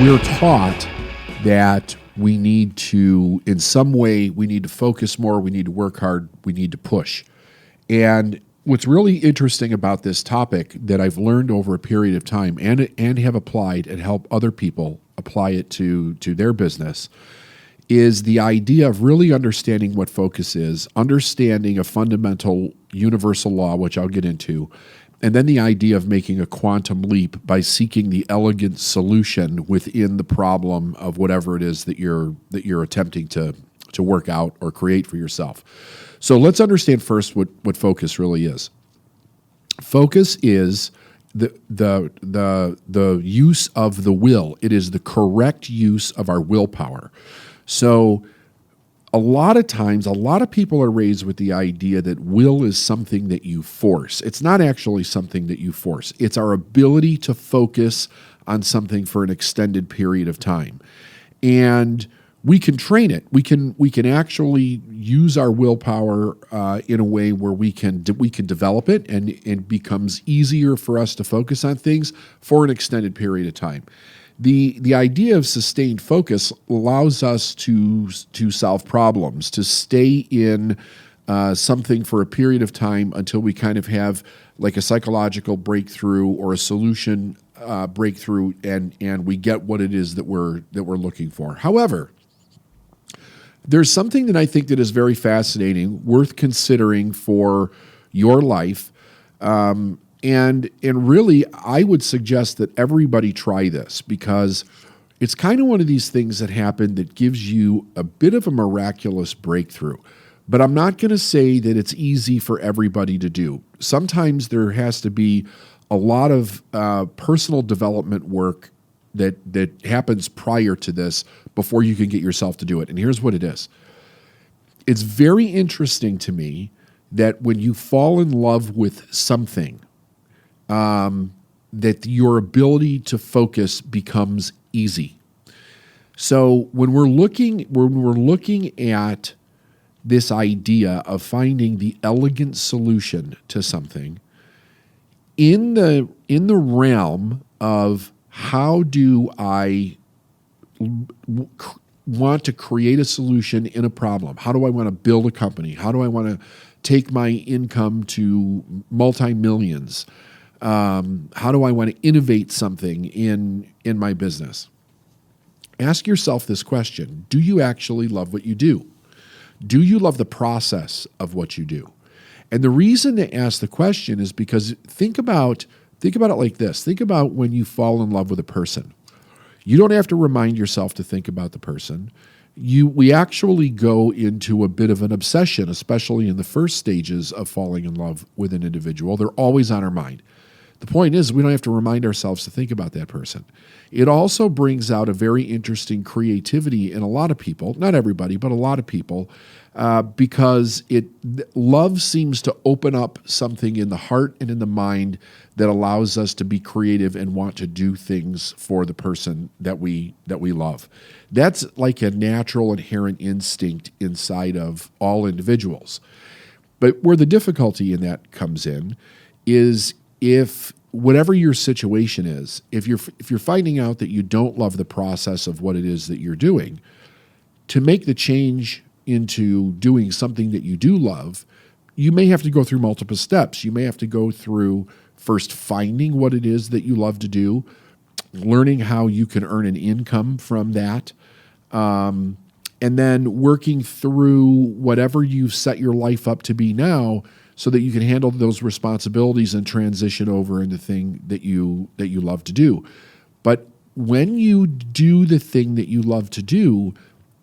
We're taught that we need to, in some way, we need to focus more, we need to work hard, we need to push. And what's really interesting about this topic that I've learned over a period of time and have applied and help other people apply it to their business is the idea of really understanding what focus is, understanding a fundamental universal law, which I'll get into, and then the idea of making a quantum leap by seeking the elegant solution within the problem of whatever it is that you're attempting to work out or create for yourself. So let's understand first what focus really is. Focus is the use of the will. It is the correct use of our willpower. So a lot of times, a lot of people are raised with the idea that will is something that you force. It's not actually something that you force. It's our ability to focus on something for an extended period of time. And we can train it. We can actually use our willpower in a way where we can develop it, and it becomes easier for us to focus on things for an extended period of time. The idea of sustained focus allows us to solve problems, to stay in something for a period of time until we kind of have like a psychological breakthrough or a solution breakthrough, and we get what it is that we're looking for. However, there's something that I think that is very fascinating, worth considering for your life. And really, I would suggest that everybody try this, because it's kind of one of these things that happen that gives you a bit of a miraculous breakthrough. But I'm not going to say that it's easy for everybody to do. Sometimes there has to be a lot of personal development work that happens prior to this before you can get yourself to do it. And here's what it is. It's very interesting to me that when you fall in love with something, that your ability to focus becomes easy. So when we're looking at this idea of finding the elegant solution to something, in the realm of how do I want to create a solution in a problem? How do I want to build a company? How do I want to take my income to multi-millions? How do I want to innovate something in my business? Ask yourself this question. Do you actually love what you do? Do you love the process of what you do? And the reason to ask the question is because think about it like this. Think about when you fall in love with a person. You don't have to remind yourself to think about the person. We actually go into a bit of an obsession, especially in the first stages of falling in love with an individual. They're always on our mind. The point is, we don't have to remind ourselves to think about that person. It also brings out a very interesting creativity in a lot of people, not everybody, but a lot of people, because love seems to open up something in the heart and in the mind that allows us to be creative and want to do things for the person that we love. That's like a natural, inherent instinct inside of all individuals. But where the difficulty in that comes in is if whatever your situation is, if you're finding out that you don't love the process of what it is that you're doing, to make the change into doing something that you do love, you may have to go through multiple steps. You may have to go through first finding what it is that you love to do, learning how you can earn an income from that, and then working through whatever you've set your life up to be now, so that you can handle those responsibilities and transition over into the thing that you love to do. But when you do the thing that you love to do,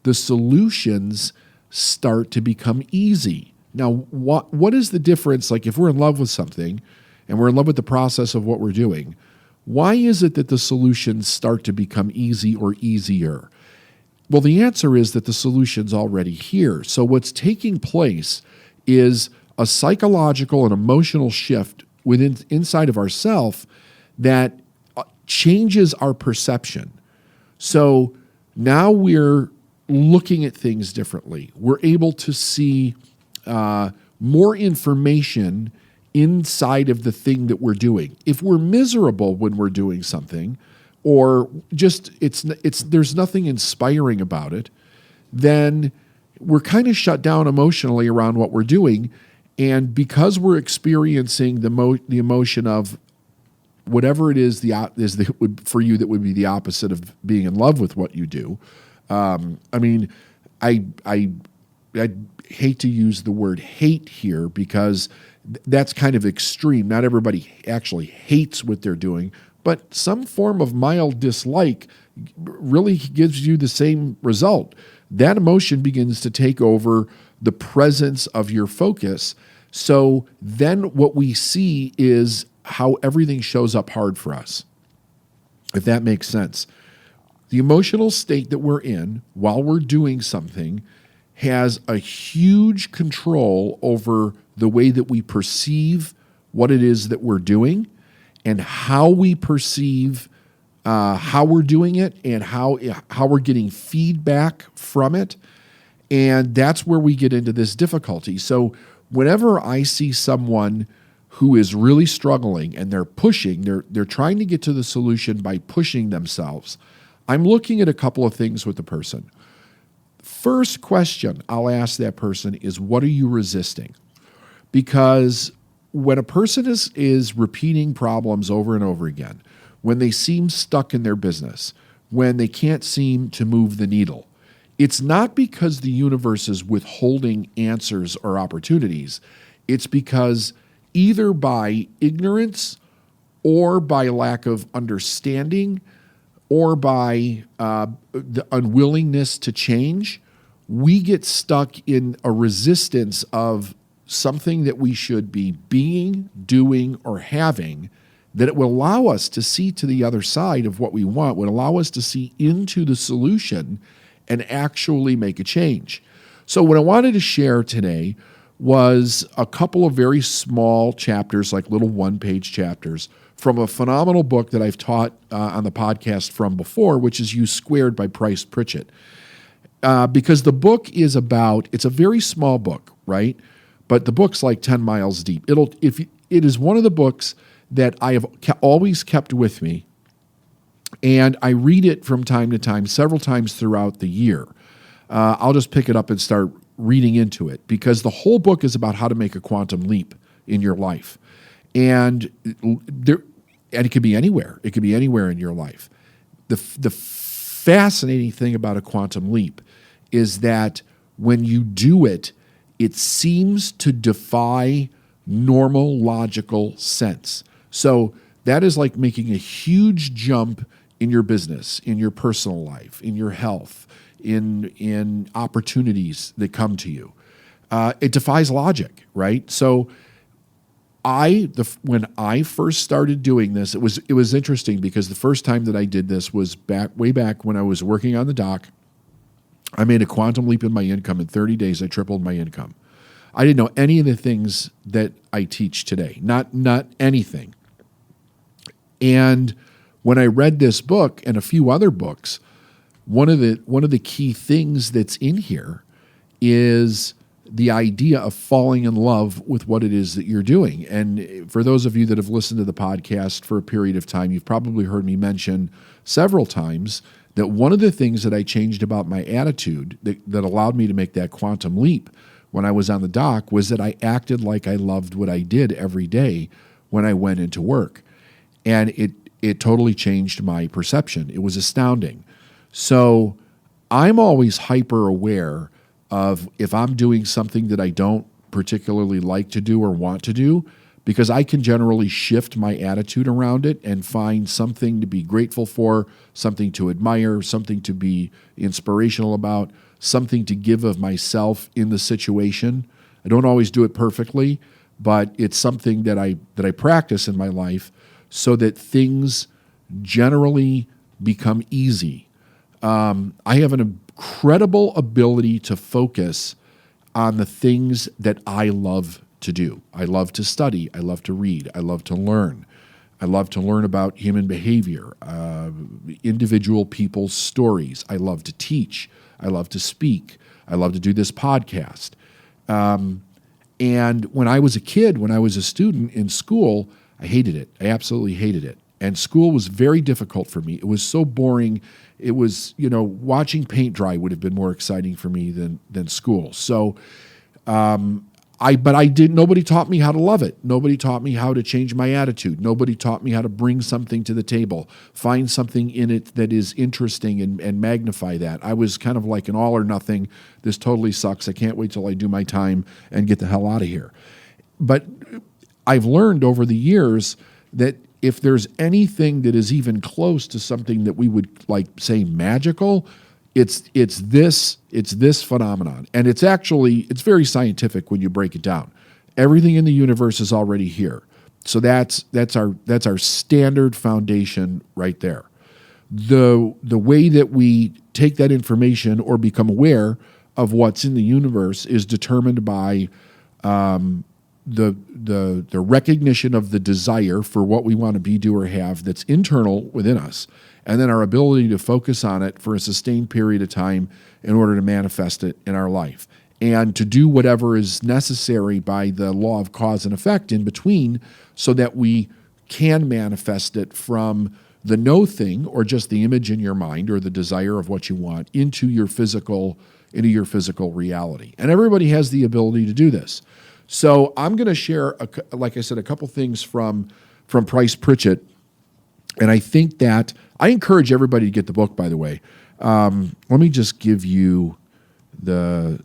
the solutions start to become easy. Now, what is the difference? Like if we're in love with something and we're in love with the process of what we're doing, why is it that the solutions start to become easy or easier? Well, the answer is that the solution's already here. So what's taking place is a psychological and emotional shift inside of ourself that changes our perception. So now we're looking at things differently. We're able to see more information inside of the thing that we're doing. If we're miserable when we're doing something, or just it's there's nothing inspiring about it, then we're kind of shut down emotionally around what we're doing. And because we're experiencing the emotion of whatever it is for you that would be the opposite of being in love with what you do. I mean, I hate to use the word hate here because that's kind of extreme. Not everybody actually hates what they're doing, but some form of mild dislike really gives you the same result. That emotion begins to take over the presence of your focus. So then what we see is how everything shows up hard for us, if that makes sense. The emotional state that we're in while we're doing something has a huge control over the way that we perceive what it is that we're doing and how we perceive how we're doing it and how we're getting feedback from it. And that's where we get into this difficulty. So whenever I see someone who is really struggling and they're pushing, they're trying to get to the solution by pushing themselves, I'm looking at a couple of things with the person. First question I'll ask that person is, what are you resisting? Because when a person is repeating problems over and over again, when they seem stuck in their business, when they can't seem to move the needle, it's not because the universe is withholding answers or opportunities. It's because either by ignorance or by lack of understanding or by the unwillingness to change, we get stuck in a resistance of something that we should be being, doing, or having, that it will allow us to see to the other side of what we want, would allow us to see into the solution and actually make a change. So what I wanted to share today was a couple of very small chapters, like little one-page chapters, from a phenomenal book that I've taught on the podcast from before, which is U Squared by Price Pritchett. Because the book is it's a very small book, right? But the book's like 10 miles deep. It is one of the books that I have always kept with me, and I read it from time to time, several times throughout the year. I'll just pick it up and start reading into it because the whole book is about how to make a quantum leap in your life. And it could be anywhere. It could be anywhere in your life. The fascinating thing about a quantum leap is that when you do it, it seems to defy normal logical sense. So that is like making a huge jump in your business, in your personal life, in your health, in opportunities that come to you. It defies logic, right? So when I first started doing this, it was interesting because the first time that I did this was way back when I was working on the dock. I made a quantum leap in my income. In 30 days, I tripled my income. I didn't know any of the things that I teach today, not anything. And when I read this book and a few other books, one of the key things that's in here is the idea of falling in love with what it is that you're doing. And for those of you that have listened to the podcast for a period of time, you've probably heard me mention several times that one of the things that I changed about my attitude that allowed me to make that quantum leap when I was on the dock was that I acted like I loved what I did every day when I went into work. And it totally changed my perception. It was astounding. So I'm always hyper aware of if I'm doing something that I don't particularly like to do or want to do, because I can generally shift my attitude around it and find something to be grateful for, something to admire, something to be inspirational about, something to give of myself in the situation. I don't always do it perfectly, but it's something that I practice in my life so that things generally become easy. I have an incredible ability to focus on the things that I love to do. I love to study. I love to read. I love to learn. I love to learn about human behavior, individual people's stories. I love to teach. I love to speak. I love to do this podcast. And when I was a kid, when I was a student in school, I hated it. I absolutely hated it. And school was very difficult for me. It was so boring. It was, watching paint dry would have been more exciting for me than school. So, nobody taught me how to love it. Nobody taught me how to change my attitude. Nobody taught me how to bring something to the table, find something in it that is interesting and magnify that. I was kind of like an all or nothing. This totally sucks. I can't wait till I do my time and get the hell out of here. But I've learned over the years that if there's anything that is even close to something that we would say magical, it's this phenomenon. And it's very scientific when you break it down. Everything in the universe is already here. So that's our standard foundation right there. The way that we take that information or become aware of what's in the universe is determined by the recognition of the desire for what we want to be, do, or have that's internal within us, and then our ability to focus on it for a sustained period of time in order to manifest it in our life, and to do whatever is necessary by the law of cause and effect in between so that we can manifest it from the no thing or just the image in your mind or the desire of what you want into your physical reality. And everybody has the ability to do this. So I'm going to share, like I said, a couple things from Price Pritchett, and I think that I encourage everybody to get the book. By the way, let me just give you the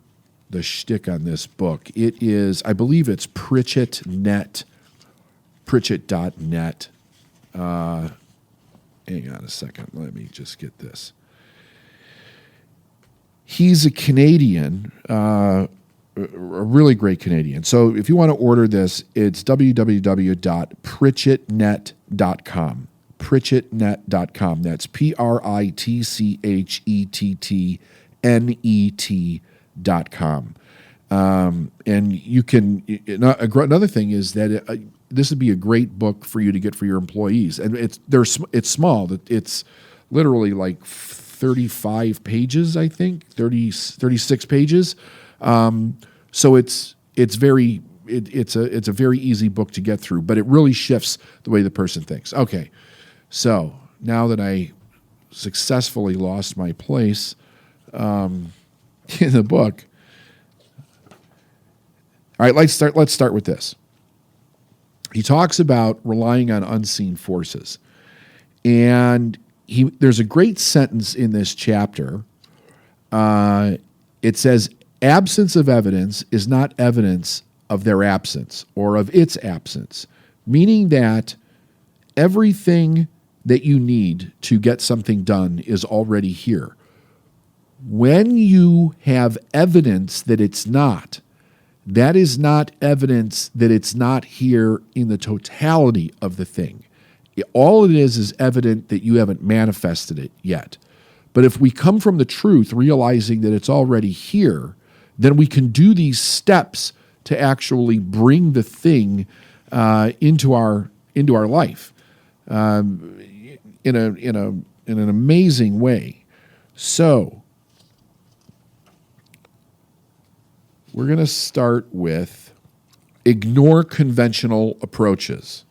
shtick on this book. It is, I believe, it's Pritchett.net. Hang on a second. Let me just get this. He's a Canadian. A really great Canadian. So if you want to order this, it's www.pritchettnet.com. Pritchettnet.com. That's PRITCHETTNET.com. And you can, another thing is that this would be a great book for you to get for your employees. And it's small. It's literally like 35 pages, I think, 36 pages. So it's a very easy book to get through, but it really shifts the way the person thinks. Okay, so now that I successfully lost my place in the book, all right, let's start with this. He talks about relying on unseen forces, and there's a great sentence in this chapter. It says, "Absence of evidence is not evidence of their absence or of its absence," meaning that everything that you need to get something done is already here. When you have evidence that it's not, that is not evidence that it's not here in the totality of the thing. All it is evident that you haven't manifested it yet. But if we come from the truth, realizing that it's already here, then we can do these steps to actually bring the thing into our life in an amazing way. So we're going to start with ignore conventional approaches.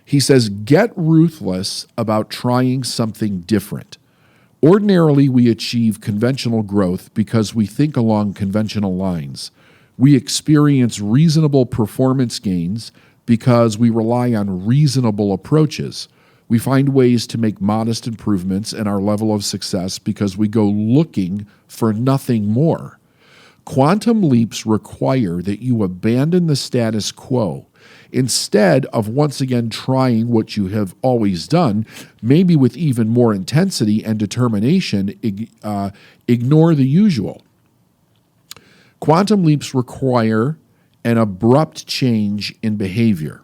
He says, get ruthless about trying something different. Ordinarily, we achieve conventional growth because we think along conventional lines. We experience reasonable performance gains because we rely on reasonable approaches. We find ways to make modest improvements in our level of success because we go looking for nothing more. Quantum leaps require that you abandon the status quo. Instead of once again trying what you have always done, maybe with even more intensity and determination, ignore the usual. Quantum leaps require an abrupt change in behavior.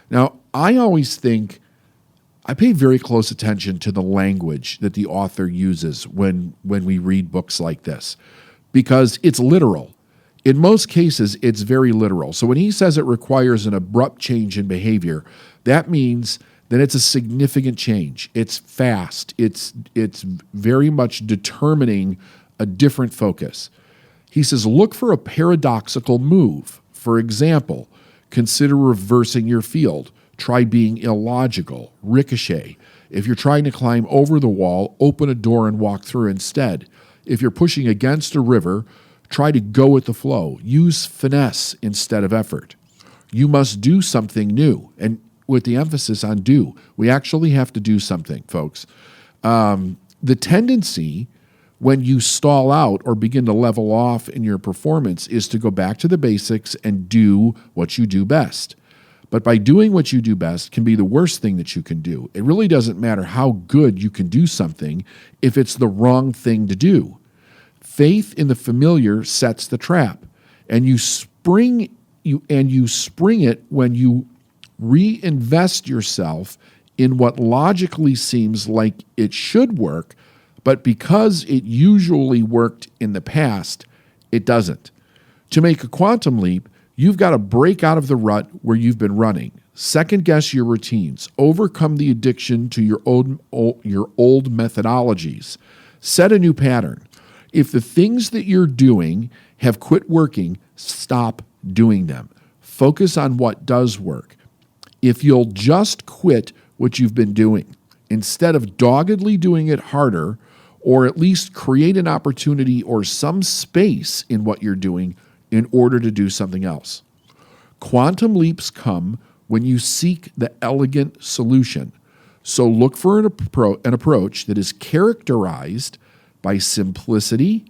Now, I always think, I pay very close attention to the language that the author uses when we read books like this, because it's literal. In most cases, it's very literal. So when he says it requires an abrupt change in behavior, that means that it's a significant change. It's fast. It's very much determining a different focus. He says, look for a paradoxical move. For example, consider reversing your field. try being illogical, ricochet. If you're trying to climb over the wall, open a door and walk through instead. If you're pushing against a river, try to go with the flow. Use finesse instead of effort. You must do something new, and with the emphasis on do. We actually have to do something, folks. The tendency when you stall out or begin to level off in your performance is to go back to the basics and do what you do best. But by doing what you do best can be the worst thing that you can do. It really doesn't matter how good you can do something if it's the wrong thing to do. Faith in the familiar sets the trap, and you spring it when you reinvest yourself in what logically seems like it should work, but because it usually worked in the past, it doesn't. To make a quantum leap, you've got to break out of the rut where you've been running, second guess your routines, overcome the addiction to your old methodologies, set a new pattern. If the things that you're doing have quit working, stop doing them. Focus on what does work. If you'll just quit what you've been doing, instead of doggedly doing it harder, or at least create an opportunity or some space in what you're doing in order to do something else. Quantum leaps come when you seek the elegant solution. So look for an approach that is characterized by simplicity,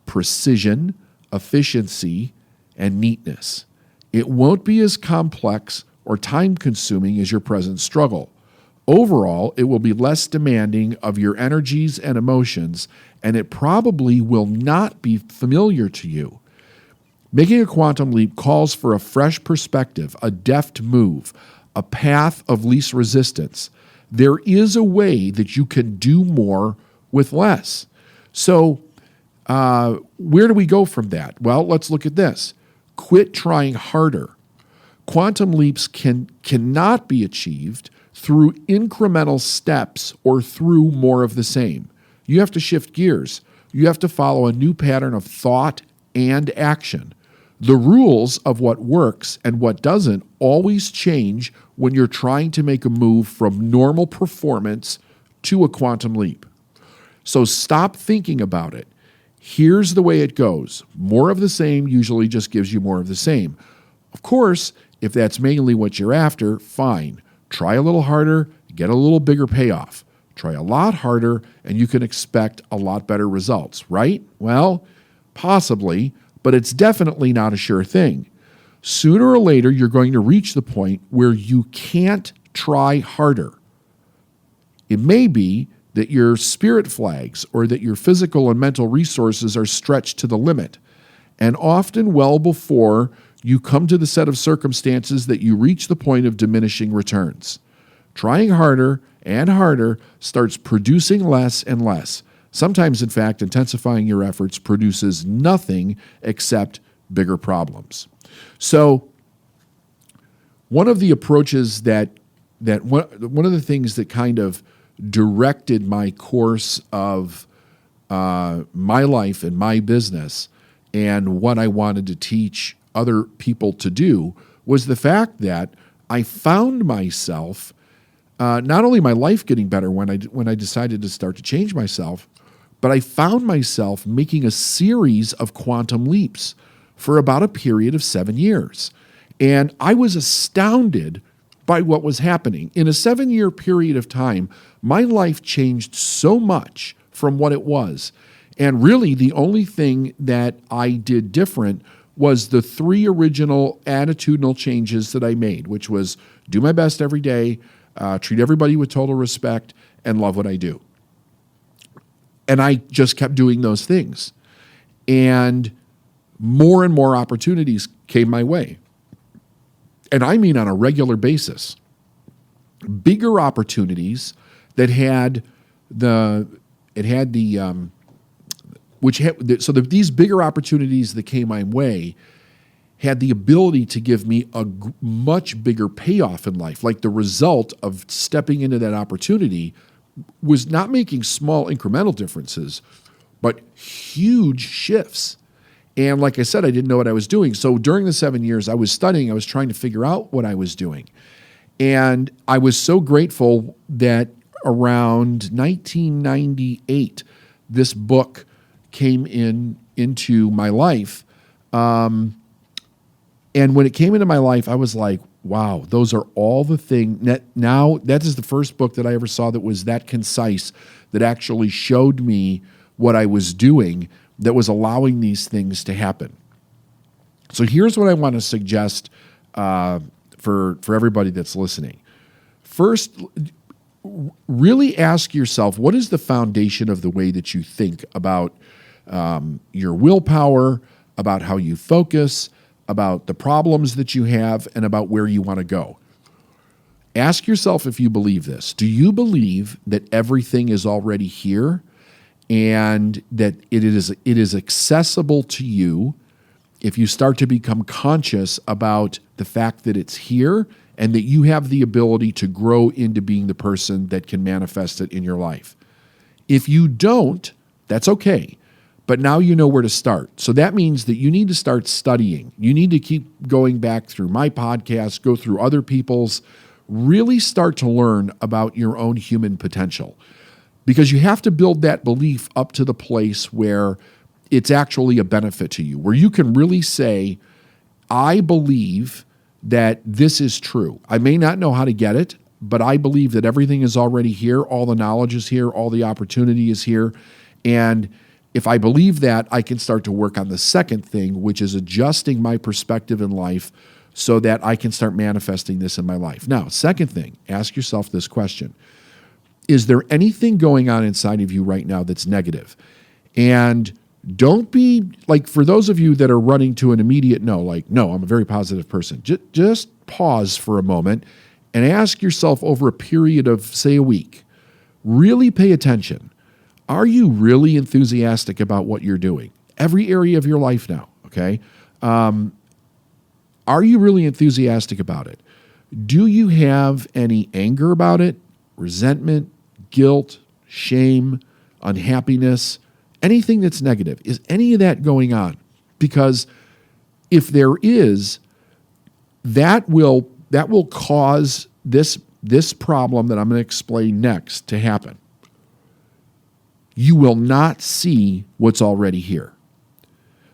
precision, efficiency, and neatness. It won't be as complex or time-consuming as your present struggle. Overall, it will be less demanding of your energies and emotions, and it probably will not be familiar to you. Making a quantum leap calls for a fresh perspective, a deft move, a path of least resistance. There is a way that you can do more with less. So, where do we go from that? Well, let's look at this. Quit trying harder. Quantum leaps cannot be achieved through incremental steps or through more of the same. You have to shift gears. You have to follow a new pattern of thought and action. The rules of what works and what doesn't always change when you're trying to make a move from normal performance to a quantum leap. So stop thinking about it. Here's the way it goes. More of the same usually just gives you more of the same. Of course, if that's mainly what you're after, fine. Try a little harder, get a little bigger payoff. Try a lot harder, and you can expect a lot better results, right? Well, possibly, but it's definitely not a sure thing. Sooner or later, you're going to reach the point where you can't try harder. It may be that your spirit flags or that your physical and mental resources are stretched to the limit, and often well before you come to the set of circumstances that you reach the point of diminishing returns. Trying harder and harder starts producing less and less. Sometimes, in fact, intensifying your efforts produces nothing except bigger problems. So, one of the approaches one of the things that kind of directed my course of my life and my business and what I wanted to teach other people to do was the fact that I found myself, not only my life getting better when I decided to start to change myself, but I found myself making a series of quantum leaps for about a period of 7 years. And I was astounded by what was happening. In a 7-year period of time, my life changed so much from what it was. And really, the only thing that I did different was the 3 original attitudinal changes that I made, which was do my best every day, treat everybody with total respect, and love what I do. And I just kept doing those things. And more opportunities came my way. And I mean on a regular basis. Bigger opportunities that these bigger opportunities that came my way had the ability to give me a much bigger payoff in life. Like the result of stepping into that opportunity was not making small incremental differences, but huge shifts. And like I said, I didn't know what I was doing. So during the 7 years I was studying, I was trying to figure out what I was doing. And I was so grateful that around 1998, this book came into my life. And when it came into my life, I was like, wow, those are all the things. Now, that is the first book that I ever saw that was that concise, that actually showed me what I was doing, that was allowing these things to happen. So here's what I want to suggest for everybody that's listening. First, really ask yourself, what is the foundation of the way that you think about your willpower, about how you focus, about the problems that you have, and about where you want to go? Ask yourself if you believe this. Do you believe that everything is already here and that it is accessible to you if you start to become conscious about the fact that it's here and that you have the ability to grow into being the person that can manifest it in your life? If you don't, that's okay. But now you know where to start. So that means that you need to start studying. You need to keep going back through my podcast, go through other people's, really start to learn about your own human potential. Because you have to build that belief up to the place where it's actually a benefit to you, where you can really say, I believe that this is true. I may not know how to get it, but I believe that everything is already here. All the knowledge is here. All the opportunity is here. And if I believe that, I can start to work on the second thing, which is adjusting my perspective in life so that I can start manifesting this in my life. Now, second thing, ask yourself this question. Is there anything going on inside of you right now that's negative? And don't be, like, for those of you that are running to an immediate no, like, no, I'm a very positive person. Just pause for a moment and ask yourself over a period of, say, a week, really pay attention. Are you really enthusiastic about what you're doing? Every area of your life now, okay? Are you really enthusiastic about it? Do you have any anger about it, resentment, guilt, shame, unhappiness, anything that's negative? Is any of that going on? Because if there is, that will cause this problem that I'm going to explain next to happen. You will not see what's already here.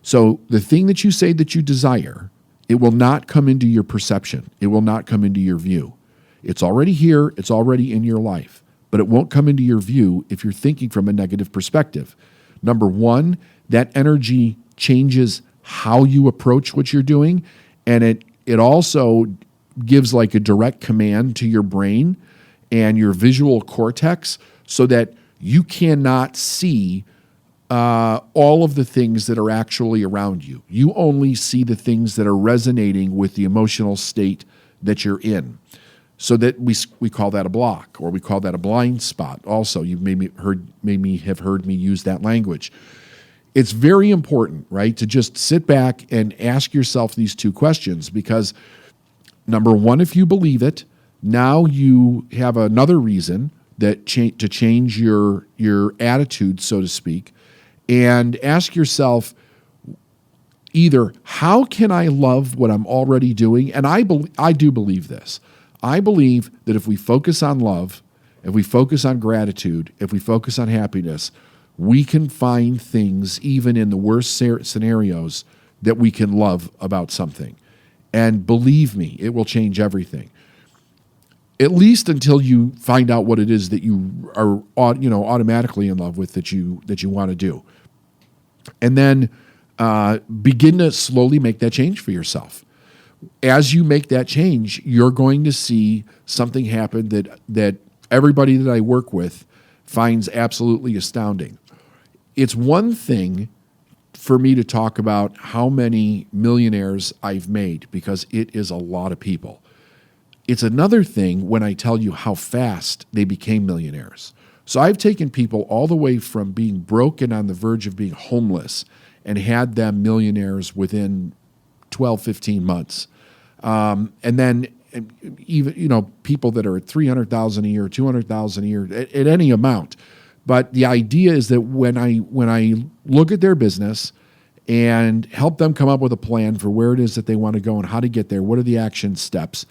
So the thing that you say that you desire, it will not come into your perception. It will not come into your view. It's already here. It's already in your life. But it won't come into your view if you're thinking from a negative perspective. Number one, that energy changes how you approach what you're doing, and it also gives like a direct command to your brain and your visual cortex so that you cannot see all of the things that are actually around you. You only see the things that are resonating with the emotional state that you're in. So that we call that a block, or we call that a blind spot. Also, you've maybe have heard me use that language. It's very important, right, to just sit back and ask yourself these two questions, because number one, if you believe it, now you have another reason that to change your attitude, so to speak, and ask yourself either, how can I love what I'm already doing? And I do believe this. I believe that if we focus on love, if we focus on gratitude, if we focus on happiness, we can find things, even in the worst scenarios, that we can love about something. And believe me, it will change everything. At least until you find out what it is that you are, automatically in love with, that you want to do. And then begin to slowly make that change for yourself. As you make that change, you're going to see something happen that everybody that I work with finds absolutely astounding. It's one thing for me to talk about how many millionaires I've made, because it is a lot of people. It's another thing when I tell you how fast they became millionaires. So I've taken people all the way from being broke and on the verge of being homeless and had them millionaires within 12, 15 months. And then even, people that are at $300,000 a year, $200,000 a year, at any amount. But the idea is that when I look at their business and help them come up with a plan for where it is that they want to go and how to get there, what are the action steps,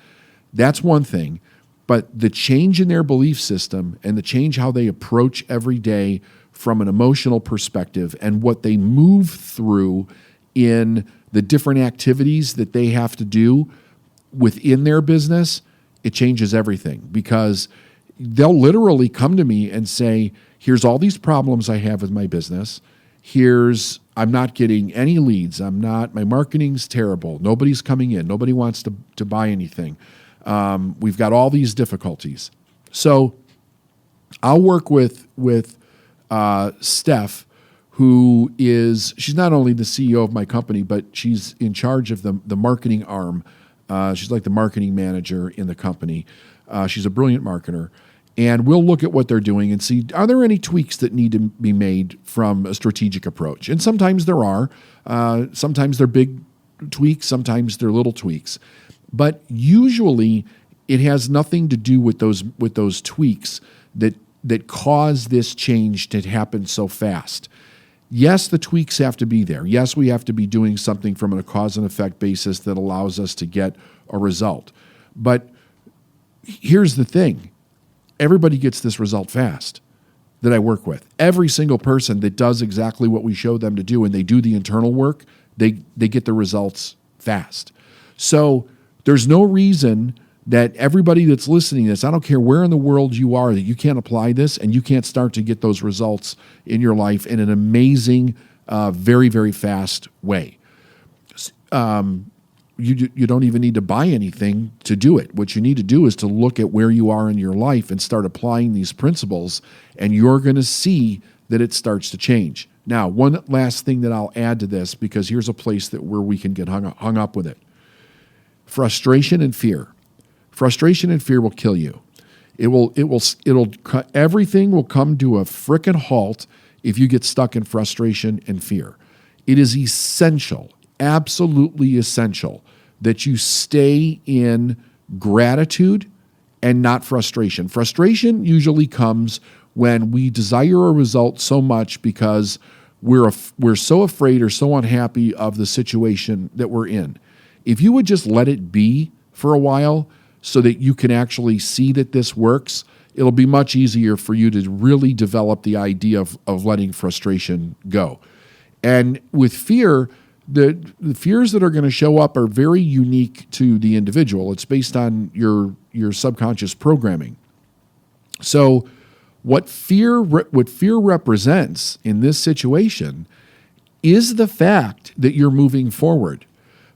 That's one thing. But the change in their belief system and the change how they approach every day from an emotional perspective and what they move through in the different activities that they have to do within their business, it changes everything, because they'll literally come to me and say, here's all these problems I have with my business. I'm not getting any leads. My marketing's terrible. Nobody's coming in. Nobody wants to buy anything. We've got all these difficulties. So I'll work with Steph, she's not only the CEO of my company, but she's in charge of the marketing arm. She's like the marketing manager in the company. She's a brilliant marketer. And we'll look at what they're doing and see, are there any tweaks that need to be made from a strategic approach? And sometimes there are. Sometimes they're big tweaks. Sometimes they're little tweaks. But usually it has nothing to do with those tweaks that cause this change to happen so fast. Yes, the tweaks have to be there. Yes, we have to be doing something from a cause and effect basis that allows us to get a result. But here's the thing. Everybody gets this result fast that I work with. Every single person that does exactly what we show them to do and they do the internal work, they get the results fast. So there's no reason that everybody that's listening to this, I don't care where in the world you are, that you can't apply this and you can't start to get those results in your life in an amazing, very, very fast way. You don't even need to buy anything to do it. What you need to do is to look at where you are in your life and start applying these principles, and you're going to see that it starts to change. Now, one last thing that I'll add to this, because here's a place where we can get hung up with it. Frustration and fear. Frustration and fear will kill you. Everything will come to a frickin' halt if you get stuck in frustration and fear. It is essential, absolutely essential, that you stay in gratitude and not frustration. Frustration usually comes when we desire a result so much because we're so afraid or so unhappy of the situation that we're in. If you would just let it be for a while so that you can actually see that this works, it'll be much easier for you to really develop the idea of letting frustration go. And with fear, the fears that are going to show up are very unique to the individual. It's based on your subconscious programming. So what fear represents in this situation is the fact that you're moving forward,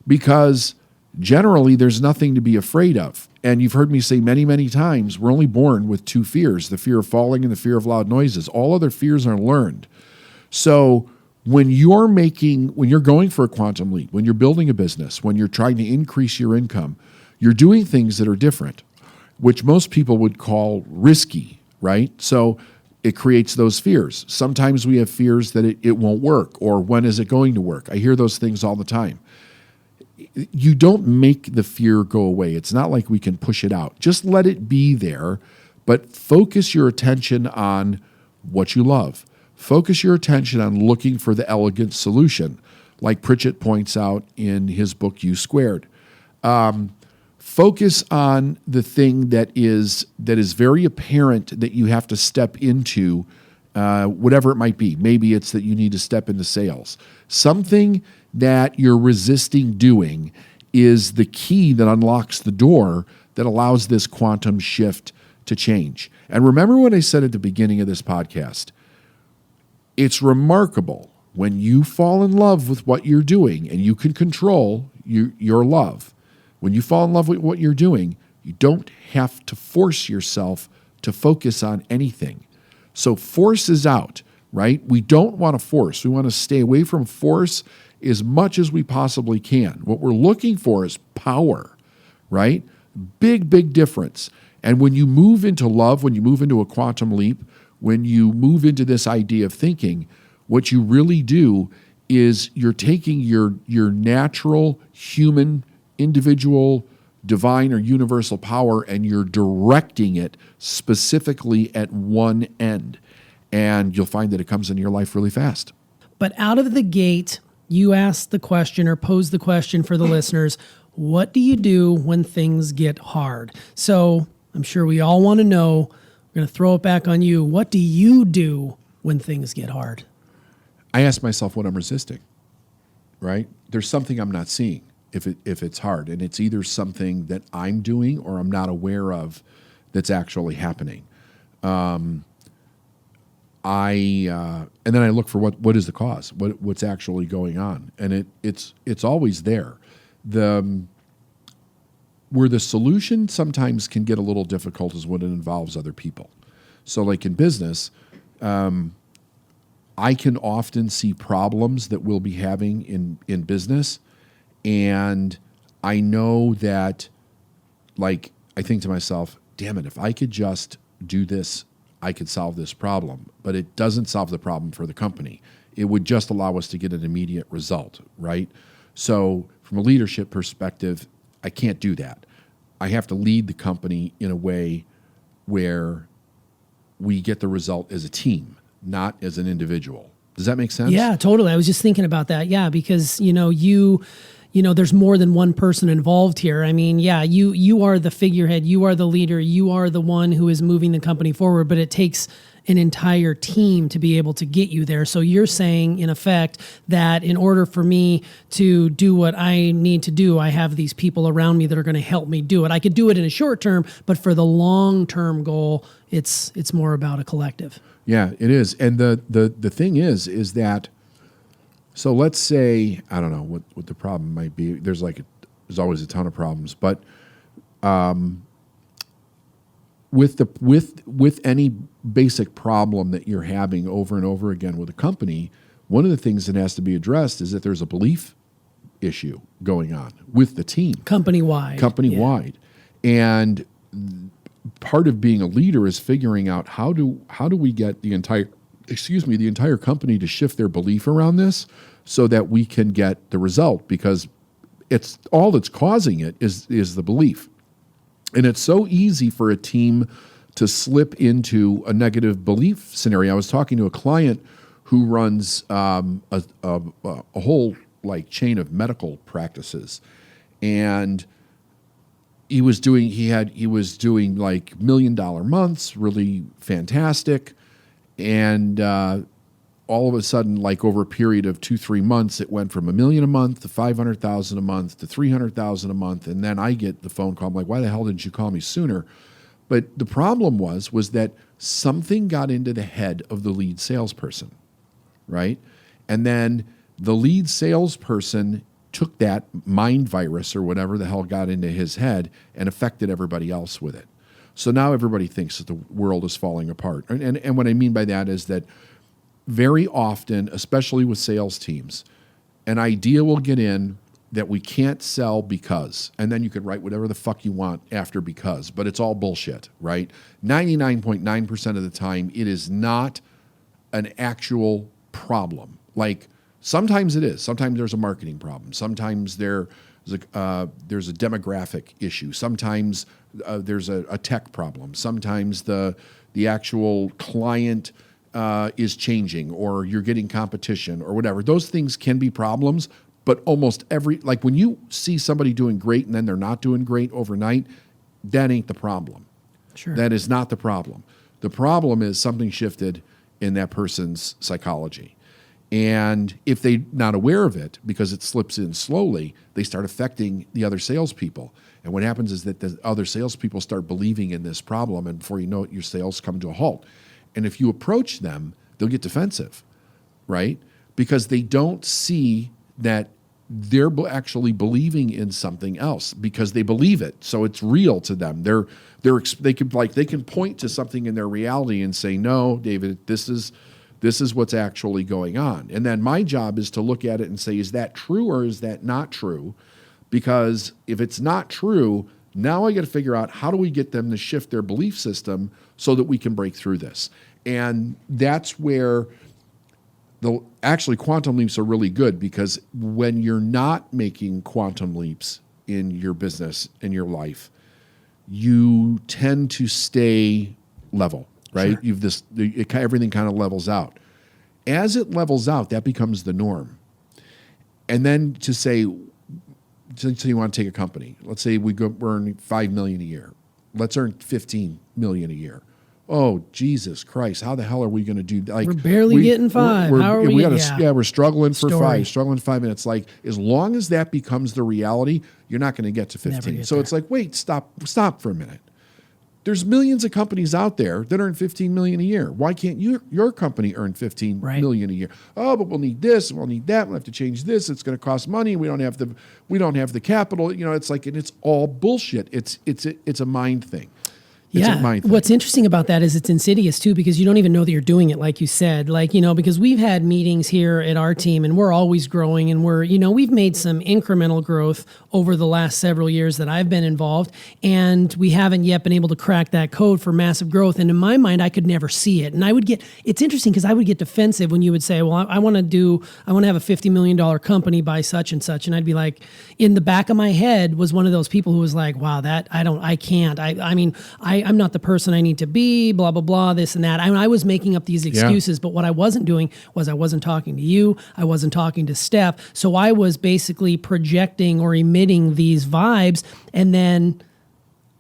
because generally there's nothing to be afraid of. And you've heard me say many, many times, we're only born with two fears, the fear of falling and the fear of loud noises. All other fears are learned. So when you're going for a quantum leap, when you're building a business, when you're trying to increase your income, you're doing things that are different, which most people would call risky, right? So it creates those fears. Sometimes we have fears that it won't work, or when is it going to work? I hear those things all the time. You don't make the fear go away. It's not like we can push it out. Just let it be there, but focus your attention on what you love. Focus your attention on looking for the elegant solution, like Pritchett points out in his book, U Squared. Focus on the thing that is very apparent that you have to step into, whatever it might be. Maybe it's that you need to step into sales. Something that you're resisting doing is the key that unlocks the door that allows this quantum shift to change. And remember what I said at the beginning of this podcast. It's remarkable when you fall in love with what you're doing and you can control your love. When you fall in love with what you're doing, you don't have to force yourself to focus on anything. So force is out, right? We don't want to force. We want to stay away from force as much as we possibly can. What we're looking for is power, right? Big, big difference. And when you move into love, when you move into a quantum leap, when you move into this idea of thinking, what you really do is you're taking your natural, human, individual, divine, or universal power, and you're directing it specifically at one end. And you'll find that it comes into your life really fast. But out of the gate, you asked the question or posed the question for the listeners, What do you do when things get hard? So I'm sure we all want to know. We're going to throw it back on you. What do you do when things get hard? I ask myself what I'm resisting, right? There's something I'm not seeing if it's hard, and it's either something that I'm doing or I'm not aware of that's actually happening. And then I look for what is the cause, what's actually going on, and it's always there. Where the solution sometimes can get a little difficult is when it involves other people. So, like in business, I can often see problems that we'll be having in business, and I know that, like, I think to myself, damn it, if I could just do this, I could solve this problem. But it doesn't solve the problem for the company. It would just allow us to get an immediate result, right? So from a leadership perspective, I can't do that. I have to lead the company in a way where we get the result as a team, not as an individual. Does that make sense? Yeah, totally. I was just thinking about that. Yeah, because there's more than one person involved here. I mean, yeah, you are the figurehead, you are the leader, you are the one who is moving the company forward, but it takes an entire team to be able to get you there. So you're saying, in effect, that in order for me to do what I need to do, I have these people around me that are going to help me do it. I could do it in a short term, but for the long-term goal, it's more about a collective. Yeah, it is. And the thing is that, so let's say, I don't know what the problem might be. There's always a ton of problems, but with any basic problem that you're having over and over again with a company, one of the things that has to be addressed is that there's a belief issue going on with the team. Company-wide. Yeah. And part of being a leader is figuring out how do we get the entire company to shift their belief around this so that we can get the result, because it's all that's causing it is the belief. And it's so easy for a team to slip into a negative belief scenario. I was talking to a client who runs a whole chain of medical practices, and he was doing like $1 million months, really fantastic, and all of a sudden, like over a period of 2-3 months, it went from $1 million a month to $500,000 a month to $300,000 a month, and then I get the phone call. I'm like, why the hell didn't you call me sooner? But the problem was that something got into the head of the lead salesperson, right? And then the lead salesperson took that mind virus or whatever the hell got into his head and affected everybody else with it. So now everybody thinks that the world is falling apart. And what I mean by that is that very often, especially with sales teams, an idea will get in that we can't sell because, and then you could write whatever the fuck you want after because, but it's all bullshit, right? 99.9% of the time, it is not an actual problem. Like, sometimes it is. Sometimes there's a marketing problem. Sometimes there's a demographic issue. Sometimes there's a tech problem. Sometimes the actual client is changing, or you're getting competition or whatever. Those things can be problems, but almost like when you see somebody doing great and then they're not doing great overnight, that ain't the problem. Sure. That is not the problem. The problem is something shifted in that person's psychology. And if they're not aware of it, because it slips in slowly, they start affecting the other salespeople. And what happens is that the other salespeople start believing in this problem, and before you know it, your sales come to a halt. And if you approach them, they'll get defensive, right? Because they don't see that they're actually believing in something else because they believe it, so it's real to them. They can point to something in their reality and say, "No, David, this is what's actually going on." And then my job is to look at it and say, "Is that true or is that not true?" Because if it's not true, now I got to figure out how do we get them to shift their belief system so that we can break through this. And that's where actually quantum leaps are really good, because when you're not making quantum leaps in your business, in your life, you tend to stay level, right? Sure. Everything kind of levels out. As it levels out, that becomes the norm. And then to say, so you want to take a company. Let's say we earn $5 million a year. Let's earn $15 million a year. Oh, Jesus Christ! How the hell are we going to do? Like, we're barely getting five. How are we? We're struggling for Story. struggling for 5 minutes. Like, as long as that becomes the reality, you're not going to get to 15. So it's like, wait, stop for a minute. There's millions of companies out there that earn $15 million a year. Why can't your company earn $15 million a year? Oh, but we'll need this, and we'll need that. We'll have to change this. It's going to cost money. We don't have the capital. It's like, and it's all bullshit. It's a mind thing. What's interesting about that is it's insidious too, because you don't even know that you're doing it, like you said. Because we've had meetings here at our team and we're always growing, and we've made some incremental growth over the last several years that I've been involved, and we haven't yet been able to crack that code for massive growth. And in my mind, I could never see it. And it's interesting because I would get defensive when you would say, well, I want to have a $50 million company by such and such. And I'd be like, in the back of my head was one of those people who was like, wow, I can't. I'm not the person I need to be, blah, blah, blah, this and that. I was making up these excuses, but what I wasn't doing was I wasn't talking to you. I wasn't talking to Steph. So I was basically projecting or emitting these vibes. And then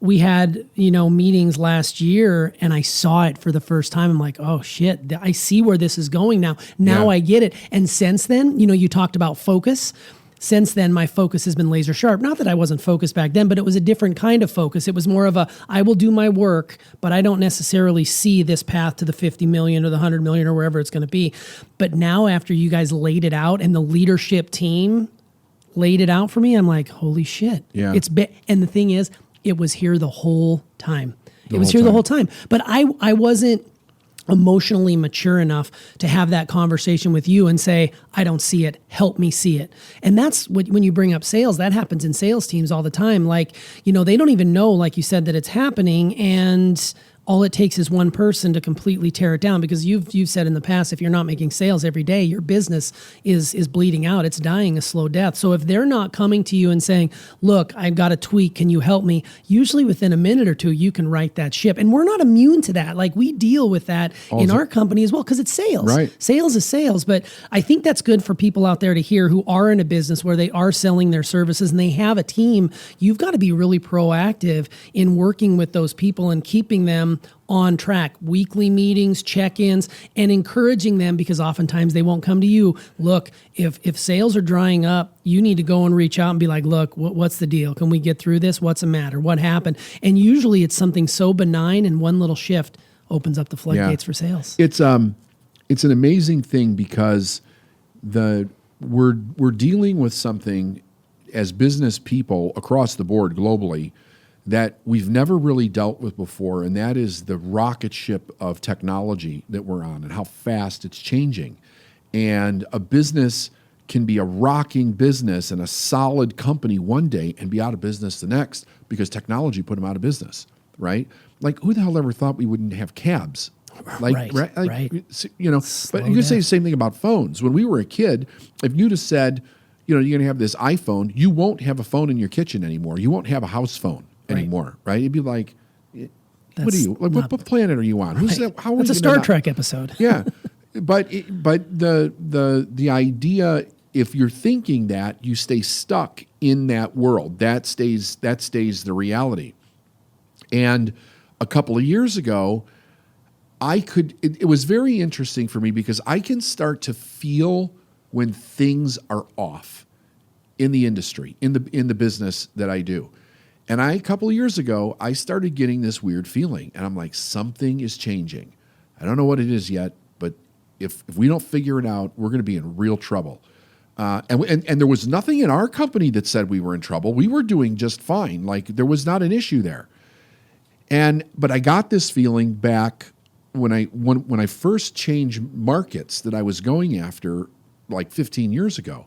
we had, meetings last year and I saw it for the first time. I'm like, oh shit, I see where this is going now. Now I get it. And since then, you talked about focus. Since then, my focus has been laser sharp. Not that I wasn't focused back then, but it was a different kind of focus. It was more of I will do my work, but I don't necessarily see this path to the 50 million or the 100 million or wherever it's going to be. But now after you guys laid it out and the leadership team laid it out for me, I'm like, holy shit. Yeah. And the thing is, it was here the whole time. The whole time. But I wasn't emotionally mature enough to have that conversation with you and say, I don't see it, help me see it. And that's when you bring up sales, that happens in sales teams all the time. Like, they don't even know, like you said, that it's happening, and all it takes is one person to completely tear it down, because you've said in the past, if you're not making sales every day, your business is bleeding out. It's dying a slow death. So if they're not coming to you and saying, look, I've got a tweak, can you help me? Usually within a minute or two, you can right that ship. And we're not immune to that. Like, we deal with that in our company as well, because it's sales. Right. Sales is sales. But I think that's good for people out there to hear who are in a business where they are selling their services and they have a team. You've got to be really proactive in working with those people and keeping them on track, weekly meetings, check-ins, and encouraging them, because oftentimes they won't come to you. Look, if sales are drying up, you need to go and reach out and be like, look, what's the deal? Can we get through this? What's the matter? What happened? And usually it's something so benign, and one little shift opens up the floodgates for sales. It's an amazing thing, because we're dealing with something as business people across the board globally that we've never really dealt with before, and that is the rocket ship of technology that we're on and how fast it's changing. And a business can be a rocking business and a solid company one day and be out of business the next because technology put them out of business, right? Like, who the hell ever thought we wouldn't have cabs? Like, right. But you can say the same thing about phones. When we were a kid, if you'd have said, you're going to have this iPhone, you won't have a phone in your kitchen anymore. You won't have a house phone anymore, right? It'd be like, what are you? Like, what planet are you on? Who's that? How That's a Star Trek episode. Yeah, but the idea, if you're thinking that, you stay stuck in that world. That stays the reality. And a couple of years ago, it was very interesting for me, because I can start to feel when things are off in the industry, in the business that I do. And a couple of years ago, I started getting this weird feeling, and I'm like, something is changing. I don't know what it is yet, but if we don't figure it out, we're going to be in real trouble. And there was nothing in our company that said we were in trouble. We were doing just fine. Like, there was not an issue there. But I got this feeling back when I first changed markets that I was going after, like 15 years ago,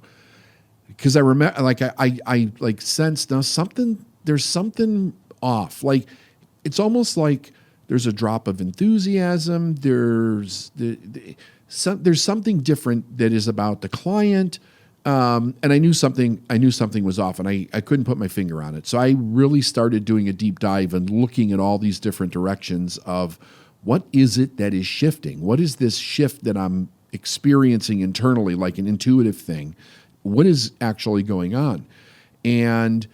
because I remember, like, I sensed there's something off. Like, it's almost like there's a drop of enthusiasm. There's something different that is about the client. And I knew something was off, and I couldn't put my finger on it. So I really started doing a deep dive and looking at all these different directions of what is it that is shifting? What is this shift that I'm experiencing internally, like an intuitive thing? What is actually going on? And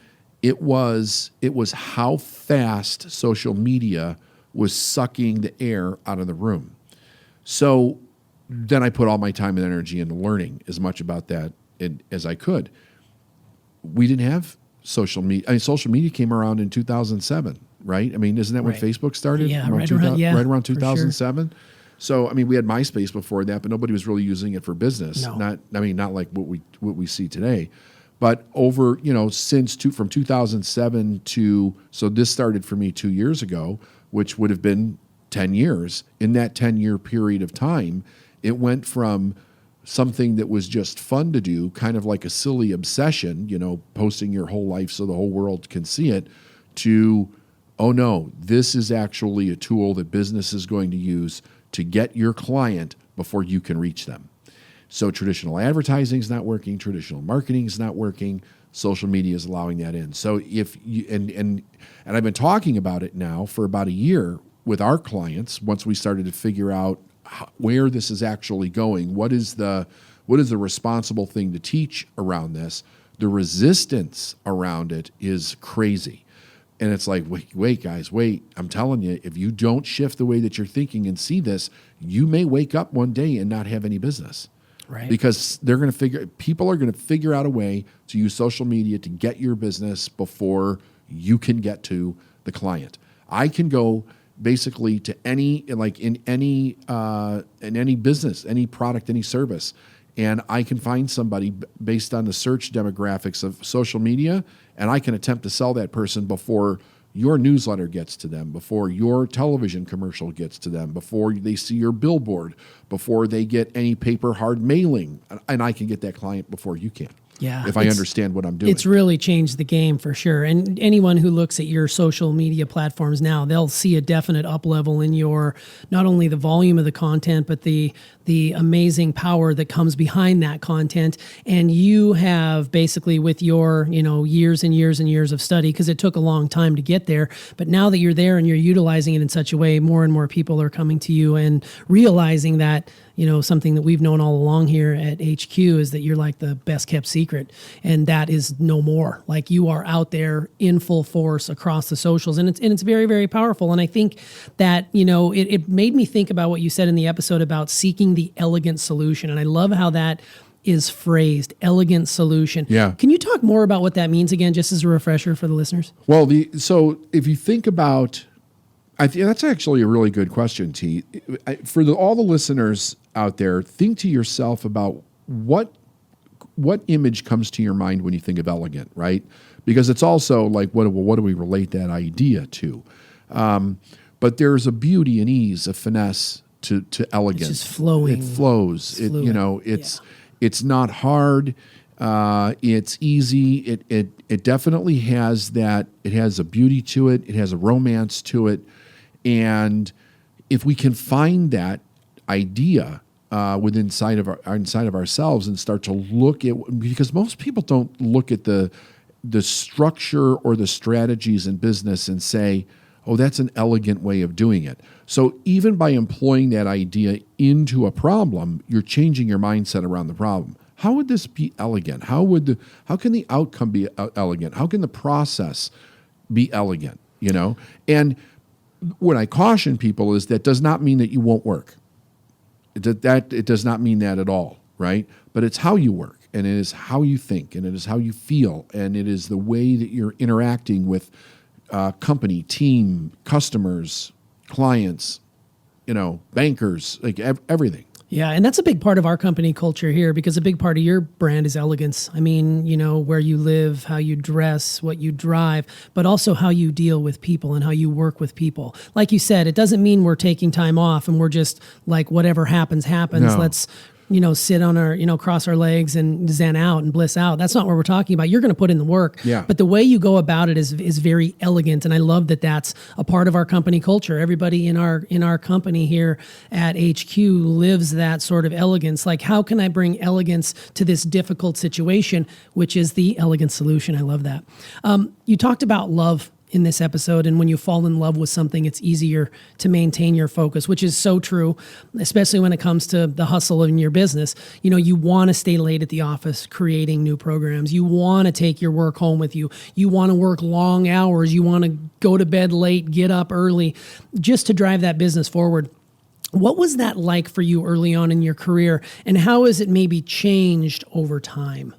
it was how fast social media was sucking the air out of the room. So then I put all my time and energy into learning as much about that as I could. We didn't have social media. I mean, social media came around in 2007, right? I mean, isn't that when Facebook started? Yeah, right around 2007. Sure. So, I mean, we had MySpace before that, but nobody was really using it for business. No. Not like what we see today. But over, from 2007 to, so this started for me 2 years ago, which would have been 10 years. In that 10-year period of time, it went from something that was just fun to do, kind of like a silly obsession, posting your whole life so the whole world can see it, to, oh no, this is actually a tool that business is going to use to get your client before you can reach them. So traditional advertising is not working, traditional marketing is not working, social media is allowing that in. So if you, and I've been talking about it now for about a year with our clients, once we started to figure out where this is actually going, what is the responsible thing to teach around this, the resistance around it is crazy. And it's like, wait, guys, I'm telling you, if you don't shift the way that you're thinking and see this, you may wake up one day and not have any business. Right. Because people are going to figure out a way to use social media to get your business before you can get to the client. I can go basically to any business, any product, any service, and I can find somebody based on the search demographics of social media, and I can attempt to sell that person before your newsletter gets to them, before your television commercial gets to them, before they see your billboard, before they get any paper hard mailing, and I can get that client before you can. Yeah, if I understand what I'm doing. It's really changed the game for sure. And anyone who looks at your social media platforms now, they'll see a definite up level in your, not only the volume of the content, but the amazing power that comes behind that content. And you have basically, with your, years and years and years of study, because it took a long time to get there, but now that you're there and you're utilizing it in such a way, more and more people are coming to you and realizing that, something that we've known all along here at HQ is that you're like the best kept secret, and that is no more. Like, you are out there in full force across the socials, and it's very, very powerful. And I think that, it made me think about what you said in the episode about seeking the elegant solution. And I love how that is phrased, elegant solution. Yeah. Can you talk more about what that means again, just as a refresher for the listeners? Well, so if you think about, I think that's actually a really good question, T. For all the listeners out there, think to yourself about what image comes to your mind when you think of elegant, right? Because it's also like, what do we relate that idea to? But there's a beauty and ease, a finesse to elegance. It's just flowing. It flows. It's not hard. It's easy. It definitely has that. It has a beauty to it. It has a romance to it. And if we can find that idea inside of ourselves and start to look at, because most people don't look at the structure or the strategies in business and say, oh, that's an elegant way of doing it. So even by employing that idea into a problem, you're changing your mindset around the problem. How would this be elegant? How can the outcome be elegant? How can the process be elegant? And what I caution people is that does not mean that you won't work. It does not mean that at all, right? But it's how you work, and it is how you think, and it is how you feel, and it is the way that you're interacting with company, team, customers, clients, bankers, like everything. Yeah, and that's a big part of our company culture here, because a big part of your brand is elegance. I mean, where you live, how you dress, what you drive, but also how you deal with people and how you work with people. Like you said, it doesn't mean we're taking time off and we're just like, whatever happens. No. Let's sit on our, cross our legs and zen out and bliss out. That's not what we're talking about. You're going to put in the work. Yeah. But the way you go about it is very elegant. And I love that that's a part of our company culture. Everybody in our company here at HQ lives that sort of elegance. Like, how can I bring elegance to this difficult situation, which is the elegant solution? I love that. You talked about love in this episode. And when you fall in love with something, it's easier to maintain your focus, which is so true, especially when it comes to the hustle in your business. You know, you want to stay late at the office creating new programs. You want to take your work home with you. You want to work long hours. You want to go to bed late, get up early, just to drive that business forward. What was that like for you early on in your career, and how has it maybe changed over time?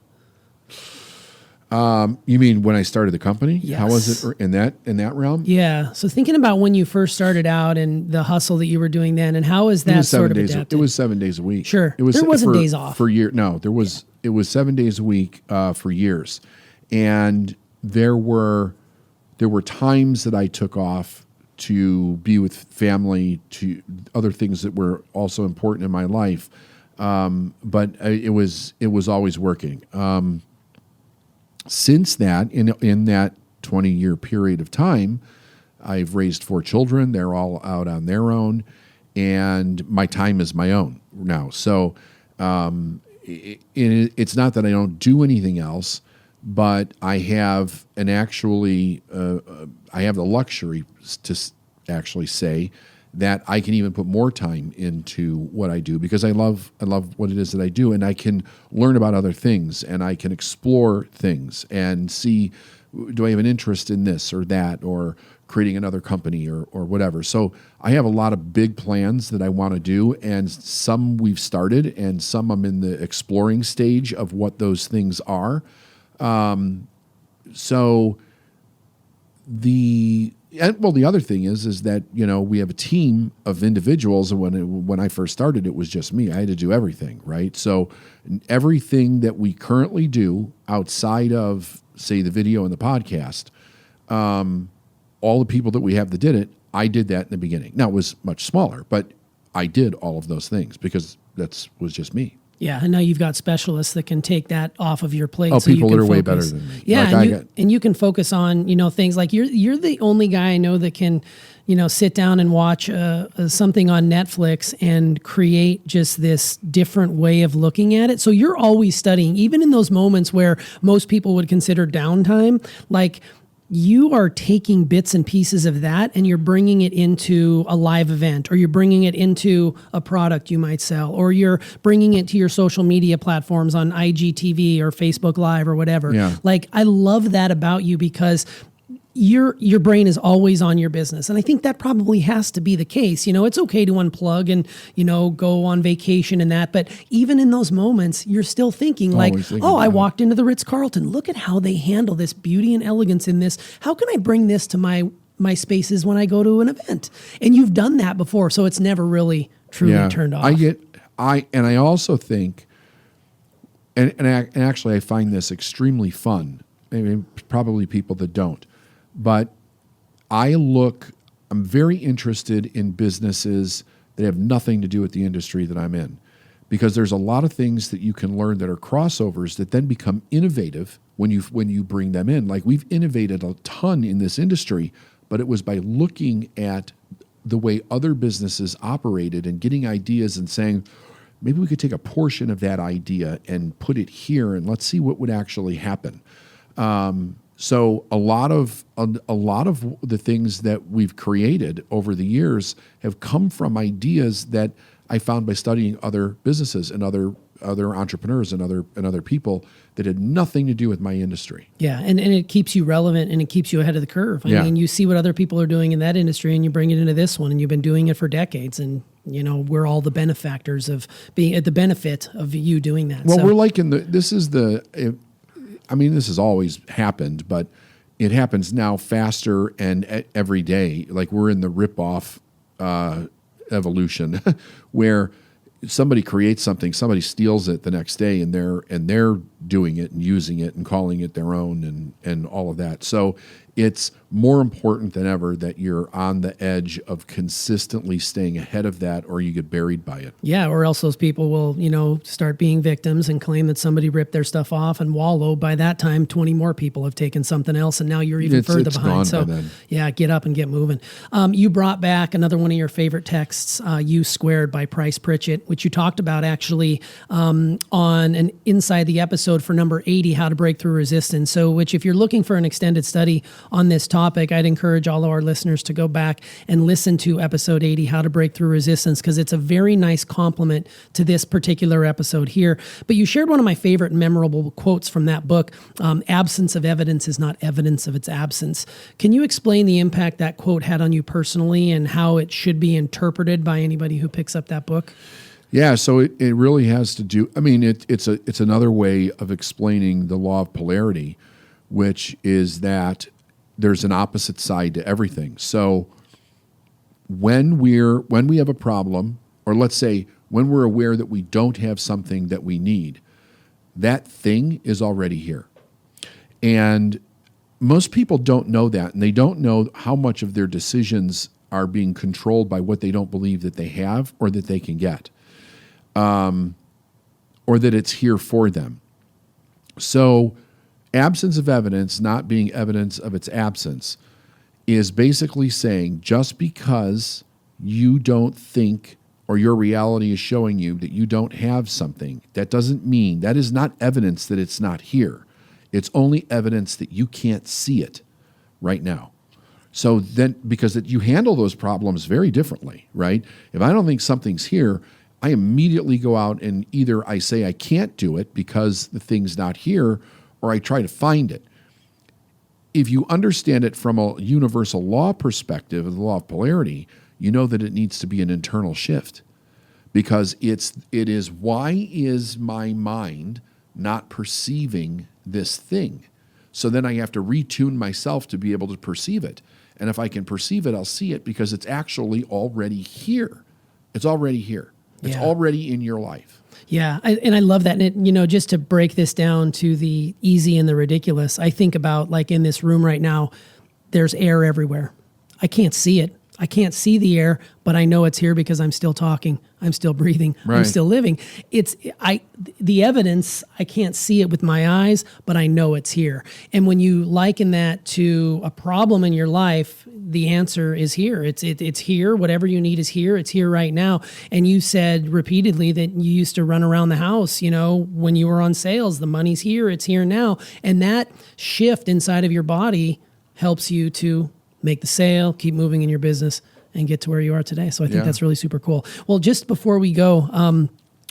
You mean when I started the company? Yes. How was it in that realm? Yeah. So thinking about when you first started out and the hustle that you were doing then, and how is that sort of adapted? It was 7 days a week. Sure. It was there wasn't days off. For years. No, there was. It was 7 days a week for years, and there were times that I took off to be with family, to other things that were also important in my life, but it was always working. Since that, in that 20-year period of time, I've raised 4 children. They're all out on their own, and my time is my own now. So it's not that I don't do anything else, but I have I have the luxury to actually say that I can even put more time into what I do, because I love what it is that I do, and I can learn about other things, and I can explore things and see, do I have an interest in this or that, or creating another company or whatever. So I have a lot of big plans that I want to do, and some we've started, and some I'm in the exploring stage of what those things are. The other thing is that, you know, we have a team of individuals, and when I first started, it was just me. I had to do everything, right? So everything that we currently do outside of, say, the video and the podcast, all the people that we have that did it, I did that in the beginning. Now, it was much smaller, but I did all of those things because was just me. Yeah, and now you've got specialists that can take that off of your plate. Oh, so people you can that are way focus. better than me. Yeah, Like and you can focus on, you know, things like you're the only guy I know that can, you know, sit down and watch something on Netflix and create just this different way of looking at it. So you're always studying, even in those moments where most people would consider downtime, like. You are taking bits and pieces of that and you're bringing it into a live event, or you're bringing it into a product you might sell, or you're bringing it to your social media platforms on IGTV or Facebook Live or whatever. Yeah. Like, I love that about you, because your brain is always on your business. And I think that probably has to be the case. You know, it's okay to unplug and, you know, go on vacation and that. But even in those moments, you're still thinking I walked into the Ritz-Carlton. Look at how they handle this beauty and elegance in this. How can I bring this to my spaces when I go to an event? And you've done that before, so it's never really truly turned off. I also think, and actually I find this extremely fun. I mean, probably people that don't. But I'm very interested in businesses that have nothing to do with the industry that I'm in, because there's a lot of things that you can learn that are crossovers that then become innovative when you bring them in. Like, we've innovated a ton in this industry, but it was by looking at the way other businesses operated and getting ideas and saying, maybe we could take a portion of that idea and put it here, and let's see what would actually happen. So a lot of the things that we've created over the years have come from ideas that I found by studying other businesses and other entrepreneurs and other people that had nothing to do with my industry. Yeah, and it keeps you relevant, and it keeps you ahead of the curve. I mean, you see what other people are doing in that industry, and you bring it into this one, and you've been doing it for decades, and you know, we're all the benefactors of being at the benefit of you doing that. Well, we're like this has always happened, but it happens now faster and every day. Like, we're in the rip-off evolution where somebody creates something, somebody steals it the next day, and they're doing it and using it and calling it their own and all of that. So it's more important than ever that you're on the edge of consistently staying ahead of that, or you get buried by it. Yeah, or else those people will, you know, start being victims and claim that somebody ripped their stuff off and wallow. By that time, 20 more people have taken something else, and now you're even further behind. So, yeah, get up and get moving. You brought back another one of your favorite texts, U Squared by Price Pritchett, which you talked about actually on an inside the episode for number 80, How to Break Through Resistance. So, which if you're looking for an extended study on this topic, I'd encourage all of our listeners to go back and listen to episode 80, How to Break Through Resistance, because it's a very nice complement to this particular episode here. But you shared one of my favorite memorable quotes from that book, absence of evidence is not evidence of its absence. Can you explain the impact that quote had on you personally and how it should be interpreted by anybody who picks up that book? Yeah, so it really has to do, I mean, it's another way of explaining the law of polarity, which is that there's an opposite side to everything. So when we have a problem, or let's say when we're aware that we don't have something that we need, that thing is already here. And most people don't know that, and they don't know how much of their decisions are being controlled by what they don't believe that they have or that they can get. Or that it's here for them. So absence of evidence not being evidence of its absence is basically saying just because you don't think or your reality is showing you that you don't have something, that doesn't mean, that is not evidence that it's not here. It's only evidence that you can't see it right now. So then, because you handle those problems very differently, right? If I don't think something's here, I immediately go out and either I say I can't do it because the thing's not here, or I try to find it. If you understand it from a universal law perspective, the law of polarity, you know that it needs to be an internal shift, because it is why is my mind not perceiving this thing? So then I have to retune myself to be able to perceive it. And if I can perceive it, I'll see it because it's actually already here. It's already here. It's already in your life. Yeah, and I love that. And, just to break this down to the easy and the ridiculous, I think about, like, in this room right now, there's air everywhere. I can't see it. I can't see the air, but I know it's here because I'm still talking. I'm still breathing. Right. I'm still living. The evidence, I can't see it with my eyes, but I know it's here. And when you liken that to a problem in your life, the answer is here. It's here. Whatever you need is here. It's here right now. And you said repeatedly that you used to run around the house, when you were on sales, the money's here. It's here now. And that shift inside of your body helps you to make the sale, keep moving in your business, and get to where you are today. So I think that's really super cool. Well, just before we go,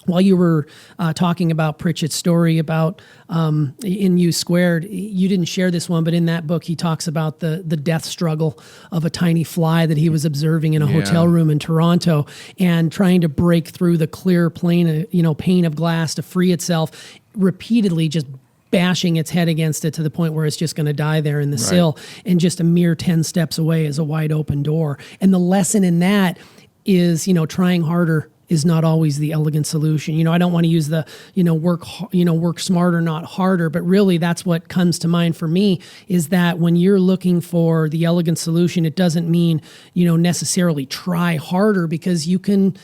while you were talking about Pritchett's story about in U Squared, you didn't share this one, but in that book, he talks about the death struggle of a tiny fly that he was observing in a hotel room in Toronto and trying to break through the clear pane of glass to free itself, repeatedly just bashing its head against it to the point where it's just going to die there in the sill. And just a mere 10 steps away is a wide open door. And the lesson in that is, trying harder is not always the elegant solution. I don't want to use the, work smarter, not harder, but really that's what comes to mind for me, is that when you're looking for the elegant solution, it doesn't mean, necessarily try harder, because you can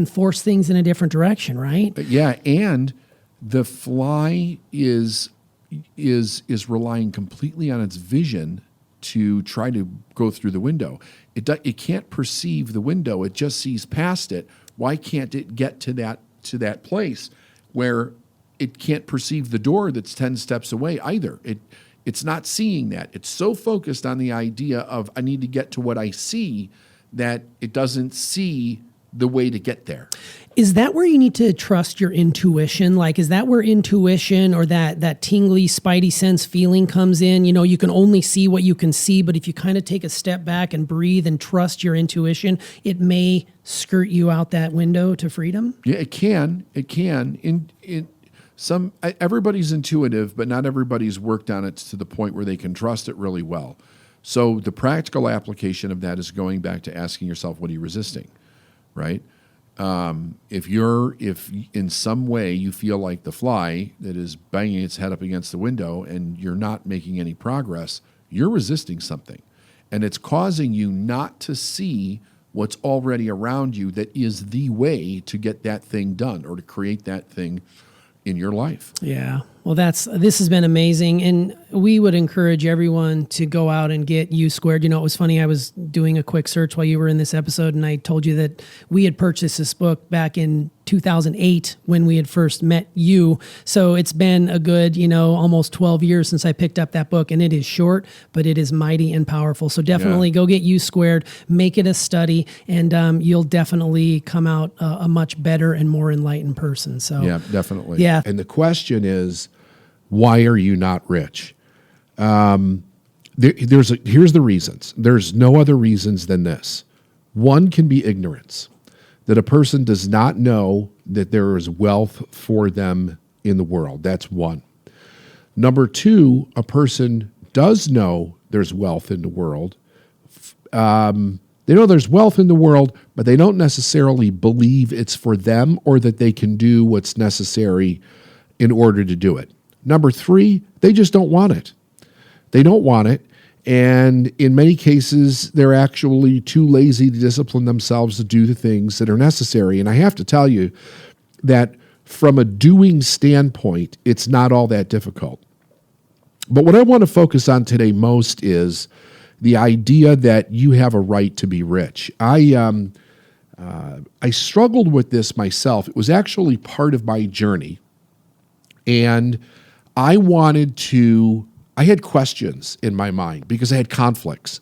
force things in a different direction, right? Yeah. And the fly is relying completely on its vision to try to go through the window. It can't perceive the window. It just sees past it. Why can't it get to that place where it can't perceive the door that's 10 steps away either? It's not seeing that. It's so focused on the idea of I need to get to what I see that it doesn't see the way to get there. Is that where you need to trust your intuition? Like, is that where intuition or that tingly spidey sense feeling comes in? You can only see what you can see, but if you kind of take a step back and breathe and trust your intuition, it may skirt you out that window to freedom? Yeah, it can. It can. Everybody's intuitive, but not everybody's worked on it to the point where they can trust it really well. So the practical application of that is going back to asking yourself, what are you resisting? Right? If in some way you feel like the fly that is banging its head up against the window and you're not making any progress, you're resisting something. And it's causing you not to see what's already around you that is the way to get that thing done or to create that thing in your life. Yeah. Well, this has been amazing, and we would encourage everyone to go out and get U Squared. It was funny. I was doing a quick search while you were in this episode, and I told you that we had purchased this book back in 2008 when we had first met you. So it's been a good, almost 12 years since I picked up that book, and it is short, but it is mighty and powerful. So definitely go get U Squared, make it a study, and you'll definitely come out a much better and more enlightened person. So yeah, definitely. Yeah. And the question is, why are you not rich? Here's the reasons. There's no other reasons than this. One can be ignorance, that a person does not know that there is wealth for them in the world. That's one. Number two, a person does know there's wealth in the world. They know there's wealth in the world, but they don't necessarily believe it's for them or that they can do what's necessary in order to do it. Number three, they just don't want it. They don't want it. And in many cases, they're actually too lazy to discipline themselves to do the things that are necessary. And I have to tell you that from a doing standpoint, it's not all that difficult. But what I want to focus on today most is the idea that you have a right to be rich. I struggled with this myself. It was actually part of my journey. And I had questions in my mind because I had conflicts.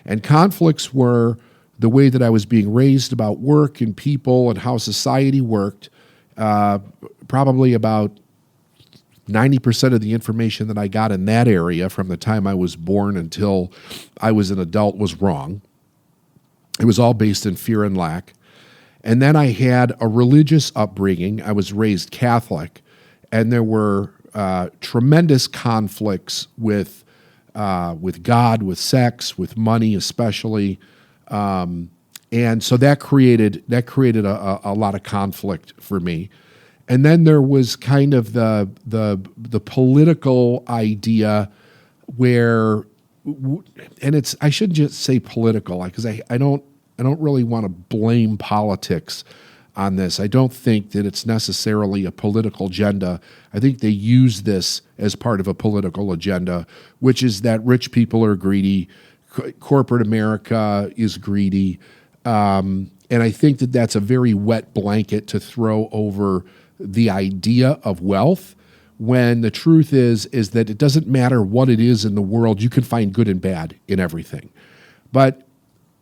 And conflicts were the way that I was being raised about work and people and how society worked. Probably about 90% of the information that I got in that area from the time I was born until I was an adult was wrong. It was all based in fear and lack. And then I had a religious upbringing. I was raised Catholic, and there were tremendous conflicts with God, with sex, with money, especially, and so that created a lot of conflict for me. And then there was kind of the political idea where, and I shouldn't just say political because I don't really want to blame politics on this. I don't think that it's necessarily a political agenda. I think they use this as part of a political agenda, which is that rich people are greedy, corporate America is greedy, and I think that that's a very wet blanket to throw over the idea of wealth, when the truth is that it doesn't matter what it is in the world. You can find good and bad in everything. But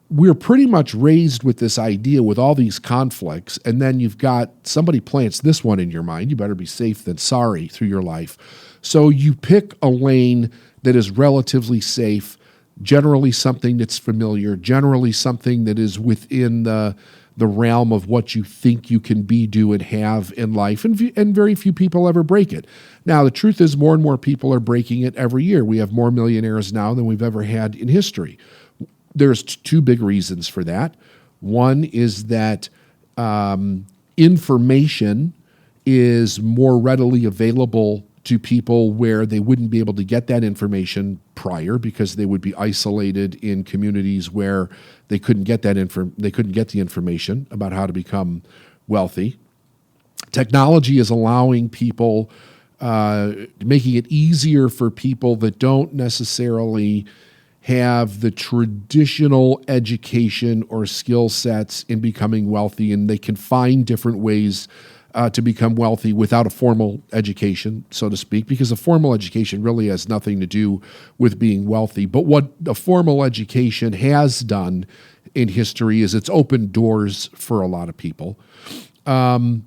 we're pretty much raised with this idea with all these conflicts, and then you've got somebody plants this one in your mind, you better be safe than sorry through your life. So you pick a lane that is relatively safe, generally something that's familiar, generally something that is within the realm of what you think you can be, do, and have in life, and very few people ever break it. Now, the truth is more and more people are breaking it every year. We have more millionaires now than we've ever had in history. There's two big reasons for that. One is that information is more readily available to people where they wouldn't be able to get that information prior because they would be isolated in communities where they couldn't get the information about how to become wealthy. Technology is allowing people, making it easier for people that don't necessarily have the traditional education or skill sets in becoming wealthy, and they can find different ways to become wealthy without a formal education, so to speak, because a formal education really has nothing to do with being wealthy. But what a formal education has done in history is it's opened doors for a lot of people. And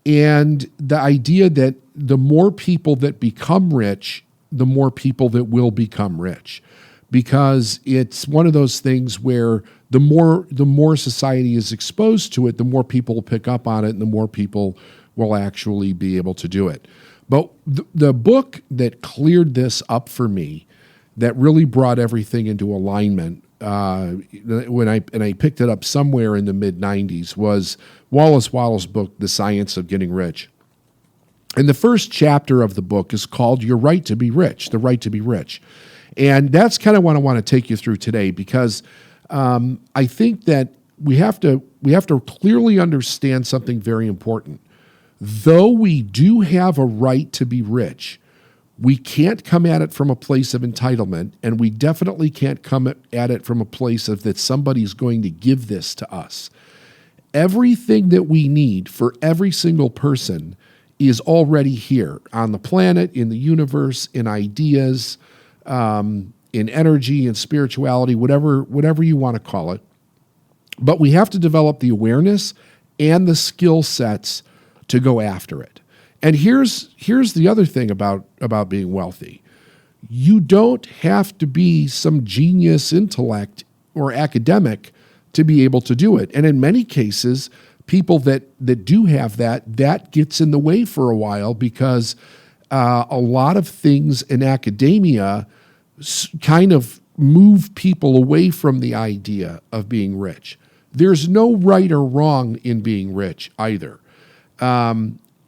the idea that the more people that become rich, the more people that will become rich. Because it's one of those things where the more society is exposed to it, the more people will pick up on it, and the more people will actually be able to do it. But the book that cleared this up for me, that really brought everything into alignment, when I picked it up somewhere in the mid-'90s, was Wallace Wattles' book, The Science of Getting Rich. And the first chapter of the book is called Your Right to Be Rich, The Right to Be Rich. And that's kind of what I want to take you through today, because I think that we have to clearly understand something very important. Though we do have a right to be rich, we can't come at it from a place of entitlement, and we definitely can't come at it from a place of that somebody's going to give this to us. Everything that we need for every single person is already here on the planet, in the universe, in ideas, in energy, in spirituality, whatever you want to call it. But we have to develop the awareness and the skill sets to go after it. And here's the other thing about being wealthy. You don't have to be some genius intellect or academic to be able to do it. And in many cases, people that do have that gets in the way for a while because a lot of things in academia kind of move people away from the idea of being rich. There's no right or wrong in being rich either.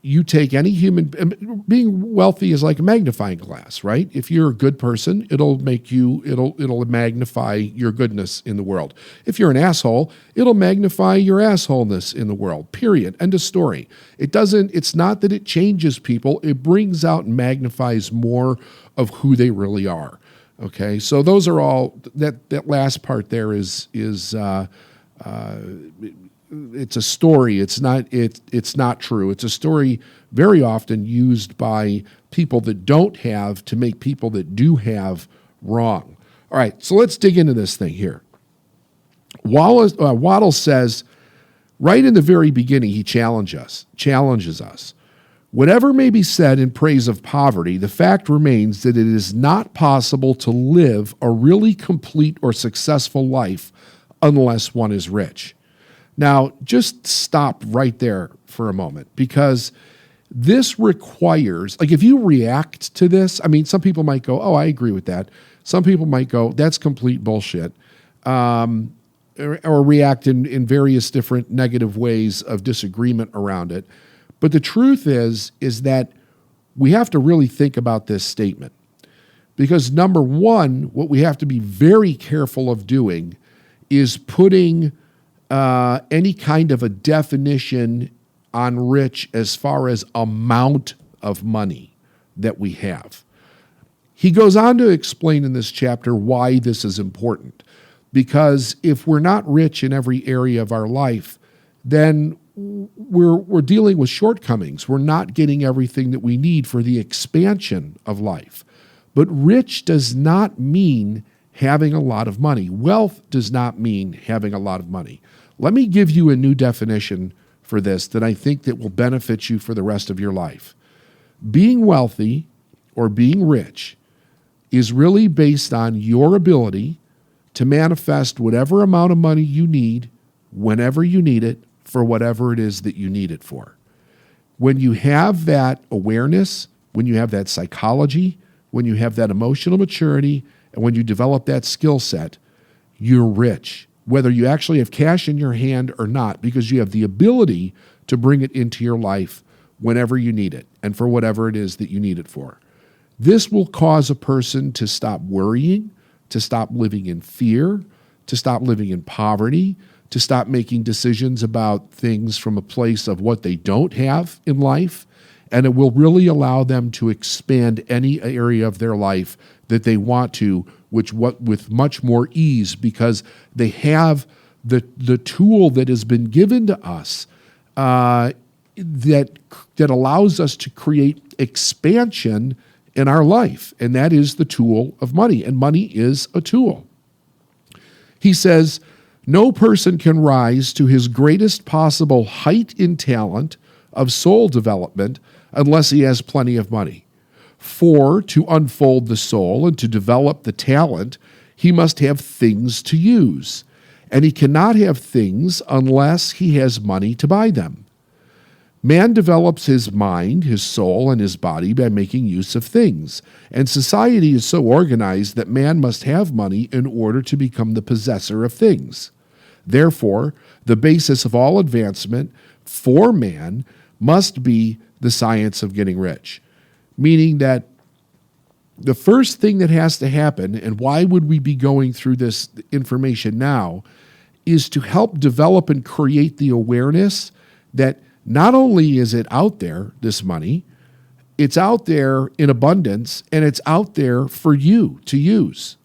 You take any human, being wealthy is like a magnifying glass, right? If you're a good person, it'll magnify your goodness in the world. If you're an asshole, it'll magnify your assholeness in the world, period. End of story. It's not that it changes people, it brings out and magnifies more of who they really are. Okay, so those are all, that last part there is it's a story. It's not true. It's a story very often used by people that don't have to make people that do have wrong. All right, so let's dig into this thing here. Waddle says, right in the very beginning, he challenges us. Whatever may be said in praise of poverty, the fact remains that it is not possible to live a really complete or successful life unless one is rich. Now, just stop right there for a moment, because this requires, like if you react to this, I mean, some people might go, oh, I agree with that. Some people might go, that's complete bullshit, or react in various different negative ways of disagreement around it. But the truth is that we have to really think about this statement, because number one, what we have to be very careful of doing is putting any kind of a definition on rich as far as amount of money that we have. He goes on to explain in this chapter why this is important. Because if we're not rich in every area of our life, then we're dealing with shortcomings. We're not getting everything that we need for the expansion of life. But rich does not mean having a lot of money. Wealth does not mean having a lot of money. Let me give you a new definition for this that I think that will benefit you for the rest of your life. Being wealthy or being rich is really based on your ability to manifest whatever amount of money you need, whenever you need it, for whatever it is that you need it for. When you have that awareness, when you have that psychology, when you have that emotional maturity, and when you develop that skill set, you're rich, whether you actually have cash in your hand or not, because you have the ability to bring it into your life whenever you need it and for whatever it is that you need it for. This will cause a person to stop worrying, to stop living in fear, to stop living in poverty, to stop making decisions about things from a place of what they don't have in life, and it will really allow them to expand any area of their life that they want to, with much more ease, because they have the tool that has been given to us that allows us to create expansion in our life, and that is the tool of money, and money is a tool. He says, no person can rise to his greatest possible height in talent of soul development unless he has plenty of money. For to unfold the soul and to develop the talent, he must have things to use, and he cannot have things unless he has money to buy them. Man develops his mind, his soul, and his body by making use of things, and society is so organized that man must have money in order to become the possessor of things. Therefore, the basis of all advancement for man must be the science of getting rich. Meaning that the first thing that has to happen, and why would we be going through this information now, is to help develop and create the awareness that Not only is it out there, this money, it's out there in abundance, and it's out there for you to use.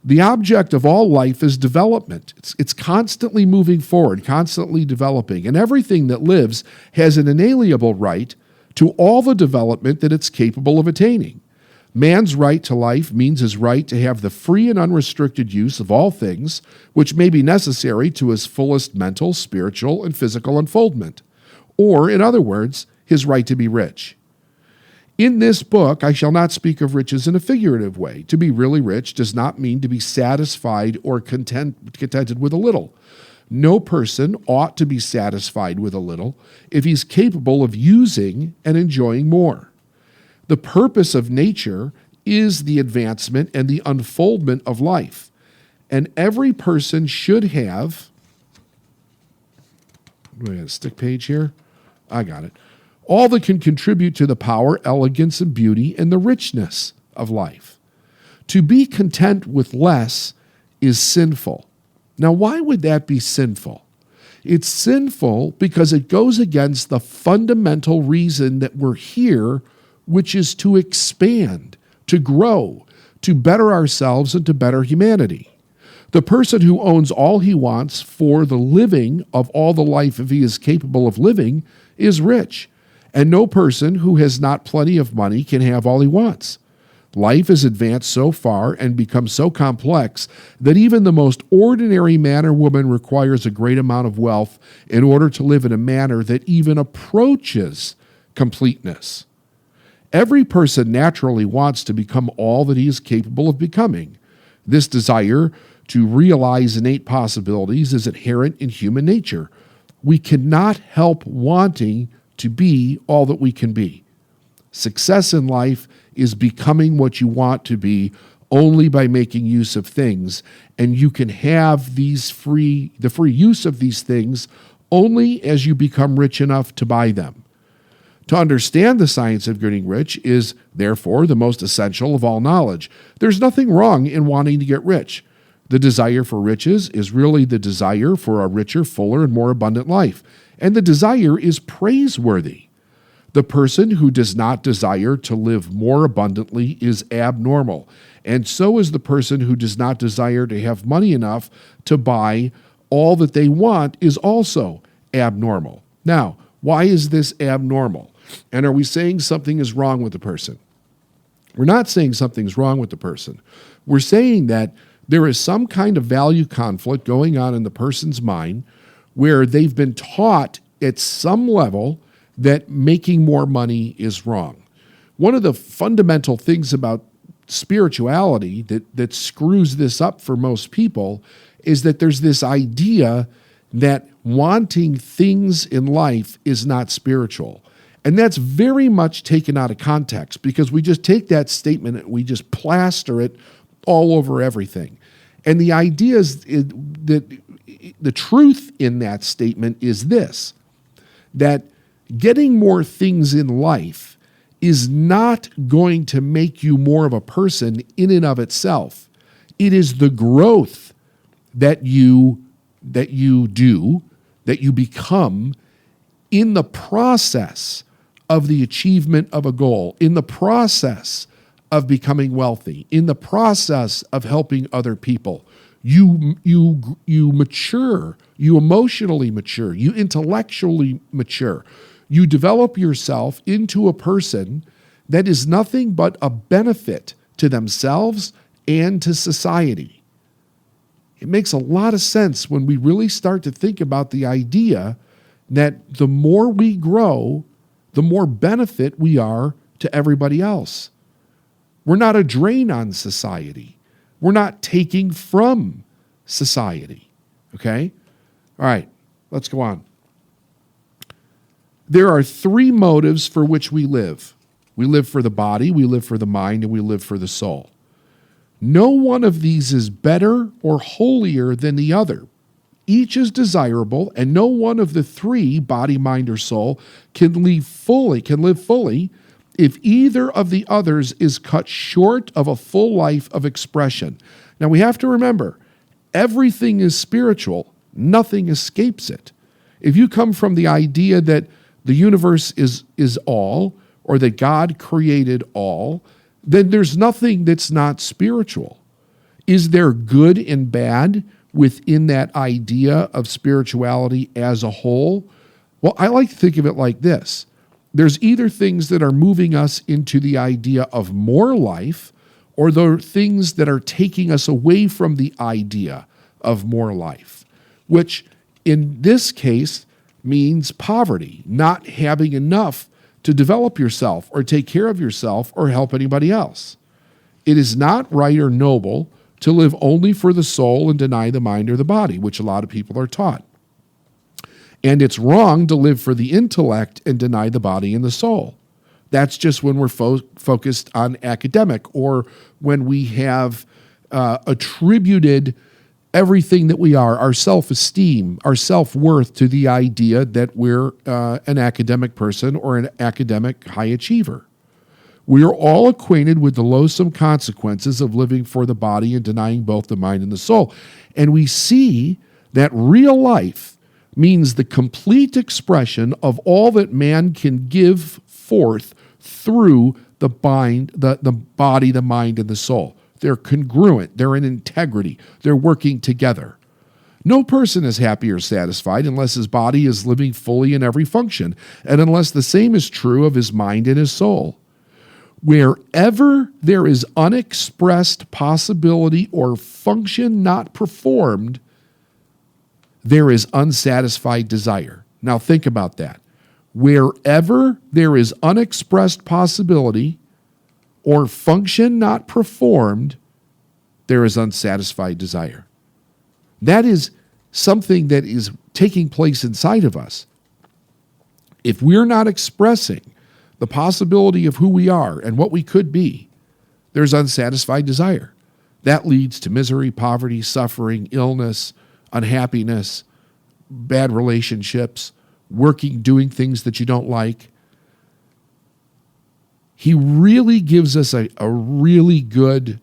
The object of all life is development. It's constantly moving forward, constantly developing, and everything that lives has an inalienable right to all the development that it's capable of attaining. Man's right to life means his right to have the free and unrestricted use of all things which may be necessary to his fullest mental, spiritual, and physical unfoldment. Or, in other words, his right to be rich. In this book, I shall not speak of riches in a figurative way. To be really rich does not mean to be satisfied or contented with a little. No person ought to be satisfied with a little if he's capable of using and enjoying more. The purpose of nature is the advancement and the unfoldment of life. And every person should have, do I got a stick page here? I got it. All that can contribute to the power, elegance, and beauty and the richness of life. To be content with less is sinful. Now, why would that be sinful? It's sinful because it goes against the fundamental reason that we're here, which is to expand, to grow, to better ourselves, and to better humanity. The person who owns all he wants for the living of all the life if he is capable of living is rich. And no person who has not plenty of money can have all he wants. Life has advanced so far and become so complex that even the most ordinary man or woman requires a great amount of wealth in order to live in a manner that even approaches completeness. Every person naturally wants to become all that he is capable of becoming. This desire to realize innate possibilities is inherent in human nature. We cannot help wanting to be all that we can be. Success in life is becoming what you want to be only by making use of things, and you can have the free use of these things only as you become rich enough to buy them. To understand the science of getting rich is, therefore, the most essential of all knowledge. There's nothing wrong in wanting to get rich. The desire for riches is really the desire for a richer, fuller, and more abundant life. And the desire is praiseworthy. The person who does not desire to live more abundantly is abnormal. And so is the person who does not desire to have money enough to buy all that they want is also abnormal. Now, why is this abnormal? And are we saying something is wrong with the person? We're not saying something's wrong with the person. We're saying that there is some kind of value conflict going on in the person's mind where they've been taught at some level that making more money is wrong. One of the fundamental things about spirituality that screws this up for most people is that there's this idea that wanting things in life is not spiritual. And that's very much taken out of context because we just take that statement and we just plaster it all over everything. And the idea is that the truth in that statement is this, that getting more things in life is not going to make you more of a person in and of itself. It is the growth that you become in the process of the achievement of a goal, in the process of becoming wealthy, in the process of helping other people. You mature, you emotionally mature, you intellectually mature. You develop yourself into a person that is nothing but a benefit to themselves and to society. It makes a lot of sense when we really start to think about the idea that the more we grow, the more benefit we are to everybody else. We're not a drain on society. We're not taking from society. Okay? All right, let's go on. There are three motives for which we live. We live for the body, we live for the mind, and we live for the soul. No one of these is better or holier than the other. Each is desirable, and no one of the three, body, mind, or soul, can live fully if either of the others is cut short of a full life of expression. Now we have to remember, everything is spiritual. Nothing escapes it. If you come from the idea that the universe is all, or that God created all, then there's nothing that's not spiritual. Is there good and bad within that idea of spirituality as a whole? Well, I like to think of it like this. There's either things that are moving us into the idea of more life, or there are things that are taking us away from the idea of more life, which in this case means poverty, not having enough to develop yourself or take care of yourself or help anybody else. It is not right or noble to live only for the soul and deny the mind or the body, which a lot of people are taught. And it's wrong to live for the intellect and deny the body and the soul. That's just when we're focused on academic, or when we have attributed everything that we are, our self-esteem, our self-worth, to the idea that we're an academic person or an academic high achiever. We are all acquainted with the loathsome consequences of living for the body and denying both the mind and the soul. And we see that real life means the complete expression of all that man can give forth through the body, the mind, and the soul. They're congruent. They're in integrity. They're working together. No person is happy or satisfied unless his body is living fully in every function, and unless the same is true of his mind and his soul. Wherever there is unexpressed possibility or function not performed, there is unsatisfied desire. Now think about that. Wherever there is unexpressed possibility or function not performed, there is unsatisfied desire. That is something that is taking place inside of us. If we're not expressing the possibility of who we are and what we could be, there's unsatisfied desire. That leads to misery, poverty, suffering, illness, unhappiness, bad relationships, doing things that you don't like. He really gives us a really good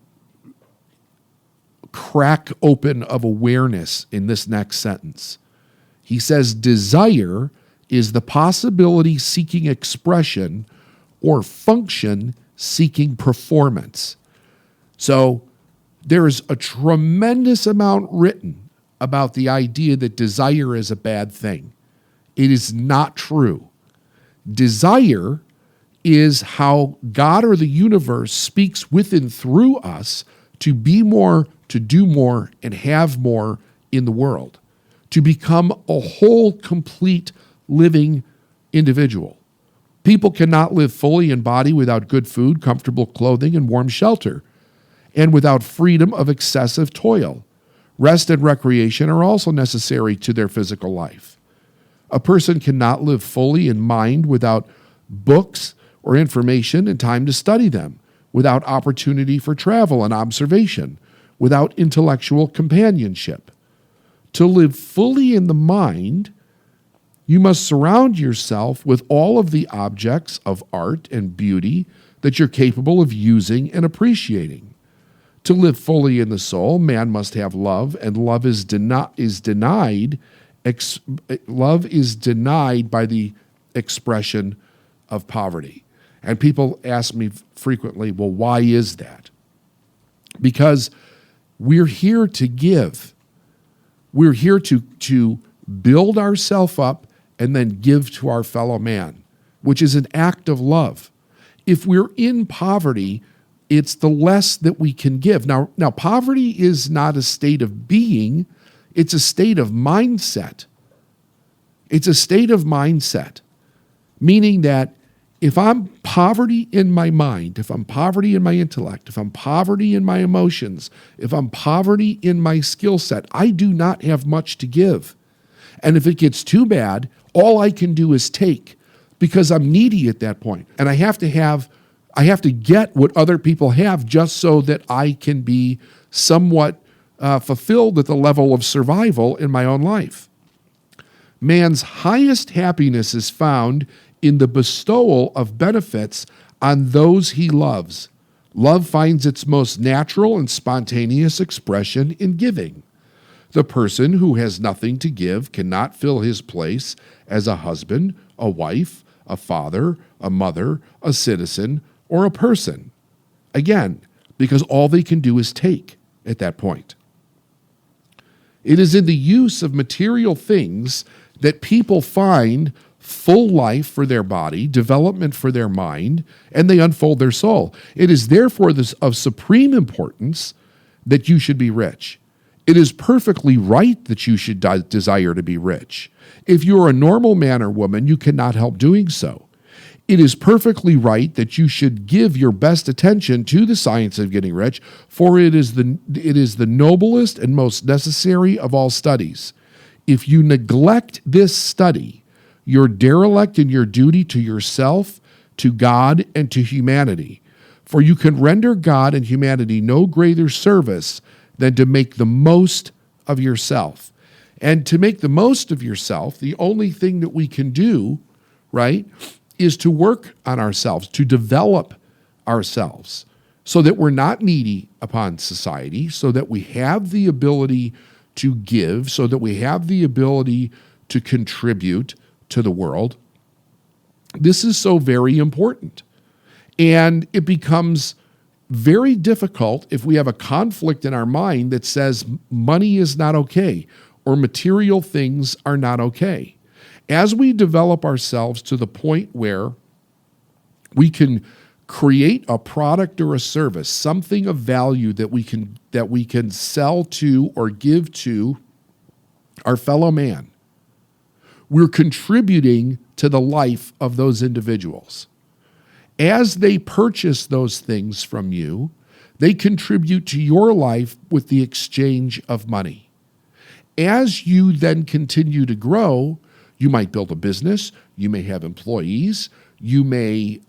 crack open of awareness in this next sentence. He says, desire is the possibility seeking expression or function seeking performance. So there's a tremendous amount written about the idea that desire is a bad thing. It is not true. Desire is how God or the universe speaks with and through us to be more, to do more, and have more in the world, to become a whole, complete, living individual. People cannot live fully in body without good food, comfortable clothing, and warm shelter, and without freedom of excessive toil. Rest and recreation are also necessary to their physical life. A person cannot live fully in mind without books or information and time to study them, without opportunity for travel and observation, without intellectual companionship. To live fully in the mind, you must surround yourself with all of the objects of art and beauty that you're capable of using and appreciating. To live fully in the soul, man must have love, and love is denied by the expression of poverty. And people ask me frequently, well, why is that? Because we're here to give. We're here to build ourselves up and then give to our fellow man, which is an act of love. If we're in poverty, it's the less that we can give. Now, poverty is not a state of being, it's a state of mindset. It's a state of mindset, meaning that if I'm poverty in my mind, if I'm poverty in my intellect, if I'm poverty in my emotions, if I'm poverty in my skill set, I do not have much to give. And if it gets too bad, all I can do is take, because I'm needy at that point. And I have to get what other people have just so that I can be somewhat fulfilled at the level of survival in my own life. Man's highest happiness is found in the bestowal of benefits on those he loves. Love finds its most natural and spontaneous expression in giving. The person who has nothing to give cannot fill his place as a husband, a wife, a father, a mother, a citizen, or a person. Again, because all they can do is take at that point. It is in the use of material things that people find full life for their body, development for their mind, and they unfold their soul. It is therefore of supreme importance that you should be rich. It is perfectly right that you should desire to be rich. If you are a normal man or woman, you cannot help doing so. It is perfectly right that you should give your best attention to the science of getting rich, for it is the noblest and most necessary of all studies. If you neglect this study, you're derelict in your duty to yourself, to God, and to humanity. For you can render God and humanity no greater service than to make the most of yourself. And to make the most of yourself, the only thing that we can do, right, is to work on ourselves, to develop ourselves, so that we're not needy upon society, so that we have the ability to give, so that we have the ability to contribute to the world. This is so very important. And it becomes very difficult if we have a conflict in our mind that says money is not okay or material things are not okay. As we develop ourselves to the point where we can create a product or a service, something of value that we can sell to or give to our fellow man, we're contributing to the life of those individuals. As they purchase those things from you, they contribute to your life with the exchange of money. As you then continue to grow, you might build a business, you may have employees, you may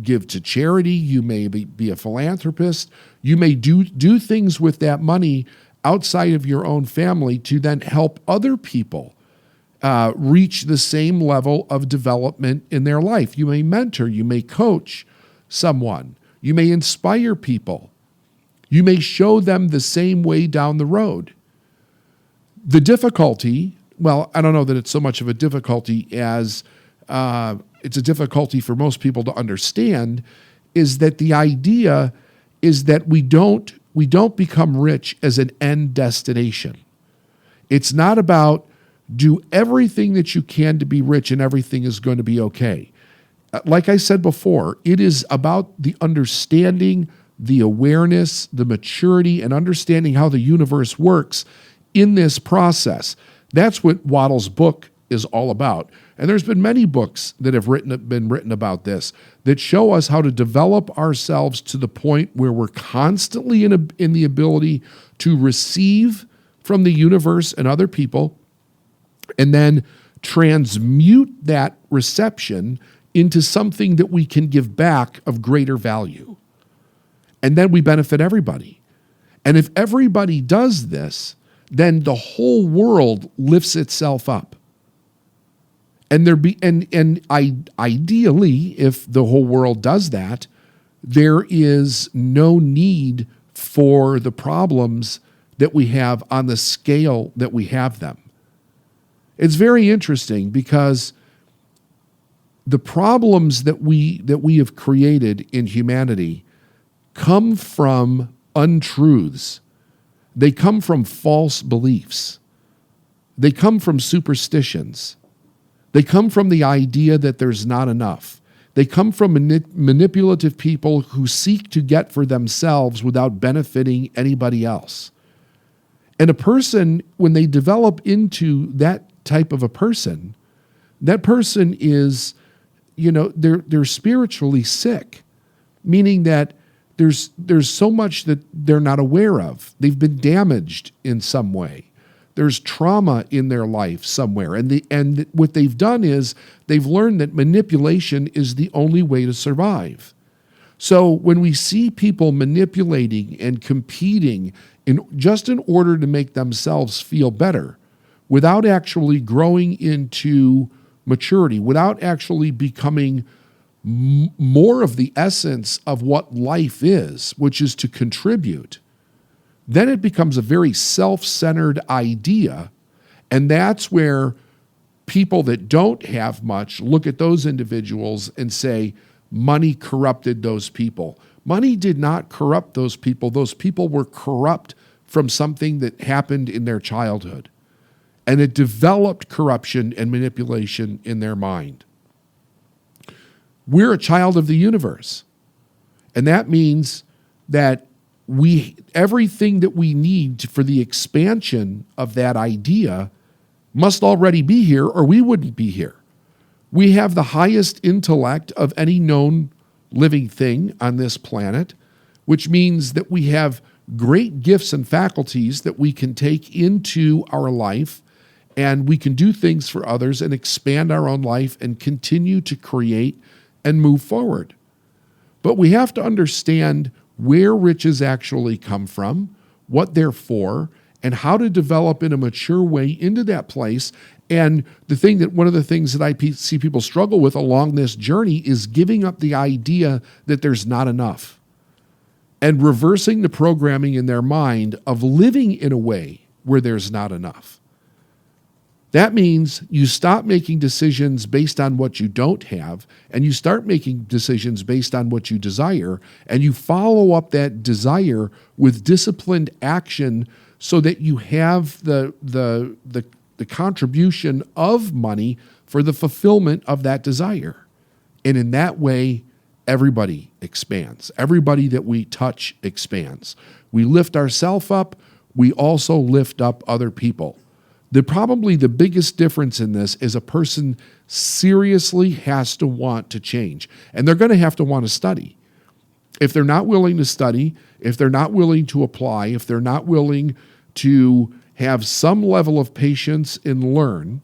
give to charity, you may be a philanthropist, you may do things with that money outside of your own family to then help other people reach the same level of development in their life. You may mentor, you may coach someone, you may inspire people, you may show them the same way down the road. The difficulty, well, I don't know that it's so much of a difficulty as it's a difficulty for most people to understand, is that the idea is that we don't become rich as an end destination. It's not about do everything that you can to be rich and everything is going to be okay. Like I said before, it is about the understanding, the awareness, the maturity, and understanding how the universe works in this process. That's what Waddell's book is all about. And there's been many books that have been written about this that show us how to develop ourselves to the point where we're constantly in the ability to receive from the universe and other people, and then transmute that reception into something that we can give back of greater value. And then we benefit everybody. And if everybody does this, then the whole world lifts itself up. And ideally, if the whole world does that, there is no need for the problems that we have on the scale that we have them. It's very interesting because the problems that we have created in humanity come from untruths. They come from false beliefs. They come from superstitions. They come from the idea that there's not enough. They come from manipulative people who seek to get for themselves without benefiting anybody else. And a person, when they develop into that type of a person, that person is, they're spiritually sick, meaning that there's so much that they're not aware of. They've been damaged in some way. There's trauma in their life somewhere. And what they've done is they've learned that manipulation is the only way to survive. So when we see people manipulating and competing just in order to make themselves feel better, without actually growing into maturity, without actually becoming more of the essence of what life is, which is to contribute, then it becomes a very self-centered idea. And that's where people that don't have much look at those individuals and say, money corrupted those people. Money did not corrupt those people. Those people were corrupt from something that happened in their childhood. And it developed corruption and manipulation in their mind. We're a child of the universe. And that means that everything that we need for the expansion of that idea must already be here, or we wouldn't be here. We have the highest intellect of any known living thing on this planet, which means that we have great gifts and faculties that we can take into our life, and we can do things for others and expand our own life and continue to create and move forward. But we have to understand where riches actually come from, what they're for, and how to develop in a mature way into that place. And one of the things that I see people struggle with along this journey is giving up the idea that there's not enough and reversing the programming in their mind of living in a way where there's not enough. That means you stop making decisions based on what you don't have, and you start making decisions based on what you desire, and you follow up that desire with disciplined action so that you have the contribution of money for the fulfillment of that desire. And in that way, everybody expands. Everybody that we touch expands. We lift ourselves up. We also lift up other people. Probably the biggest difference in this is a person seriously has to want to change. And they're going to have to want to study. If they're not willing to study, if they're not willing to apply, if they're not willing to have some level of patience and learn,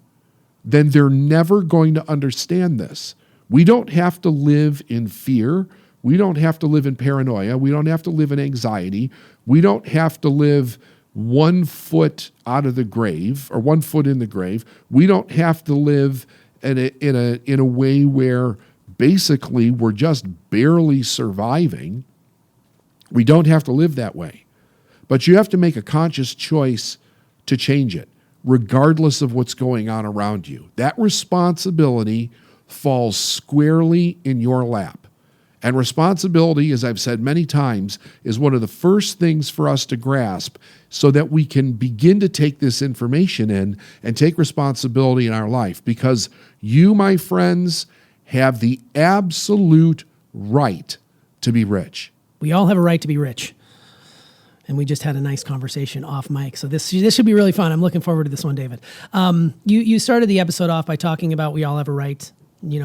then they're never going to understand this. We don't have to live in fear. We don't have to live in paranoia. We don't have to live in anxiety. We don't have to live 1 foot out of the grave or 1 foot in the grave. We don't have to live in a way where basically we're just barely surviving. We don't have to live that way. But you have to make a conscious choice to change it, regardless of what's going on around you. That responsibility falls squarely in your lap. And responsibility, as I've said many times, is one of the first things for us to grasp so that we can begin to take this information in and take responsibility in our life. Because you, my friends, have the absolute right to be rich. We all have a right to be rich. And we just had a nice conversation off mic. So this should be really fun. I'm looking forward to this one, David. You started the episode off by talking about we all have a right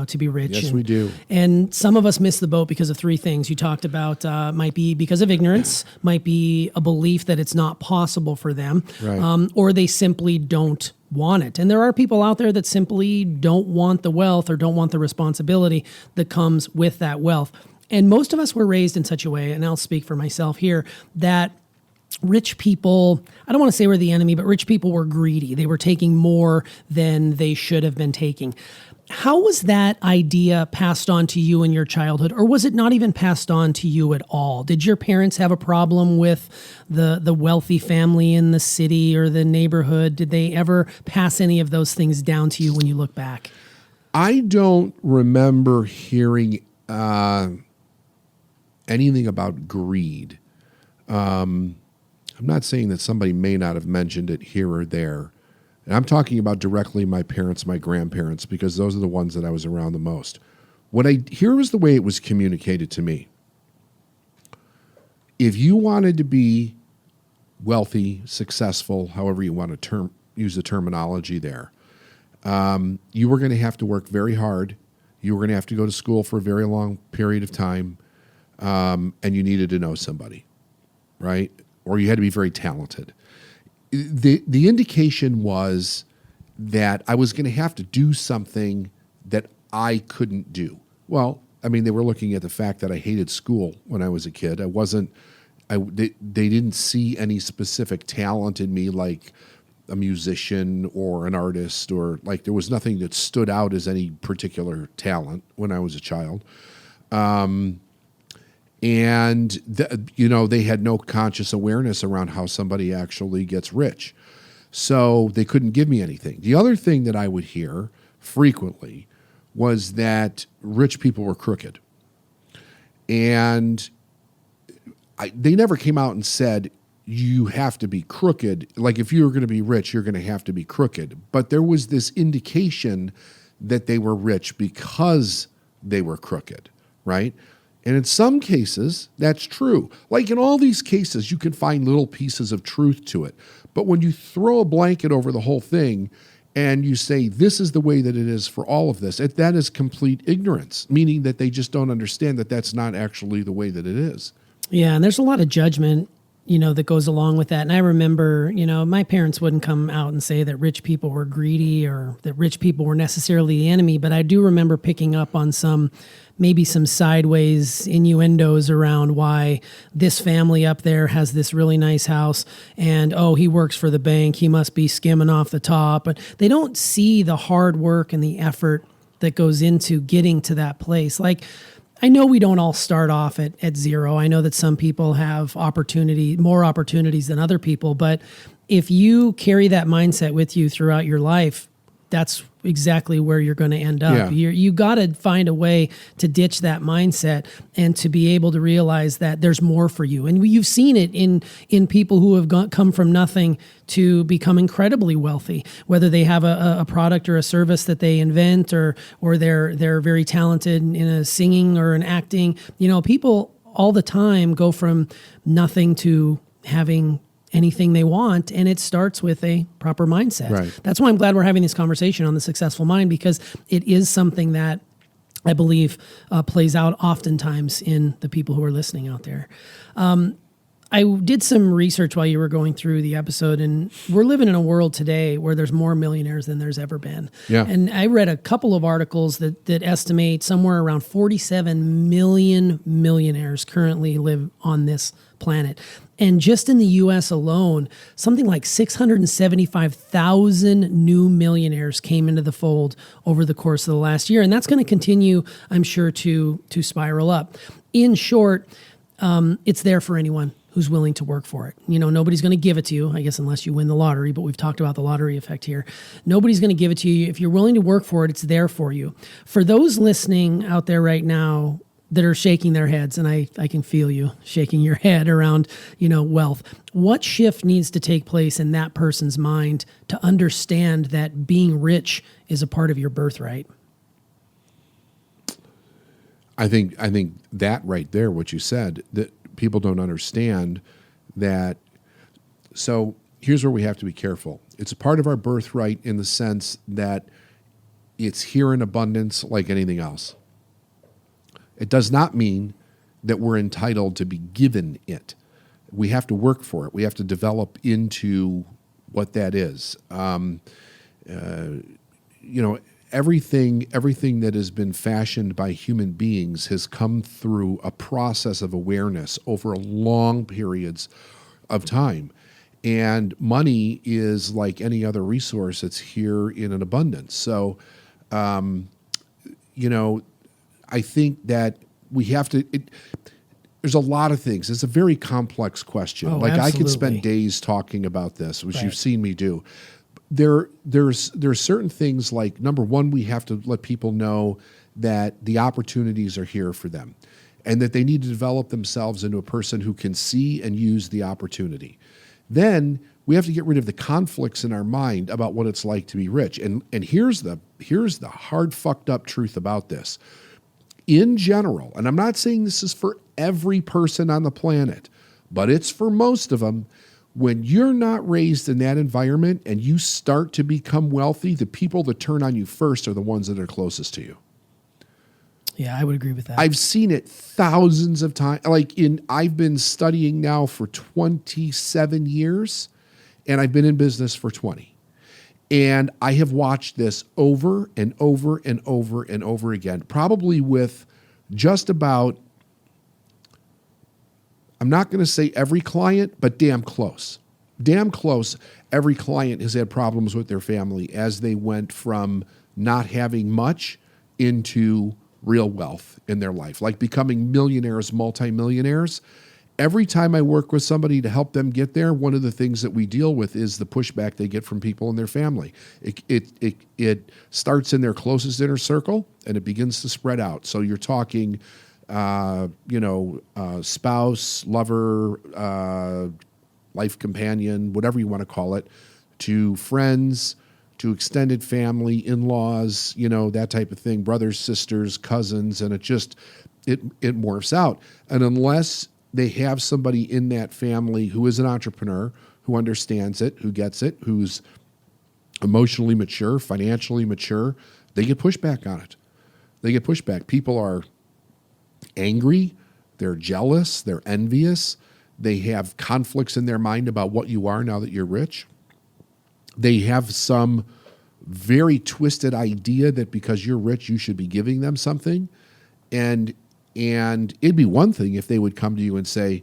to be rich. Yes, we do. And some of us miss the boat because of 3 things. You talked about might be because of ignorance, might be a belief that it's not possible for them, right. Or they simply don't want it. And there are people out there that simply don't want the wealth or don't want the responsibility that comes with that wealth. And most of us were raised in such a way, and I'll speak for myself here, that rich people, I don't want to say we're the enemy, but rich people were greedy. They were taking more than they should have been taking. How was that idea passed on to you in your childhood, or was it not even passed on to you at all? Did your parents have a problem with the wealthy family in the city or the neighborhood? Did they ever pass any of those things down to you when you look back? I don't remember hearing anything about greed. I'm not saying that somebody may not have mentioned it here or there. And I'm talking about directly my parents, my grandparents, because those are the ones that I was around the most. Here was the way it was communicated to me. If you wanted to be wealthy, successful, however you want to use the terminology there, you were going to have to work very hard. You were going to have to go to school for a very long period of time, and you needed to know somebody, right? Or you had to be very talented. The indication was that I was going to have to do something that I couldn't do. Well, I mean, they were looking at the fact that I hated school when I was a kid. They didn't see any specific talent in me, like a musician or an artist, or like there was nothing that stood out as any particular talent when I was a child. And they had no conscious awareness around how somebody actually gets rich. So they couldn't give me anything. The other thing that I would hear frequently was that rich people were crooked. And they never came out and said, you have to be crooked. Like, if you're going to be rich, you're going to have to be crooked. But there was this indication that they were rich because they were crooked, right? And in some cases, that's true. Like in all these cases, you can find little pieces of truth to it. But when you throw a blanket over the whole thing and you say, this is the way that it is for all of this, that is complete ignorance, meaning that they just don't understand that that's not actually the way that it is. Yeah, and there's a lot of judgment, that goes along with that. And I remember, my parents wouldn't come out and say that rich people were greedy or that rich people were necessarily the enemy. But I do remember picking up on maybe some sideways innuendos around why this family up there has this really nice house and, oh, he works for the bank, he must be skimming off the top. But they don't see the hard work and the effort that goes into getting to that place. Like, I know we don't all start off at zero. I know that some people have more opportunities than other people, but if you carry that mindset with you throughout your life, that's exactly where you're going to end up. Yeah. You got to find a way to ditch that mindset and to be able to realize that there's more for you. And you've seen it in people who have come from nothing to become incredibly wealthy, whether they have a product or a service that they invent or they're very talented in a singing or an acting. People all the time go from nothing to having anything they want, and it starts with a proper mindset. Right. That's why I'm glad we're having this conversation on the successful mind, because it is something that I believe plays out oftentimes in the people who are listening out there. I did some research while you were going through the episode, and we're living in a world today where there's more millionaires than there's ever been. Yeah. And I read a couple of articles that estimate somewhere around 47 million millionaires currently live on this planet. And just in the U.S. alone, something like 675,000 new millionaires came into the fold over the course of the last year. And that's going to continue, I'm sure, to spiral up. In short, it's there for anyone who's willing to work for it. Nobody's going to give it to you, I guess, unless you win the lottery, but we've talked about the lottery effect here. Nobody's going to give it to you. If you're willing to work for it, it's there for you. For those listening out there right now that are shaking their heads, and I can feel you shaking your head around, wealth. What shift needs to take place in that person's mind to understand that being rich is a part of your birthright? I think that right there, what you said, that people don't understand that. So here's where we have to be careful. It's a part of our birthright in the sense that it's here in abundance like anything else. It does not mean that we're entitled to be given it. We have to work for it. We have to develop into what that is. Everything that has been fashioned by human beings has come through a process of awareness over long periods of time. And money is like any other resource. It's here in an abundance. So, I think that we have to, there's a lot of things. It's a very complex question. Oh, like absolutely. I could spend days talking about this, which Right. You've seen me do. There's certain things like, number one, we have to let people know that the opportunities are here for them and that they need to develop themselves into a person who can see and use the opportunity. Then we have to get rid of the conflicts in our mind about what it's like to be rich. And here's the hard fucked up truth about this. In general, and I'm not saying this is for every person on the planet, but it's for most of them, when you're not raised in that environment and you start to become wealthy, the people that turn on you first are the ones that are closest to you. Yeah, I would agree with that. I've seen it thousands of times. I've been studying now for 27 years, and I've been in business for 20. And I have watched this over and over and over and over again, probably with just about, I'm not going to say every client, but damn close. Damn close. Every client has had problems with their family as they went from not having much into real wealth in their life, like becoming millionaires, multimillionaires. Every time I work with somebody to help them get there, one of the things that we deal with is the pushback they get from people in their family. It starts in their closest inner circle and it begins to spread out. So you're talking, spouse, lover, life companion, whatever you want to call it, to friends, to extended family, in-laws, that type of thing, brothers, sisters, cousins, and it morphs out. And unless they have somebody in that family who is an entrepreneur, who understands it, who gets it, who's emotionally mature, financially mature, they get pushback on it. They get pushback. People are angry, they're jealous, they're envious, they have conflicts in their mind about what you are now that you're rich. They have some very twisted idea that because you're rich, you should be giving them something. And it'd be one thing if they would come to you and say,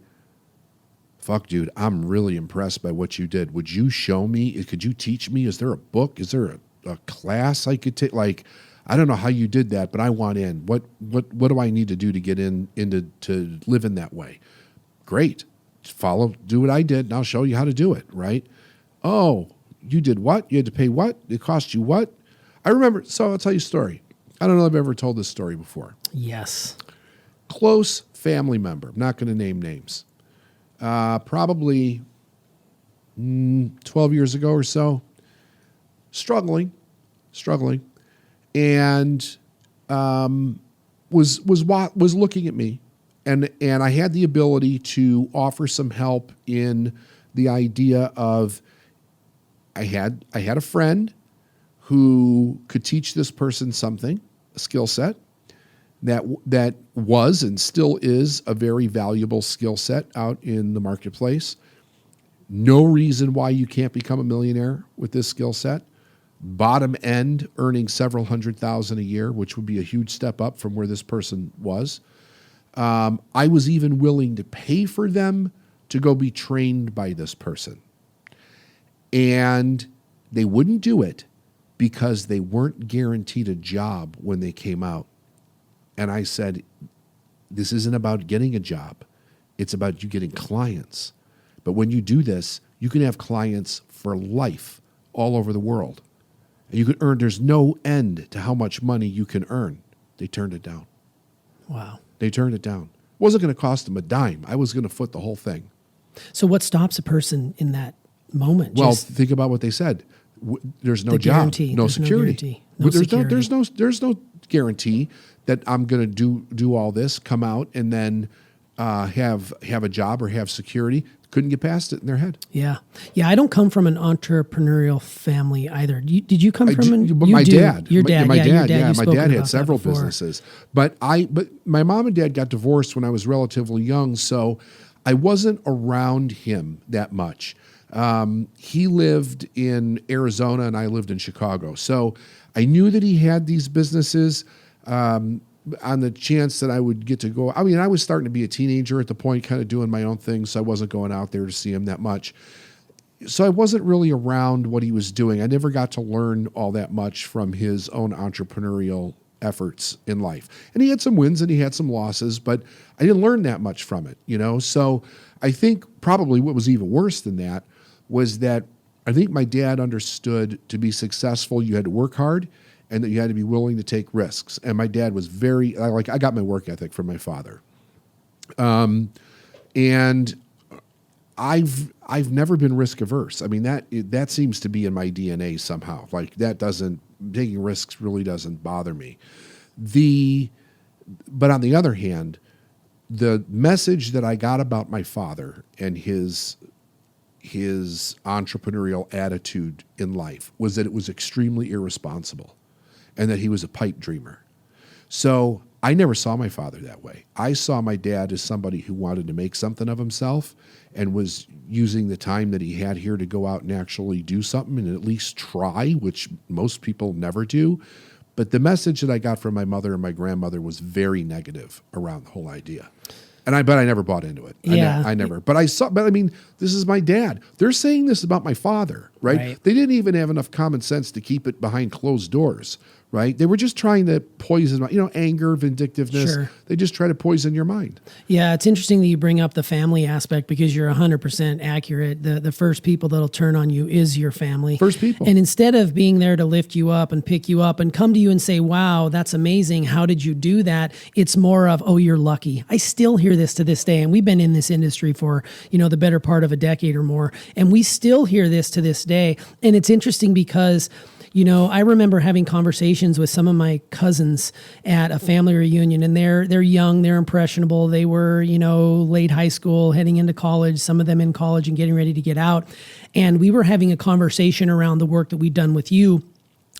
fuck, dude, I'm really impressed by what you did. Would you show me? Could you teach me? Is there a book? Is there a class I could take? Like, I don't know how you did that, but I want in. What do I need to do to get into to live in that way? Great. Do what I did, and I'll show you how to do it, right? Oh, you did what? You had to pay what? It cost you what? I remember, so I'll tell you a story. I don't know if I've ever told this story before. Yes. Close family member. I'm not going to name names. Probably 12 years ago or so. Struggling. And was looking at me. And I had the ability to offer some help in the idea of I had a friend who could teach this person something, a skill set that was and still is a very valuable skill set out in the marketplace. No reason why you can't become a millionaire with this skill set. Bottom end, earning several $100,000 a year, which would be a huge step up from where this person was. I was even willing to pay for them to go be trained by this person. And they wouldn't do it because they weren't guaranteed a job when they came out. And I said, this isn't about getting a job. It's about you getting clients. But when you do this, you can have clients for life all over the world. And you can earn, there's no end to how much money you can earn. They turned it down. Wow. They turned it down. It wasn't going to cost them a dime. I was going to foot the whole thing. So what stops a person in that moment? Well, think about what they said. There's no job, no security. There's no guarantee that I'm going to do all this, come out, and then have a job or have security. Couldn't get past it in their head. Yeah. I don't come from an entrepreneurial family either. Did you come from my dad? Your dad. My dad had several businesses. But my mom and dad got divorced when I was relatively young, so I wasn't around him that much. He lived in Arizona and I lived in Chicago. So I knew that he had these businesses on the chance that I would get to go. I mean, I was starting to be a teenager at the point, kind of doing my own thing, so I wasn't going out there to see him that much. So I wasn't really around what he was doing. I never got to learn all that much from his own entrepreneurial efforts in life. And he had some wins and he had some losses, but I didn't learn that much from it, So I think probably what was even worse than that was that I think my dad understood to be successful, you had to work hard and that you had to be willing to take risks. And my dad was I got my work ethic from my father. And I've never been risk averse. I mean, that seems to be in my DNA somehow. Like taking risks really doesn't bother me. But on the other hand, the message that I got about my father and his entrepreneurial attitude in life was that it was extremely irresponsible and that he was a pipe dreamer. So I never saw my father that way. I saw my dad as somebody who wanted to make something of himself and was using the time that he had here to go out and actually do something and at least try, which most people never do. But the message that I got from my mother and my grandmother was very negative around the whole idea. And I never bought into it. Yeah. I never. But I mean, this is my dad. They're saying this about my father, right? They didn't even have enough common sense to keep it behind closed doors, right? They were just trying to poison, anger, vindictiveness. Sure. They just try to poison your mind. Yeah, it's interesting that you bring up the family aspect because you're 100% accurate. The first people that'll turn on you is your family. First people. And instead of being there to lift you up and pick you up and come to you and say, wow, that's amazing. How did you do that? It's more of, oh, you're lucky. I still hear this to this day. And we've been in this industry for, the better part of a decade or more. And we still hear this to this day. And it's interesting because I remember having conversations with some of my cousins at a family reunion, and they're young, they're impressionable. They were, late high school, heading into college, some of them in college and getting ready to get out. And we were having a conversation around the work that we'd done with you,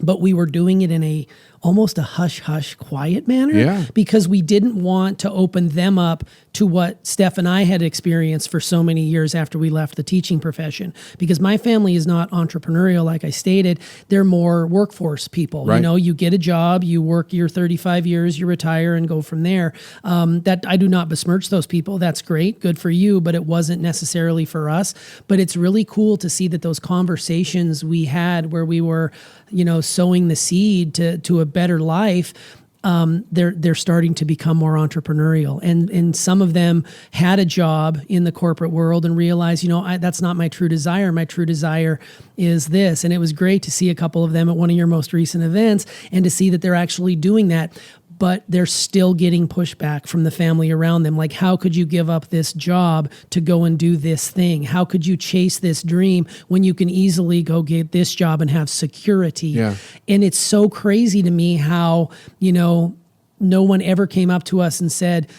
but we were doing it in almost a hush-hush quiet manner because we didn't want to open them up to what Steph and I had experienced for so many years after we left the teaching profession. Because my family is not entrepreneurial, like I stated. They're more workforce people. Right. You get a job, you work your 35 years, you retire and go from there. That I do not besmirch those people. That's great, good for you, but it wasn't necessarily for us. But it's really cool to see that those conversations we had where we were, sowing the seed to a better life, they're starting to become more entrepreneurial. And some of them had a job in the corporate world and realized, that's not my true desire. My true desire is this. And it was great to see a couple of them at one of your most recent events and to see that they're actually doing that. But they're still getting pushback from the family around them. Like, how could you give up this job to go and do this thing? How could you chase this dream when you can easily go get this job and have security? Yeah. And it's so crazy to me how, no one ever came up to us and said,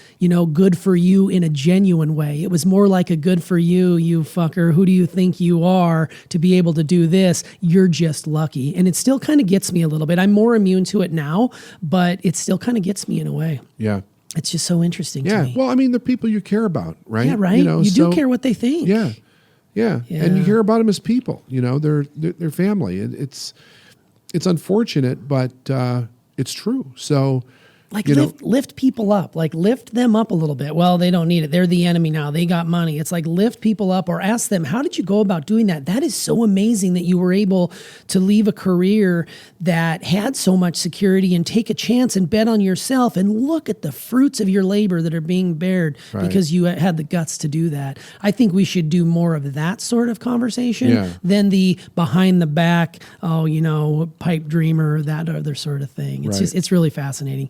good for you in a genuine way. It was more like a good for you, you fucker. Who do you think you are to be able to do this? You're just lucky. And it still kind of gets me a little bit. I'm more immune to it now, but it still kind of gets me in a way. Yeah. It's just so interesting to me. Well, they're people you care about, right? Yeah, right. You do care what they think. Yeah. And you hear about them as people, they're family. It's unfortunate, but it's true. So, like lift people up, like lift them up a little bit. Well, they don't need it. They're the enemy now. They got money. It's like lift people up or ask them, how did you go about doing that? That is so amazing that you were able to leave a career that had so much security and take a chance and bet on yourself and look at the fruits of your labor that are being bared because you had the guts to do that. I think we should do more of that sort of conversation than the behind the back, pipe dreamer, that other sort of thing. It's really fascinating.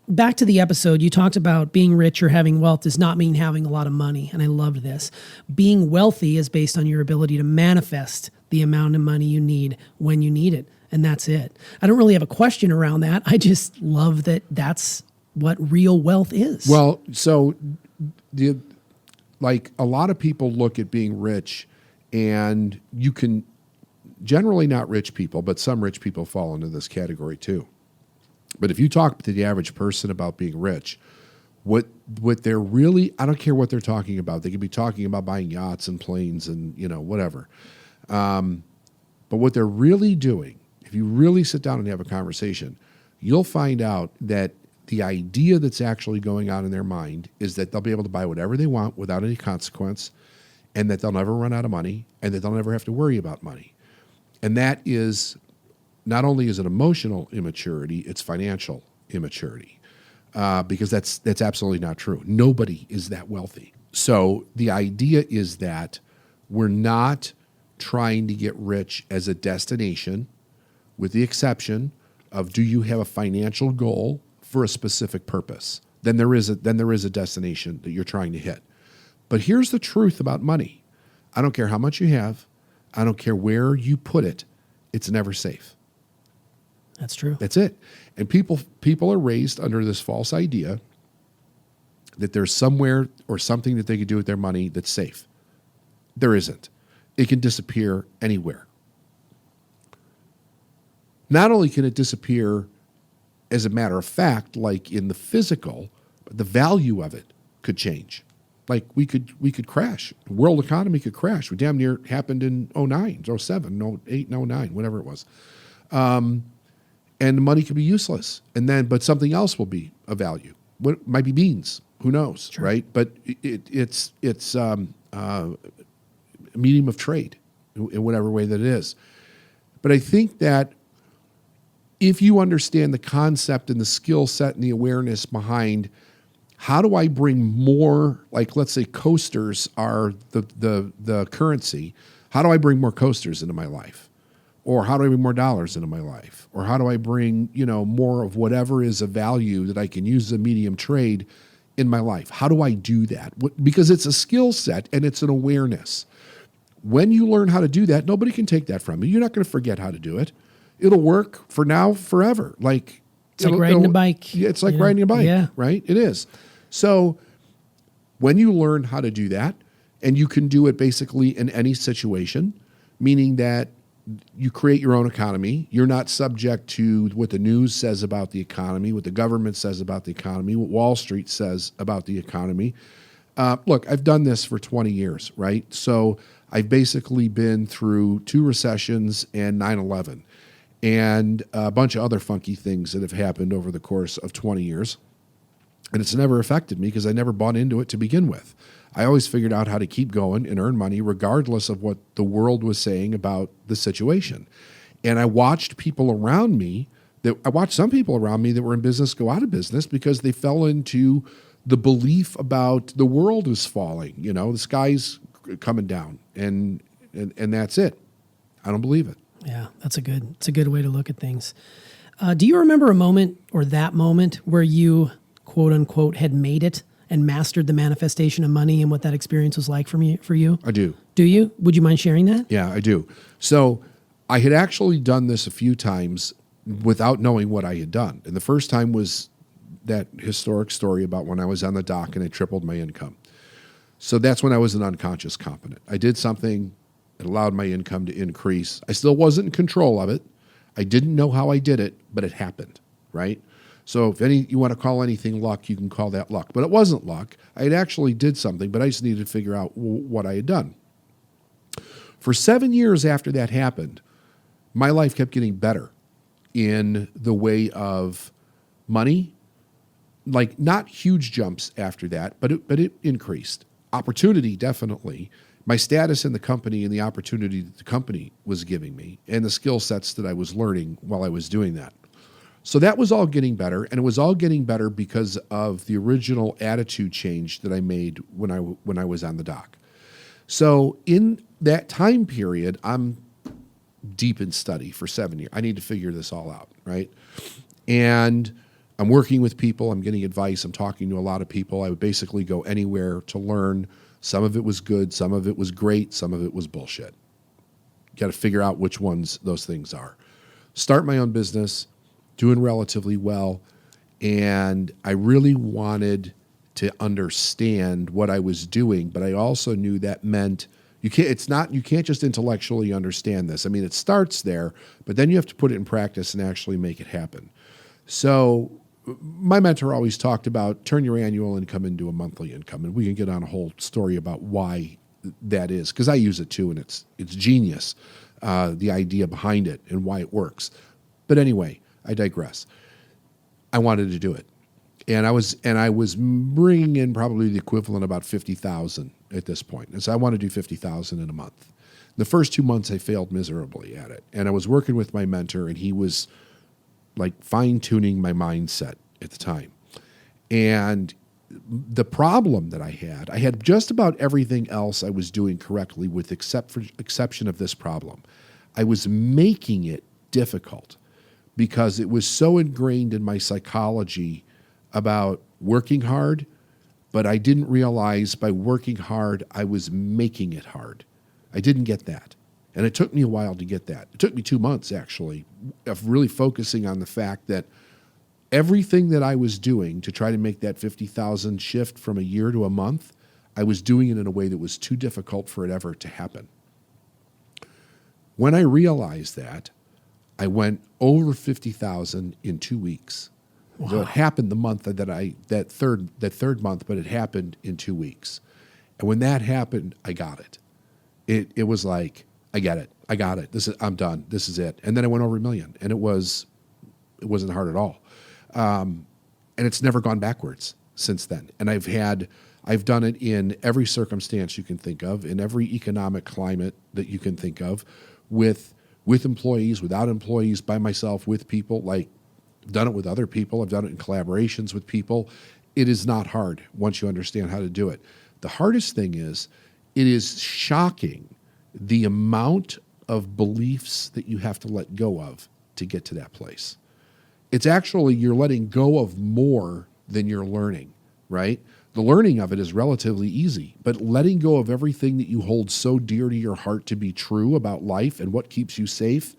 Back to the episode, you talked about being rich or having wealth does not mean having a lot of money, and I loved this. Being wealthy is based on your ability to manifest the amount of money you need when you need it, and that's it. I don't really have a question around that. I just love that that's what real wealth is. Well, so a lot of people look at being rich, and you can generally not rich people, but some rich people fall into this category too. But if you talk to the average person about being rich, what they're really, I don't care what they're talking about. They could be talking about buying yachts and planes and, whatever. But what they're really doing, if you really sit down and have a conversation, you'll find out that the idea that's actually going on in their mind is that they'll be able to buy whatever they want without any consequence, and that they'll never run out of money, and that they'll never have to worry about money. And that is... not only is it emotional immaturity, it's financial immaturity, because that's absolutely not true. Nobody is that wealthy. So the idea is that we're not trying to get rich as a destination, with the exception of, do you have a financial goal for a specific purpose? Then there is a destination that you're trying to hit. But here's the truth about money. I don't care how much you have. I don't care where you put it. It's never safe. That's true. That's it. And people are raised under this false idea that there's somewhere or something that they could do with their money that's safe. There isn't. It can disappear anywhere. Not only can it disappear as a matter of fact, like in the physical, but the value of it could change. Like we could crash. The world economy could crash. We damn near happened in 09, 07, 08, 09, whatever it was. And the money could be useless. But something else will be of value. What might be beans? Who knows, sure. Right? But it's a medium of trade in whatever way that it is. But I think that if you understand the concept and the skill set and the awareness behind how do I bring more, like let's say coasters are the currency, how do I bring more coasters into my life? Or how do I bring more dollars into my life? Or how do I bring, more of whatever is a value that I can use as a medium trade in my life? How do I do that? Because it's a skill set and it's an awareness. When you learn how to do that, nobody can take that from you. You're not going to forget how to do it. It'll work for now, forever. It's like riding a bike. Yeah, it's like riding a bike, yeah. Right? It is. So when you learn how to do that, and you can do it basically in any situation, meaning that you create your own economy. You're not subject to what the news says about the economy, what the government says about the economy, what Wall Street says about the economy. Look, I've done this for 20 years, right? So I've basically been through 2 recessions and 9/11 and a bunch of other funky things that have happened over the course of 20 years. And it's never affected me because I never bought into it to begin with. I always figured out how to keep going and earn money regardless of what the world was saying about the situation. And I watched people around me some people around me that were in business go out of business because they fell into the belief about the world is falling, the sky's coming down and that's it. I don't believe it. Yeah, it's a good way to look at things. Do you remember a moment or that moment where you, quote unquote, had made it and mastered the manifestation of money and what that experience was like for you? I do. Do you? Would you mind sharing that? Yeah, I do. So I had actually done this a few times without knowing what I had done. And the first time was that historic story about when I was on the dock and I tripled my income. So that's when I was an unconscious competent. I did something that allowed my income to increase. I still wasn't in control of it. I didn't know how I did it, but it happened, right? So if you want to call anything luck, you can call that luck. But it wasn't luck. I had actually did something, but I just needed to figure out what I had done. For 7 years after that happened, my life kept getting better in the way of money, like not huge jumps after that, but it increased. Opportunity, definitely. My status in the company and the opportunity that the company was giving me and the skill sets that I was learning while I was doing that. So that was all getting better, and it was all getting better because of the original attitude change that I made when I was on the dock. So in that time period, I'm deep in study for 7 years. I need to figure this all out, right? And I'm working with people. I'm getting advice. I'm talking to a lot of people. I would basically go anywhere to learn. Some of it was good. Some of it was great. Some of it was bullshit. You got to figure out which ones those things are. Start my own business. Doing relatively well, and I really wanted to understand what I was doing, but I also knew that meant you can't just intellectually understand this. I mean, it starts there, but then you have to put it in practice and actually make it happen. So my mentor always talked about turn your annual income into a monthly income, and we can get on a whole story about why that is, because I use it too, and it's genius, the idea behind it and why it works. But anyway, I digress. I wanted to do it, and I was bringing in probably the equivalent of about 50,000 at this point. And so I want to do 50,000 in a month. The first 2 months I failed miserably at it, and I was working with my mentor, and he was like fine tuning my mindset at the time. And the problem that I had just about everything else I was doing correctly, with exception of this problem. I was making it difficult, because it was so ingrained in my psychology about working hard, but I didn't realize by working hard, I was making it hard. I didn't get that. And it took me a while to get that. It took me 2 months, actually, of really focusing on the fact that everything that I was doing to try to make that 50,000 shift from a year to a month, I was doing it in a way that was too difficult for it ever to happen. When I realized that, I went over 50,000 in 2 weeks. Wow. So it happened the month that third month, but it happened in 2 weeks. And when that happened, I got it. It was like, I get it. I got it. I'm done. This is it. And then I went over $1 million, and it wasn't hard at all. And it's never gone backwards since then. And I've done it in every circumstance you can think of, in every economic climate that you can think of, with with employees, without employees, by myself, with people. Like, I've done it with other people. I've done it in collaborations with people. It is not hard once you understand how to do it. The hardest thing is, it is shocking the amount of beliefs that you have to let go of to get to that place. It's actually, you're letting go of more than you're learning, right? The learning of it is relatively easy, but letting go of everything that you hold so dear to your heart to be true about life and what keeps you safe,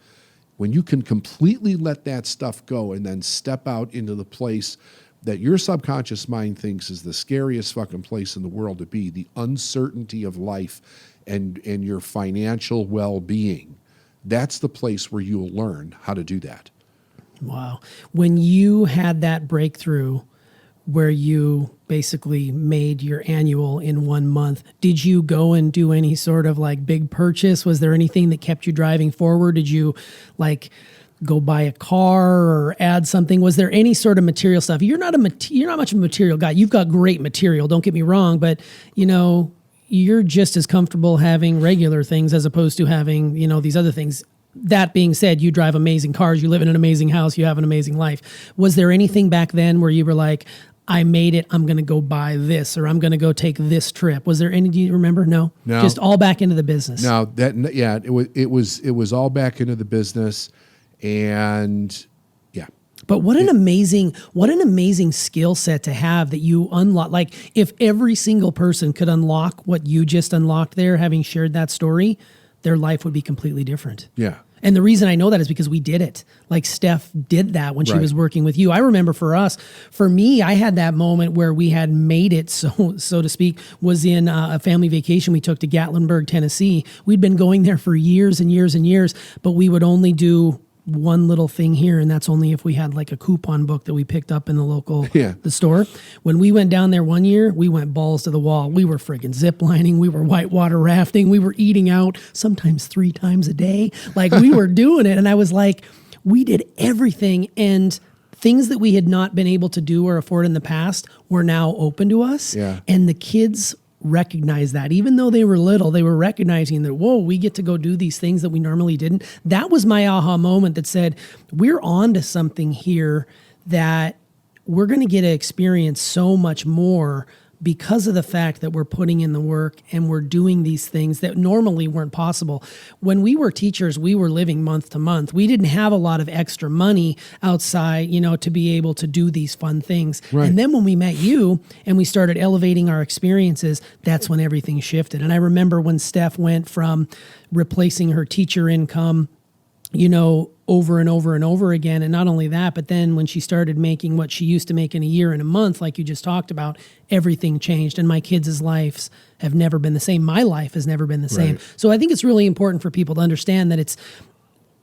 when you can completely let that stuff go and then step out into the place that your subconscious mind thinks is the scariest fucking place in the world to be, the uncertainty of life and your financial well-being, that's the place where you'll learn how to do that. Wow. When you had that breakthrough where you basically made your annual in 1 month, did you go and do any sort of like big purchase? Was there anything that kept you driving forward? Did you like go buy a car or add something? Was there any sort of material stuff? You're not much of a material guy. You've got great material, don't get me wrong, but you know, you're just as comfortable having regular things as opposed to having, you know, these other things. That being said, you drive amazing cars, you live in an amazing house, you have an amazing life. Was there anything back then where you were like, I made it, I'm going to go buy this, or I'm going to go take this trip? Was there any, do you remember? No. Just all back into the business. No, it was all back into the business, and yeah. But what an amazing skill set to have that you unlock. Like, if every single person could unlock what you just unlocked there, having shared that story, their life would be completely different. Yeah. And the reason I know that is because we did it. Like, Steph did that when she was working with you. I remember for me, I had that moment where we had made it, so to speak, was in a family vacation we took to Gatlinburg, Tennessee. We'd been going there for years and years and years, but we would only do one little thing here, and that's only if we had like a coupon book that we picked up in the local the store. When we went down there one year, we went balls to the wall. We were friggin' zip lining, we were whitewater rafting, we were eating out sometimes 3 times a day. Like, we were doing it, and I was like, we did everything, and things that we had not been able to do or afford in the past were now open to us. Yeah. And the kids recognize that. Even though they were little, they were recognizing that, whoa, we get to go do these things that we normally didn't. That was my aha moment that said, we're on to something here, that we're going to get to experience so much more because of the fact that we're putting in the work and we're doing these things that normally weren't possible. When we were teachers, we were living month to month. We didn't have a lot of extra money outside, you know, to be able to do these fun things. Right. And then when we met you and we started elevating our experiences, that's when everything shifted. And I remember when Steph went from replacing her teacher income, you know, over and over and over again. And not only that, but then when she started making what she used to make in a year and a month, like you just talked about, everything changed. And my kids' lives have never been the same. My life has never been the same. So I think it's really important for people to understand that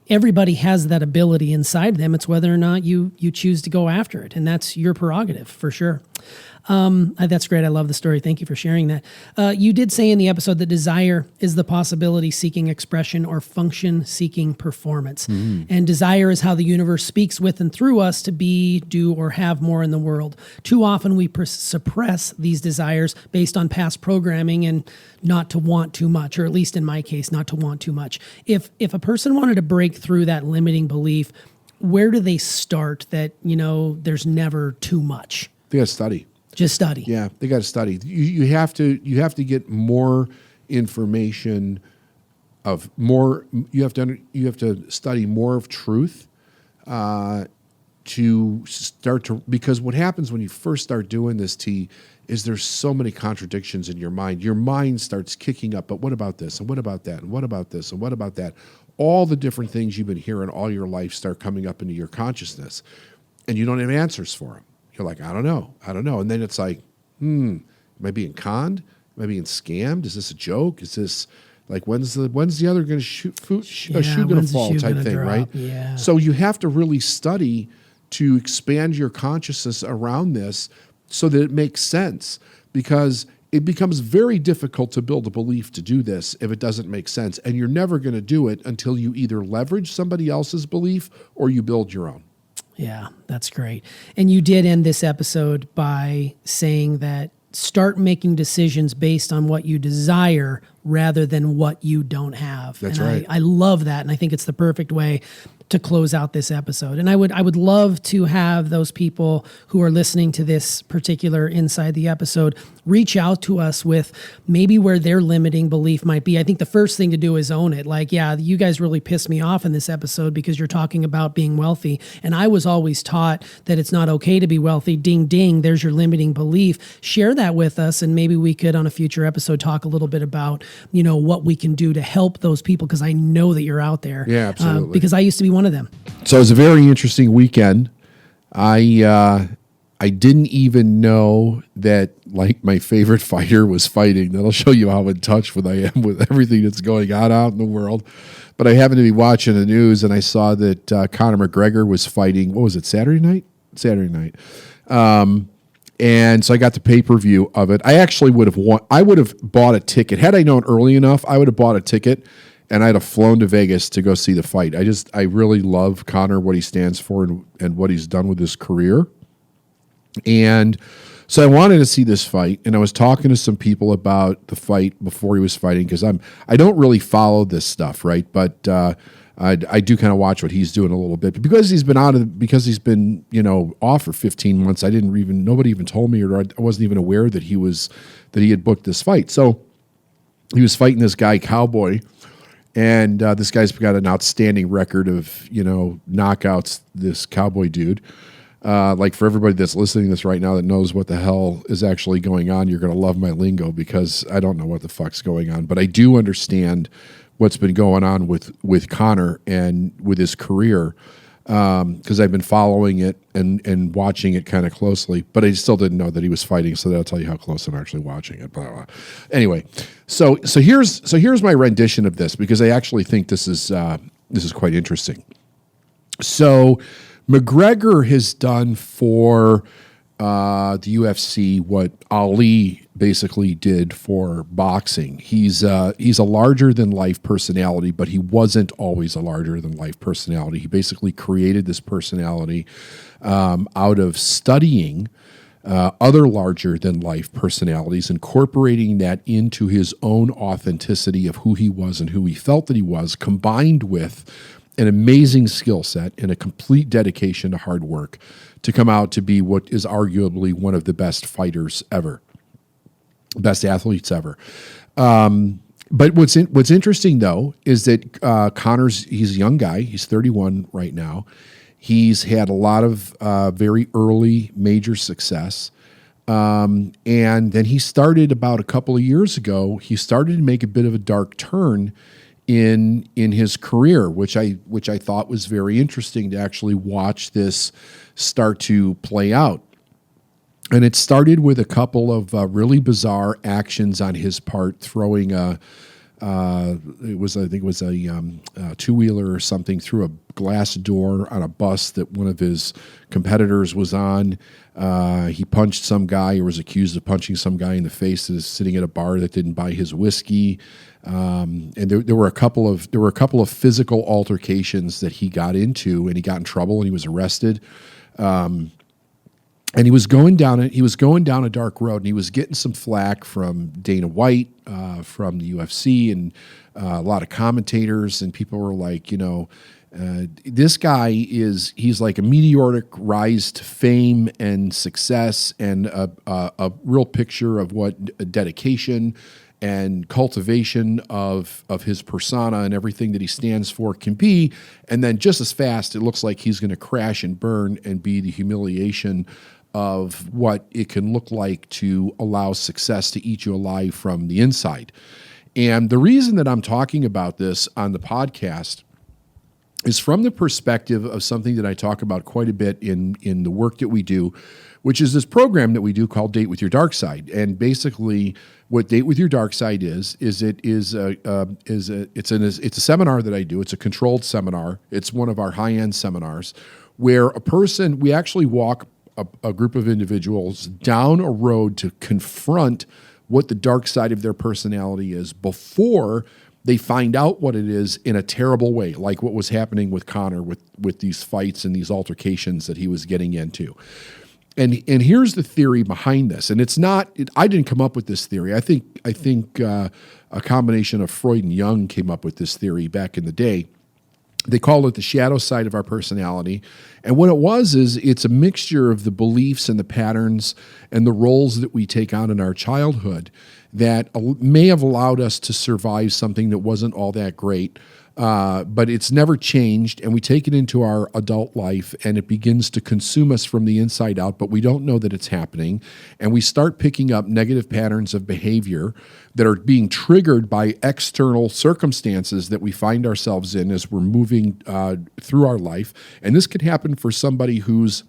everybody has that ability inside them. It's whether or not you choose to go after it. And that's your prerogative, for sure. That's great. I love the story. Thank you for sharing that. You did say in the episode that desire is the possibility-seeking expression or function-seeking performance. And desire is how the universe speaks with and through us to be, do, or have more in the world. Too often we suppress these desires based on past programming and not to want too much, or at least in my case, not to want too much. If a person wanted to break through that limiting belief, where do they start that, you know, there's never too much? They got to study. Just study. Yeah, they got to study. You have to get more information of more. You have to study more of truth to start to, because what happens when you first start doing this, T, is there's so many contradictions in your mind. Your mind starts kicking up. But what about this? And what about that? And what about this? And what about that? All the different things you've been hearing all your life start coming up into your consciousness, and you don't have answers for them. You're like, I don't know. And then it's like, am I being conned? Am I being scammed? Is this a joke? Is this like, when's the other going to shoe going to fall type thing, drop? Right? Yeah. So you have to really study to expand your consciousness around this so that it makes sense, because it becomes very difficult to build a belief to do this if it doesn't make sense. And you're never going to do it until you either leverage somebody else's belief or you build your own. Yeah, that's great. And you did end this episode by saying that start making decisions based on what you desire rather than what you don't have. That's and right. I love that. And I think it's the perfect way to close out this episode. And I would love to have those people who are listening to this particular Inside the Episode reach out to us with maybe where their limiting belief might be. I think the first thing to do is own it. Like, yeah, you guys really pissed me off in this episode because you're talking about being wealthy. And I was always taught that it's not okay to be wealthy. Ding, ding, there's your limiting belief. Share that with us. And maybe we could, on a future episode, talk a little bit about, what we can do to help those people. Because I know that you're out there. Yeah, absolutely. Because I used to be one of them. So it was a very interesting weekend. I didn't even know that my favorite fighter was fighting. That'll show you how in touch I am with everything that's going on out in the world. But I happened to be watching the news and I saw that Conor McGregor was fighting. What was it? Saturday night. And so I got the pay-per-view of it. I actually would have I would have bought a ticket. Had I known early enough, I would have bought a ticket and I'd have flown to Vegas to go see the fight. I really love Conor, what he stands for and what he's done with his career. And so I wanted to see this fight, and I was talking to some people about the fight before he was fighting because I don't really follow this stuff, right? But I do kind of watch what he's doing a little bit. But because he's been off for 15 months, nobody even told me, or I wasn't even aware that he had booked this fight. So he was fighting this guy, Cowboy. And this guy's got an outstanding record of, knockouts, this Cowboy dude. For everybody that's listening to this right now that knows what the hell is actually going on, you're going to love my lingo because I don't know what the fuck's going on. But I do understand what's been going on with Conor and with his career because I've been following it and watching it kind of closely. But I still didn't know that he was fighting, so that'll tell you how close I'm actually watching it. Blah, blah. Anyway, so here's my rendition of this because I actually think this is quite interesting. So McGregor has done for the UFC what Ali basically did for boxing. He's a larger than life personality, but he wasn't always a larger than life personality. He basically created this personality out of studying other larger than life personalities, incorporating that into his own authenticity of who he was and who he felt that he was, combined with an amazing skill set and a complete dedication to hard work to come out to be what is arguably one of the best fighters ever, best athletes ever. But what's interesting though is that he's a young guy. He's 31 right now. He's had a lot of very early major success. And then he started about a couple of years ago, he started to make a bit of a dark turn in his career, which I thought was very interesting to actually watch this start to play out. And it started with a couple of really bizarre actions on his part, throwing a two-wheeler or something through a glass door on a bus that one of his competitors was on. He punched some guy, or was accused of punching some guy in the face that is sitting at a bar that didn't buy his whiskey. And there were a couple of physical altercations that he got into, and he got in trouble and he was arrested. And he was going down a dark road, and he was getting some flack from Dana White, from the UFC, and a lot of commentators, and people were like, this guy he's like a meteoric rise to fame and success, and a real picture of what dedication and cultivation of his persona and everything that he stands for can be. And then just as fast, it looks like he's going to crash and burn and be the humiliation of what it can look like to allow success to eat you alive from the inside. And the reason that I'm talking about this on the podcast is from the perspective of something that I talk about quite a bit in the work that we do, which is this program that we do called Date with Your Dark Side. And basically what Date with Your Dark Side is it's a seminar that I do. It's a controlled seminar. It's one of our high-end seminars where we actually walk a group of individuals down a road to confront what the dark side of their personality is before they find out what it is in a terrible way, like what was happening with Conor with these fights and these altercations that he was getting into. And here's the theory behind this, and it's not. I didn't come up with this theory. I think a combination of Freud and Jung came up with this theory back in the day. They called it the shadow side of our personality, and what it was is it's a mixture of the beliefs and the patterns and the roles that we take on in our childhood that may have allowed us to survive something that wasn't all that great. But it's never changed, and we take it into our adult life, and it begins to consume us from the inside out, but we don't know that it's happening, and we start picking up negative patterns of behavior that are being triggered by external circumstances that we find ourselves in as we're moving through our life. And this could happen for somebody who's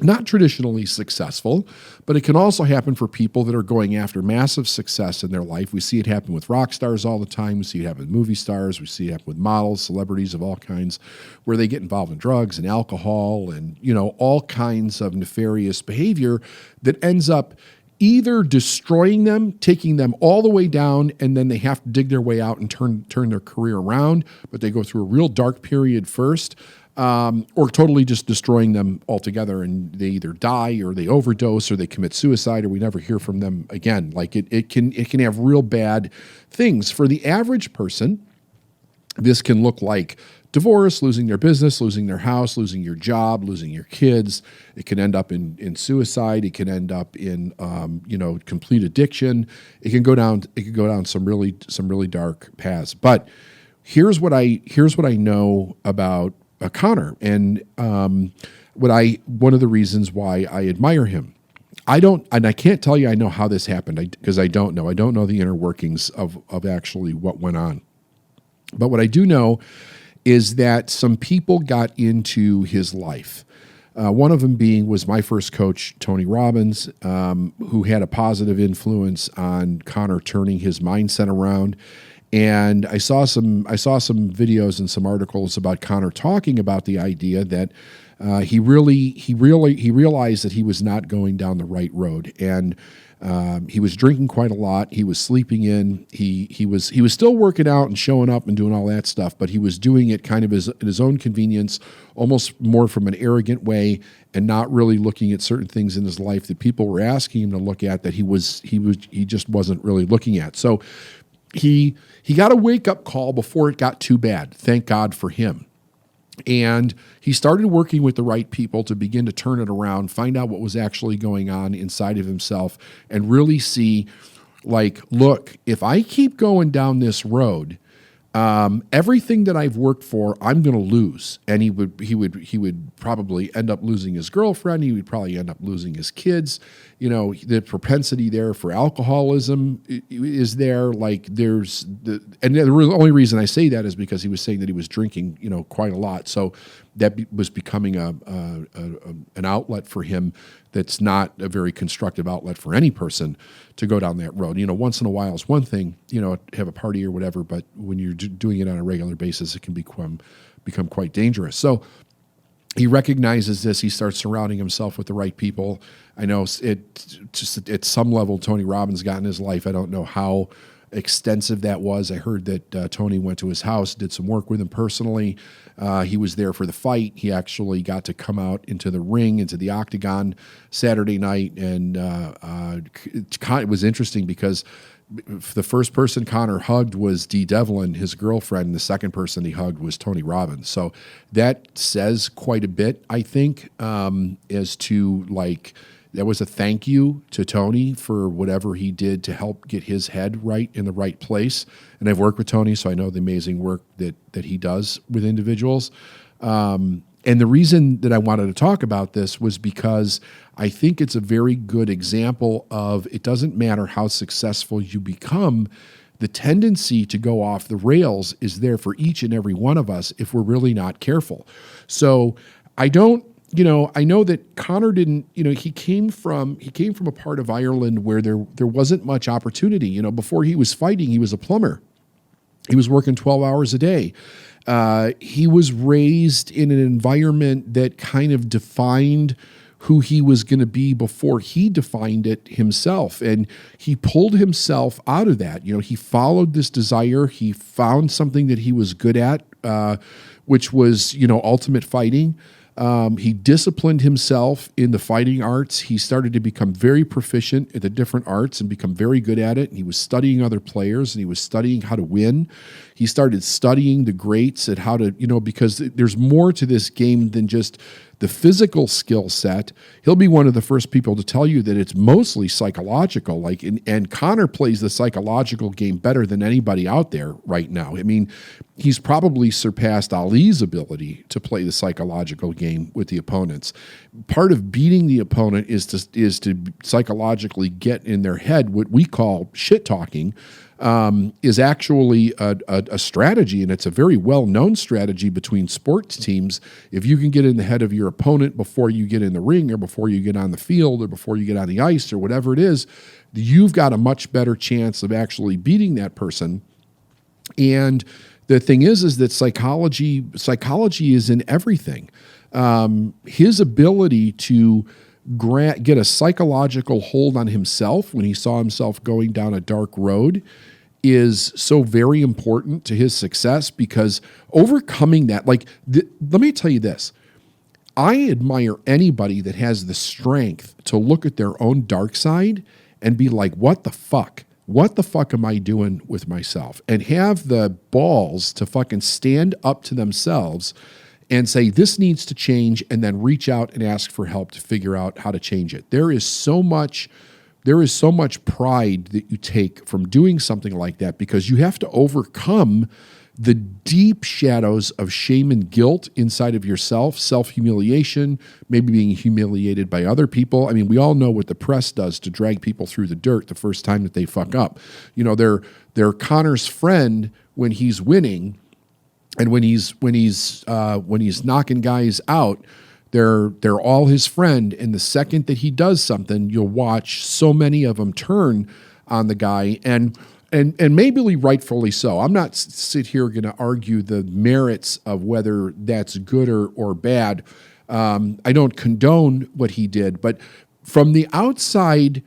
not traditionally successful, but it can also happen for people that are going after massive success in their life. We see it happen with rock stars all the time. We see it happen with movie stars. We see it happen with models, celebrities of all kinds, where they get involved in drugs and alcohol and, all kinds of nefarious behavior that ends up either destroying them, taking them all the way down, and then they have to dig their way out and turn their career around, but they go through a real dark period first. Or totally just destroying them altogether, and they either die or they overdose or they commit suicide, or we never hear from them again. Like it can have real bad things. For the average person, this can look like divorce, losing their business, losing their house, losing your job, losing your kids. It can end up in suicide. It can end up in complete addiction. It can go down some really dark paths. But here's what I know about Connor, and one of the reasons why I admire him. I can't tell you I know how this happened because I don't know. I don't know the inner workings of actually what went on. But what I do know is that some people got into his life. One of them was my first coach, Tony Robbins, who had a positive influence on Connor turning his mindset around. And I saw some videos and some articles about Connor talking about the idea that he realized that he was not going down the right road, and he was drinking quite a lot. He was sleeping in. He was still working out and showing up and doing all that stuff, but he was doing it kind of at his own convenience, almost more from an arrogant way, and not really looking at certain things in his life that people were asking him to look at that he just wasn't really looking at. So he got a wake-up call before it got too bad. Thank God for him. And he started working with the right people to begin to turn it around, find out what was actually going on inside of himself, and really see, look, if I keep going down this road, everything that I've worked for, I'm going to lose. And he would probably end up losing his girlfriend. He would probably end up losing his kids. The propensity there for alcoholism is there. And the only reason I say that is because he was saying that he was drinking, quite a lot. So that was becoming an outlet for him that's not a very constructive outlet for any person to go down that road. Once in a while is one thing, have a party or whatever, but when you're doing it on a regular basis, it can become quite dangerous. So he recognizes this. He starts surrounding himself with the right people. I know just at some level, Tony Robbins got in his life. I don't know how extensive that was. I heard that Tony went to his house, did some work with him personally. He was there for the fight. He actually got to come out into the ring, into the octagon Saturday night. And it was interesting because the first person Connor hugged was Dee Devlin, his girlfriend. The second person he hugged was Tony Robbins. So that says quite a bit, I think, as to that was a thank you to Tony for whatever he did to help get his head right in the right place. And I've worked with Tony, so I know the amazing work that he does with individuals. And the reason that I wanted to talk about this was because I think it's a very good example of it doesn't matter how successful you become, the tendency to go off the rails is there for each and every one of us if we're really not careful. So I know that Connor didn't, he came from a part of Ireland where there wasn't much opportunity. Before he was fighting, he was a plumber. He was working 12 hours a day. He was raised in an environment that kind of defined who he was going to be before he defined it himself. And he pulled himself out of that. He followed this desire. He found something that he was good at, which was, ultimate fighting. He disciplined himself in the fighting arts. He started to become very proficient at the different arts and become very good at it. And he was studying other players and he was studying how to win. He started studying the greats at how to, because there's more to this game than just the physical skill set. He'll be one of the first people to tell you that it's mostly psychological. And Conor plays the psychological game better than anybody out there right now. I mean, he's probably surpassed Ali's ability to play the psychological game with the opponents. Part of beating the opponent is to psychologically get in their head what we call shit talking. Is actually a strategy, and it's a very well-known strategy between sports teams. If you can get in the head of your opponent before you get in the ring or before you get on the field or before you get on the ice or whatever it is, you've got a much better chance of actually beating that person. And the thing is that psychology is in everything. His ability to get a psychological hold on himself when he saw himself going down a dark road is so very important to his success, because overcoming that, let me tell you this. I admire anybody that has the strength to look at their own dark side and be like, what the fuck? What the fuck am I doing with myself? And have the balls to fucking stand up to themselves and say, this needs to change, and then reach out and ask for help to figure out how to change it. There is so much pride that you take from doing something like that, because you have to overcome the deep shadows of shame and guilt inside of yourself, self-humiliation, maybe being humiliated by other people. I mean, we all know what the press does to drag people through the dirt the first time that they fuck up. They're Conor's friend when he's winning. And when he's knocking guys out, they're all his friend. And the second that he does something, you'll watch so many of them turn on the guy, and maybe rightfully so. I'm not sit here going to argue the merits of whether that's good or bad. I don't condone what he did, but from the outside.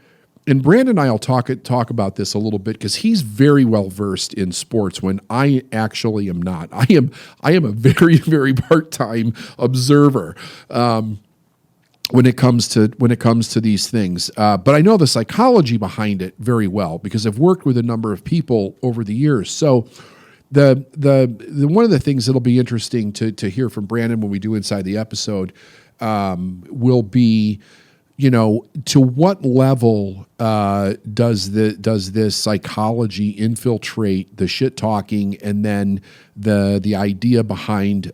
And Brandon and I will talk about this a little bit, because he's very well versed in sports when I actually am not. I am a very, very part-time observer when it comes to these things. But I know the psychology behind it very well, because I've worked with a number of people over the years. So the one of the things that'll be interesting to hear from Brandon when we do Inside the Episode will be, to what level does this psychology infiltrate the shit talking, and then the idea behind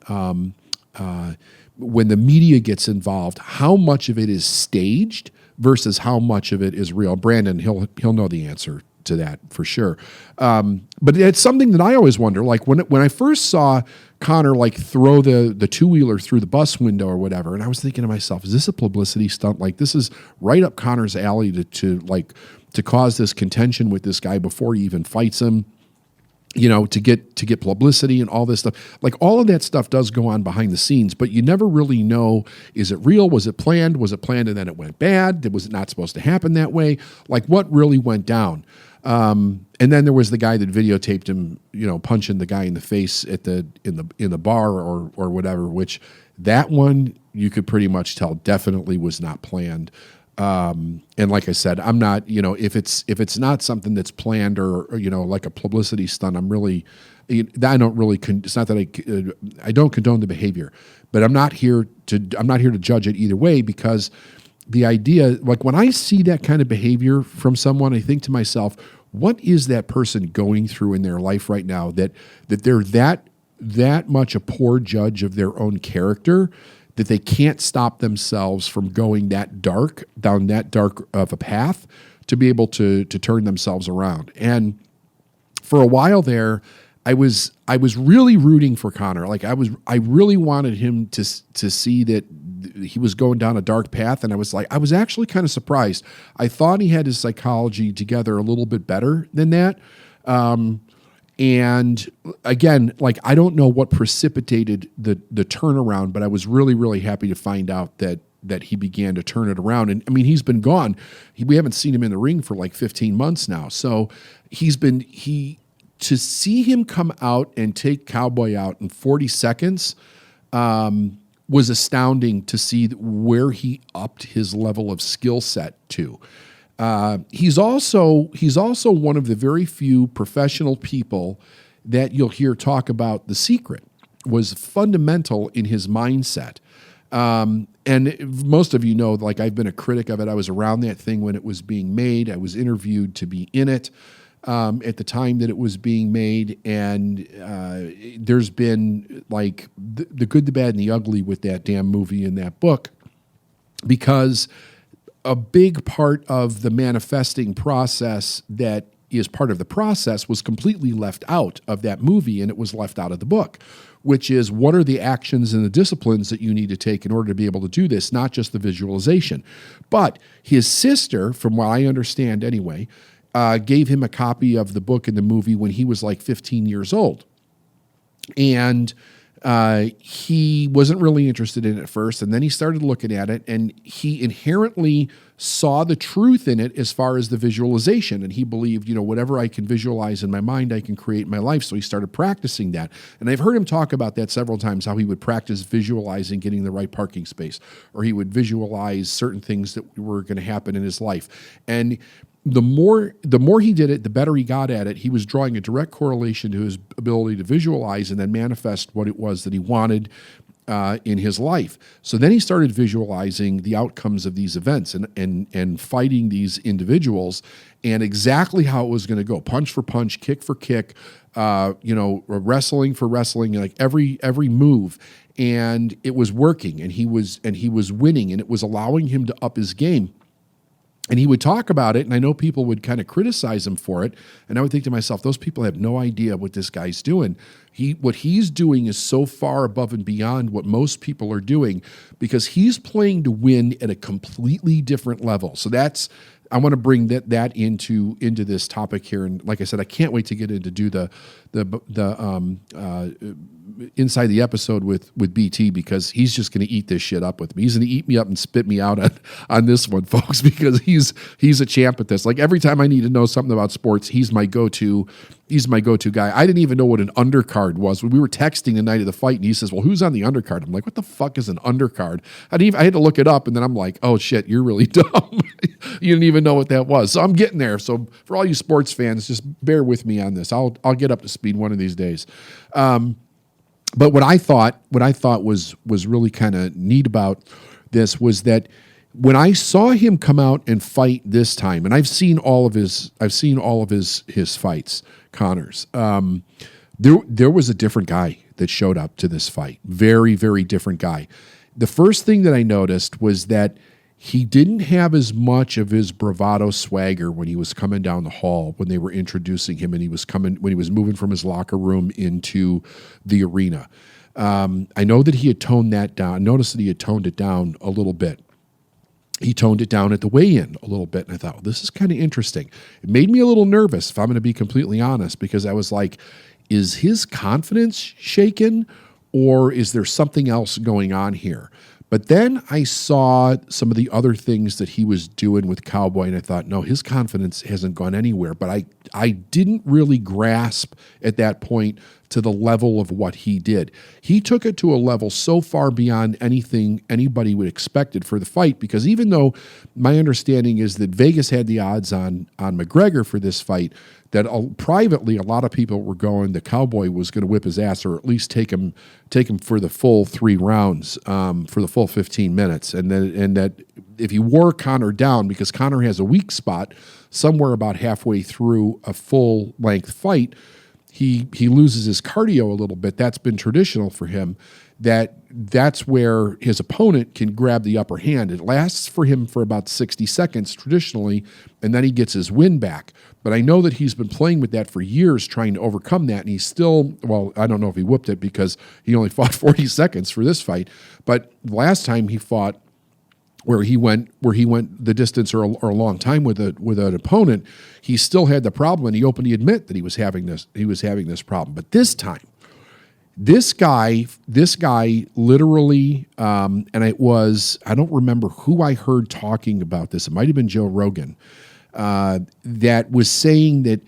when the media gets involved, how much of it is staged versus how much of it is real? Brandon, he'll know the answer to that for sure. But it's something that I always wonder. Like when I first saw Conor throw the two-wheeler through the bus window or whatever, and I was thinking to myself, is this a publicity stunt? Like, this is right up Conor's alley to cause this contention with this guy before he even fights him, to get publicity and all this stuff. Like, all of that stuff does go on behind the scenes, but you never really know, is it real? Was it planned? Was it planned and then it went bad? Was it not supposed to happen that way? Like, what really went down? And then there was the guy that videotaped him, punching the guy in the face in the bar or whatever, which that one you could pretty much tell definitely was not planned. And like I said, I'm not, if it's not something that's planned or like a publicity stunt, I don't really, it's not that I don't condone the behavior, but I'm not here to judge it either way, because the idea, like when I see that kind of behavior from someone, I think to myself, what is that person going through in their life right now that they're that much a poor judge of their own character that they can't stop themselves from going down that dark of a path to be able to turn themselves around. And for a while there, I was really rooting for Conor. Like I really wanted him to see that he was going down a dark path, and I was actually kind of surprised. I thought he had his psychology together a little bit better than that. And again, like, I don't know what precipitated the turnaround, but I was really, really happy to find out that he began to turn it around. And I mean, he's been gone. We haven't seen him in the ring for like 15 months now. So to see him come out and take Cowboy out in 40 seconds, was astounding to see where he upped his level of skill set to. He's also one of the very few professional people that you'll hear talk about The Secret. Was fundamental in his mindset. And most of you know, like, I've been a critic of it. I was around that thing when it was being made. I was interviewed to be in it at the time that it was being made. And there's been, like, the good, the bad, and the ugly with that damn movie and that book, because a big part of the manifesting process that is part of the process was completely left out of that movie, and it was left out of the book, which is, what are the actions and the disciplines that you need to take in order to be able to do this, not just the visualization. But his sister, from what I understand anyway, gave him a copy of the book and the movie when he was like 15 years old. And he wasn't really interested in it at first, and then he started looking at it, and he inherently saw the truth in it as far as the visualization, and he believed, whatever I can visualize in my mind, I can create in my life. So he started practicing that, and I've heard him talk about that several times, how he would practice visualizing getting the right parking space, or he would visualize certain things that were going to happen in his life. And the more he did it, the better he got at it. He was drawing a direct correlation to his ability to visualize and then manifest what it was that he wanted in his life. So then he started visualizing the outcomes of these events and fighting these individuals and exactly how it was going to go, punch for punch, kick for kick, wrestling for wrestling, like every move. And it was working, and he was winning, and it was allowing him to up his game. And he would talk about it, and I know people would kind of criticize him for it. And I would think to myself, those people have no idea what this guy's doing. What he's doing is so far above and beyond what most people are doing, because he's playing to win at a completely different level. So I want to bring that into this topic here. And like I said, I can't wait to get into do the inside the episode with BT, because he's just going to eat this shit up with me. He's going to eat me up and spit me out on this one, folks, because he's a champ at this. Like, every time I need to know something about sports, he's my go-to guy. I didn't even know what an undercard was. When we were texting the night of the fight, and he says, well, who's on the undercard? I'm like, what the fuck is an undercard? I had to look it up, and then I'm like, oh shit, you're really dumb. You didn't even know what that was. So I'm getting there. So for all you sports fans, just bear with me on this. I'll get up to speed one of these days. But what I thought was really kind of neat about this was that when I saw him come out and fight this time, and I've seen all of his fights, Connor's. There was a different guy that showed up to this fight. Very, very different guy. The first thing that I noticed was that he didn't have as much of his bravado swagger when he was coming down the hall, when they were introducing him, and when he was moving from his locker room into the arena. I know that he had toned that down. I noticed that he had toned it down a little bit. He toned it down at the weigh-in a little bit, and I thought, well, this is kind of interesting. It made me a little nervous, if I'm going to be completely honest, because I was like, is his confidence shaken, or is there something else going on here? But then I saw some of the other things that he was doing with Cowboy, and I thought, no, his confidence hasn't gone anywhere. But I didn't really grasp at that point to the level of what he did. He took it to a level so far beyond anything anybody would expected for the fight, because even though my understanding is that Vegas had the odds on McGregor for this fight, that privately a lot of people were going, the Cowboy was going to whip his ass, or at least take him for the full 3 rounds, for the full 15 minutes. And that if he wore Conor down, because Conor has a weak spot somewhere about halfway through a full-length fight, he loses his cardio a little bit. That's been traditional for him. That's where his opponent can grab the upper hand. It lasts for him for about 60 seconds traditionally, and then he gets his win back. But I know that he's been playing with that for years, trying to overcome that, and he's still, well, I don't know if he whooped it because he only fought 40 seconds for this fight. But last time he fought, where he went the distance or a long time with an opponent, he still had the problem, and he openly admit that he was having this problem. But this time, this guy literally, and I don't remember who I heard talking about this. It might have been Joe Rogan, that was saying that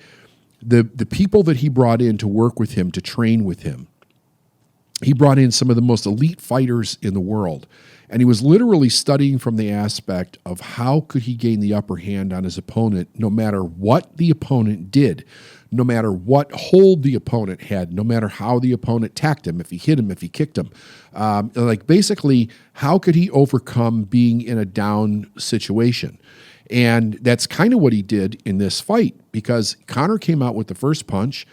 the people that he brought in to work with him, to train with him, he brought in some of the most elite fighters in the world. And he was literally studying from the aspect of how could he gain the upper hand on his opponent no matter what the opponent did, no matter what hold the opponent had, no matter how the opponent tacked him, if he hit him, if he kicked him. Like basically, how could he overcome being in a down situation? And that's kind of what he did in this fight, because Conor came out with the first punch.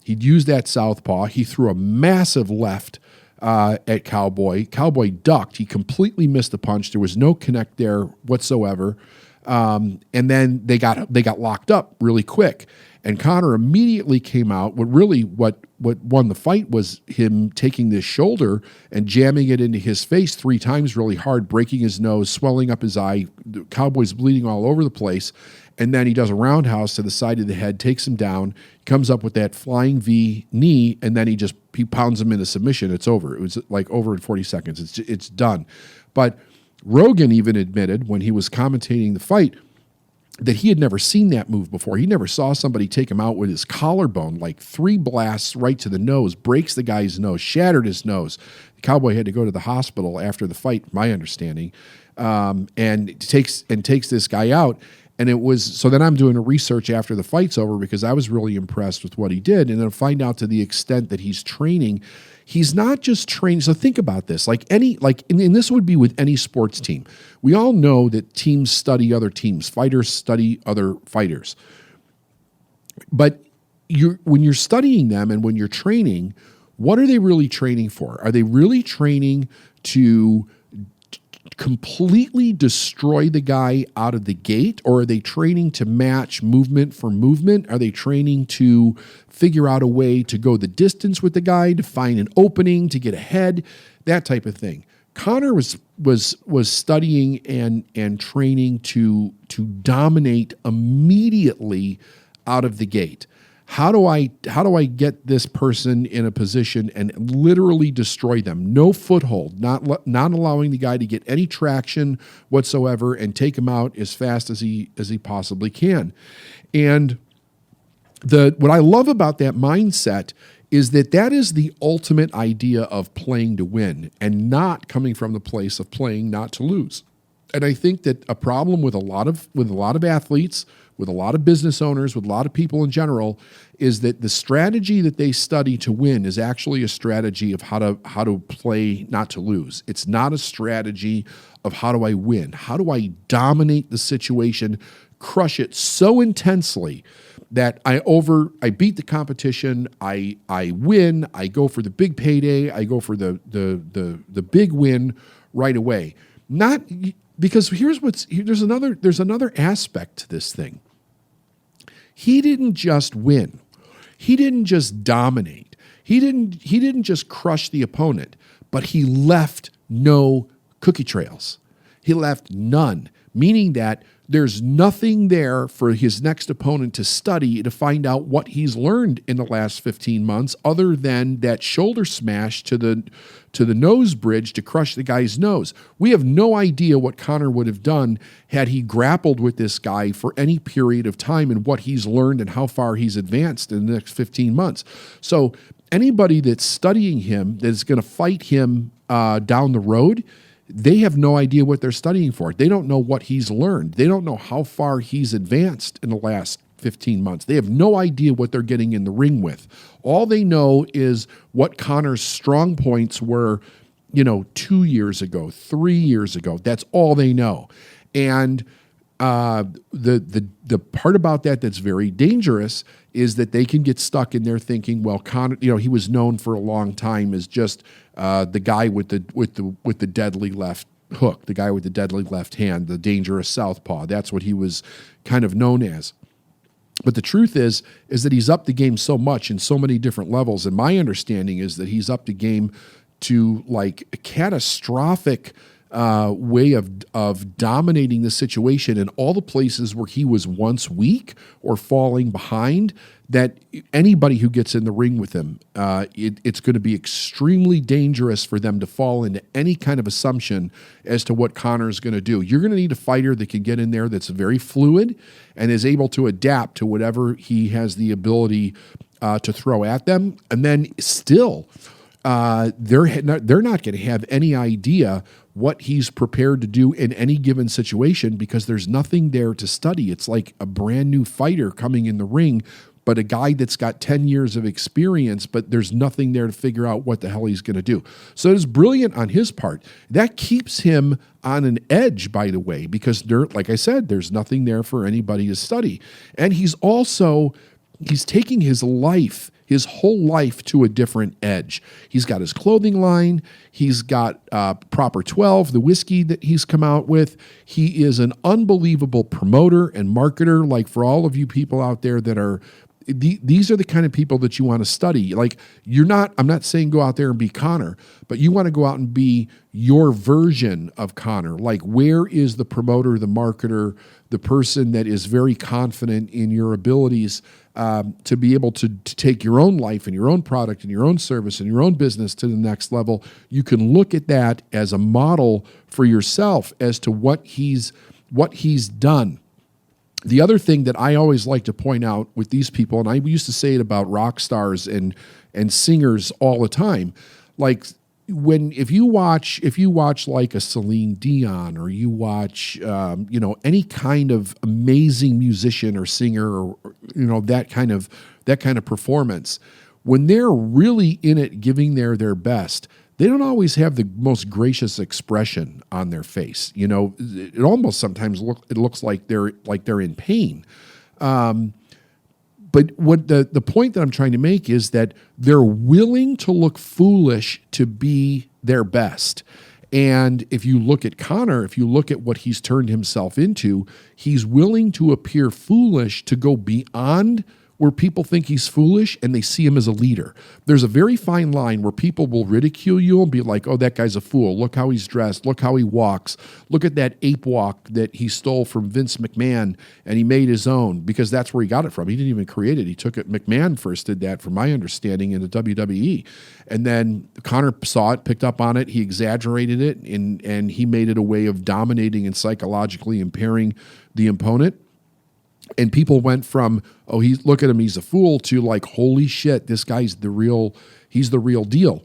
He'd used that southpaw. He threw a massive left at Cowboy. Cowboy ducked. He completely missed the punch. There was no connect there whatsoever. And then they got locked up really quick. And Conor immediately came out. What won the fight was him taking this shoulder and jamming it into his face 3 times really hard, breaking his nose, swelling up his eye. The Cowboy's bleeding all over the place. And then he does a roundhouse to the side of the head, takes him down, comes up with that flying V knee, and then he pounds him into submission. It's over. It was like over in 40 seconds. It's done. But Rogan even admitted when he was commentating the fight that he had never seen that move before. He never saw somebody take him out with his collarbone, like 3 blasts right to the nose, breaks the guy's nose, shattered his nose. The Cowboy had to go to the hospital after the fight, my understanding, and takes this guy out. And it was, so then I'm doing a research after the fight's over because I was really impressed with what he did. And then find out to the extent that he's training. He's not just training. So think about this, and this would be with any sports team. We all know that teams study other teams, fighters study other fighters. But when you're studying them and when you're training, what are they really training for? Are they really training to completely destroy the guy out of the gate, or are they training to match movement for movement? Are they training to figure out a way to go the distance with the guy, to find an opening, to get ahead, that type of thing? Conor was studying and training to dominate immediately out of the gate. How do I get this person in a position and literally destroy them? No foothold, not allowing the guy to get any traction whatsoever, and take him out as fast as he possibly can. And what I love about that mindset is that is the ultimate idea of playing to win and not coming from the place of playing not to lose. And I think that a problem with a lot of athletes, with a lot of business owners, with a lot of people in general, is that the strategy that they study to win is actually a strategy of how to play not to lose. It's not a strategy of how do I win? How do I dominate the situation, crush it so intensely that I beat the competition, I win, I go for the big payday, I go for the big win right away. Not because there's another aspect to this thing. He didn't just win. He didn't just dominate. He didn't just crush the opponent, but he left no cookie trails. He left none, meaning that there's nothing there for his next opponent to study to find out what he's learned in the last 15 months other than that shoulder smash to the nose bridge to crush the guy's nose. We have no idea what Conor would have done had he grappled with this guy for any period of time and what he's learned and how far he's advanced in the next 15 months. So anybody that's studying him, that's going to fight him down the road, they have no idea what they're studying for. They don't know what he's learned. They don't know how far he's advanced in the last 15 months. They have no idea what they're getting in the ring with. All they know is what Conor's strong points were, 2 years ago, 3 years ago. That's all they know. And the part about that's very dangerous is that they can get stuck in there thinking, well, Conor, he was known for a long time as just the guy with the deadly left hook, the guy with the deadly left hand, the dangerous southpaw. That's what he was kind of known as. But the truth is that he's upped the game so much in so many different levels, and my understanding is that he's upped the game to like a catastrophic way of dominating the situation in all the places where he was once weak or falling behind, that anybody who gets in the ring with him, it's going to be extremely dangerous for them to fall into any kind of assumption as to what Conor is going to do. You're going to need a fighter that can get in there that's very fluid and is able to adapt to whatever he has the ability to throw at them. And then still, they're not going to have any idea what he's prepared to do in any given situation because there's nothing there to study. It's like a brand new fighter coming in the ring, but a guy that's got 10 years of experience, but there's nothing there to figure out what the hell he's going to do. So it's brilliant on his part. That keeps him on an edge, by the way, because there, like I said, there's nothing there for anybody to study. And he's taking his whole life to a different edge. He's got his clothing line. He's got Proper 12, the whiskey that he's come out with. He is an unbelievable promoter and marketer. Like for all of you people out there that are, these are the kind of people that you want to study. Like I'm not saying go out there and be Connor, but you want to go out and be your version of Connor. Like where is the promoter, the marketer, the person that is very confident in your abilities to be able to take your own life and your own product and your own service and your own business to the next level. You can look at that as a model for yourself as to what he's done. The other thing that I always like to point out with these people, and I used to say it about rock stars and singers all the time, like if you watch like a Celine Dion or you watch any kind of amazing musician or singer or that kind of performance, when they're really in it giving their best, they don't always have the most gracious expression on their face. It almost sometimes looks like they're in pain. But what the point that I'm trying to make is that they're willing to look foolish to be their best. And if you look at Connor, if you look at what he's turned himself into, he's willing to appear foolish to go beyond where people think he's foolish and they see him as a leader. There's a very fine line where people will ridicule you and be like, oh, that guy's a fool. Look how he's dressed. Look how he walks. Look at that ape walk that he stole from Vince McMahon and he made his own because that's where he got it from. He didn't even create it. He took it. McMahon first did that, from my understanding, in the WWE. And then Connor saw it, picked up on it. He exaggerated it and he made it a way of dominating and psychologically impairing the opponent. And people went from, oh, look at him, he's a fool, to like, holy shit, this guy's he's the real deal.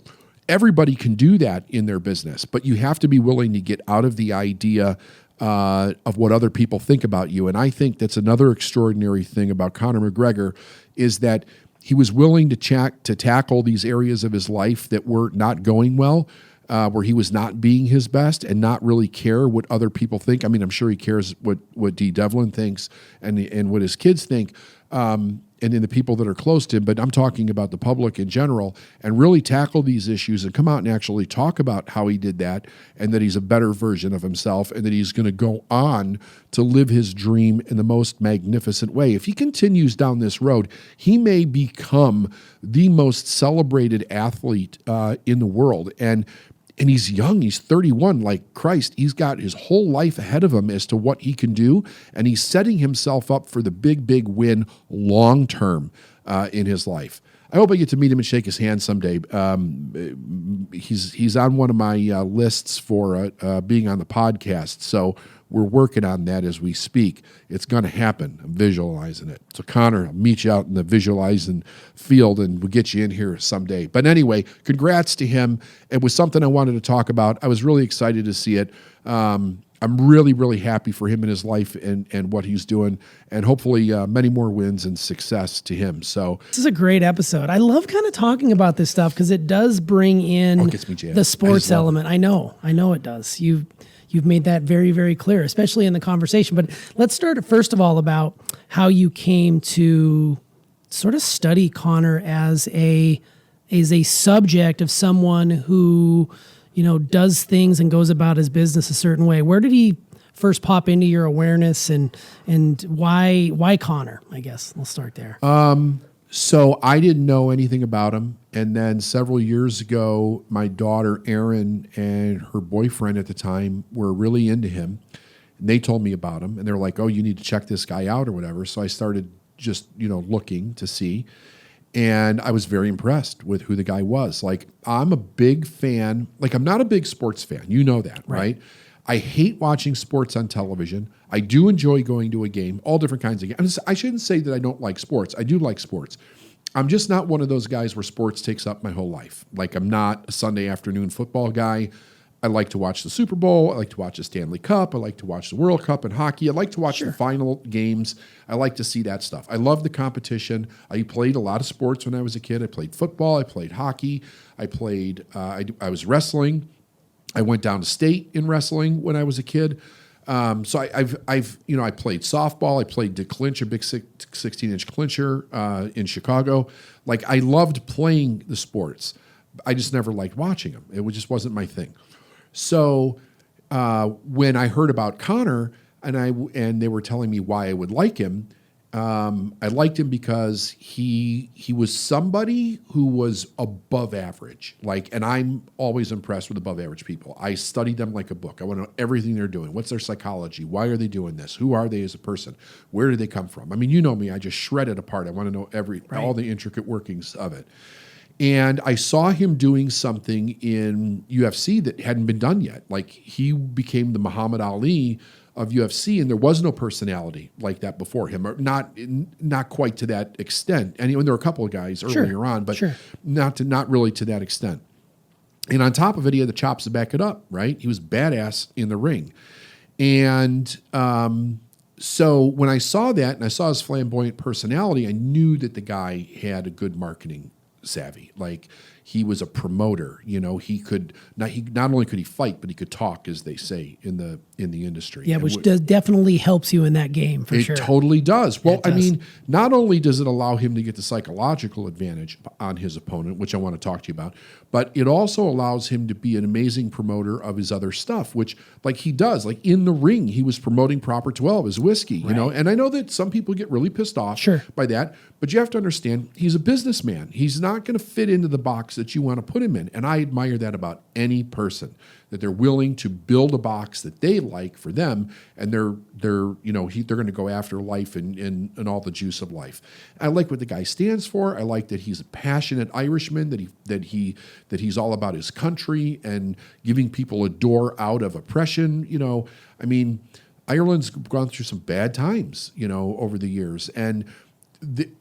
Everybody can do that in their business, but you have to be willing to get out of the idea of what other people think about you. And I think that's another extraordinary thing about Conor McGregor is that he was willing to tackle these areas of his life that were not going well, where he was not being his best and not really care what other people think. I mean, I'm sure he cares what Dee Devlin thinks and what his kids think, and in the people that are close to him, but I'm talking about the public in general, and really tackle these issues and come out and actually talk about how he did that and that he's a better version of himself and that he's going to go on to live his dream in the most magnificent way. If he continues down this road, he may become the most celebrated athlete in the world. And he's young, he's 31, like Christ, he's got his whole life ahead of him as to what he can do, and he's setting himself up for the big win long-term in his life. I hope I get to meet him and shake his hand someday. He's on one of my lists for being on the podcast, so we're working on that as we speak. It's going to happen. I'm visualizing it. So Connor, I'll meet you out in the visualizing field and we'll get you in here someday. But anyway, congrats to him. It was something I wanted to talk about. I was really excited to see it. I'm really, really happy for him in his life and what he's doing, and hopefully many more wins and success to him. So this is a great episode. I love kind of talking about this stuff because it does bring in it gets me jazzed. The sports element. I know it does. You've made that very, very clear, especially in the conversation. But let's start first of all about how you came to sort of study Connor as a subject of someone who, does things and goes about his business a certain way. Where did he first pop into your awareness and why Connor? I guess we'll start there. So I didn't know anything about him. And then several years ago, my daughter, Erin, and her boyfriend at the time were really into him. And they told me about him. And they were like, oh, you need to check this guy out or whatever. So I started just, looking to see. And I was very impressed with who the guy was. Like, I'm a big fan. Like, I'm not a big sports fan. You know that, right? I hate watching sports on television. I do enjoy going to a game, all different kinds of games. I shouldn't say that I don't like sports. I do like sports. I'm just not one of those guys where sports takes up my whole life. Like, I'm not a Sunday afternoon football guy. I like to watch the Super Bowl. I like to watch the Stanley Cup. I like to watch the World Cup in hockey. I like to watch the final games. I like to see that stuff. I love the competition. I played a lot of sports when I was a kid. I played football. I played hockey. I played. I was wrestling. I went down to state in wrestling when I was a kid. So I played softball. I played to clinch a big 16-inch clincher in Chicago. Like, I loved playing the sports. I just never liked watching them. It just wasn't my thing. So when I heard about Connor and they were telling me why I would like him, I liked him because he was somebody who was above average. Like, and I'm always impressed with above average people. I study them like a book. I want to know everything they're doing. What's their psychology? Why are they doing this? Who are they as a person? Where do they come from? I mean, you know me. I just shred it apart. I want to know all the intricate workings of it. And I saw him doing something in UFC that hadn't been done yet. Like, he became the Muhammad Ali of UFC, and there was no personality like that before him, or not quite to that extent. And there were a couple of guys earlier on, but not really to that extent. And on top of it, he had the chops to back it up, right? He was badass in the ring. And so when I saw that and I saw his flamboyant personality, I knew that the guy had a good marketing savvy. Like, he was a promoter. He not only could he fight, but he could talk, as they say in the industry. Yeah, which definitely helps you in that game for sure. It totally does. Well, I mean, not only does it allow him to get the psychological advantage on his opponent, which I want to talk to you about, but it also allows him to be an amazing promoter of his other stuff, which, like, he does. Like, in the ring, he was promoting Proper 12, his whiskey, and I know that some people get really pissed off by that, but you have to understand, he's a businessman. He's not going to fit into the box that you want to put him in. And I admire that about any person, that they're willing to build a box that they like for them, and they're going to go after life and all the juice of life. I like what the guy stands for. I like that he's a passionate Irishman, that he's all about his country and giving people a door out of oppression. I mean, Ireland's gone through some bad times, over the years, and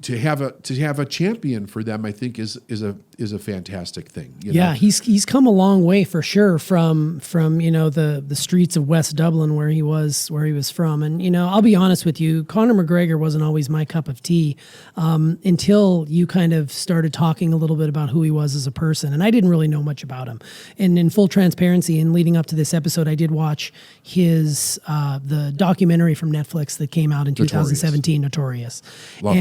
to have a champion for them, I think is a fantastic thing. He's come a long way for sure from the streets of West Dublin where he was from. And I'll be honest with you, Conor McGregor wasn't always my cup of tea until you kind of started talking a little bit about who he was as a person, and I didn't really know much about him. And in full transparency, and leading up to this episode, I did watch his the documentary from Netflix that came out in 2017, Notorious.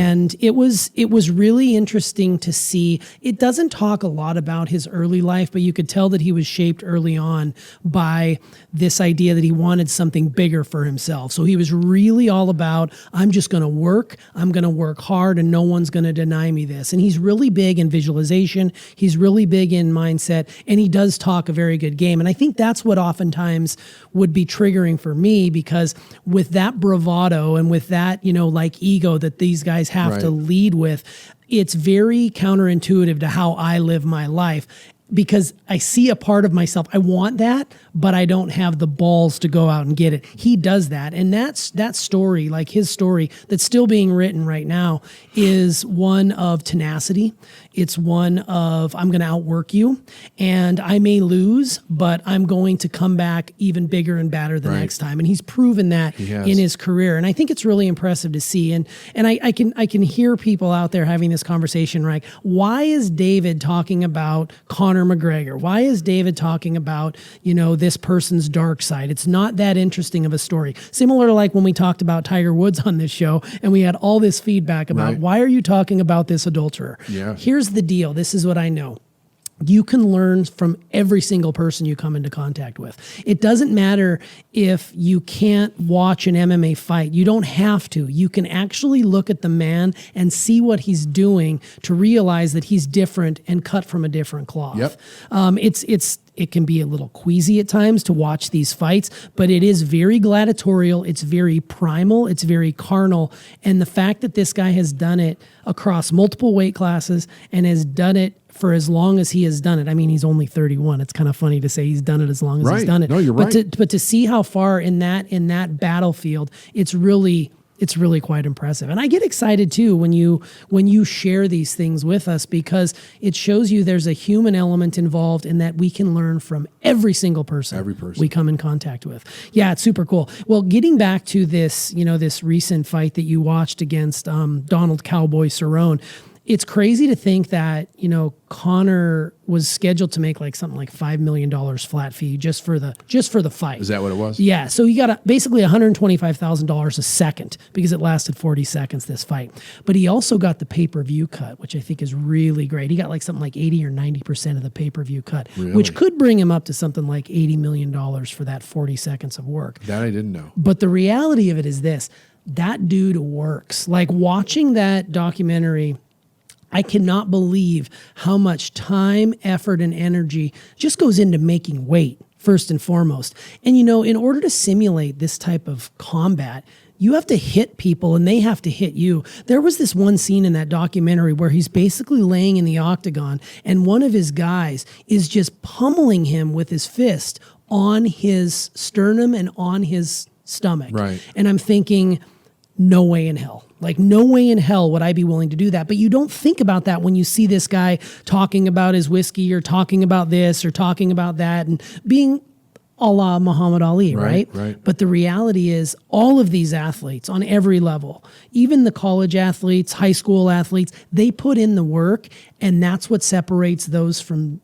And it was really interesting to see. It doesn't talk a lot about his early life, but you could tell that he was shaped early on by this idea that he wanted something bigger for himself. So he was really all about, I'm just going to work. I'm going to work hard, and no one's going to deny me this. And he's really big in visualization. He's really big in mindset, and he does talk a very good game. And I think that's what oftentimes would be triggering for me, because with that bravado and with that, like ego that these guys have to lead with, it's very counterintuitive to how I live my life, because I see a part of myself. I want that, but I don't have the balls to go out and get it. He does that. And that story, like his story that's still being written right now, is one of tenacity. It's one of, I'm going to outwork you, and I may lose, but I'm going to come back even bigger and badder the next time. And he's proven that in his career. And I think it's really impressive to see. And I can hear people out there having this conversation, right? Why is David talking about Conor McGregor? Why is David talking about, this person's dark side? It's not that interesting of a story. Similar to like when we talked about Tiger Woods on this show, and we had all this feedback about, why are you talking about this adulterer? Yeah. Here's the deal. This is what I know. You can learn from every single person you come into contact with. It doesn't matter if you can't watch an MMA fight. You don't have to. You can actually look at the man and see what he's doing to realize that he's different and cut from a different cloth. Yep. It can be a little queasy at times to watch these fights, but it is very gladiatorial. It's very primal. It's very carnal. And the fact that this guy has done it across multiple weight classes and has done it for as long as he has done it. I mean, he's only 31. It's kind of funny to say he's done it as long as he's done it. No, you're right. But to see how far in that battlefield, it's really it's really quite impressive. And I get excited too when you share these things with us, because it shows you there's a human element involved in that we can learn from every single person we come in contact with. Yeah, it's super cool. Well, getting back to this, this recent fight that you watched against Donald Cowboy Cerrone, it's crazy to think that, Conor was scheduled to make something like $5 million flat fee just for the fight. Is that what it was? Yeah. So he got basically $125,000 a second because it lasted 40 seconds, this fight. But he also got the pay-per-view cut, which I think is really great. He got something like 80 or 90% of the pay-per-view cut, which could bring him up to something like $80 million for that 40 seconds of work. That I didn't know. But the reality of it is this, that dude works. Watching that documentary, I cannot believe how much time, effort, and energy just goes into making weight, first and foremost. And, in order to simulate this type of combat, you have to hit people and they have to hit you. There was this one scene in that documentary where he's basically laying in the octagon and one of his guys is just pummeling him with his fist on his sternum and on his stomach. Right. And I'm thinking, no way in hell. No way in hell would I be willing to do that. But you don't think about that when you see this guy talking about his whiskey or talking about this or talking about that and being a la Muhammad Ali, right? Right. But the reality is all of these athletes on every level, even the college athletes, high school athletes, they put in the work, and that's what separates those from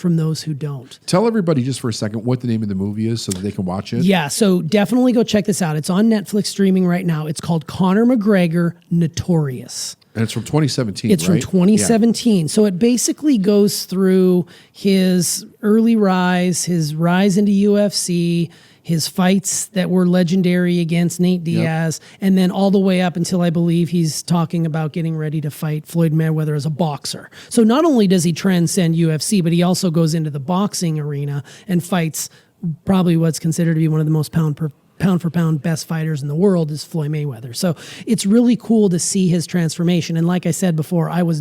those who don't. Tell everybody just for a second what the name of the movie is so that they can watch it. Yeah, so definitely go check this out. It's on Netflix streaming right now. It's called Conor McGregor Notorious. And it's from 2017, It's from 2017. Yeah. So it basically goes through his early rise, his rise into UFC, his fights that were legendary against Nate Diaz, and then all the way up until I believe he's talking about getting ready to fight Floyd Mayweather as a boxer. So not only does he transcend UFC, but he also goes into the boxing arena and fights probably what's considered to be one of the most pound for pound best fighters in the world is Floyd Mayweather. So it's really cool to see his transformation. And like I said before, I was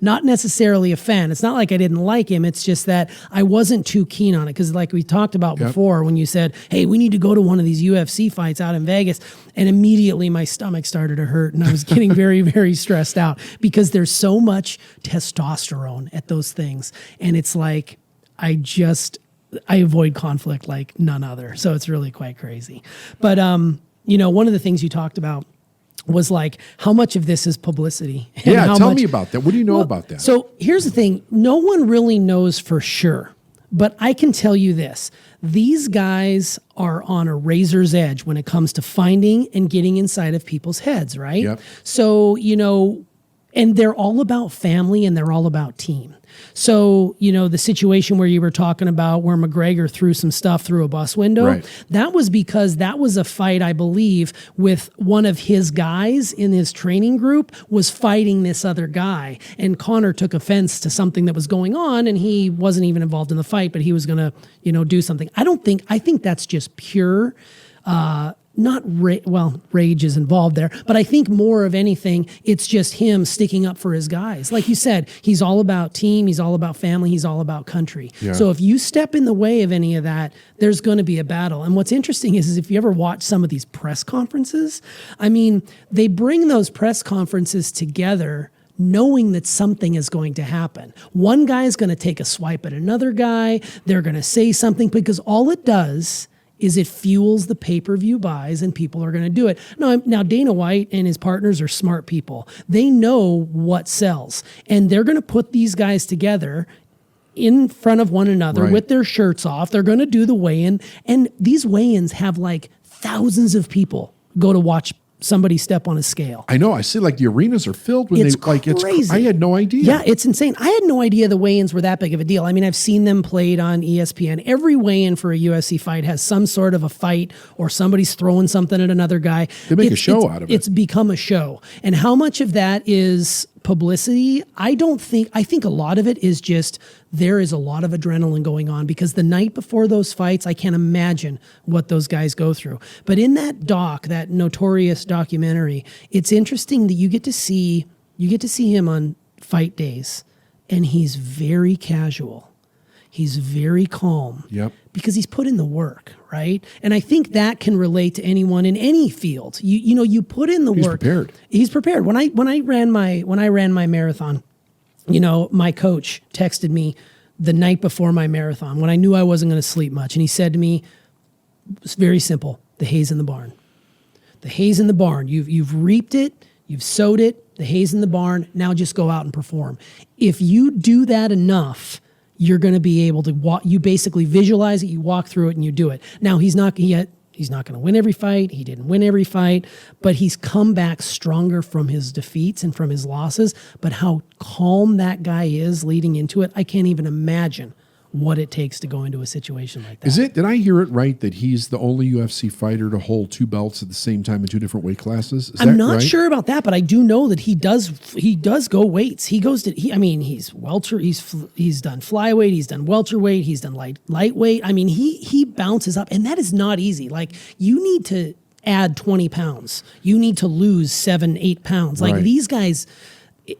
not necessarily a fan. It's not like I didn't like him. It's just that I wasn't too keen on it. Because like we talked about before, when you said, hey, we need to go to one of these UFC fights out in Vegas, and immediately my stomach started to hurt and I was getting very, very stressed out because there's so much testosterone at those things. And it's like, I avoid conflict like none other. So it's really quite crazy. But, one of the things you talked about was how much of this is publicity. Yeah, tell me about that. What do you know about that? So here's the thing. No one really knows for sure, but I can tell you this. These guys are on a razor's edge when it comes to finding and getting inside of people's heads, right? Yep. So, and they're all about family and they're all about team. So, the situation where you were talking about where McGregor threw some stuff through a bus window, that was because that was a fight, I believe, with one of his guys in his training group was fighting this other guy. And Conor took offense to something that was going on and he wasn't even involved in the fight, but he was going to, do something. I think that's just pure, rage is involved there, but I think more of anything, it's just him sticking up for his guys. Like you said, he's all about team, he's all about family, he's all about country. Yeah. So if you step in the way of any of that, there's going to be a battle. And what's interesting is if you ever watch some of these press conferences, they bring those press conferences together knowing that something is going to happen. One guy is going to take a swipe at another guy. They're going to say something because all it does is it fuels the pay-per-view buys and people are going to do it. Now, Dana White and his partners are smart people. They know what sells, and they're going to put these guys together in front of one another with their shirts off. They're going to do the weigh-in, and these weigh-ins have thousands of people go to watch somebody step on a scale. I know. I see the arenas are filled when it's crazy. I had no idea. Yeah, it's insane. I had no idea the weigh-ins were that big of a deal. I've seen them played on ESPN. Every weigh-in for a UFC fight has some sort of a fight or somebody's throwing something at another guy. They make a show out of it. It's become a show. And how much of that is publicity? I think a lot of it is just there is a lot of adrenaline going on because the night before those fights, I can't imagine what those guys go through. But in that Notorious documentary, it's interesting that you get to see him on fight days, and he's very casual. He's very calm. Yep. Because he's put in the work, right? And I think that can relate to anyone in any field. You put in the work. He's prepared. He's prepared. When I ran my marathon, my coach texted me the night before my marathon when I knew I wasn't going to sleep much, and he said to me, "It's very simple. The hay's in the barn. The hay's in the barn. You've reaped it. You've sowed it. The hay's in the barn. Now just go out and perform. If you do that enough, you're going to be able to walk. You basically visualize it, you walk through it, and you do it." Now, he's not going to win every fight. He didn't win every fight, but he's come back stronger from his defeats and from his losses. But how calm that guy is leading into it, I can't even imagine what it takes to go into a situation like that. Did I hear it right that he's the only UFC fighter to hold 2 belts at the same time in 2 different weight classes? I'm not sure about that, but I do know that he does go weights. He's welter, he's done flyweight, he's done welterweight, he's done lightweight. I mean, he bounces up, and that is not easy. Like, you need to add 20 pounds. You need to lose 7-8 pounds. Like, these guys,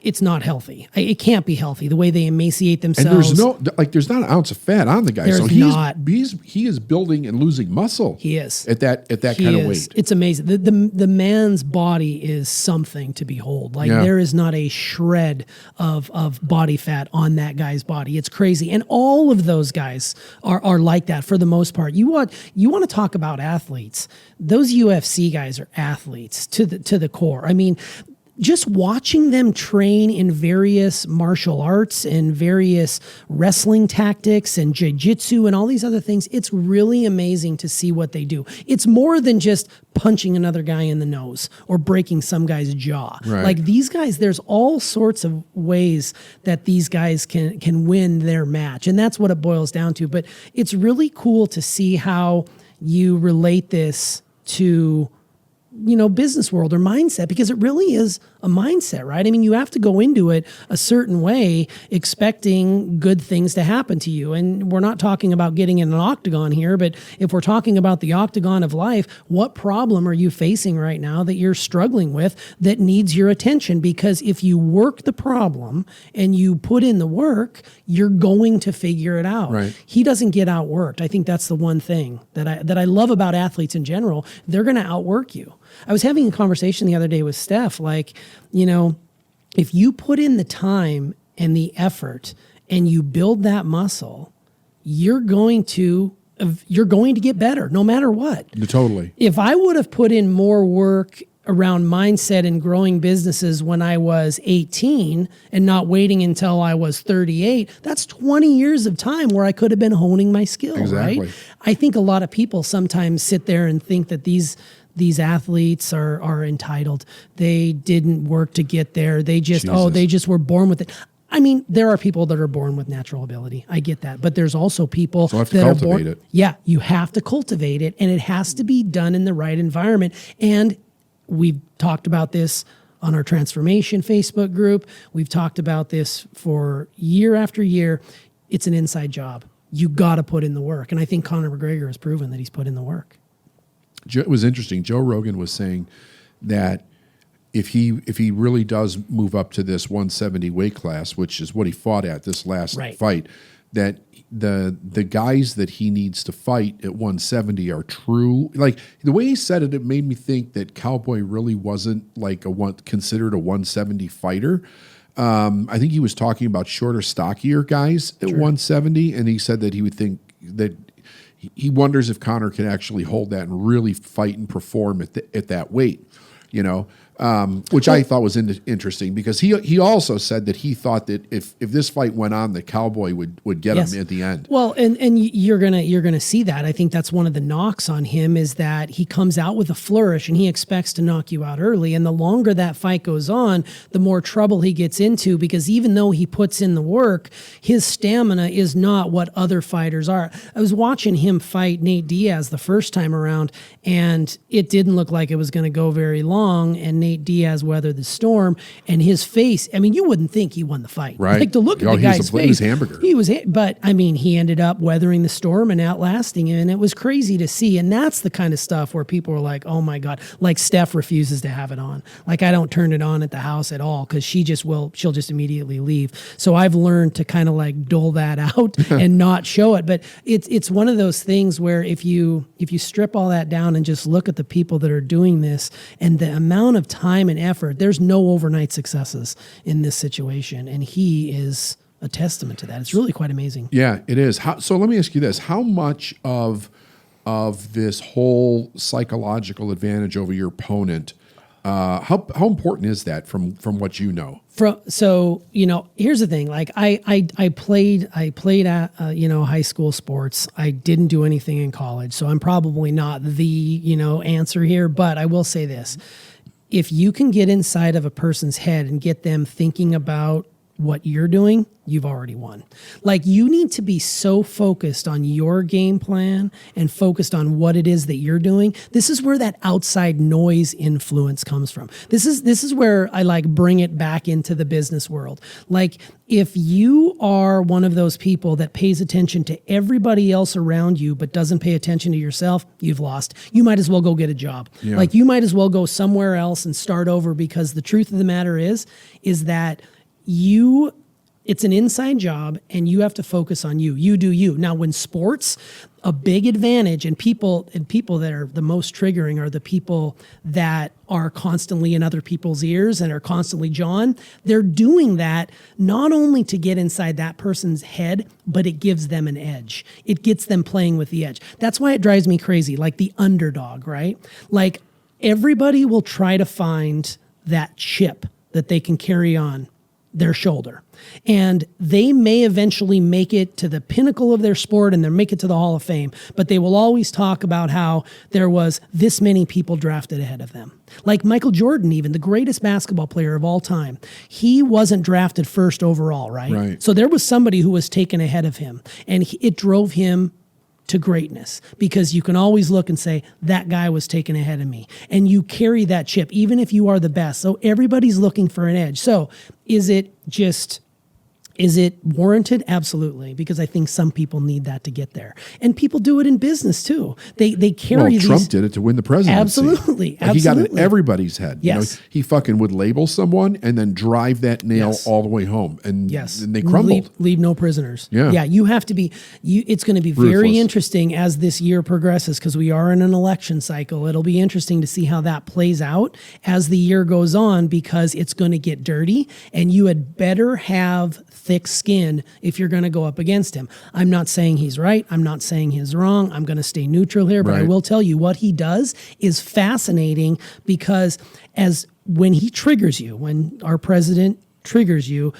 it's not healthy. It can't be healthy, the way they emaciate themselves. And there's not an ounce of fat on the guy. There's so not. He is building and losing muscle. He is. At that kind of weight. It's amazing. The man's body is something to behold. Like, there is not a shred of body fat on that guy's body. It's crazy. And all of those guys are like that for the most part. You want to talk about athletes. Those UFC guys are athletes to the core. I mean, just watching them train in various martial arts and various wrestling tactics and jiu-jitsu and all these other things, it's really amazing to see what they do. It's more than just punching another guy in the nose or breaking some guy's jaw. Right. Like, these guys, there's all sorts of ways that these guys can win their match, and that's what it boils down to. But it's really cool to see how you relate this to business world or mindset, because it really is a mindset, right? I mean, you have to go into it a certain way, expecting good things to happen to you. And we're not talking about getting in an octagon here, but if we're talking about the octagon of life, what problem are you facing right now that you're struggling with that needs your attention? Because if you work the problem and you put in the work, you're going to figure it out. Right. He doesn't get outworked. I think that's the one thing that I love about athletes in general. They're going to outwork you. I was having a conversation the other day with Steph, like, if you put in the time and the effort and you build that muscle, you're going to get better no matter what. Totally. If I would have put in more work around mindset and growing businesses when I was 18 and not waiting until I was 38, that's 20 years of time where I could have been honing my skill, exactly. Right? I think a lot of people sometimes sit there and think that these athletes are entitled. They didn't work to get there. They just were born with it. I mean, there are people that are born with natural ability. I get that. But there's also people that are born. Cultivate it. Yeah, you have to cultivate it, and it has to be done in the right environment. And we've talked about this on our Transformation Facebook group. We've talked about this for year after year. It's an inside job. You got to put in the work. And I think Conor McGregor has proven that he's put in the work. It was interesting. Joe Rogan was saying that if he really does move up to this 170 weight class, which is what he fought at this last fight, that the guys that he needs to fight at 170 are true. Like, the way he said it, it made me think that Cowboy really wasn't like considered a 170 fighter. I think he was talking about shorter, stockier guys at 170, and he said that he would think that he wonders if Conor can actually hold that and really fight and perform at that weight, which I thought was interesting, because he also said that he thought that if this fight went on, the Cowboy would get him at the end. Well, and you're gonna see that. I think that's one of the knocks on him, is that he comes out with a flourish and he expects to knock you out early. And the longer that fight goes on, the more trouble he gets into, because even though he puts in the work, his stamina is not what other fighters are. I was watching him fight Nate Diaz the first time around, and it didn't look like it was going to go very long. long, and Nate Diaz weathered the storm. And his face, I mean, you wouldn't think he won the fight. Right. Like, to look at the guy's face. He was hamburger. But I mean, he ended up weathering the storm and outlasting him, and it was crazy to see. And that's the kind of stuff where people are like, oh my God, like Steph refuses to have it on. Like, I don't turn it on at the house at all, because she'll just immediately leave. So I've learned to kind of like dole that out and not show it. But it's one of those things where if you strip all that down and just look at the people that are doing this and the amount of time and effort, there's no overnight successes in this situation. And he is a testament to that. It's really quite amazing. Yeah, it is. So let me ask you this. How much of this whole psychological advantage over your opponent, how important is that from what you know? So, here's the thing. Like, I played at, high school sports. I didn't do anything in college. So I'm probably not the, answer here, but I will say this. If you can get inside of a person's head and get them thinking about what you're doing, you've already won. Like, you need to be so focused on your game plan and focused on what it is that you're doing. This is where that outside noise influence comes from. This is where I like bring it back into the business world. Like, if you are one of those people that pays attention to everybody else around you but doesn't pay attention to yourself, you've lost. You might as well go get a job. Yeah. Like, you might as well go somewhere else and start over, because the truth of the matter is that it's an inside job, and you have to focus on you. You do you. Now, when sports, a big advantage, and people that are the most triggering are the people that are constantly in other people's ears and are constantly jawing. They're doing that not only to get inside that person's head, but it gives them an edge. It gets them playing with the edge. That's why it drives me crazy, like the underdog, right? Like, everybody will try to find that chip that they can carry on their shoulder. And they may eventually make it to the pinnacle of their sport and they'll make it to the Hall of Fame, but they will always talk about how there was this many people drafted ahead of them. Like Michael Jordan, even the greatest basketball player of all time, he wasn't drafted first overall, right? So there was somebody who was taken ahead of him, and it drove him to greatness, because you can always look and say, that guy was taken ahead of me. And you carry that chip, even if you are the best. So everybody's looking for an edge. So is it warranted? Absolutely, because I think some people need that to get there. And people do it in business too. They carry these. Trump did it to win the presidency. Absolutely. He got it in everybody's head. Yes. He fucking would label someone and then drive that nail all the way home. And, and they crumbled. Leave no prisoners. Yeah. You have to be, it's going to be very interesting as this year progresses, because we are in an election cycle. It'll be interesting to see how that plays out as the year goes on, because it's going to get dirty, and you had better have thick skin if you're going to go up against him. I'm not saying he's right. I'm not saying he's wrong. I'm going to stay neutral here, but I will tell you what he does is fascinating, because when he triggers you, when our president triggers you,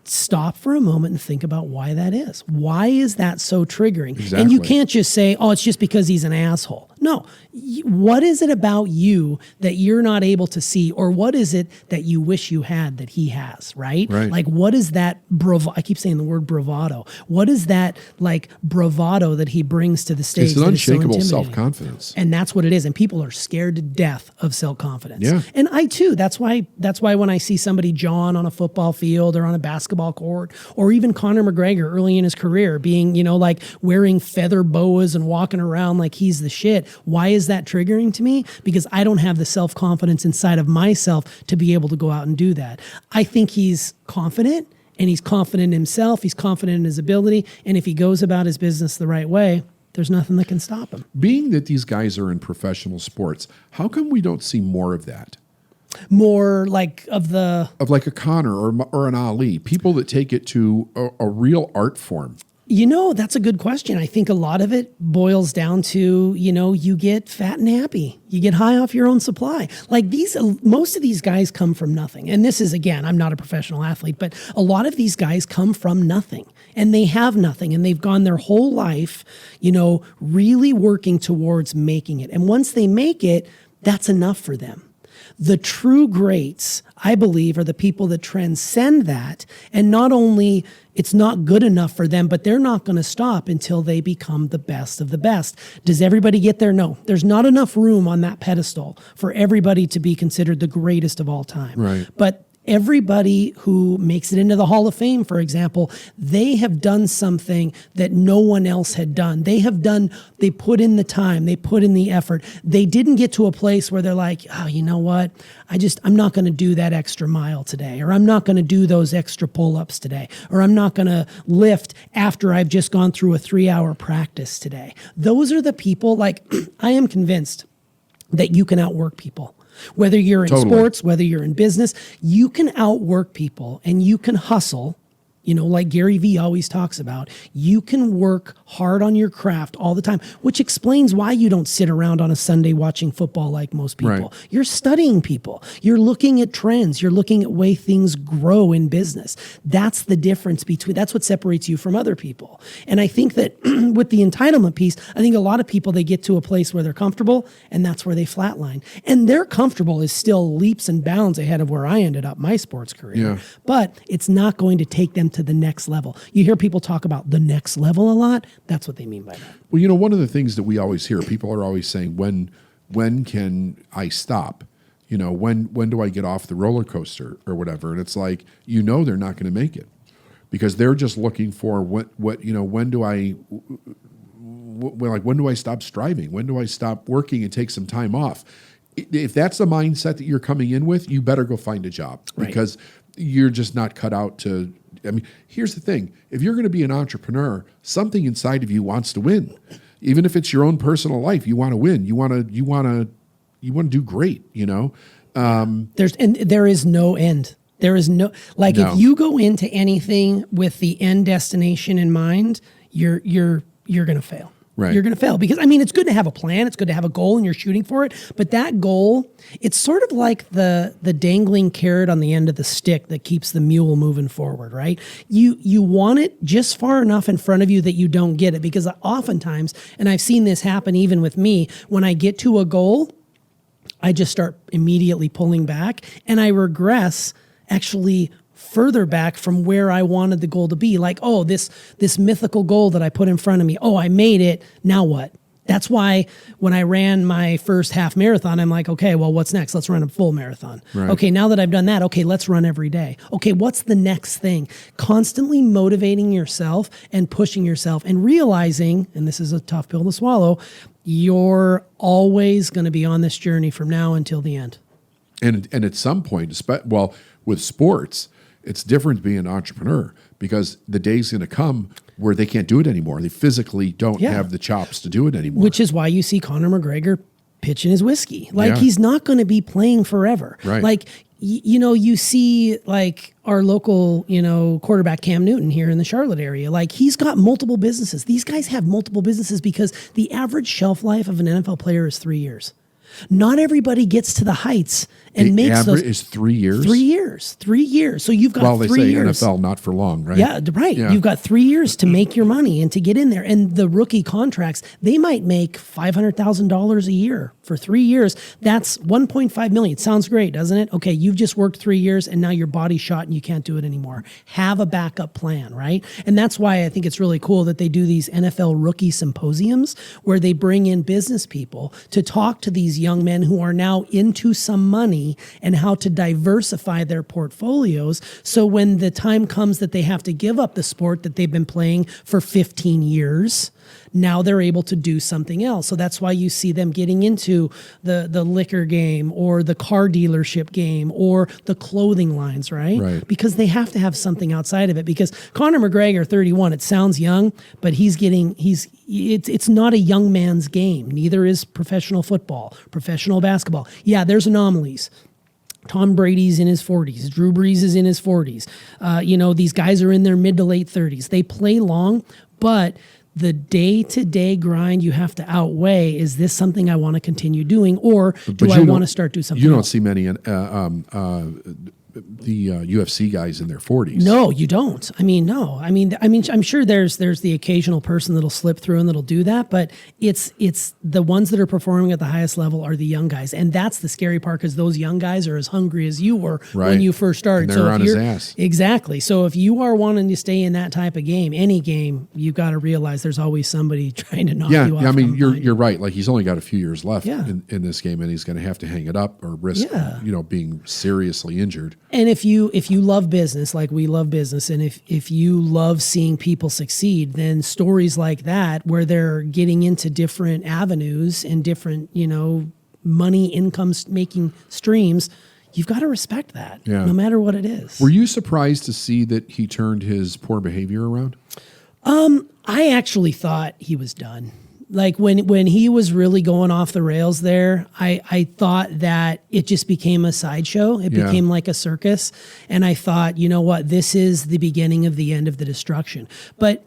stop for a moment and think about why that is. Why is that so triggering? Exactly. And you can't just say, oh, it's just because he's an asshole. No. What is it about you that you're not able to see, or what is it that you wish you had that he has, right? Like, what is that I keep saying the word bravado. What is that, like, bravado that he brings to the stage? It's an unshakable self-confidence. And that's what it is. And people are scared to death of self-confidence. Yeah. And I too. That's why when I see somebody jawing on a football field or on a basketball court, or even Conor McGregor early in his career being, like wearing feather boas and walking around like he's the shit. Why is that triggering to me? Because I don't have the self-confidence inside of myself to be able to go out and do that. I think he's confident, and he's confident in himself. He's confident in his ability. And if he goes about his business the right way, there's nothing that can stop him. Being that these guys are in professional sports, how come we don't see more of that? More like of like a Conor or an Ali, people that take it to a real art form. That's a good question. I think a lot of it boils down to, you get fat and happy. You get high off your own supply. Like most of these guys come from nothing. And this is, again, I'm not a professional athlete, but a lot of these guys come from nothing, and they have nothing, and they've gone their whole life, really working towards making it. And once they make it, that's enough for them. The true greats, I believe, are the people that transcend that. And not only it's not good enough for them, but they're not going to stop until they become the best of the best. Does everybody get there? No. There's not enough room on that pedestal for everybody to be considered the greatest of all time. Right. But everybody who makes it into the Hall of Fame, for example, they have done something that no one else had done. They put in the time, they put in the effort. They didn't get to a place where they're like, oh, you know what? I'm not going to do that extra mile today, or I'm not going to do those extra pull-ups today, or I'm not going to lift after I've just gone through a 3-hour practice today. Those are the people, like, I am convinced that you can outwork people. Whether you're in sports, whether you're in business, you can outwork people and you can hustle. You know, like Gary Vee always talks about, you can work hard on your craft all the time, which explains why you don't sit around on a Sunday watching football like most people. Right. You're studying people. You're looking at trends. You're looking at way things grow in business. That's the difference that's what separates you from other people. And I think that with the entitlement piece, I think a lot of people, they get to a place where they're comfortable and that's where they flatline. And their comfortable is still leaps and bounds ahead of where I ended up my sports career. Yeah. But it's not going to take them to the next level. You hear people talk about the next level a lot. That's what they mean by that. Well, you know, one of the things that we always hear, people are always saying, when can I stop? You know, when do I get off the roller coaster or whatever? And it's like, you know, they're not going to make it because they're just looking for when do I stop striving? When do I stop working and take some time off? If that's the mindset that you're coming in with, you better go find a job because you're just not cut out to. I mean, here's the thing. If you're going to be an entrepreneur, something inside of you wants to win. Even if it's your own personal life, you want to win. You want to do great, you know? There is no end. There is no, if you go into anything with the end destination in mind, you're going to fail. Right. You're going to fail because, I mean, it's good to have a plan. It's good to have a goal and you're shooting for it. But that goal, it's sort of like the dangling carrot on the end of the stick that keeps the mule moving forward, right? You want it just far enough in front of you that you don't get it because oftentimes, and I've seen this happen even with me, when I get to a goal, I just start immediately pulling back and I regress actually further back from where I wanted the goal to be. Like, oh, this mythical goal that I put in front of me. Oh, I made it. Now what? That's why when I ran my first half marathon, I'm like, okay, well, what's next? Let's run a full marathon. Right. Okay, now that I've done that, okay, let's run every day. Okay, what's the next thing? Constantly motivating yourself and pushing yourself and realizing, and this is a tough pill to swallow, you're always going to be on this journey from now until the end. And at some point, with sports, it's different being an entrepreneur because the day's going to come where they can't do it anymore. They physically don't have the chops to do it anymore. Which is why you see Conor McGregor pitching his whiskey. He's not going to be playing forever. Right. You see our local, quarterback Cam Newton here in the Charlotte area. He's got multiple businesses. These guys have multiple businesses because the average shelf life of an NFL player is 3 years. Not everybody gets to the heights and makes those. Is 3 years? 3 years. 3 years. So you've got 3 years. Well, they say NFL not for long, right? Yeah, right. Yeah. You've got 3 years to make your money and to get in there. And the rookie contracts, they might make $500,000 a year for 3 years. That's $1.5 million. Sounds great, doesn't it? Okay, you've just worked 3 years and now your body's shot and you can't do it anymore. Have a backup plan, right? And that's why I think it's really cool that they do these NFL rookie symposiums where they bring in business people to talk to these young men who are now into some money and how to diversify their portfolios. So when the time comes that they have to give up the sport that they've been playing for 15 years, now they're able to do something else. So that's why you see them getting into the liquor game or the car dealership game or the clothing lines, right? Right. Because they have to have something outside of it. Because Conor McGregor, 31, it sounds young, but it's not a young man's game. Neither is professional football, professional basketball. Yeah, there's anomalies. Tom Brady's in his 40s. Drew Brees is in his 40s. These guys are in their mid to late 30s. They play long, but the day-to-day grind you have to outweigh, is this something I want to continue doing, or do I want to start doing something else? You don't see many UFC guys in their 40s. No, you don't. I mean, no. I mean, I'm sure there's the occasional person that'll slip through and that'll do that, but it's the ones that are performing at the highest level are the young guys, and that's the scary part because those young guys are as hungry as you were when you first started. And they're on his ass. Exactly. So if you are wanting to stay in that type of game, any game, you've got to realize there's always somebody trying to knock you off. Yeah, I mean, you're right. Like he's only got a few years left Yeah. in this game, and he's going to have to hang it up or risk, being seriously injured. And if you love business, like we love business, and if you love seeing people succeed, then stories like that, where they're getting into different avenues and different, money income making streams, you've got to respect that, no matter what it is. Were you surprised to see that he turned his poor behavior around? I actually thought he was done. Like when he was really going off the rails there, I thought that it just became a sideshow. It became like a circus. And I thought, you know what, this is the beginning of the end of the destruction. But,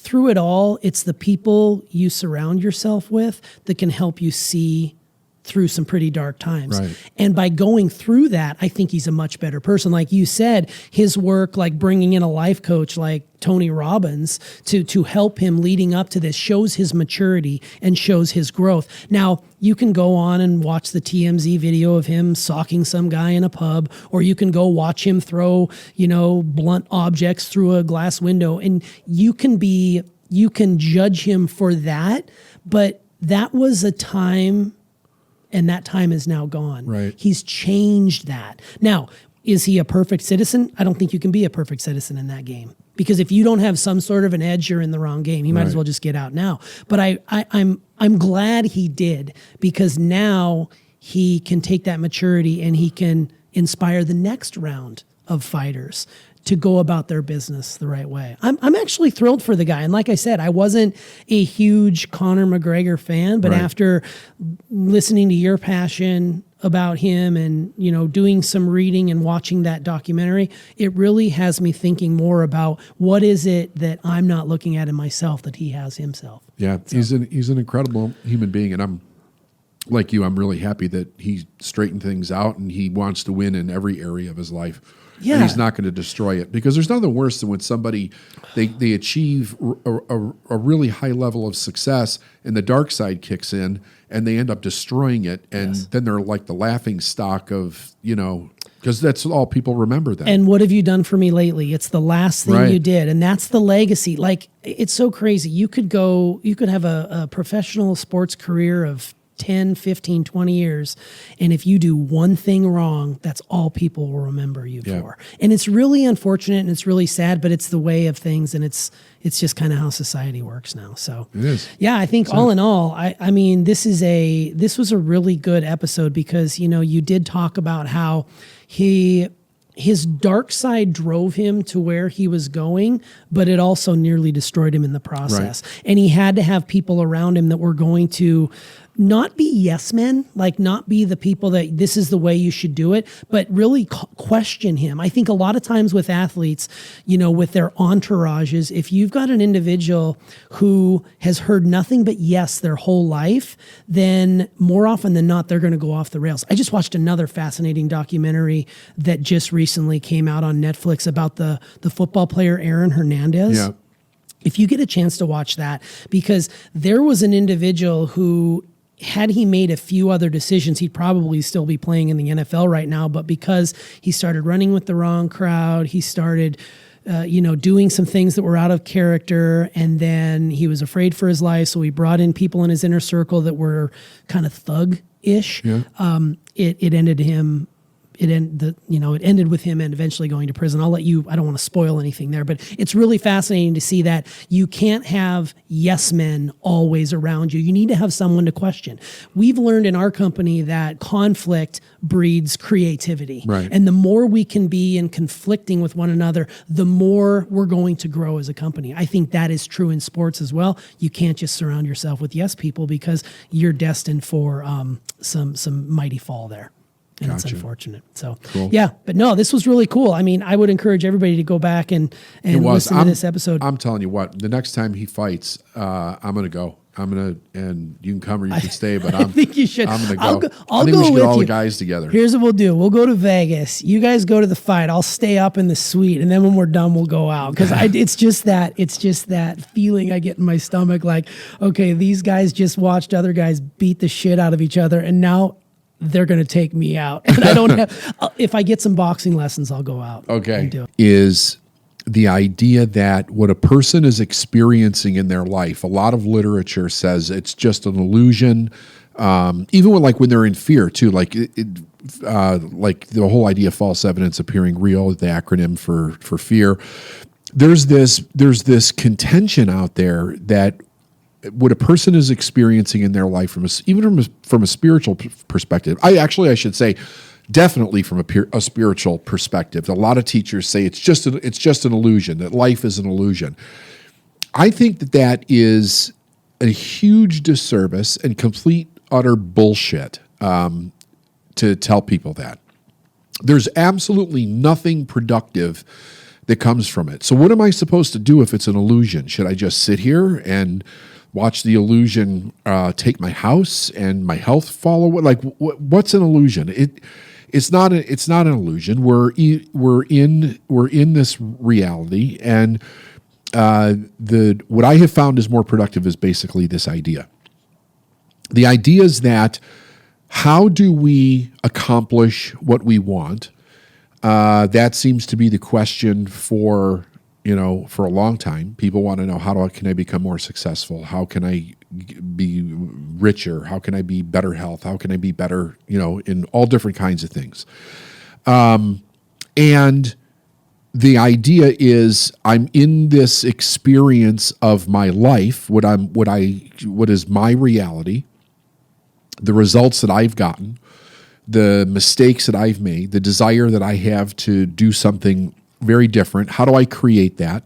through it all, it's the people you surround yourself with that can help you see through some pretty dark times. Right. And by going through that, I think he's a much better person. Like you said, his work, like bringing in a life coach like Tony Robbins to help him leading up to this shows his maturity and shows his growth. Now, you can go on and watch the TMZ video of him socking some guy in a pub, or you can go watch him throw, blunt objects through a glass window, and you can judge him for that, but that was a time, and that time is now gone. Right. He's changed that. Now, is he a perfect citizen? I don't think you can be a perfect citizen in that game. Because if you don't have some sort of an edge, you're in the wrong game. You might as well just get out now. But I'm glad he did, because now he can take that maturity and he can inspire the next round of fighters to go about their business the right way. I'm actually thrilled for the guy. And like I said, I wasn't a huge Conor McGregor fan, but after listening to your passion about him and, doing some reading and watching that documentary, it really has me thinking more about what is it that I'm not looking at in myself that he has himself. Yeah, so. He's an incredible human being, and I'm like you, I'm really happy that he straightened things out and he wants to win in every area of his life. Yeah. And he's not going to destroy it, because there's nothing worse than when somebody, they achieve a really high level of success and the dark side kicks in and they end up destroying it. And then they're like the laughing stock of, because that's all people remember them. And what have you done for me lately? It's the last thing you did. And that's the legacy. Like, it's so crazy. You could have a professional sports career of 10, 15, 20 years. And if you do one thing wrong, that's all people will remember you for. And it's really unfortunate and it's really sad, but it's the way of things. And it's just kind of how society works now. So it is. Yeah, I think all in all, I mean, this was a really good episode because, you did talk about how his dark side drove him to where he was going, but it also nearly destroyed him in the process. Right. And he had to have people around him that were going to not be yes men, like not be the people that this is the way you should do it, but really question him. I think a lot of times with athletes, with their entourages, if you've got an individual who has heard nothing but yes their whole life, then more often than not, they're going to go off the rails. I just watched another fascinating documentary that just recently came out on Netflix about the football player Aaron Hernandez. Yeah. If you get a chance to watch that, because there was an individual who, had he made a few other decisions, he'd probably still be playing in the NFL right now. But because he started running with the wrong crowd, he started, doing some things that were out of character, and then he was afraid for his life. So he brought in people in his inner circle that were kind of thug-ish. Yeah. It ended him. It ended with him and eventually going to prison. I don't want to spoil anything there, but it's really fascinating to see that you can't have yes men always around you. You need to have someone to question. We've learned in our company that conflict breeds creativity. Right. And the more we can be in conflicting with one another, the more we're going to grow as a company. I think that is true in sports as well. You can't just surround yourself with yes people, because you're destined for some mighty fall there. And It's unfortunate. So, Yeah, but no, this was really cool. I mean, I would encourage everybody to go back and listen to this episode. I'm telling you what, the next time he fights, I'm going to go. and you can come or you can stay, but I think you should. I'm gonna go. I'll I think go we should with get all you. the guys together. Here's what we'll do. We'll go to Vegas. You guys go to the fight. I'll stay up in the suite, and then when we're done, we'll go out. Because it's just that feeling I get in my stomach. Like, okay, these guys just watched other guys beat the shit out of each other, and now they're going to take me out. And I don't have. If I get some boxing lessons, I'll go out. Okay, and do it. is the idea that what a person is experiencing in their life, a lot of literature says it's just an illusion. Even when they're in fear too, like the whole idea of false evidence appearing real, the acronym for fear. There's this contention out there that what a person is experiencing in their life from a spiritual perspective. I should say, definitely from a spiritual perspective. A lot of teachers say it's just an illusion, that life is an illusion. I think that is a huge disservice and complete, utter bullshit to tell people that. There's absolutely nothing productive that comes from it. So what am I supposed to do if it's an illusion? Should I just sit here and watch the illusion take my house and my health follow? Like, what's an illusion? It's not an illusion. We're in this reality, and what I have found is more productive is basically this idea. The idea is that how do we accomplish what we want? That seems to be the question for a long time. People want to know, can I become more successful? How can I be richer? How can I be better health? How can I be better, in all different kinds of things? And the idea is I'm in this experience of my life, what is my reality, the results that I've gotten, the mistakes that I've made, the desire that I have to do something very different. How do I create that?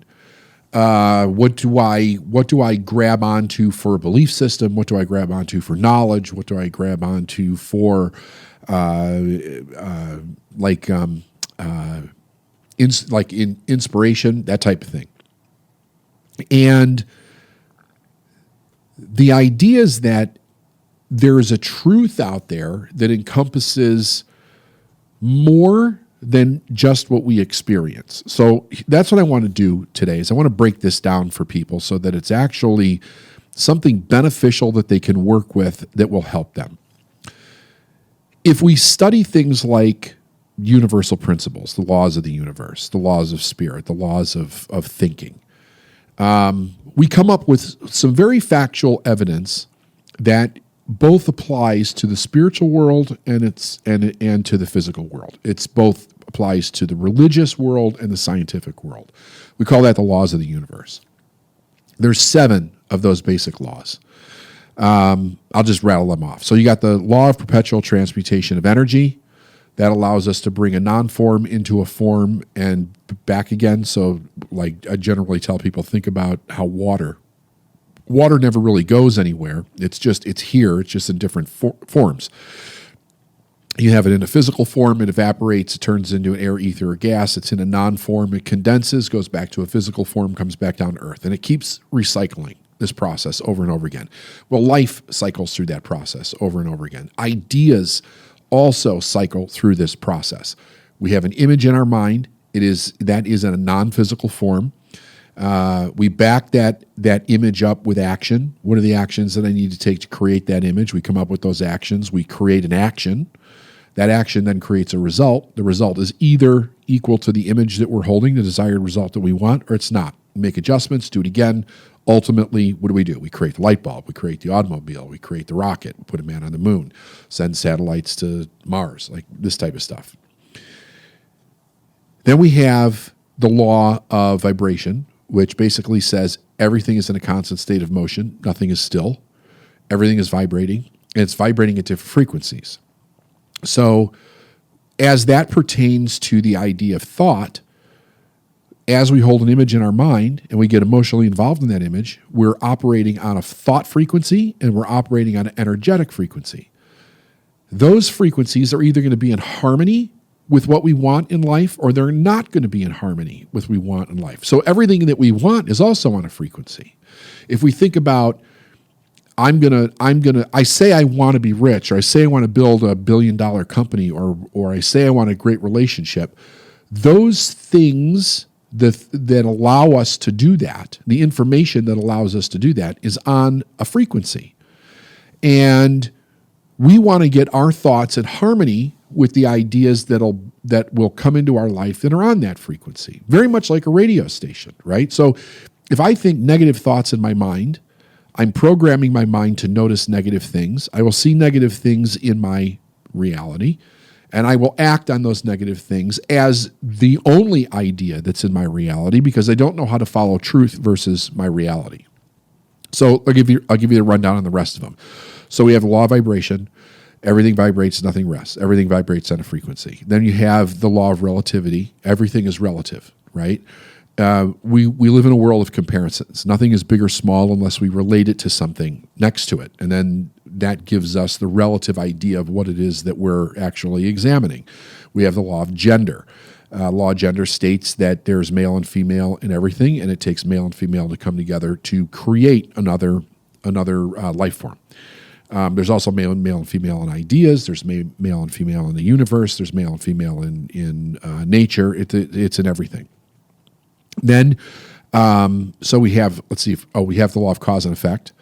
What do I grab onto for a belief system? What do I grab onto for knowledge? What do I grab onto for inspiration? That type of thing. And the idea is that there is a truth out there that encompasses more than just what we experience. So that's what I want to do today, is I want to break this down for people so that it's actually something beneficial that they can work with that will help them. If we study things like universal principles, the laws of the universe, the laws of spirit, the laws of thinking, we come up with some very factual evidence that both applies to the spiritual world and to the physical world. It's both applies to the religious world and the scientific world. We call that the laws of the universe. There's 7 of those basic laws. I'll just rattle them off. So you got the law of perpetual transmutation of energy. That allows us to bring a non-form into a form and back again. So like I generally tell people, think about how water never really goes anywhere. It's here. It's just in different forms. You have it in a physical form. It evaporates. It turns into an air, ether, or gas. It's in a non-form. It condenses, goes back to a physical form, comes back down to earth. And it keeps recycling this process over and over again. Well, life cycles through that process over and over again. Ideas also cycle through this process. We have an image in our mind. That is in a non-physical form. We back that image up with action. What are the actions that I need to take to create that image? We come up with those actions. We create an action. That action then creates a result. The result is either equal to the image that we're holding, the desired result that we want, or it's not. Make adjustments, do it again. Ultimately, what do? We create the light bulb. We create the automobile. We create the rocket. We put a man on the moon. Send satellites to Mars, like this type of stuff. Then we have the law of vibration, which basically says everything is in a constant state of motion. Nothing is still. Everything is vibrating, and it's vibrating at different frequencies. So as that pertains to the idea of thought, as we hold an image in our mind and we get emotionally involved in that image, we're operating on a thought frequency and we're operating on an energetic frequency. Those frequencies are either going to be in harmony with what we want in life, or they're not going to be in harmony with what we want in life. So everything that we want is also on a frequency. If we think about I say I want to be rich, or I say I want to build $1 billion company, or I say I want a great relationship. Those things that allow us to do that, the information that allows us to do that, is on a frequency. And we want to get our thoughts in harmony with the ideas that will come into our life that are on that frequency. Very much like a radio station, right? So if I think negative thoughts in my mind, I'm programming my mind to notice negative things. I will see negative things in my reality, and I will act on those negative things as the only idea that's in my reality, because I don't know how to follow truth versus my reality. So I'll give you the rundown on the rest of them. So we have the law of vibration. Everything vibrates, nothing rests. Everything vibrates on a frequency. Then you have the law of relativity. Everything is relative, right? We live in a world of comparisons. Nothing is big or small unless we relate it to something next to it. And then that gives us the relative idea of what it is that we're actually examining. We have the law of gender. Law of gender states that there's male and female in everything, and it takes male and female to come together to create another life form. There's also male and female in ideas. There's male and female in the universe. There's male and female in nature. It's in everything. Then, so we have, we have the law of cause and effect.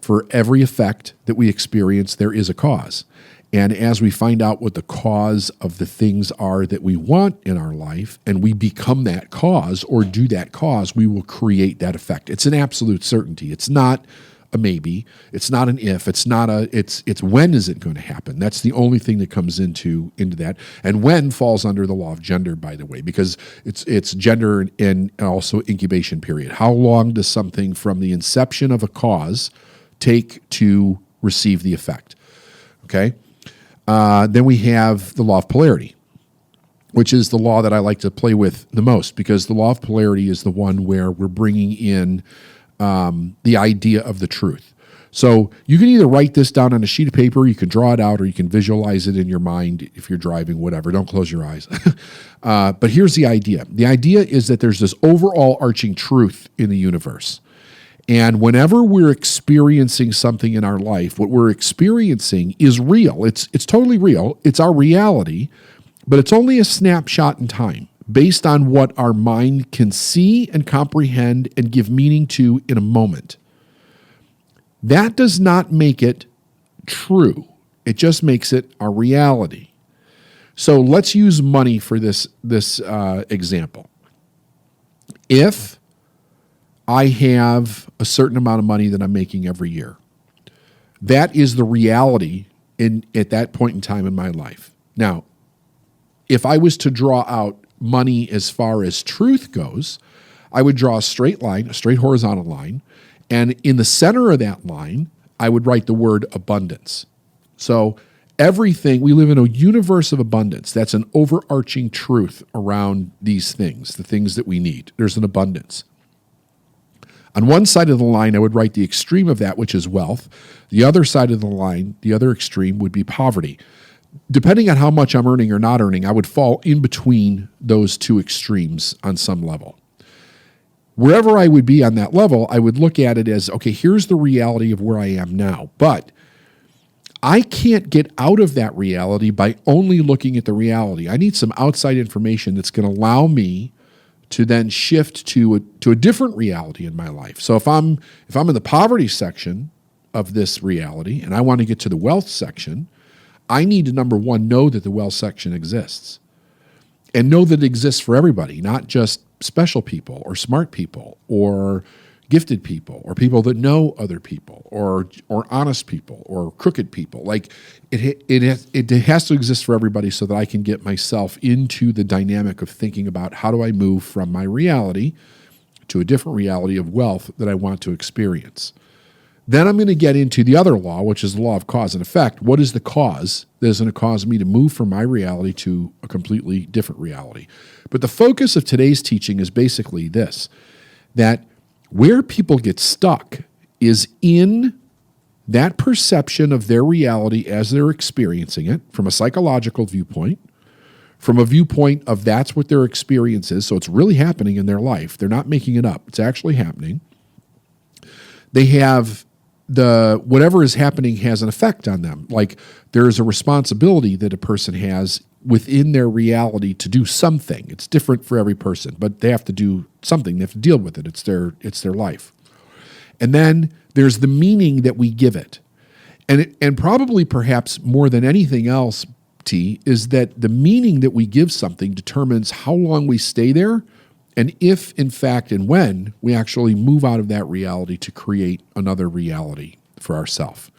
For every effect that we experience, there is a cause. And as we find out what the cause of the things are that we want in our life, and we become that cause or do that cause, we will create that effect. It's an absolute certainty. It's not a maybe. It's not an if. It's when is it going to happen? That's the only thing that comes into that. And when falls under the law of gender, by the way, because it's gender and also incubation period. How long does something from the inception of a cause take to receive the effect? Okay. Then we have the law of polarity, which is the law that I like to play with the most, because the law of polarity is the one where we're bringing in the idea of the truth. So you can either write this down on a sheet of paper, you can draw it out, or you can visualize it in your mind if you're driving, whatever. Don't close your eyes. But here's the idea. The idea is that there's this overall arching truth in the universe. And whenever we're experiencing something in our life, what we're experiencing is real. It's totally real. It's our reality, but it's only a snapshot in time, based on what our mind can see and comprehend and give meaning to in a moment. That does not make it true. It just makes it our reality. So let's use money for this example. If I have a certain amount of money that I'm making every year, that is the reality at that point in time in my life. Now, if I was to draw out money as far as truth goes, I would draw a straight line, a straight horizontal line, and in the center of that line, I would write the word abundance. So everything, we live in a universe of abundance. That's an overarching truth around these things, the things that we need. There's an abundance. On one side of the line, I would write the extreme of that, which is wealth. The other side of the line, the other extreme, would be poverty. Depending on how much I'm earning or not earning, I would fall in between those two extremes on some level. Wherever I would be on that level, I would look at it as, okay, here's the reality of where I am now. But I can't get out of that reality by only looking at the reality. I need some outside information that's going to allow me to then shift to a different reality in my life. So if I'm in the poverty section of this reality and I want to get to the wealth section, I need to, number one, know that the wealth section exists, and know that it exists for everybody, not just special people or smart people or gifted people or people that know other people or honest people or crooked people. Like it has to exist for everybody so that I can get myself into the dynamic of thinking about how do I move from my reality to a different reality of wealth that I want to experience. Then I'm going to get into the other law, which is the law of cause and effect. What is the cause that is going to cause me to move from my reality to a completely different reality? But the focus of today's teaching is basically this, that where people get stuck is in that perception of their reality as they're experiencing it from a psychological viewpoint, from a viewpoint of that's what their experience is, so it's really happening in their life. They're not making it up. It's actually happening. They have the whatever is happening has an effect on them. Like there is a responsibility that a person has within their reality to do something. It's different for every person, but they have to do something. They have to deal with it. It's their life. And then there's the meaning that we give it. And probably perhaps more than anything else, T, is that the meaning that we give something determines how long we stay there and if, in fact, and when we actually move out of that reality to create another reality for ourselves.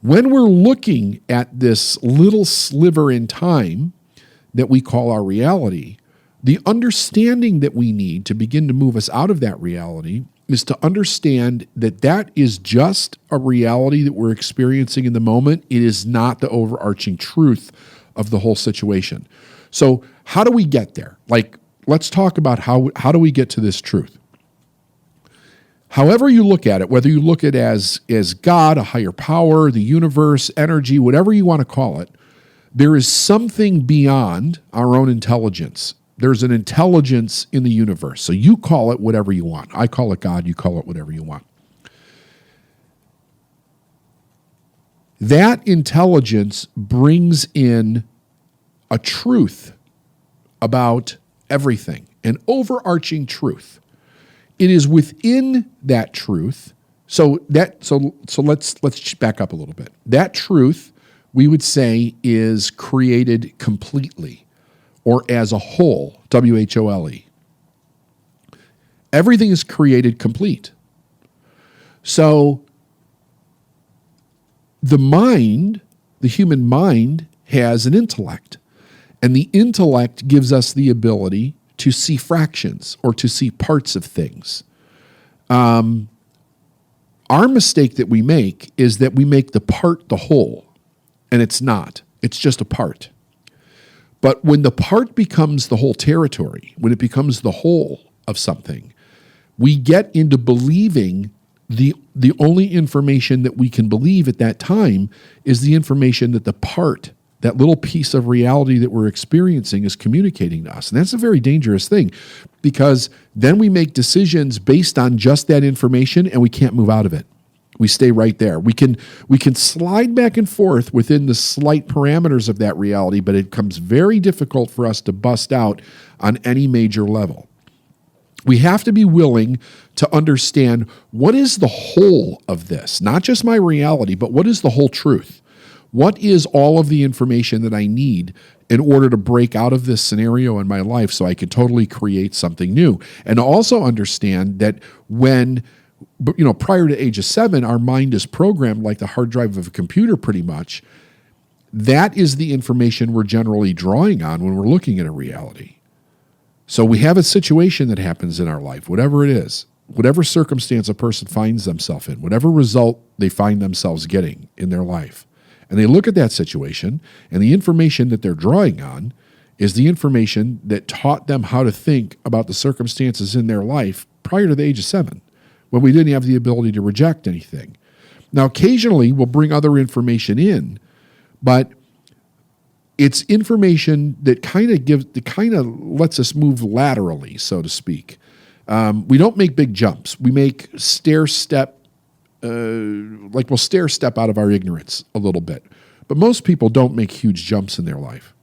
When we're looking at this little sliver in time that we call our reality, the understanding that we need to begin to move us out of that reality is to understand that that is just a reality that we're experiencing in the moment. It is not the overarching truth of the whole situation. So how do we get there? Like, let's talk about how do we get to this truth? However you look at it, whether you look at it as God, a higher power, the universe, energy, whatever you want to call it, there is something beyond our own intelligence. There's an intelligence in the universe. So you call it whatever you want. I call it God. You call it whatever you want. That intelligence brings in a truth about everything, an overarching truth. It is within that truth. So let's back up a little bit. That truth, we would say, is created completely, or as a whole, W-H-O-L-E. Everything is created complete. So the mind, the human mind, has an intellect. And the intellect gives us the ability to see fractions or to see parts of things. Our mistake that we make is that we make the part the whole, and it's not. It's just a part. But when the part becomes the whole territory, when it becomes the whole of something, we get into believing the only information that we can believe at that time is the information that the part, that little piece of reality that we're experiencing, is communicating to us. And that's a very dangerous thing, because then we make decisions based on just that information and we can't move out of it. We stay right there. We can slide back and forth within the slight parameters of that reality, but it becomes very difficult for us to bust out on any major level. We have to be willing to understand what is the whole of this, not just my reality, but what is the whole truth? What is all of the information that I need in order to break out of this scenario in my life so I can totally create something new? And also understand that when, prior to age of 7, our mind is programmed like the hard drive of a computer pretty much. That is the information we're generally drawing on when we're looking at a reality. So we have a situation that happens in our life, whatever it is, whatever circumstance a person finds themselves in, whatever result they find themselves getting in their life. And they look at that situation, and the information that they're drawing on is the information that taught them how to think about the circumstances in their life prior to the age of 7, when we didn't have the ability to reject anything. Now, occasionally, we'll bring other information in, but it's information that kind of lets us move laterally, so to speak. We don't make big jumps. We make we'll stair step out of our ignorance a little bit. But most people don't make huge jumps in their life,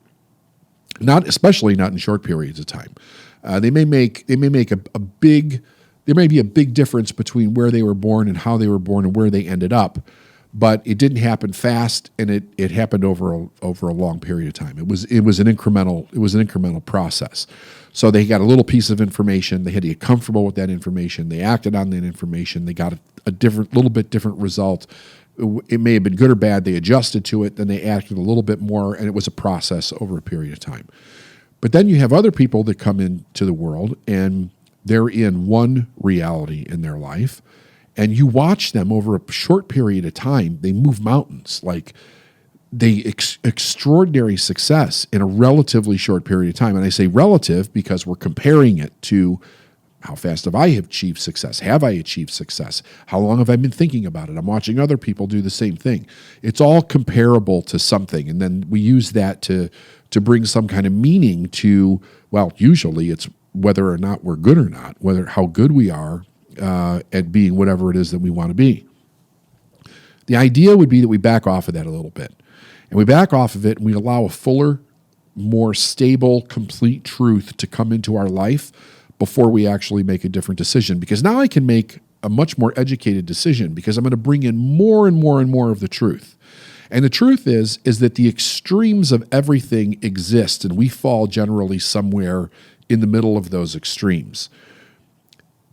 especially not in short periods of time. There may be a big difference between where they were born and how they were born and where they ended up, but it didn't happen fast, and it happened over a long period of time. It was an incremental process. So they got a little piece of information. They had to get comfortable with that information. They acted on that information. They got a little bit different result. It may have been good or bad. They adjusted to it. Then they acted a little bit more, and it was a process over a period of time. But then you have other people that come into the world, and they're in one reality in their life, and you watch them over a short period of time. They move mountains. Like, extraordinary success in a relatively short period of time. And I say relative because we're comparing it to how fast have I achieved success? Have I achieved success? How long have I been thinking about it? I'm watching other people do the same thing. It's all comparable to something. And then we use that to bring some kind of meaning to, well, usually it's whether or not we're good or not, how good we are at being whatever it is that we want to be. The idea would be that we back off of that a little bit. And we back off of it and we allow a fuller, more stable, complete truth to come into our life before we actually make a different decision. Because now I can make a much more educated decision because I'm going to bring in more and more and more of the truth. And the truth is that the extremes of everything exist, and we fall generally somewhere in the middle of those extremes.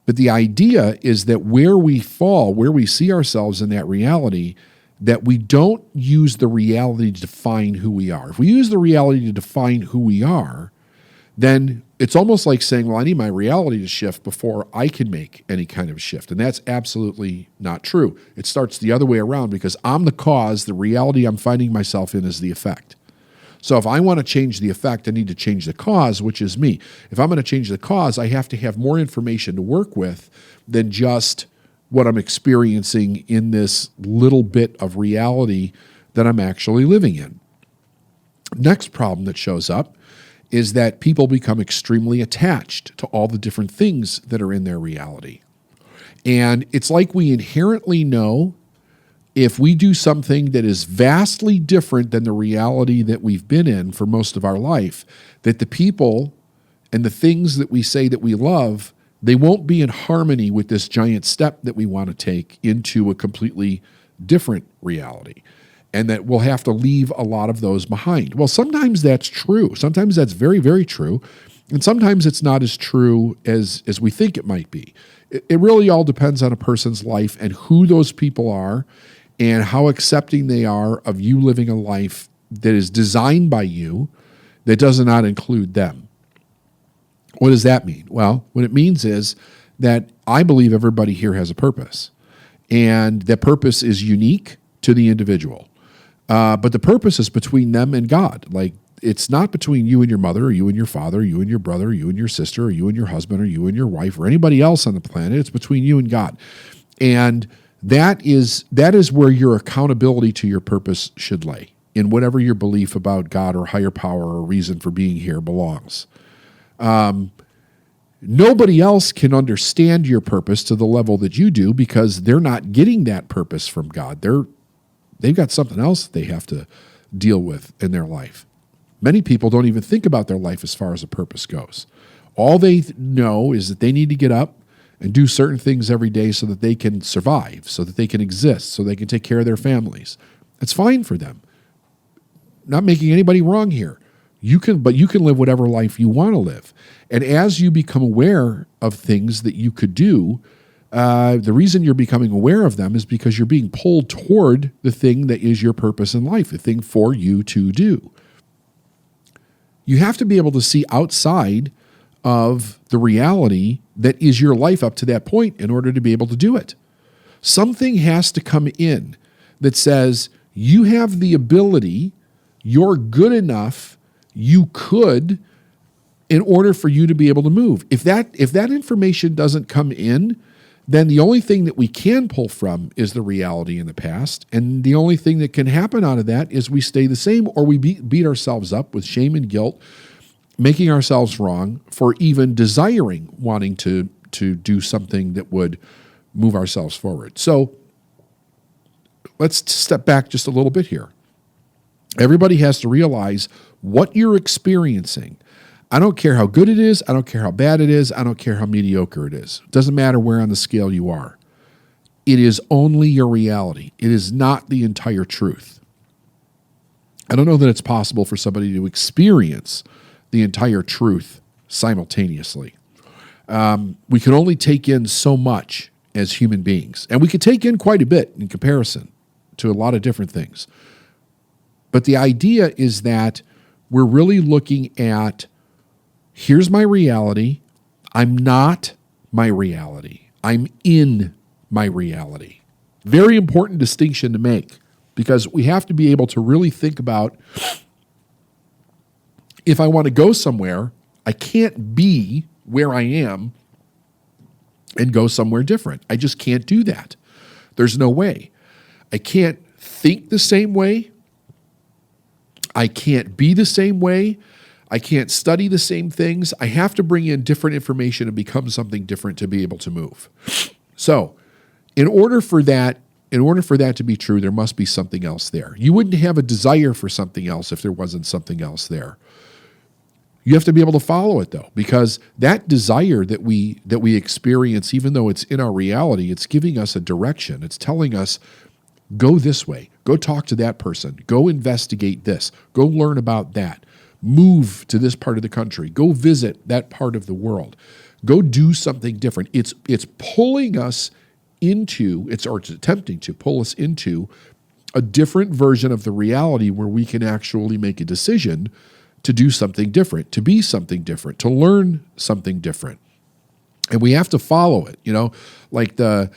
But the idea is that where we fall, where we see ourselves in that reality, that we don't use the reality to define who we are. If we use the reality to define who we are, then it's almost like saying, well, I need my reality to shift before I can make any kind of shift. And that's absolutely not true. It starts the other way around because I'm the cause, the reality I'm finding myself in is the effect. So if I want to change the effect, I need to change the cause, which is me. If I'm going to change the cause, I have to have more information to work with than just what I'm experiencing in this little bit of reality that I'm actually living in. Next problem that shows up is that people become extremely attached to all the different things that are in their reality. And it's like we inherently know if we do something that is vastly different than the reality that we've been in for most of our life, that the people and the things that we say that we love, they won't be in harmony with this giant step that we want to take into a completely different reality. And that we'll have to leave a lot of those behind. Well, sometimes that's true. Sometimes that's very, very true. And sometimes it's not as true as we think it might be. It really all depends on a person's life and who those people are and how accepting they are of you living a life that is designed by you that does not include them. What does that mean? Well, what it means is that I believe everybody here has a purpose. And that purpose is unique to the individual. But the purpose is between them and God. Like, it's not between you and your mother, or you and your father, or you and your brother, or you and your sister, or you and your husband, or you and your wife, or anybody else on the planet. It's between you and God. And that is where your accountability to your purpose should lay, in whatever your belief about God or higher power or reason for being here belongs. Nobody else can understand your purpose to the level that you do because they're not getting that purpose from God. They've got something else they have to deal with in their life. Many people don't even think about their life as far as a purpose goes. All they know is that they need to get up and do certain things every day so that they can survive, so that they can exist, so they can take care of their families. It's fine for them. Not making anybody wrong here. But you can live whatever life you want to live. And as you become aware of things that you could do, the reason you're becoming aware of them is because you're being pulled toward the thing that is your purpose in life, the thing for you to do. You have to be able to see outside of the reality that is your life up to that point in order to be able to do it. Something has to come in that says you have the ability, you're good enough, you could, in order for you to be able to move. If that information doesn't come in, then the only thing that we can pull from is the reality in the past. And the only thing that can happen out of that is we stay the same, or we beat ourselves up with shame and guilt, making ourselves wrong for even wanting to do something that would move ourselves forward. So let's step back just a little bit here. Everybody has to realize what you're experiencing. I don't care how good it is. I don't care how bad it is. I don't care how mediocre it is. It doesn't matter where on the scale you are. It is only your reality. It is not the entire truth. I don't know that it's possible for somebody to experience the entire truth simultaneously. We can only take in so much as human beings. And we can take in quite a bit in comparison to a lot of different things. But the idea is that we're really looking at, here's my reality. I'm not my reality. I'm in my reality. Very important distinction to make, because we have to be able to really think about, if I want to go somewhere, I can't be where I am and go somewhere different. I just can't do that. There's no way. I can't think the same way. I can't be the same way. I can't study the same things. I have to bring in different information and become something different to be able to move. So, in order for that in order for that to be true, there must be something else there. You wouldn't have a desire for something else if there wasn't something else there. You have to be able to follow it, though, because that desire that we experience, even though it's in our reality, it's giving us a direction. It's telling us, go this way, go talk to that person, go investigate this, go learn about that, move to this part of the country, go visit that part of the world, go do something different. It's pulling us into, it's attempting to pull us into a different version of the reality where we can actually make a decision to do something different, to be something different, to learn something different. And we have to follow it, like the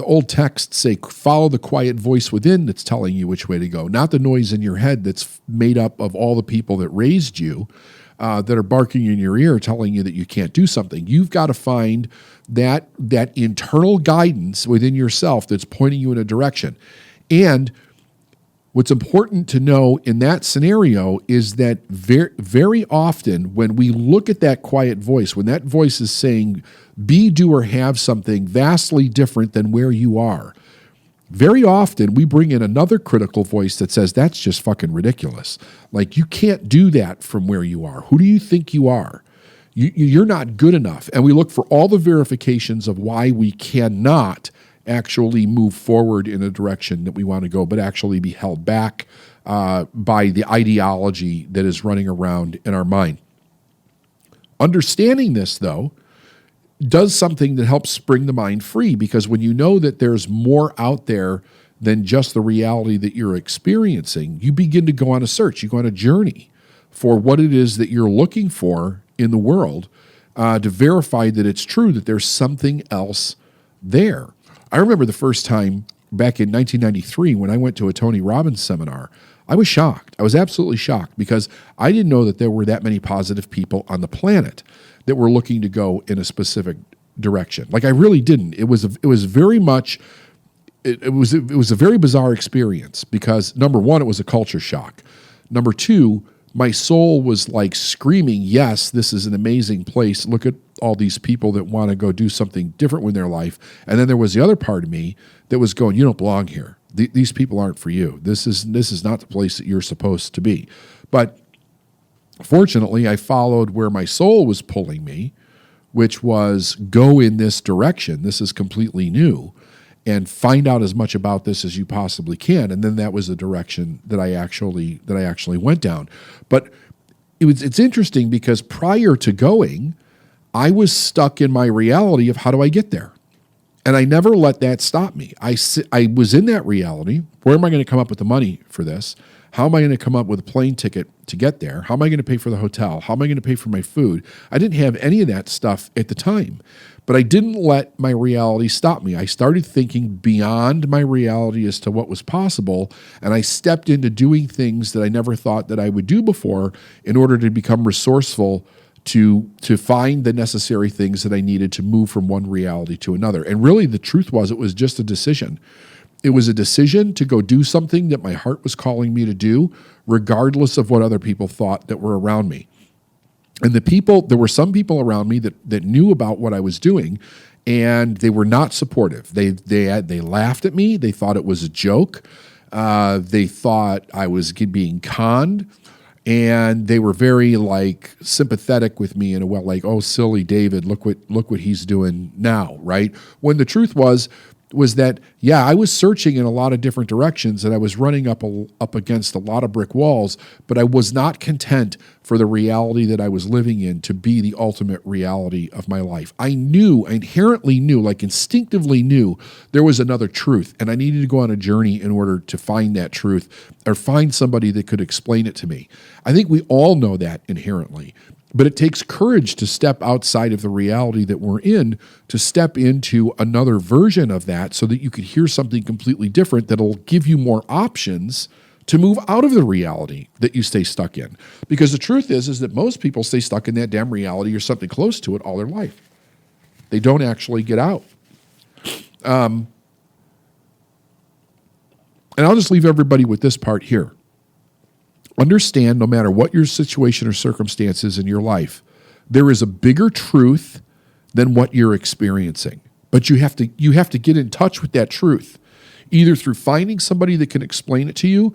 old texts say, follow the quiet voice within that's telling you which way to go, not the noise in your head that's made up of all the people that raised you, that are barking in your ear telling you that you can't do something. You've got to find that internal guidance within yourself that's pointing you in a direction. And what's important to know in that scenario is that very, very often when we look at that quiet voice, when that voice is saying, be, do, or have something vastly different than where you are, very often we bring in another critical voice that says, that's just fucking ridiculous. Like, you can't do that from where you are. Who do you think you are? You're not good enough. And we look for all the verifications of why we cannot actually move forward in a direction that we want to go, but actually be held back by the ideology that is running around in our mind. Understanding this, though, does something that helps bring the mind free, because when you know that there's more out there than just the reality that you're experiencing, you begin to go on a search, you go on a journey for what it is that you're looking for in the world to verify that it's true, that there's something else there. I remember the first time back in 1993 when I went to a Tony Robbins seminar. I was shocked. I was absolutely shocked because I didn't know that there were that many positive people on the planet that were looking to go in a specific direction. Like, I really didn't. It was very much. It was a very bizarre experience because, number one, it was a culture shock. Number two, my soul was like screaming, yes, this is an amazing place. Look at all these people that want to go do something different with their life. And then there was the other part of me that was going, you don't belong here. These people aren't for you. This is not the place that you're supposed to be. But fortunately, I followed where my soul was pulling me, which was go in this direction. This is completely new. And find out as much about this as you possibly can. And then that was the direction that I actually went down. But it's interesting because prior to going, I was stuck in my reality of how do I get there? And I never let that stop me. I was in that reality. Where am I going to come up with the money for this? How am I going to come up with a plane ticket to get there? How am I going to pay for the hotel? How am I going to pay for my food? I didn't have any of that stuff at the time. But I didn't let my reality stop me. I started thinking beyond my reality as to what was possible, and I stepped into doing things that I never thought that I would do before in order to become resourceful to find the necessary things that I needed to move from one reality to another. And really, the truth was, it was just a decision. It was a decision to go do something that my heart was calling me to do, regardless of what other people thought that were around me. And there were some people around me that knew about what I was doing, and they were not supportive. They laughed at me. They thought it was a joke. They thought I was being conned, and they were very sympathetic with me in a way, like, oh, silly David, look what he's doing now, right? When the truth was that, yeah, I was searching in a lot of different directions and I was running up against a lot of brick walls, but I was not content for the reality that I was living in to be the ultimate reality of my life. I inherently knew, instinctively knew there was another truth, and I needed to go on a journey in order to find that truth or find somebody that could explain it to me. I think we all know that inherently. But it takes courage to step outside of the reality that we're in, to step into another version of that so that you could hear something completely different that'll give you more options to move out of the reality that you stay stuck in. Because the truth is that most people stay stuck in that damn reality or something close to it all their life. They don't actually get out. And I'll just leave everybody with this part here. Understand, no matter what your situation or circumstances in your life, there is a bigger truth than what you're experiencing. But you have to get in touch with that truth. either through finding somebody that can explain it to you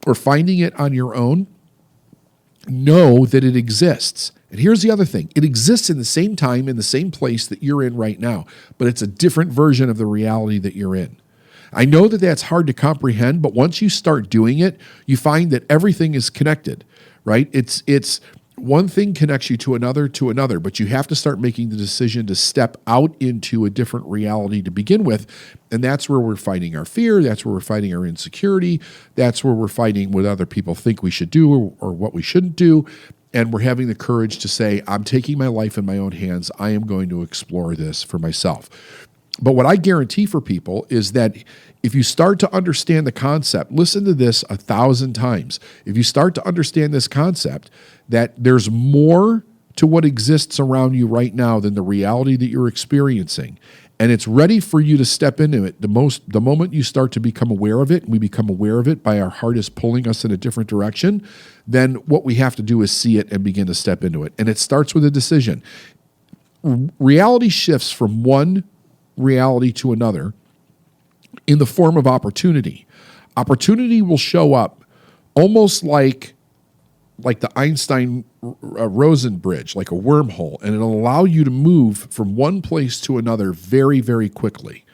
or finding it on your own. Know that it exists. And here's the other thing. It exists in the same time, in the same place that you're in right now, but it's a different version of the reality that you're in. I know that that's hard to comprehend, but once you start doing it, you find that everything is connected, right? It's one thing connects you to another, but you have to start making the decision to step out into a different reality to begin with. And that's where we're fighting our fear. That's where we're fighting our insecurity. That's where we're fighting what other people think we should do or what we shouldn't do. And we're having the courage to say, I'm taking my life in my own hands. I am going to explore this for myself. But what I guarantee for people is that if you start to understand the concept, listen to this 1,000 times. If you start to understand this concept, that there's more to what exists around you right now than the reality that you're experiencing, and it's ready for you to step into it. The moment you start to become aware of it, and we become aware of it by our heart is pulling us in a different direction, then what we have to do is see it and begin to step into it. And it starts with a decision. Reality shifts from one reality to another in the form of opportunity. Opportunity will show up almost like the Einstein-Rosen bridge, like a wormhole, and it'll allow you to move from one place to another very, very quickly.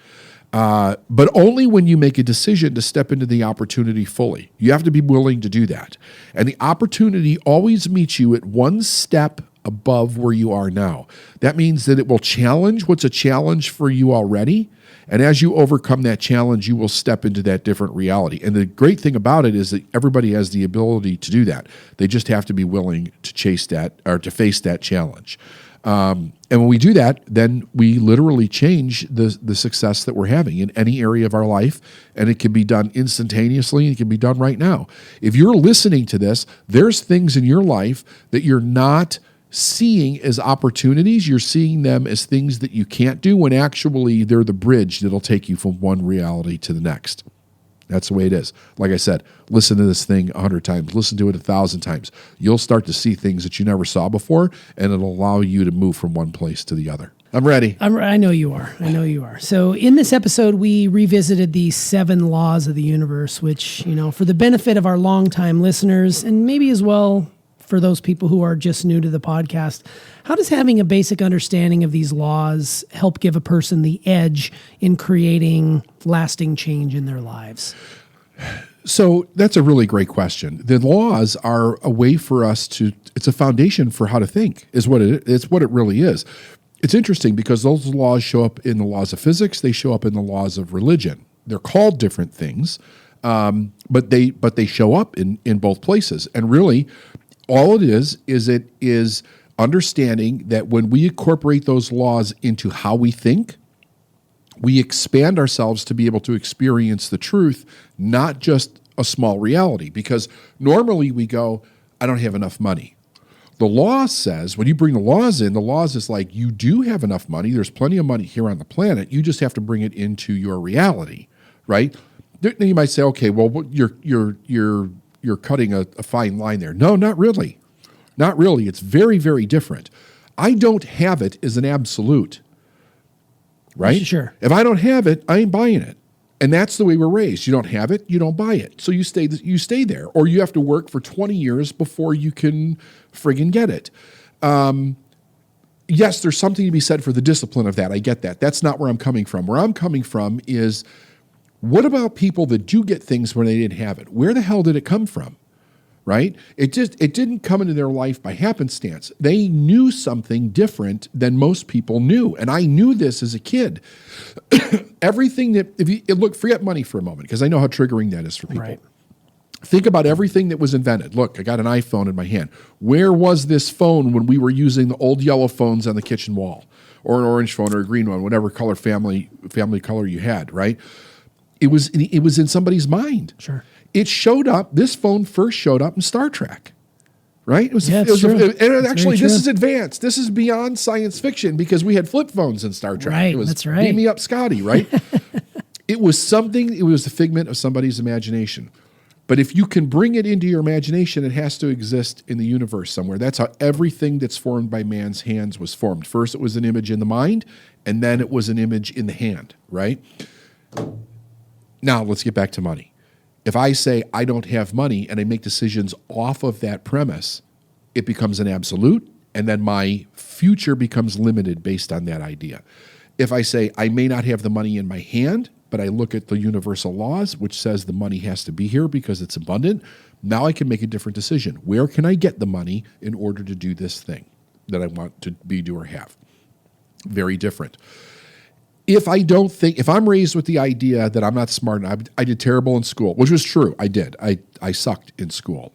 But only when you make a decision to step into the opportunity fully. You have to be willing to do that. And the opportunity always meets you at one step above where you are now. That means that it will challenge what's a challenge for you already. And as you overcome that challenge, you will step into that different reality. And the great thing about it is that everybody has the ability to do that. They just have to be willing to chase that or to face that challenge. And when we do that, then we literally change the success that we're having in any area of our life. And it can be done instantaneously. And it can be done right now. If you're listening to this, there's things in your life that you're not seeing as opportunities. You're seeing them as things that you can't do when actually they're the bridge that'll take you from one reality to the next. That's the way it is. Like I said, listen to this thing 100 times. Listen to it 1,000 times. You'll start to see things that you never saw before, and it'll allow you to move from one place to the other. I'm ready. I know you are. I know you are. So in this episode, we revisited the 7 laws of the universe, which, for the benefit of our longtime listeners, and maybe as well for those people who are just new to the podcast, how does having a basic understanding of these laws help give a person the edge in creating lasting change in their lives? So that's a really great question. The laws are a way for us it's a foundation for how to think, it's what it really is. It's interesting because those laws show up in the laws of physics, they show up in the laws of religion. They're called different things, but they show up in both places. And really, all it is understanding that when we incorporate those laws into how we think, we expand ourselves to be able to experience the truth, not just a small reality. Because normally we go, I don't have enough money. The law says, when you bring the laws in, the laws is like, you do have enough money. There's plenty of money here on the planet. You just have to bring it into your reality, right? Then you might say, okay, well, you're cutting a fine line there. No, not really. Not really. It's very, very different. I don't have it is an absolute, right? Sure. If I don't have it, I ain't buying it. And that's the way we're raised. You don't have it, you don't buy it. So you stay there. Or you have to work for 20 years before you can friggin' get it. Yes, there's something to be said for the discipline of that. I get that. That's not where I'm coming from. Where I'm coming from is, what about people that do get things when they didn't have it? Where the hell did it come from? Right? It didn't come into their life by happenstance. They knew something different than most people knew. And I knew this as a kid. Everything that, forget money for a moment, because I know how triggering that is for people. Right. Think about everything that was invented. Look, I got an iPhone in my hand. Where was this phone when we were using the old yellow phones on the kitchen wall? Or an orange phone or a green one, whatever color family color you had, right? It was in somebody's mind. Sure. It showed up. This phone first showed up in Star Trek, right? This is advanced. This is beyond science fiction because we had flip phones in Star Trek. Right, It was that's right. Beam me up, Scotty, right? It was the figment of somebody's imagination. But if you can bring it into your imagination, it has to exist in the universe somewhere. That's how everything that's formed by man's hands was formed. First, it was an image in the mind, and then it was an image in the hand, right? Now let's get back to money. If I say I don't have money and I make decisions off of that premise, it becomes an absolute, and then my future becomes limited based on that idea. If I say I may not have the money in my hand, but I look at the universal laws, which says the money has to be here because it's abundant, now I can make a different decision. Where can I get the money in order to do this thing that I want to be, do, or have? Very different. If I'm raised with the idea that I'm not smart enough, I did terrible in school, which was true. I did. I sucked in school.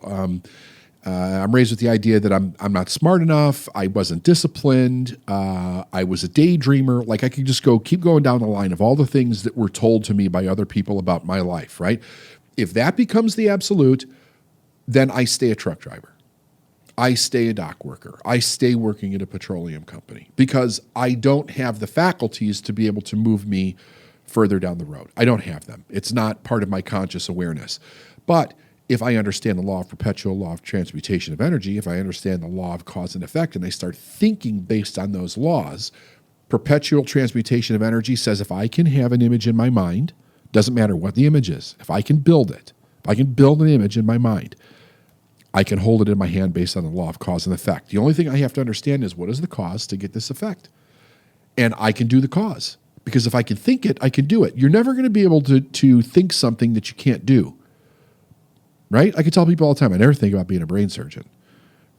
I'm raised with the idea that I'm not smart enough. I wasn't disciplined. I was a daydreamer. Like I could just keep going down the line of all the things that were told to me by other people about my life, right? If that becomes the absolute, then I stay a truck driver. I stay a dock worker. I stay working at a petroleum company because I don't have the faculties to be able to move me further down the road. I don't have them. It's not part of my conscious awareness. But if I understand the law of perpetual law of transmutation of energy, if I understand the law of cause and effect, and I start thinking based on those laws, perpetual transmutation of energy says if I can have an image in my mind, doesn't matter what the image is, if I can build it, if I can build an image in my mind, I can hold it in my hand based on the law of cause and effect. The only thing I have to understand is what is the cause to get this effect? And I can do the cause. Because if I can think it, I can do it. You're never going to be able to think something that you can't do. Right? I can tell people all the time, I never think about being a brain surgeon.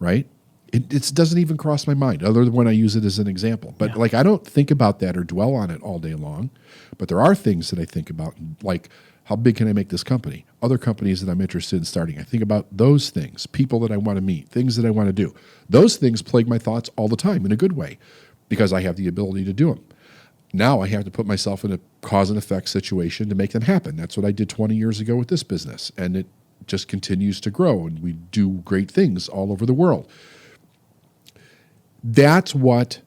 Right? It doesn't even cross my mind, other than when I use it as an example. But I don't think about that or dwell on it all day long. But there are things that I think about, like how big can I make this company? Other companies that I'm interested in starting. I think about those things, people that I want to meet, things that I want to do. Those things plague my thoughts all the time in a good way because I have the ability to do them. Now I have to put myself in a cause and effect situation to make them happen. That's what I did 20 years ago with this business. And it just continues to grow, and we do great things all over the world. That's what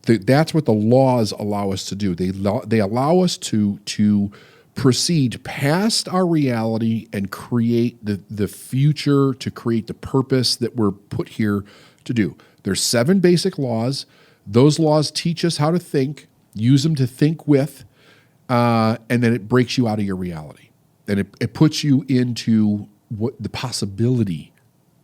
the laws allow us to do. They allow us to proceed past our reality and create the future, to create the purpose that we're put here to do. There's 7 basic laws. Those laws teach us how to think, use them to think with, and then it breaks you out of your reality. And it puts you into what the possibility,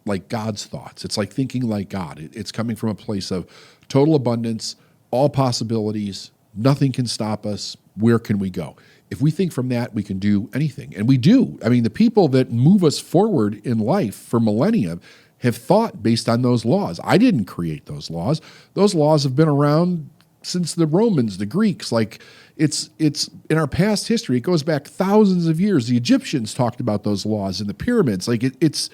like God's thoughts. It's like thinking like God. It's coming from a place of total abundance, all possibilities, nothing can stop us. Where can we go? If we think from that, we can do anything. And we do. I mean, the people that move us forward in life for millennia have thought based on those laws. I didn't create those laws. Those laws have been around since the Romans, the Greeks. Like it's in our past history. It goes back thousands of years. The Egyptians talked about those laws in the pyramids. Like it's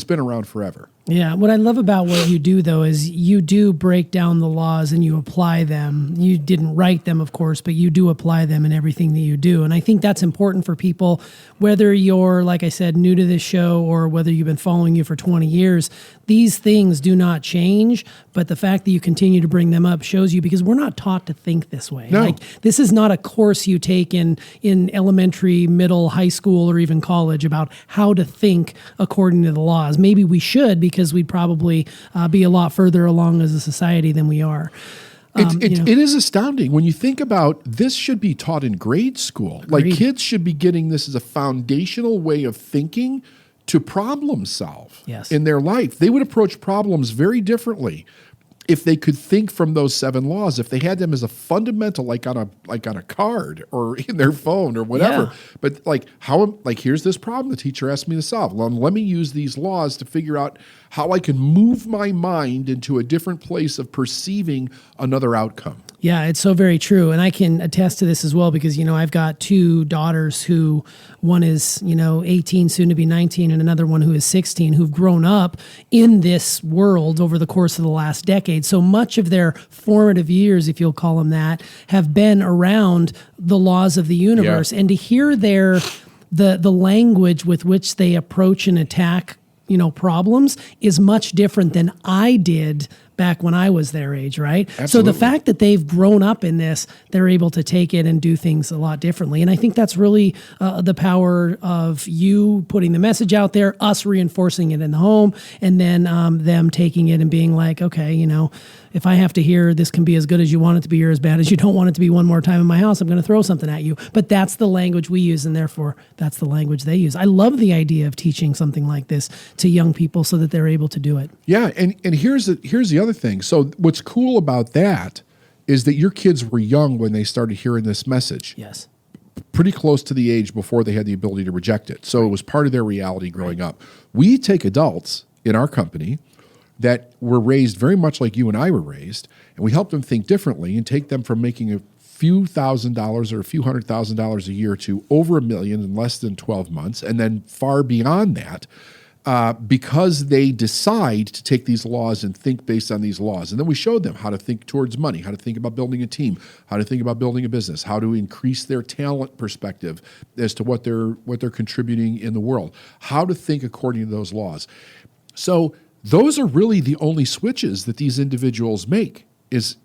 been around forever. Yeah. What I love about what you do, though, is you do break down the laws and you apply them. You didn't write them, of course, but you do apply them in everything that you do. And I think that's important for people, whether you're, like I said, new to this show or whether you've been following you for 20 years. These things do not change, but the fact that you continue to bring them up shows you, because we're not taught to think this way. No. Like, this is not a course you take in elementary, middle, high school, or even college about how to think according to the laws. Maybe we should, because we'd probably be a lot further along as a society than we are. It is astounding when you think about this. Should be taught in grade school. Agreed. Like kids should be getting this as a foundational way of thinking to problem solve in their life. They would approach problems very differently if they could think from those 7 laws, if they had them as a fundamental, like on a card or in their phone or whatever. Yeah. But here's this problem the teacher asked me to solve. Well, let me use these laws to figure out how I can move my mind into a different place of perceiving another outcome. Yeah, it's so very true. And I can attest to this as well because, I've got 2 daughters who, one is, 18, soon to be 19, and another one who is 16, who've grown up in this world over the course of the last decade. So much of their formative years, if you'll call them that, have been around the laws of the universe. Yeah. And to hear the language with which they approach and attack problems is much different than I did back when I was their age, right? Absolutely. So the fact that they've grown up in this, they're able to take it and do things a lot differently. And I think that's really the power of you putting the message out there, us reinforcing it in the home, and then them taking it and being like, okay, you know, if I have to hear this can be as good as you want it to be or as bad as you don't want it to be one more time in my house, I'm going to throw something at you. But that's the language we use, and therefore that's the language they use. I love the idea of teaching something like this to young people so that they're able to do it. Yeah, and here's the other thing. So what's cool about that is that your kids were young when they started hearing this message. Yes. Pretty close to the age before they had the ability to reject it. So it was part of their reality growing up. We take adults in our company that were raised very much like you and I were raised, and we help them think differently and take them from making a few $1,000s or a few $100,000 a year to over $1 million in less than 12 months, and then far beyond that, because they decide to take these laws and think based on these laws. And then we showed them how to think towards money, how to think about building a team, how to think about building a business, how to increase their talent perspective as to what they're contributing in the world, how to think according to those laws. So those are really the only switches that these individuals make. Is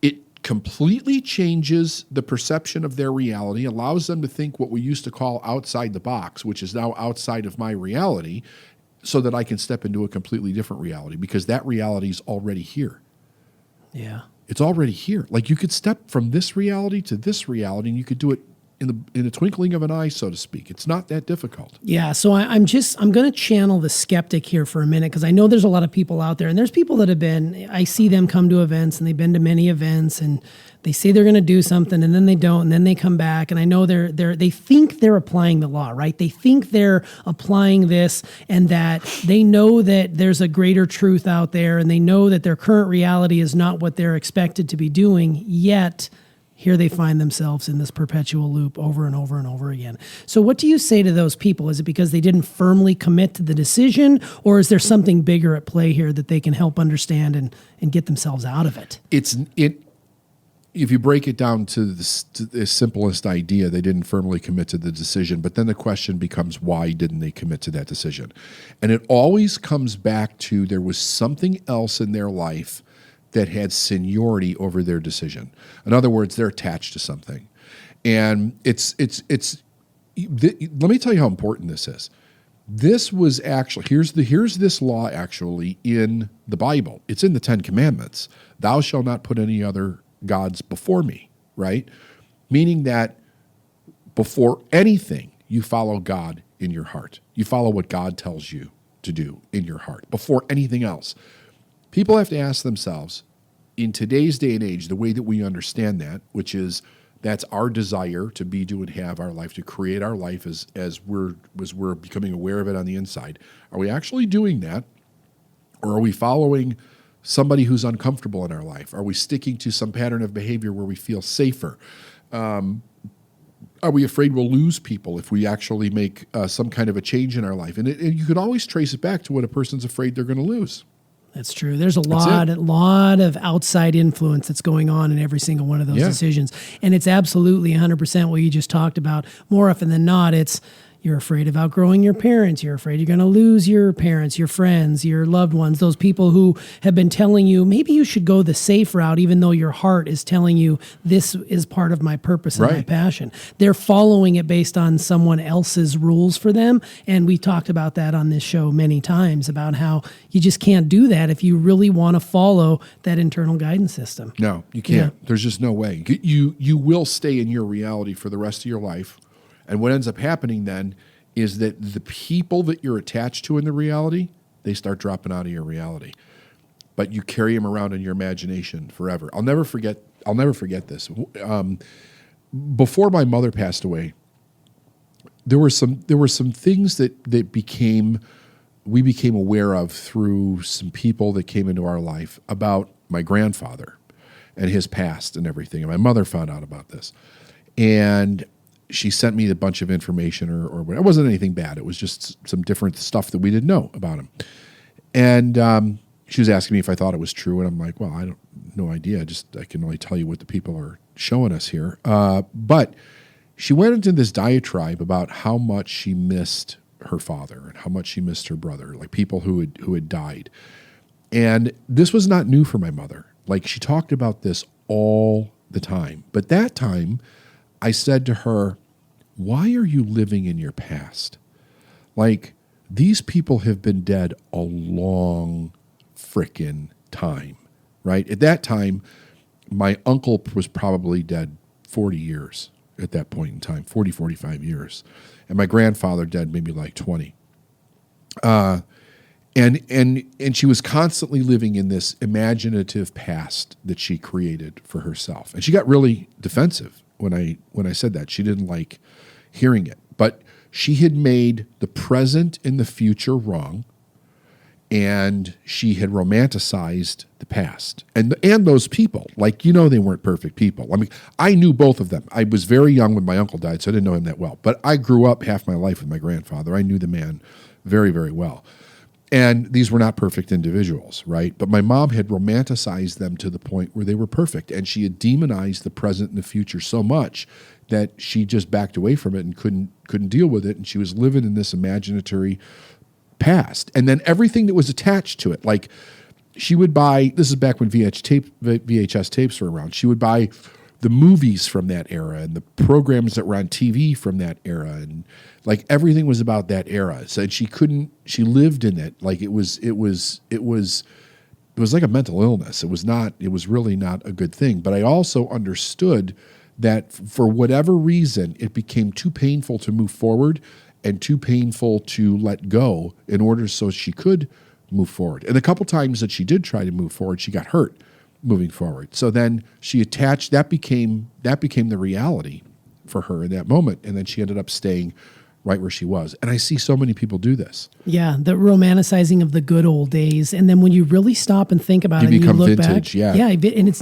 it completely changes the perception of their reality, allows them to think what we used to call outside the box, which is now outside of my reality, so that I can step into a completely different reality, because that reality is already here. Yeah. It's already here. Like, you could step from this reality to this reality, and you could do it in the twinkling of an eye, so to speak. It's not that difficult. Yeah, so I'm going to channel the skeptic here for a minute, because I know there's a lot of people out there, and there's people that I see them come to events, and they've been to many events, and they say they're going to do something, and then they don't, and then they come back, and I know they think they're applying the law, right? They think they're applying this, and that they know that there's a greater truth out there, and they know that their current reality is not what they're expected to be doing, yet here they find themselves in this perpetual loop over and over and over again. So what do you say to those people? Is it because they didn't firmly commit to the decision, or is there something bigger at play here that they can help understand and get themselves out of it? If you break it down to the simplest idea, they didn't firmly commit to the decision, but then the question becomes, why didn't they commit to that decision? And it always comes back to there was something else in their life that had seniority over their decision. In other words, they're attached to something. And let me tell you how important this is. This was actually, here's this law actually in the Bible. It's in the 10 Commandments. Thou shalt not put any other gods before me, right? Meaning that before anything, you follow God in your heart. You follow what God tells you to do in your heart before anything else. People have to ask themselves, in today's day and age, the way that we understand that, which is that's our desire to be, do, and have our life, to create our life as we're becoming aware of it on the inside. Are we actually doing that? Or are we following somebody who's uncomfortable in our life? Are we sticking to some pattern of behavior where we feel safer? Are we afraid we'll lose people if we actually make some kind of a change in our life? And you can always trace it back to what a person's afraid they're going to lose. That's true. There's a lot of outside influence that's going on in every single one of those decisions. And it's absolutely 100% what you just talked about. More often than not, it's you're afraid of outgrowing your parents. You're afraid you're going to lose your parents, your friends, your loved ones, those people who have been telling you, maybe you should go the safe route, even though your heart is telling you this is part of my purpose and my passion. They're following it based on someone else's rules for them. And we talked about that on this show many times, about how you just can't do that if you really want to follow that internal guidance system. No, you can't. Yeah. There's just no way. You will stay in your reality for the rest of your life. And what ends up happening then is that the people that you're attached to in the reality, they start dropping out of your reality. But you carry them around in your imagination forever. I'll never forget this. Before my mother passed away, there were some things that we became aware of through some people that came into our life about my grandfather and his past and everything. And my mother found out about this. And she sent me a bunch of information, or it wasn't anything bad. It was just some different stuff that we didn't know about him. And she was asking me if I thought it was true, and I'm like, well, no idea. I can only tell you what the people are showing us here. But she went into this diatribe about how much she missed her father and how much she missed her brother, like people who had died. And this was not new for my mother. Like, she talked about this all the time. But that time, I said to her, why are you living in your past? Like, these people have been dead a long frickin' time, right? At that time, my uncle was probably dead 40 years at that point in time, 40, 45 years. And my grandfather dead maybe like 20. And she was constantly living in this imaginative past that she created for herself. And she got really defensive when I said that. She didn't like hearing it. But she had made the present and the future wrong, and she had romanticized the past. And those people, like, they weren't perfect people. I mean, I knew both of them. I was very young when my uncle died, so I didn't know him that well. But I grew up half my life with my grandfather. I knew the man very, very well. And these were not perfect individuals, right? But my mom had romanticized them to the point where they were perfect. And she had demonized the present and the future so much that she just backed away from it and couldn't deal with it. And she was living in this imaginatory past. And then everything that was attached to it, like she would buy, this is back when VHS tapes were around, she would buy the movies from that era and the programs that were on TV from that era, and like everything was about that era. So she lived in it. Like it was like a mental illness. It was really not a good thing. But I also understood that for whatever reason, it became too painful to move forward and too painful to let go in order so she could move forward. And a couple times that she did try to move forward, she got hurt moving forward. So then she attached, that became the reality for her in that moment. And then she ended up staying right where she was. And I see so many people do this. Yeah, the romanticizing of the good old days. And then when you really stop and think about it, and you look vintage, back, yeah, and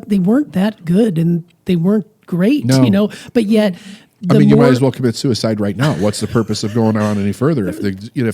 they weren't that good and they weren't great, No. But yet you might as well commit suicide right now. What's the purpose of going on any further if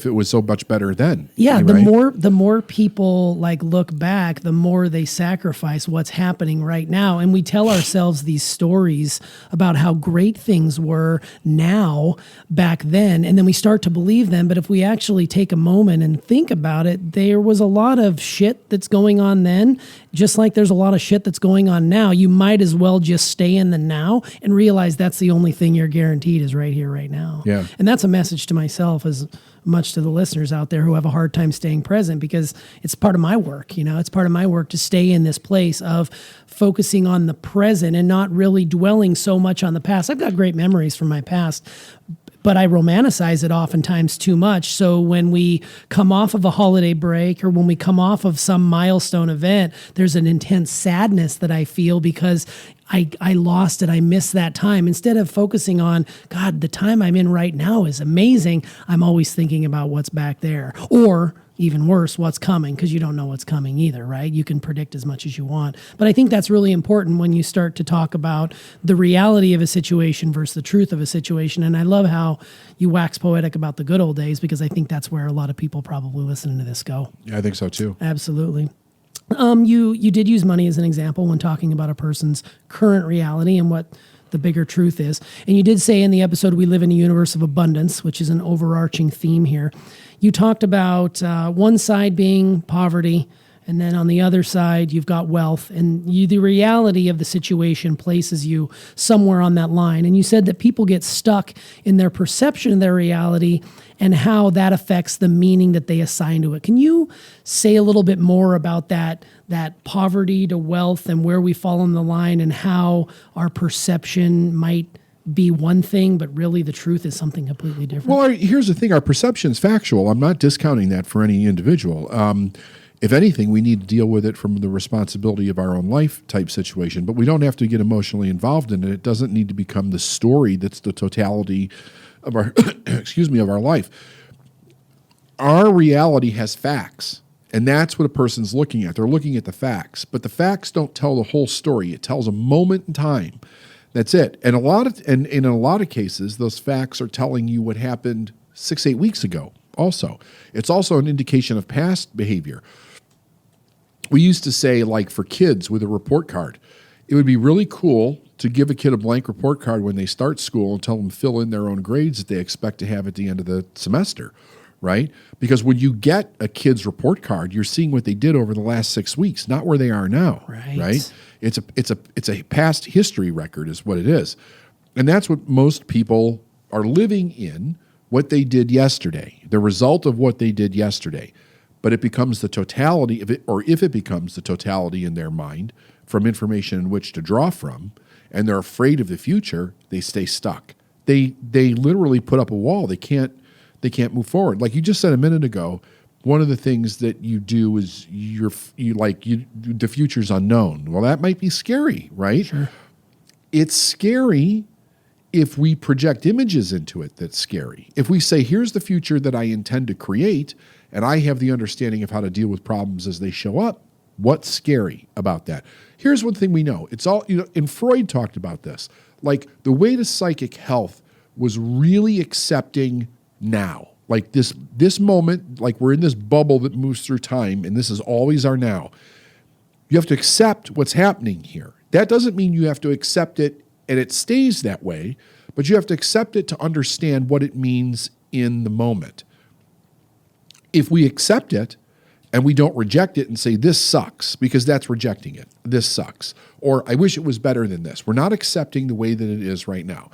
it was so much better then? Yeah, right? the more people like look back, the more they sacrifice what's happening right now. And we tell ourselves these stories about how great things were now back then, and then we start to believe them. But if we actually take a moment and think about it, there was a lot of shit that's going on then, just like there's a lot of shit that's going on now. You might as well just stay in the now and realize that's the only thing you're guaranteed is right here, right now. Yeah. And that's a message to myself as much to the listeners out there who have a hard time staying present, because it's part of my work. It's part of my work to stay in this place of focusing on the present and not really dwelling so much on the past. I've got great memories from my past, but I romanticize it oftentimes too much. So when we come off of a holiday break or when we come off of some milestone event, there's an intense sadness that I feel because I lost it. I missed that time. Instead of focusing on, God, the time I'm in right now is amazing, I'm always thinking about what's back there. Or even worse, what's coming, because you don't know what's coming either, right? You can predict as much as you want. But I think that's really important when you start to talk about the reality of a situation versus the truth of a situation. And I love how you wax poetic about the good old days, because I think that's where a lot of people probably listening to this go. Yeah, I think so too. Absolutely. You did use money as an example when talking about a person's current reality and what the bigger truth is. And you did say in the episode, we live in a universe of abundance, which is an overarching theme here. You talked about one side being poverty, and then on the other side, you've got wealth. And the reality of the situation places you somewhere on that line. And you said that people get stuck in their perception of their reality and how that affects the meaning that they assign to it. Can you say a little bit more about that poverty to wealth and where we fall on the line and how our perception might be one thing, but really the truth is something completely different? Well, here's the thing. Our perception is factual. I'm not discounting that for any individual. If anything, we need to deal with it from the responsibility of our own life type situation, but we don't have to get emotionally involved in it. It doesn't need to become the story that's the totality of our, of our life. Our reality has facts, and that's what a person's looking at. They're looking at the facts, but the facts don't tell the whole story. It tells a moment in time. That's it. And in a lot of cases, those facts are telling you what happened 6-8 weeks ago. Also, it's also an indication of past behavior. We used to say, like for kids with a report card, it would be really cool to give a kid a blank report card when they start school and tell them fill in their own grades that they expect to have at the end of the semester, right? Because when you get a kid's report card, you're seeing what they did over the last 6 weeks, not where they are now, right? It's a past history record is what it is. And that's what most people are living in, what they did yesterday, the result of what they did yesterday. But it becomes the totality of it, or if it becomes the totality in their mind from information in which to draw from, and they're afraid of the future, they stay stuck. They literally put up a wall. They can't move forward. Like you just said a minute ago, one of the things that you do is the future's unknown. Well, that might be scary, right? Sure. It's scary if we project images into it that's scary. If we say, here's the future that I intend to create, and I have the understanding of how to deal with problems as they show up, what's scary about that? Here's one thing we know. It's all, and Freud talked about this. Like the way to psychic health was really accepting now. Like this moment, like we're in this bubble that moves through time, and this is always our now. You have to accept what's happening here. That doesn't mean you have to accept it and it stays that way, but you have to accept it to understand what it means in the moment. If we accept it and we don't reject it and say, this sucks, because that's rejecting it. This sucks. Or I wish it was better than this. We're not accepting the way that it is right now.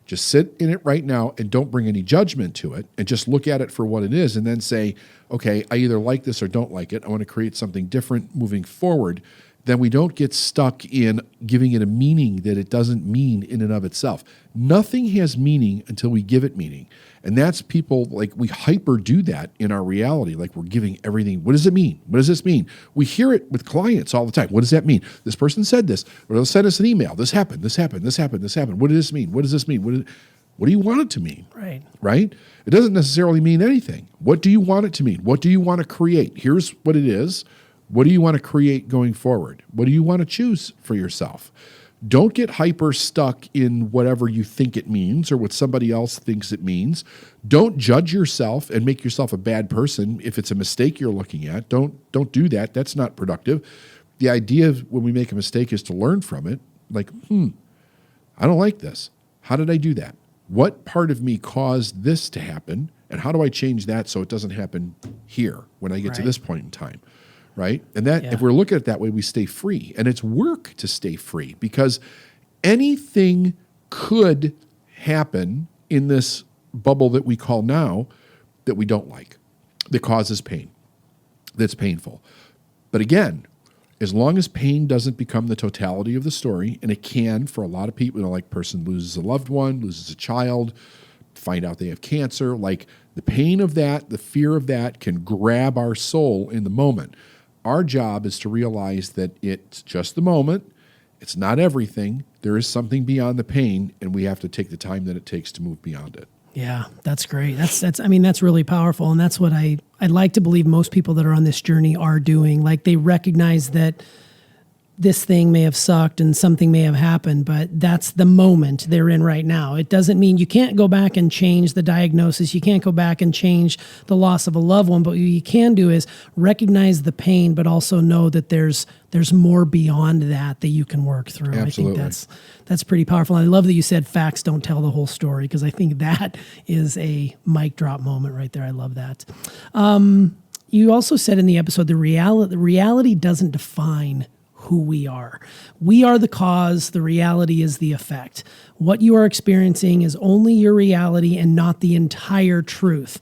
Just sit in it right now and don't bring any judgment to it and just look at it for what it is and then say, okay, I either like this or don't like it. I want to create something different moving forward. Then we don't get stuck in giving it a meaning that it doesn't mean in and of itself. Nothing has meaning until we give it meaning. And that's people, like we hyper do that in our reality. Like we're giving everything. What does it mean? What does this mean? We hear it with clients all the time. What does that mean? This person said this, or they'll send us an email. This happened, this happened, this happened, this happened. What does this mean? What does this mean? What do you want it to mean? Right? It doesn't necessarily mean anything. What do you want it to mean? What do you want to create? Here's what it is. What do you want to create going forward? What do you want to choose for yourself? Don't get hyper stuck in whatever you think it means or what somebody else thinks it means. Don't judge yourself and make yourself a bad person if it's a mistake you're looking at. Don't do that. That's not productive. The idea of when we make a mistake is to learn from it. Like, I don't like this. How did I do that? What part of me caused this to happen? And how do I change that so it doesn't happen here when I get to this point in time? Right? And that if we're looking at it that way, we stay free. And it's work to stay free because anything could happen in this bubble that we call now that we don't like, that causes pain, that's painful. But again, as long as pain doesn't become the totality of the story, and it can for a lot of people, like person loses a loved one, loses a child, find out they have cancer, like the pain of that, the fear of that can grab our soul in the moment. Our job is to realize that it's just the moment. It's not everything. There is something beyond the pain, and we have to take the time that it takes to move beyond it. Yeah, that's great. That's really powerful. And that's what I'd like to believe most people that are on this journey are doing. Like they recognize that this thing may have sucked and something may have happened, but that's the moment they're in right now. It doesn't mean you can't go back and change the diagnosis. You can't go back and change the loss of a loved one, but what you can do is recognize the pain, but also know that there's more beyond that you can work through. Absolutely. I think that's pretty powerful. And I love that you said facts don't tell the whole story, because I think that is a mic drop moment right there. I love that. You also said in the episode, the reality doesn't define who we are. We are the cause. The reality is the effect. What you are experiencing is only your reality and not the entire truth.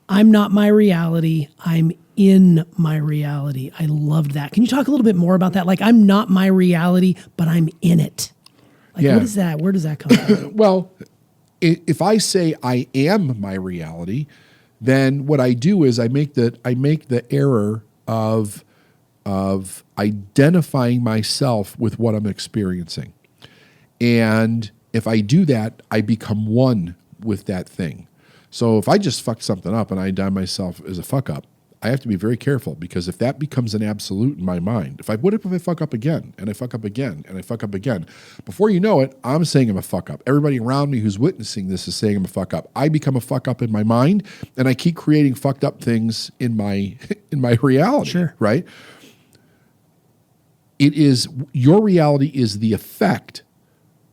I'm not my reality. I'm in my reality. I loved that. Can you talk a little bit more about that? Like, I'm not my reality, but I'm in it. Like, what is that? Where does that come from? Well, if I say I am my reality, then what I do is I make the error of identifying myself with what I'm experiencing. And if I do that, I become one with that thing. So if I just fuck something up and I identify myself as a fuck up, I have to be very careful, because if that becomes an absolute in my mind, what if I fuck up again and I fuck up again and I fuck up again? Before you know it, I'm saying I'm a fuck up. Everybody around me who's witnessing this is saying I'm a fuck up. I become a fuck up in my mind, and I keep creating fucked up things in my reality. Sure. Right? Your reality is the effect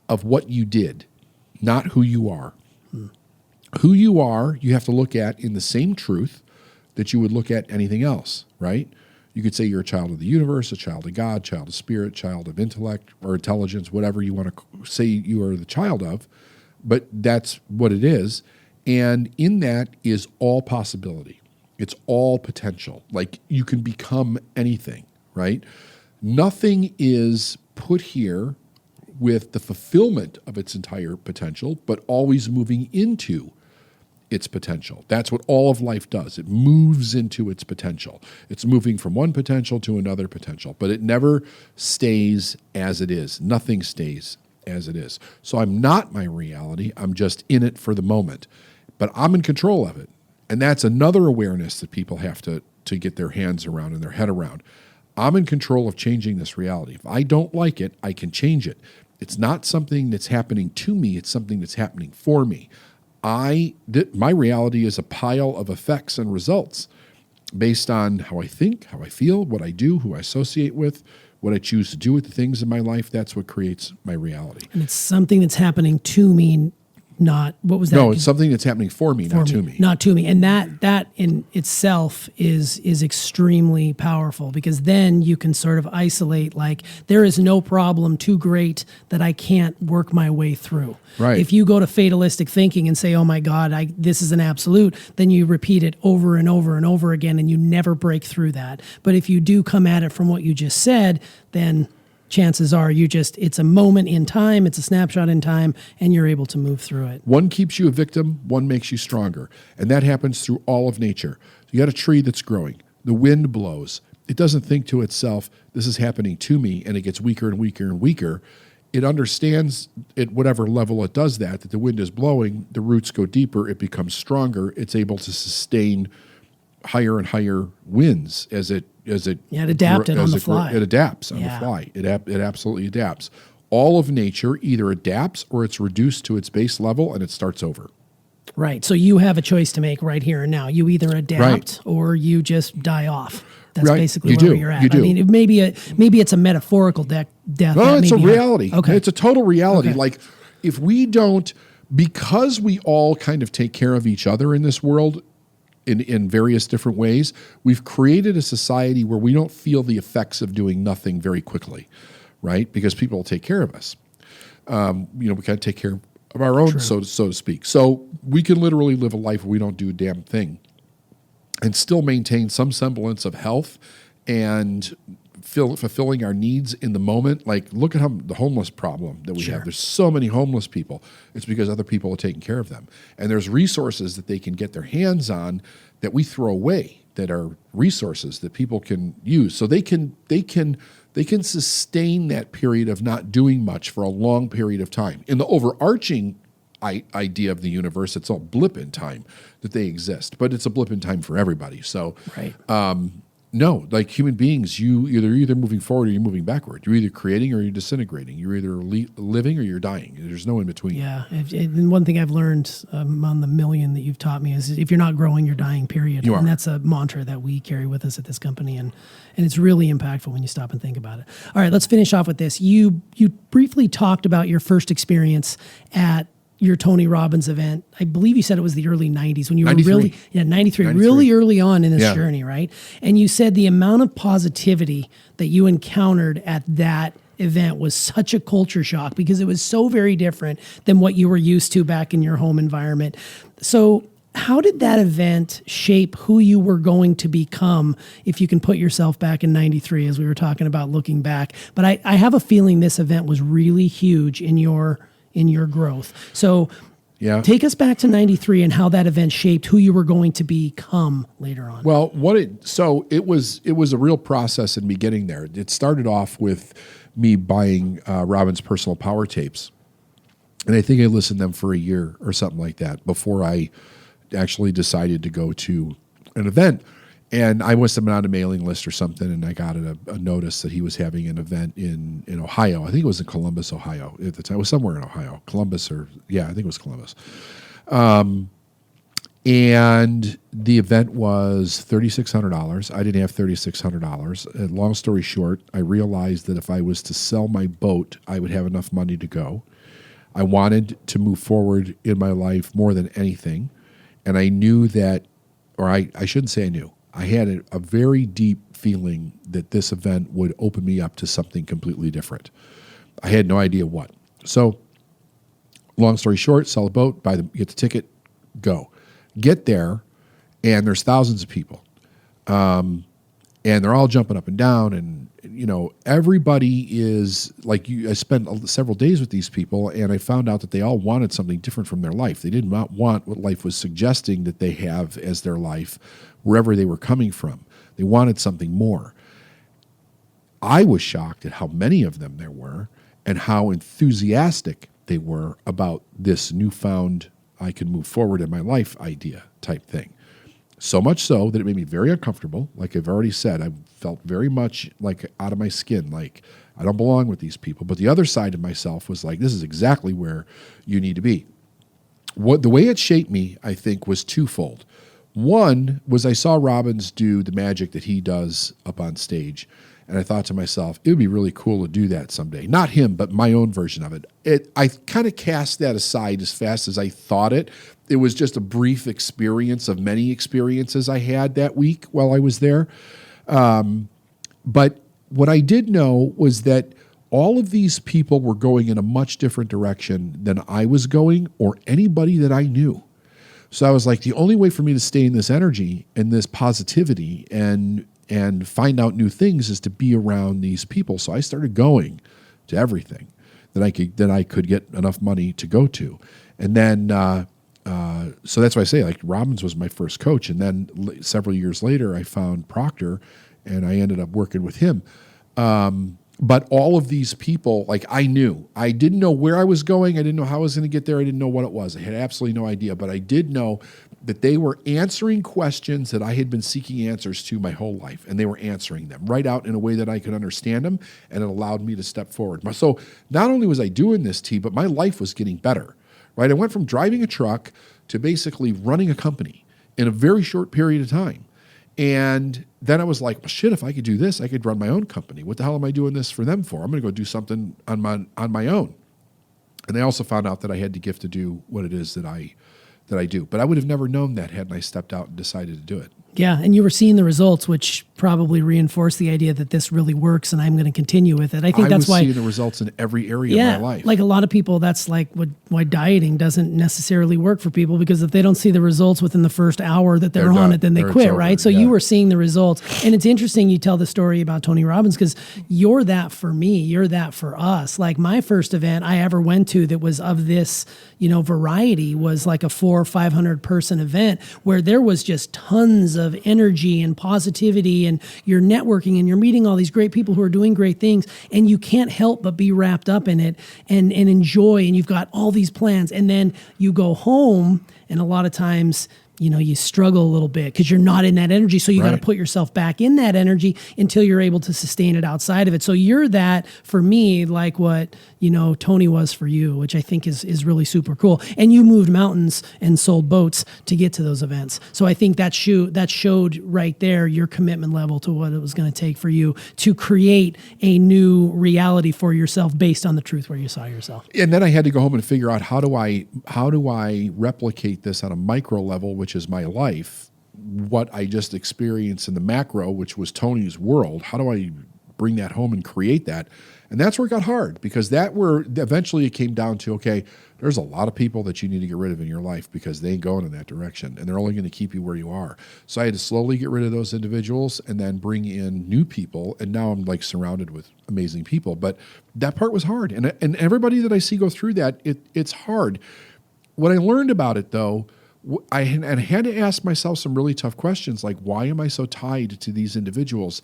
of what you did, not who you are. Who you are, you have to look at in the same truth that you would look at anything else, right? You could say you're a child of the universe, a child of God, child of spirit, child of intellect or intelligence, whatever you want to say you are the child of, but that's what it is. And in that is all possibility. It's all potential. Like you can become anything, right? Nothing is put here with the fulfillment of its entire potential, but always moving into its potential. That's what all of life does. It moves into its potential. It's moving from one potential to another potential, but it never stays as it is. Nothing stays as it is. So I'm not my reality. I'm just in it for the moment, but I'm in control of it. And that's another awareness that people have to get their hands around and their head around. I'm in control of changing this reality. If I don't like it, I can change it. It's not something that's happening to me. It's something that's happening for me. My reality is a pile of effects and results based on how I think, how I feel, what I do, who I associate with, what I choose to do with the things in my life. That's what creates my reality. And it's something that's happening to me, not, what was that? No, it's something that's happening for me, not to me. Not to me. And that in itself is extremely powerful, because then you can sort of isolate, like, there is no problem too great that I can't work my way through. Right. If you go to fatalistic thinking and say, oh my God, this is an absolute, then you repeat it over and over and over again, and you never break through that. But if you do come at it from what you just said, then chances are it's a moment in time, it's a snapshot in time, and you're able to move through it. One keeps you a victim, one makes you stronger. And that happens through all of nature. You got a tree that's growing. The wind blows. It doesn't think to itself, this is happening to me, and it gets weaker and weaker and weaker. It understands at whatever level it does that the wind is blowing, the roots go deeper, it becomes stronger, it's able to sustain higher and higher winds as it adapted on the fly. It adapts on the fly. It absolutely adapts. All of nature either adapts or it's reduced to its base level and it starts over. Right. So you have a choice to make right here and now. You either adapt or you just die off. That's basically where you're at. I mean, maybe it's a metaphorical death. No, it's a reality. Okay. It's a total reality. Okay. Like, if we don't, because we all kind of take care of each other in this world, in various different ways, we've created a society where we don't feel the effects of doing nothing very quickly, right? Because people will take care of us. We kind of take care of our own, so to speak. So we can literally live a life where we don't do a damn thing and still maintain some semblance of health and fulfilling our needs in the moment. Like, look at the homeless problem that we have. There's so many homeless people. It's because other people are taking care of them. And there's resources that they can get their hands on that we throw away, that are resources that people can use. So they can sustain that period of not doing much for a long period of time. In the overarching idea of the universe, it's all blip in time that they exist, but it's a blip in time for everybody. So no, like human beings, you're either moving forward or you're moving backward. You're either creating or you're disintegrating. You're either living or you're dying. There's no in between. Yeah. And one thing I've learned on the million that you've taught me is if you're not growing, you're dying, period. And that's a mantra that we carry with us at this company. And it's really impactful when you stop and think about it. All right, let's finish off with this. You briefly talked about your first experience at your Tony Robbins event. I believe you said it was the early 90s when you were 93, really early on in this journey, right? And you said the amount of positivity that you encountered at that event was such a culture shock because it was so very different than what you were used to back in your home environment. So how did that event shape who you were going to become, if you can put yourself back in 93, as we were talking about looking back? But I have a feeling this event was really huge in your growth. So take us back to 93 and how that event shaped who you were going to become later on. Well, it was a real process in me getting there. It started off with me buying Robbins' personal power tapes. And I think I listened to them for a year or something like that before I actually decided to go to an event. And I must have been on a mailing list or something, and I got a notice that he was having an event in Ohio. I think it was in Columbus, Ohio at the time. It was somewhere in Ohio. I think it was Columbus. And the event was $3,600. I didn't have $3,600. And long story short, I realized that if I was to sell my boat, I would have enough money to go. I wanted to move forward in my life more than anything. And I knew that, or I shouldn't say I knew, I had a very deep feeling that this event would open me up to something completely different. I had no idea what. So, long story short, sell a boat, get the ticket, go. Get there, and there's thousands of people. And they're all jumping up and down, and everybody is like you. I spent several days with these people, and I found out that they all wanted something different from their life. They did not want what life was suggesting that they have as their life, wherever they were coming from. They wanted something more. I was shocked at how many of them there were, and how enthusiastic they were about this newfound I could move forward in my life idea type thing. So much so that it made me very uncomfortable. Like I've already said, I felt very much like out of my skin, like I don't belong with these people. But the other side of myself was like, this is exactly where you need to be. The way it shaped me, I think, was twofold. One was I saw Robbins do the magic that he does up on stage. And I thought to myself, it would be really cool to do that someday. Not him, but my own version of it. I kind of cast that aside as fast as I thought it. It was just a brief experience of many experiences I had that week while I was there. But what I did know was that all of these people were going in a much different direction than I was going or anybody that I knew. So I was like, the only way for me to stay in this energy and this positivity and find out new things is to be around these people. So I started going to everything that I could get enough money to go to. And then, so that's why I say, like, Robbins was my first coach. And then several years later, I found Proctor, and I ended up working with him. But all of these people, like, I didn't know where I was going. I didn't know how I was going to get there. I didn't know what it was. I had absolutely no idea. But I did know that they were answering questions that I had been seeking answers to my whole life. And they were answering them right out in a way that I could understand them. And it allowed me to step forward. So not only was I doing this, but my life was getting better, right? I went from driving a truck to basically running a company in a very short period of time. And then I was like, well, shit, if I could do this, I could run my own company. What the hell am I doing this for them for? I'm going to go do something on my own. And I also found out that I had the gift to do what it is that I do. But I would have never known that hadn't I stepped out and decided to do it. Yeah, and you were seeing the results, which probably reinforced the idea that this really works, and I'm going to continue with it. I think that's why I was seeing the results in every area of my life. Like a lot of people, that's like why dieting doesn't necessarily work for people, because if they don't see the results within the first hour that they're on it, then they quit, right? So you were seeing the results, and it's interesting you tell the story about Tony Robbins, because you're that for me, you're that for us. Like my first event I ever went to that was of this, variety was like a 400 or 500 person event where there was just tons of energy and positivity, and you're networking and you're meeting all these great people who are doing great things, and you can't help but be wrapped up in it and enjoy, and you've got all these plans, and then you go home, and a lot of times you struggle a little bit because you're not in that energy. So you got to put yourself back in that energy until you're able to sustain it outside of it. So you're that for me, like what, Tony was for you, which I think is really super cool. And you moved mountains and sold boats to get to those events. So I think that showed right there your commitment level to what it was going to take for you to create a new reality for yourself based on the truth where you saw yourself. And then I had to go home and figure out how do I replicate this on a micro level, which is my life, what I just experienced in the macro, which was Tony's world. How do I bring that home and create that? And that's where it got hard, because eventually it came down to, okay, there's a lot of people that you need to get rid of in your life because they ain't going in that direction, and they're only going to keep you where you are. So I had to slowly get rid of those individuals and then bring in new people, and now I'm like surrounded with amazing people. But that part was hard, and everybody that I see go through that, it's hard. What I learned about it, though, I had to ask myself some really tough questions, like, why am I so tied to these individuals?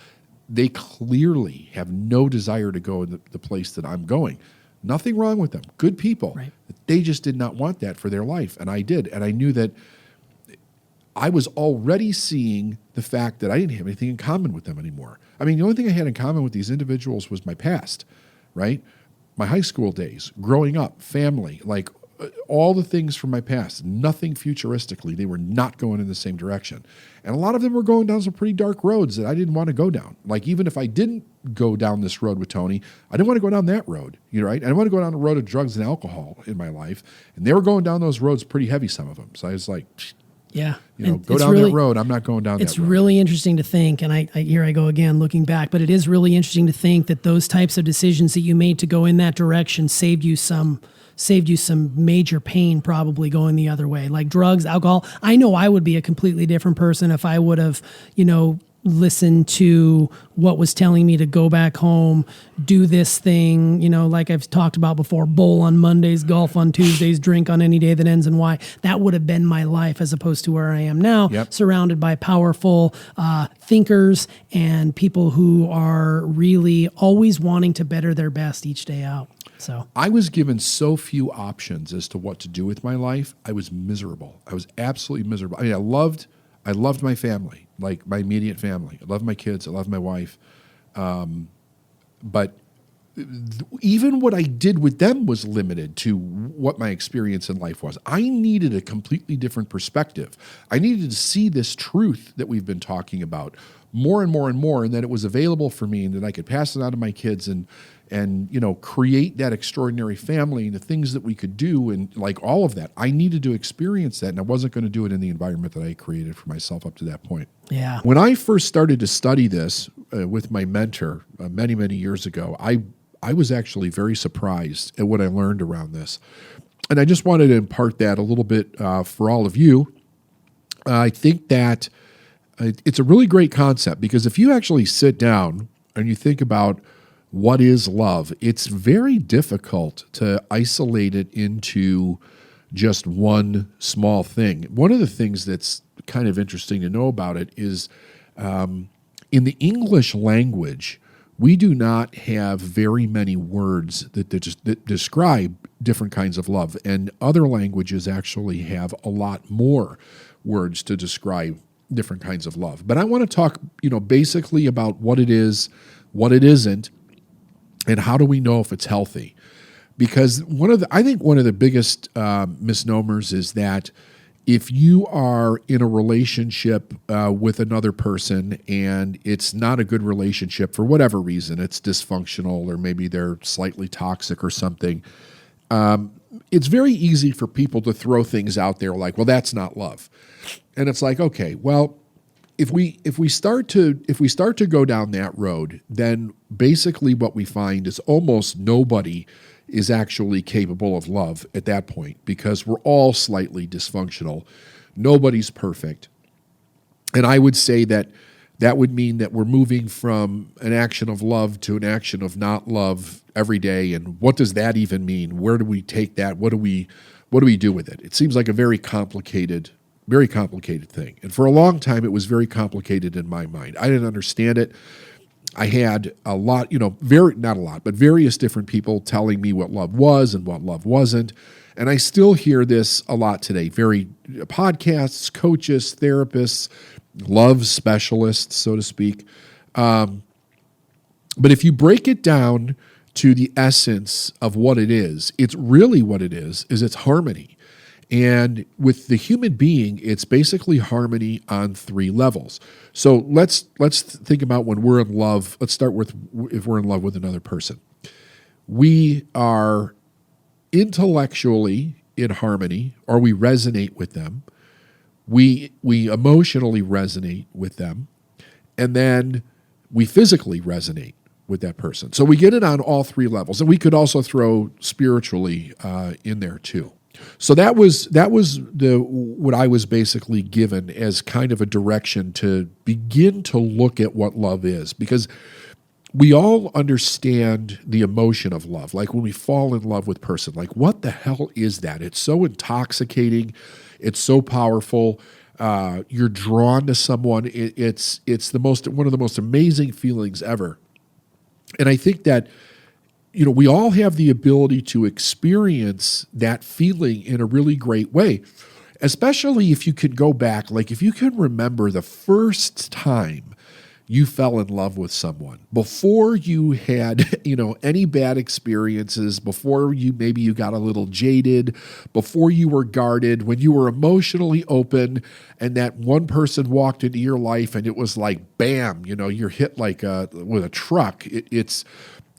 They clearly have no desire to go in the place that I'm going. Nothing wrong with them. Good people. Right. They just did not want that for their life, and I did. And I knew that I was already seeing the fact that I didn't have anything in common with them anymore. I mean, the only thing I had in common with these individuals was my past, right? My high school days, growing up, family, like all the things from my past, nothing futuristically. They were not going in the same direction. And a lot of them were going down some pretty dark roads that I didn't want to go down. Like, even if I didn't go down this road with Tony, I didn't want to go down that road, right? I didn't want to go down the road of drugs and alcohol in my life. And they were going down those roads pretty heavy, some of them. So I was like, yeah, go down that road. I'm not going down that road. It's really interesting to think, and here I go again looking back, but it is really interesting to think that those types of decisions that you made to go in that direction saved you some major pain, probably going the other way, like drugs, alcohol. I know I would be a completely different person if I would have, listen to what was telling me to go back home, do this thing, like I've talked about before, bowl on Mondays, golf on Tuesdays, drink on any day that ends in Y. That would have been my life as opposed to where I am now, surrounded by powerful thinkers and people who are really always wanting to better their best each day out. So I was given so few options as to what to do with my life. I was miserable. I was absolutely miserable. I mean, I loved my family, like my immediate family. I loved my kids. I loved my wife. But even what I did with them was limited to what my experience in life was. I needed a completely different perspective. I needed to see this truth that we've been talking about more and more and more, and that it was available for me, and that I could pass it on to my kids and create that extraordinary family and the things that we could do, and like all of that. I needed to experience that, and I wasn't going to do it in the environment that I created for myself up to that point. Yeah. When I first started to study this with my mentor many, many years ago, I was actually very surprised at what I learned around this. And I just wanted to impart that a little bit for all of you. I think that it's a really great concept, because if you actually sit down and you think about what is love, it's very difficult to isolate it into just one small thing. One of the things that's kind of interesting to know about it is in the English language, we do not have very many words that describe different kinds of love, and other languages actually have a lot more words to describe different kinds of love. But I want to talk, basically about what it is, what it isn't, and how do we know if it's healthy? Because I think one of the biggest misnomers is that if you are in a relationship with another person and it's not a good relationship for whatever reason, it's dysfunctional, or maybe they're slightly toxic or something, it's very easy for people to throw things out there like, well, that's not love. And it's like, okay, well, if we start to go down that road, then basically what we find is almost nobody is actually capable of love at that point, because we're all slightly dysfunctional. Nobody's perfect. And I would say that would mean that we're moving from an action of love to an action of not love every day. And what does that even mean? Where do we take that? What do we do with it? It seems like a very complicated thing. And for a long time, it was very complicated in my mind. I didn't understand it. I had a lot, not a lot, but various different people telling me what love was and what love wasn't. And I still hear this a lot today. Podcasts, coaches, therapists, love specialists, so to speak. But if you break it down to the essence of what it is, it's really what it is it's harmony. And with the human being, it's basically harmony on 3 levels. So let's think about when we're in love. Let's start with if we're in love with another person. We are intellectually in harmony, or we resonate with them. We emotionally resonate with them, and then we physically resonate with that person. So we get it on all 3 levels, and we could also throw spiritually in there too. So that was what I was basically given as kind of a direction to begin to look at what love is, because we all understand the emotion of love. Like when we fall in love with a person, like what the hell is that? It's so intoxicating. It's so powerful. You're drawn to someone. It's one of the most amazing feelings ever. And I think that we all have the ability to experience that feeling in a really great way, especially if you can go back, like if you can remember the first time you fell in love with someone, before you had, any bad experiences, before maybe you got a little jaded, before you were guarded, when you were emotionally open, and that one person walked into your life and it was like, bam, you're hit like with a truck. It's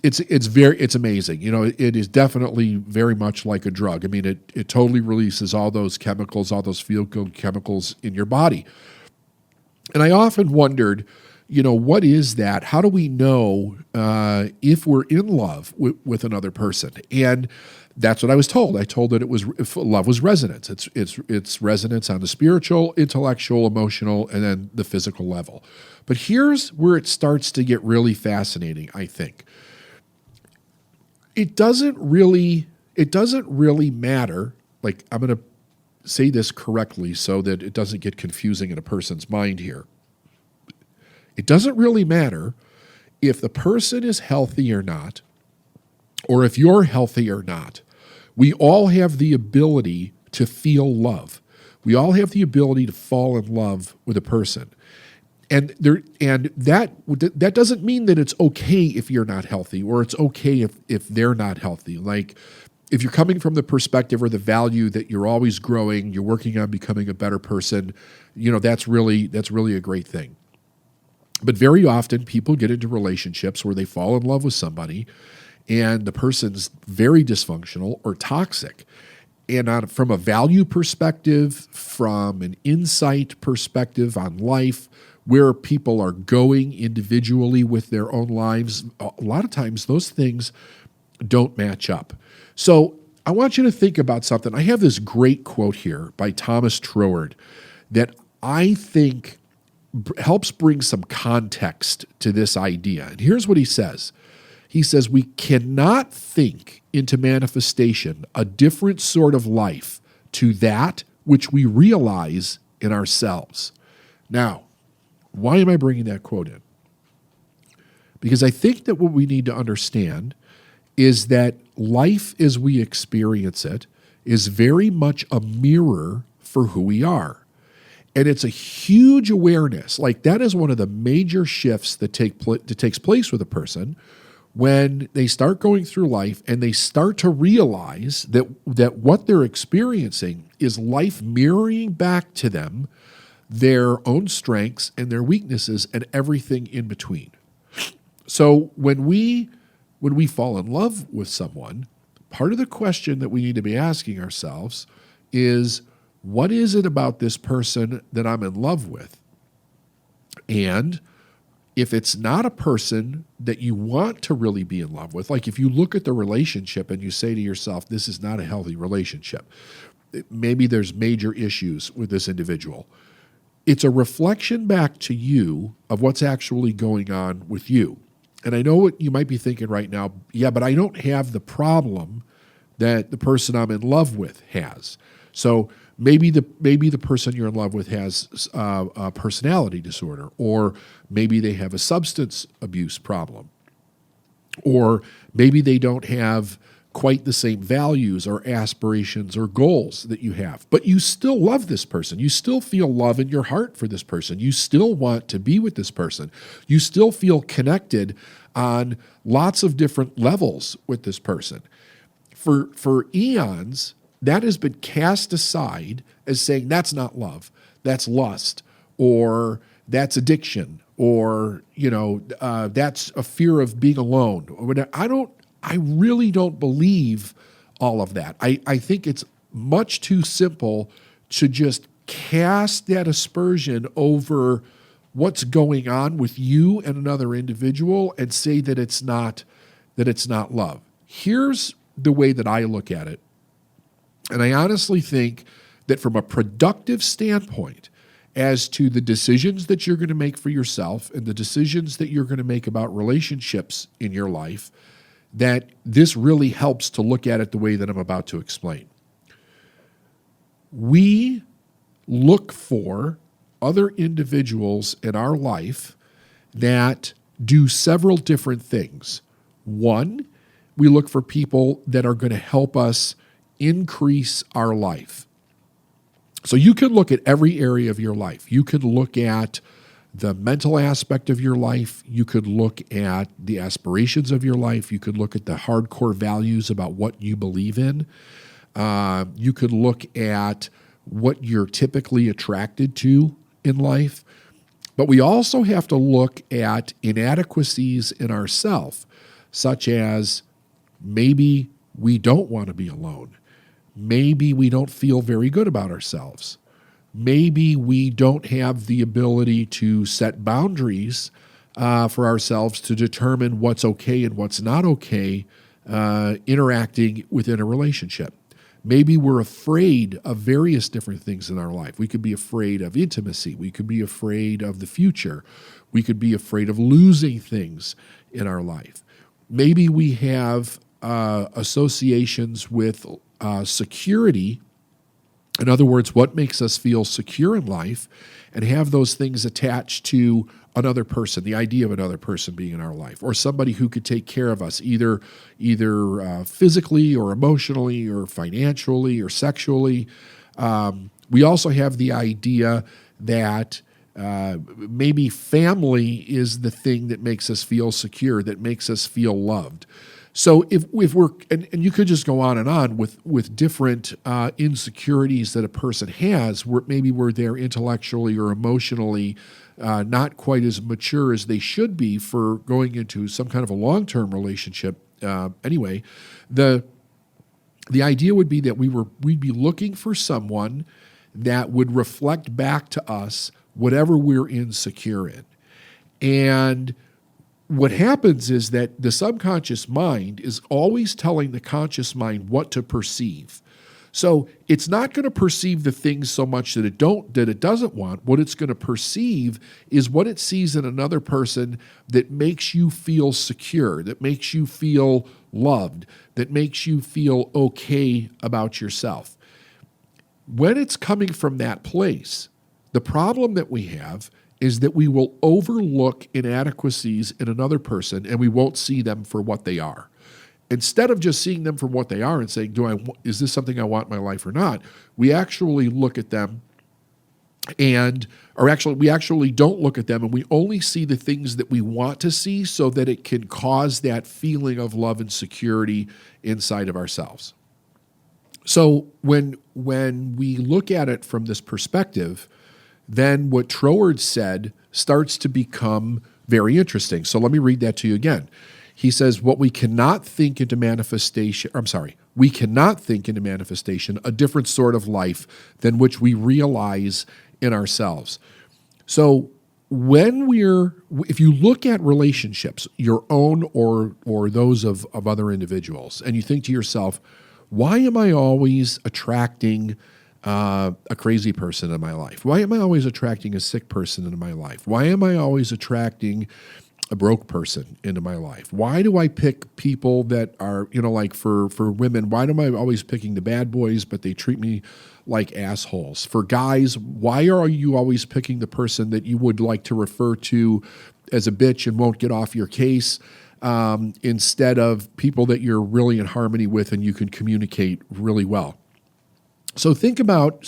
amazing. It is definitely very much like a drug. I mean, it totally releases all those chemicals, all those feel-good chemicals in your body. And I often wondered, what is that? How do we know if we're in love with another person? And that's what I was told. I told that love was resonance. It's resonance on the spiritual, intellectual, emotional, and then the physical level. But here's where it starts to get really fascinating, I think. It doesn't really matter. Like, I'm going to say this correctly so that it doesn't get confusing in a person's mind here. It doesn't really matter if the person is healthy or not, or if you're healthy or not. We all have the ability to feel love. We all have the ability to fall in love with a person. And that doesn't mean that it's okay if you're not healthy, or it's okay if they're not healthy. Like, if you're coming from the perspective or the value that you're always growing, you're working on becoming a better person, that's really a great thing. But very often people get into relationships where they fall in love with somebody and the person's very dysfunctional or toxic. And from a value perspective, from an insight perspective on life, where people are going individually with their own lives, a lot of times those things don't match up. So I want you to think about something. I have this great quote here by Thomas Troward that I think helps bring some context to this idea. And here's what he says. He says, we cannot think into manifestation a different sort of life to that which we realize in ourselves. Now, why am I bringing that quote in? Because I think that what we need to understand is that life as we experience it is very much a mirror for who we are. And it's a huge awareness. Like, that is one of the major shifts that takes place with a person when they start going through life and they start to realize that what they're experiencing is life mirroring back to them their own strengths and their weaknesses and everything in between. So when we fall in love with someone, part of the question that we need to be asking ourselves is, what is it about this person that I'm in love with? And if it's not a person that you want to really be in love with, like if you look at the relationship and you say to yourself, this is not a healthy relationship, maybe there's major issues with this individual. It's a reflection back to you of what's actually going on with you. And I know what you might be thinking right now, yeah, but I don't have the problem that the person I'm in love with has. So maybe the person you're in love with has a personality disorder, or maybe they have a substance abuse problem, or maybe they don't have quite the same values or aspirations or goals that you have. But you still love this person. You still feel love in your heart for this person. You still want to be with this person. You still feel connected on lots of different levels with this person. For eons, that has been cast aside as saying that's not love, that's lust, or that's addiction, or that's a fear of being alone. I really don't believe all of that. I think it's much too simple to just cast that aspersion over what's going on with you and another individual and say that it's not love. Here's the way that I look at it. And I honestly think that from a productive standpoint, as to the decisions that you're going to make for yourself and the decisions that you're going to make about relationships in your life, that this really helps to look at it the way that I'm about to explain. We look for other individuals in our life that do several different things. One, we look for people that are going to help us increase our life. So you can look at every area of your life. You can look at the mental aspect of your life. You could look at the aspirations of your life. You could look at the hardcore values about what you believe in. You could look at what you're typically attracted to in life. But we also have to look at inadequacies in ourselves, such as maybe we don't want to be alone. Maybe we don't feel very good about ourselves. Maybe we don't have the ability to set boundaries for ourselves to determine what's okay and what's not okay interacting within a relationship. Maybe we're afraid of various different things in our life. We could be afraid of intimacy. We could be afraid of the future. We could be afraid of losing things in our life. Maybe we have associations with security. In other words, what makes us feel secure in life, and have those things attached to another person, the idea of another person being in our life, or somebody who could take care of us, either physically or emotionally or financially or sexually. We also have the idea that maybe family is the thing that makes us feel secure, that makes us feel loved. So if we're, and you could just go on with different insecurities that a person has, maybe where they're intellectually or emotionally not quite as mature as they should be for going into some kind of a long-term relationship. Anyway, the idea would be that we'd be looking for someone that would reflect back to us whatever we're insecure in. And what happens is that the subconscious mind is always telling the conscious mind what to perceive. So it's not going to perceive the things so much that it doesn't want. What it's going to perceive is what it sees in another person that makes you feel secure, that makes you feel loved, that makes you feel okay about yourself. When it's coming from that place, the problem that we have is that we will overlook inadequacies in another person and we won't see them for what they are. Instead of just seeing them for what they are and saying, is this something I want in my life or not? We actually look at them we actually don't look at them, and we only see the things that we want to see so that it can cause that feeling of love and security inside of ourselves. So when we look at it from this perspective, then what Troward said starts to become very interesting. So let me read that to you again. He says, we cannot think into manifestation a different sort of life than which we realize in ourselves. So if you look at relationships, your own or those of other individuals, and you think to yourself, why am I always attracting a crazy person in my life? Why am I always attracting a sick person into my life? Why am I always attracting a broke person into my life? Why do I pick people that are, like for women, why am I always picking the bad boys, but they treat me like assholes? For guys, why are you always picking the person that you would like to refer to as a bitch and won't get off your case, instead of people that you're really in harmony with and you can communicate really well? So think about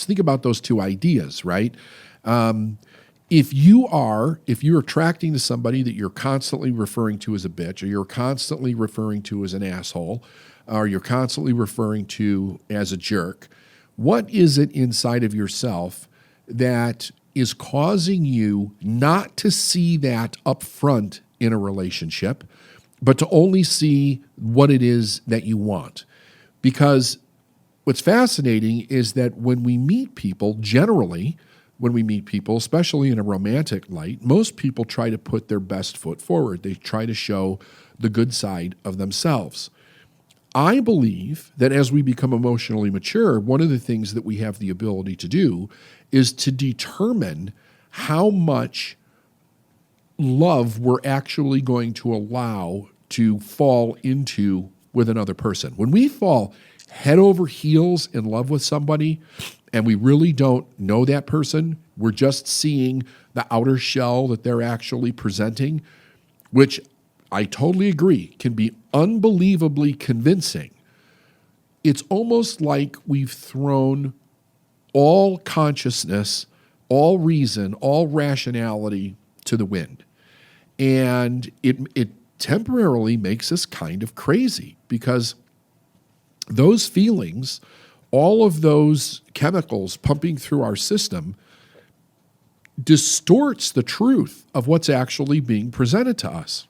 those two ideas, right? If you're attracting to somebody that you're constantly referring to as a bitch, or you're constantly referring to as an asshole, or you're constantly referring to as a jerk, what is it inside of yourself that is causing you not to see that up front in a relationship, but to only see what it is that you want? Because what's fascinating is that when we meet people, especially in a romantic light, most people try to put their best foot forward. They try to show the good side of themselves. I believe that as we become emotionally mature, one of the things that we have the ability to do is to determine how much love we're actually going to allow to fall into with another person. When we fall head over heels in love with somebody and we really don't know that person, we're just seeing the outer shell that they're actually presenting, which I totally agree can be unbelievably convincing. It's almost like we've thrown all consciousness, all reason, all rationality to the wind. And it temporarily makes us kind of crazy because those feelings, all of those chemicals pumping through our system, distorts the truth of what's actually being presented to us.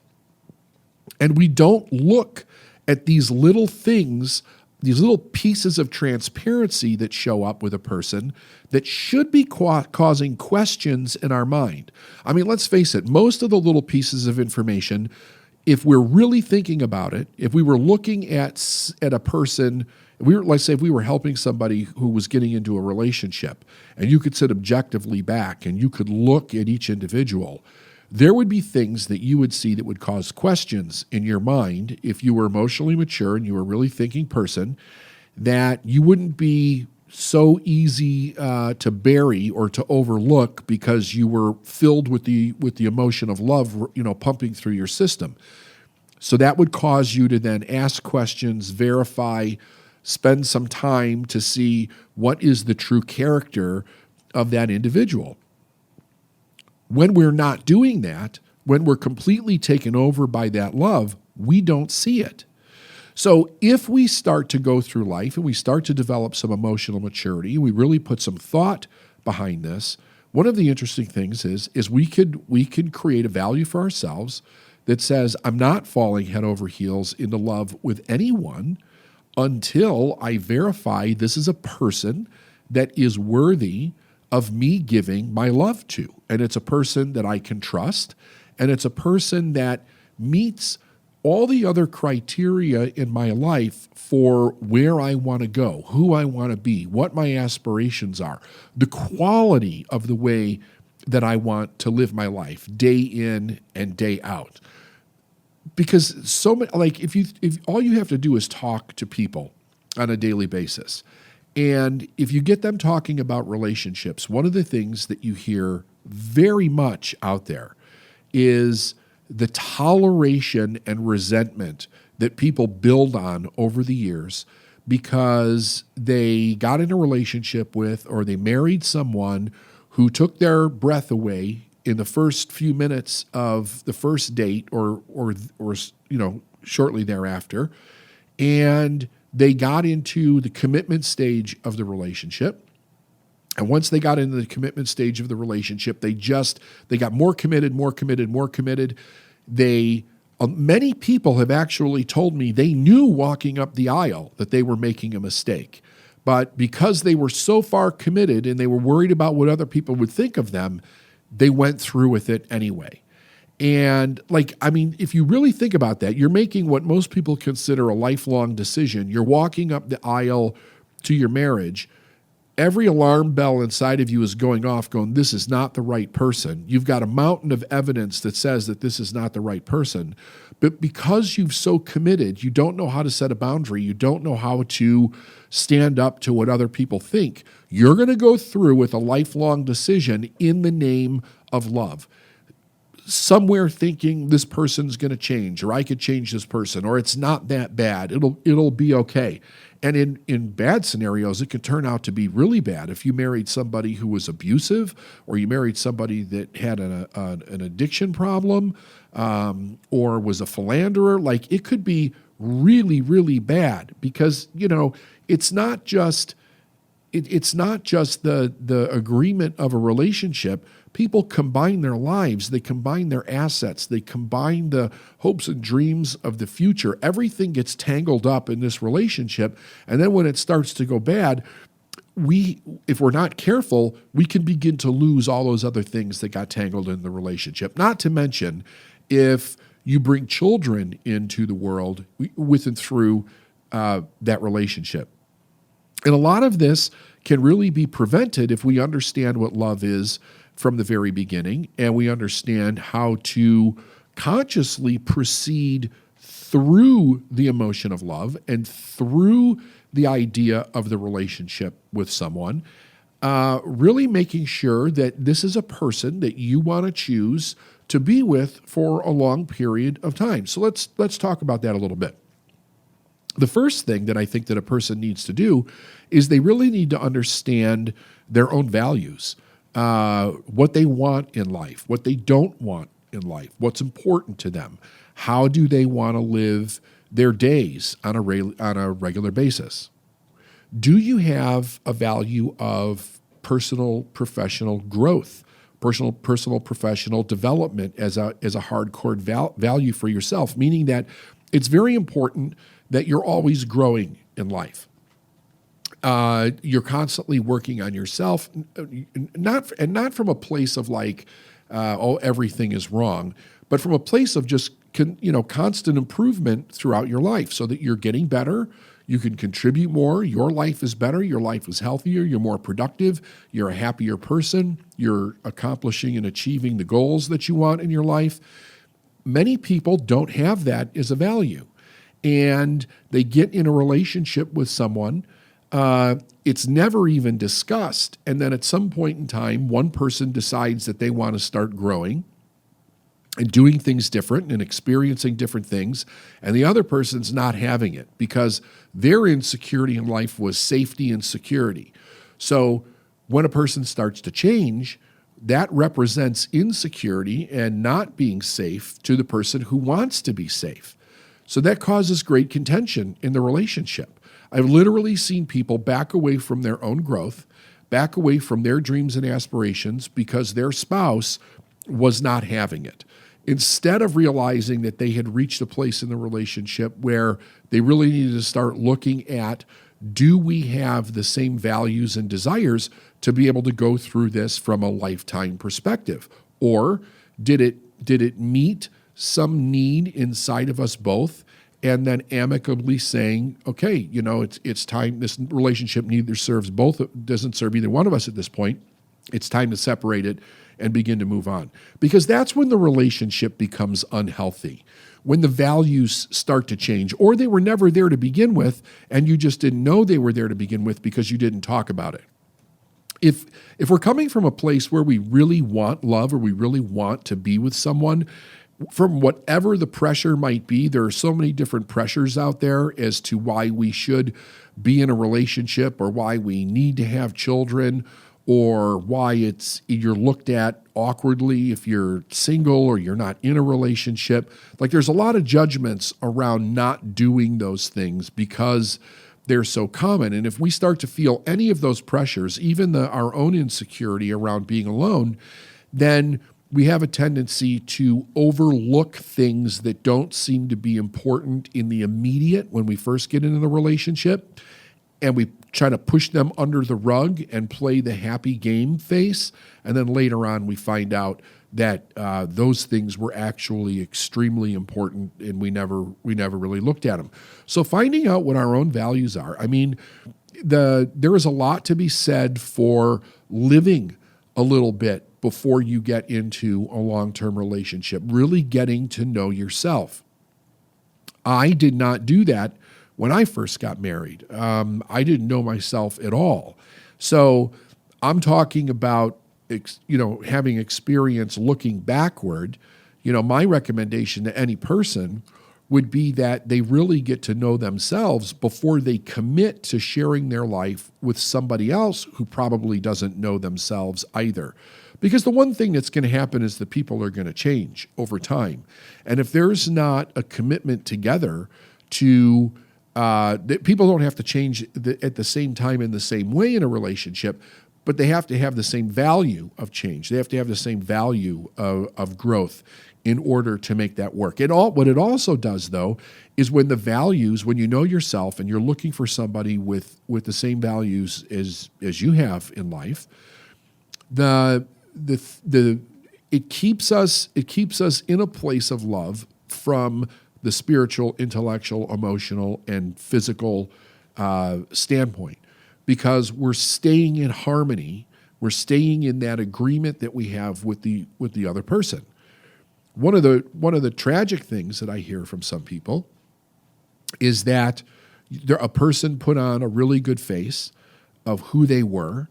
And we don't look at these little things, these little pieces of transparency that show up with a person that should be causing questions in our mind. I mean, let's face it, most of the little pieces of information, if we're really thinking about it, if we were looking at a person, let's say if we were helping somebody who was getting into a relationship, and you could sit objectively back and you could look at each individual, there would be things that you would see that would cause questions in your mind if you were emotionally mature and you were a really thinking person, that you wouldn't be so easy to bury or to overlook because you were filled with the emotion of love, pumping through your system. So that would cause you to then ask questions, verify, spend some time to see what is the true character of that individual. When we're not doing that, when we're completely taken over by that love, we don't see it. So if we start to go through life and we start to develop some emotional maturity, we really put some thought behind this, one of the interesting things is we could create a value for ourselves that says, I'm not falling head over heels into love with anyone until I verify this is a person that is worthy of me giving my love to. And it's a person that I can trust, and it's a person that meets all the other criteria in my life for where I want to go, who I want to be, what my aspirations are, the quality of the way that I want to live my life day in and day out. Because so many, like if all you have to do is talk to people on a daily basis, and if you get them talking about relationships, one of the things that you hear very much out there is the toleration and resentment that people build on over the years because they got in a relationship with or they married someone who took their breath away in the first few minutes of the first date or shortly thereafter, and they got into the commitment stage of the relationship. And once they got into the commitment stage of the relationship, they got more committed. Many people have actually told me they knew walking up the aisle that they were making a mistake. But because they were so far committed and they were worried about what other people would think of them, they went through with it anyway. And if you really think about that, you're making what most people consider a lifelong decision. You're walking up the aisle to your marriage. Every alarm bell inside of you is going off, going, this is not the right person. You've got a mountain of evidence that says that this is not the right person. But because you've so committed, you don't know how to set a boundary. You don't know how to stand up to what other people think. You're going to go through with a lifelong decision in the name of love. Somewhere thinking this person's going to change, or I could change this person, or it's not that bad. It'll be okay. And in bad scenarios, it can turn out to be really bad. If you married somebody who was abusive, or you married somebody that had an addiction problem, or was a philanderer, it could be really, really bad because it's not just the agreement of a relationship. People combine their lives, they combine their assets, they combine the hopes and dreams of the future. Everything gets tangled up in this relationship. And then when it starts to go bad, if we're not careful, we can begin to lose all those other things that got tangled in the relationship. Not to mention, if you bring children into the world with and through that relationship. And a lot of this can really be prevented if we understand what love is from the very beginning, and we understand how to consciously proceed through the emotion of love and through the idea of the relationship with someone, really making sure that this is a person that you want to choose to be with for a long period of time. So let's talk about that a little bit. The first thing that I think that a person needs to do is they really need to understand their own values. what they want in life, what they don't want in life, what's important to them. How do they want to live their days on a regular basis? Do you have a value of personal professional growth, personal professional development as a hardcore value for yourself? Meaning that it's very important that you're always growing in life. You're constantly working on yourself, not from a place of like, everything is wrong, but from a place of just constant improvement throughout your life, so that you're getting better. You can contribute more. Your life is better. Your life is healthier. You're more productive. You're a happier person. You're accomplishing and achieving the goals that you want in your life. Many people don't have that as a value, and they get in a relationship with someone. It's never even discussed. And then at some point in time, one person decides that they want to start growing and doing things different and experiencing different things, and the other person's not having it because their insecurity in life was safety and security. So when a person starts to change, that represents insecurity and not being safe to the person who wants to be safe. So that causes great contention in the relationship. I've literally seen people back away from their own growth, back away from their dreams and aspirations because their spouse was not having it. Instead of realizing that they had reached a place in the relationship where they really needed to start looking at, do we have the same values and desires to be able to go through this from a lifetime perspective? Or did it meet some need inside of us both, and then amicably saying, okay, it's time, this relationship neither serves both, doesn't serve either one of us at this point. It's time to separate it and begin to move on. Because that's when the relationship becomes unhealthy, when the values start to change, or they were never there to begin with, and you just didn't know they were there to begin with because you didn't talk about it. If we're coming from a place where we really want love, or we really want to be with someone, from whatever the pressure might be, there are so many different pressures out there as to why we should be in a relationship, or why we need to have children, or why you're looked at awkwardly if you're single or you're not in a relationship. Like, there's a lot of judgments around not doing those things because they're so common. And if we start to feel any of those pressures, even our own insecurity around being alone, then we have a tendency to overlook things that don't seem to be important in the immediate when we first get into the relationship, and we try to push them under the rug and play the happy game face. And then later on, we find out that those things were actually extremely important, and we never really looked at them. So finding out what our own values are. I mean, there is a lot to be said for living a little bit before you get into a long-term relationship, really getting to know yourself. I did not do that when I first got married. I didn't know myself at all. So I'm talking about, having experience looking backward. My recommendation to any person would be that they really get to know themselves before they commit to sharing their life with somebody else who probably doesn't know themselves either. Because the one thing that's going to happen is that people are going to change over time. And if there's not a commitment together to that, people don't have to change at the same time in the same way in a relationship, but they have to have the same value of change. They have to have the same value of growth in order to make that work. What it also does, though, is when you know yourself and you're looking for somebody with the same values as you have in life, it keeps us in a place of love from the spiritual, intellectual, emotional, and physical standpoint, because we're staying in harmony. We're staying in that agreement that we have with the other person. One of the tragic things that I hear from some people is that a person put on a really good face of who they were.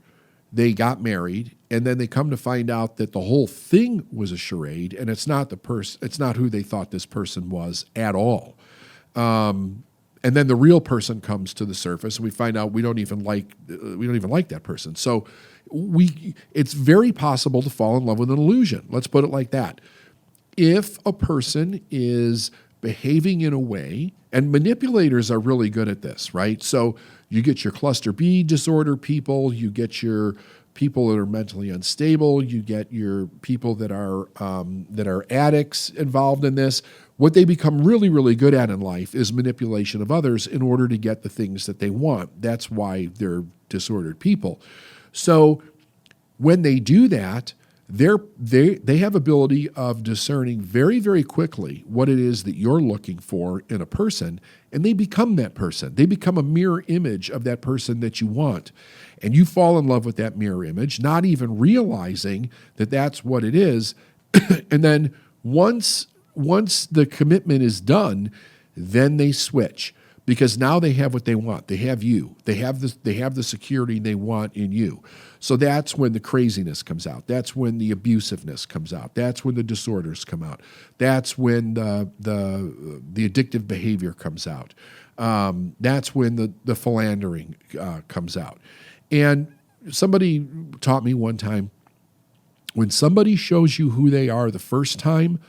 They got married, and then they come to find out that the whole thing was a charade, and it's not who they thought this person was at all. And And then the real person comes to the surface, and we find out we don't even like that person. So it's very possible to fall in love with an illusion. Let's put it like that. If a person is behaving in a way, and manipulators are really good at this, right? So you get your cluster B disorder people, you get your people that are mentally unstable, you get your people that are addicts involved in this. What they become really, really good at in life is manipulation of others in order to get the things that they want. That's why they're disordered people. So when they do that, they have ability of discerning very, very quickly what it is that you're looking for in a person, and they become that person. They become a mirror image of that person that you want. And you fall in love with that mirror image, not even realizing that that's what it is. And then once the commitment is done, then they switch, because now they have what they want. They have you. They have the security they want in you. So that's when the craziness comes out. That's when the abusiveness comes out. That's when the disorders come out. That's when the addictive behavior comes out. That's when the philandering comes out. And somebody taught me one time, when somebody shows you who they are the first time,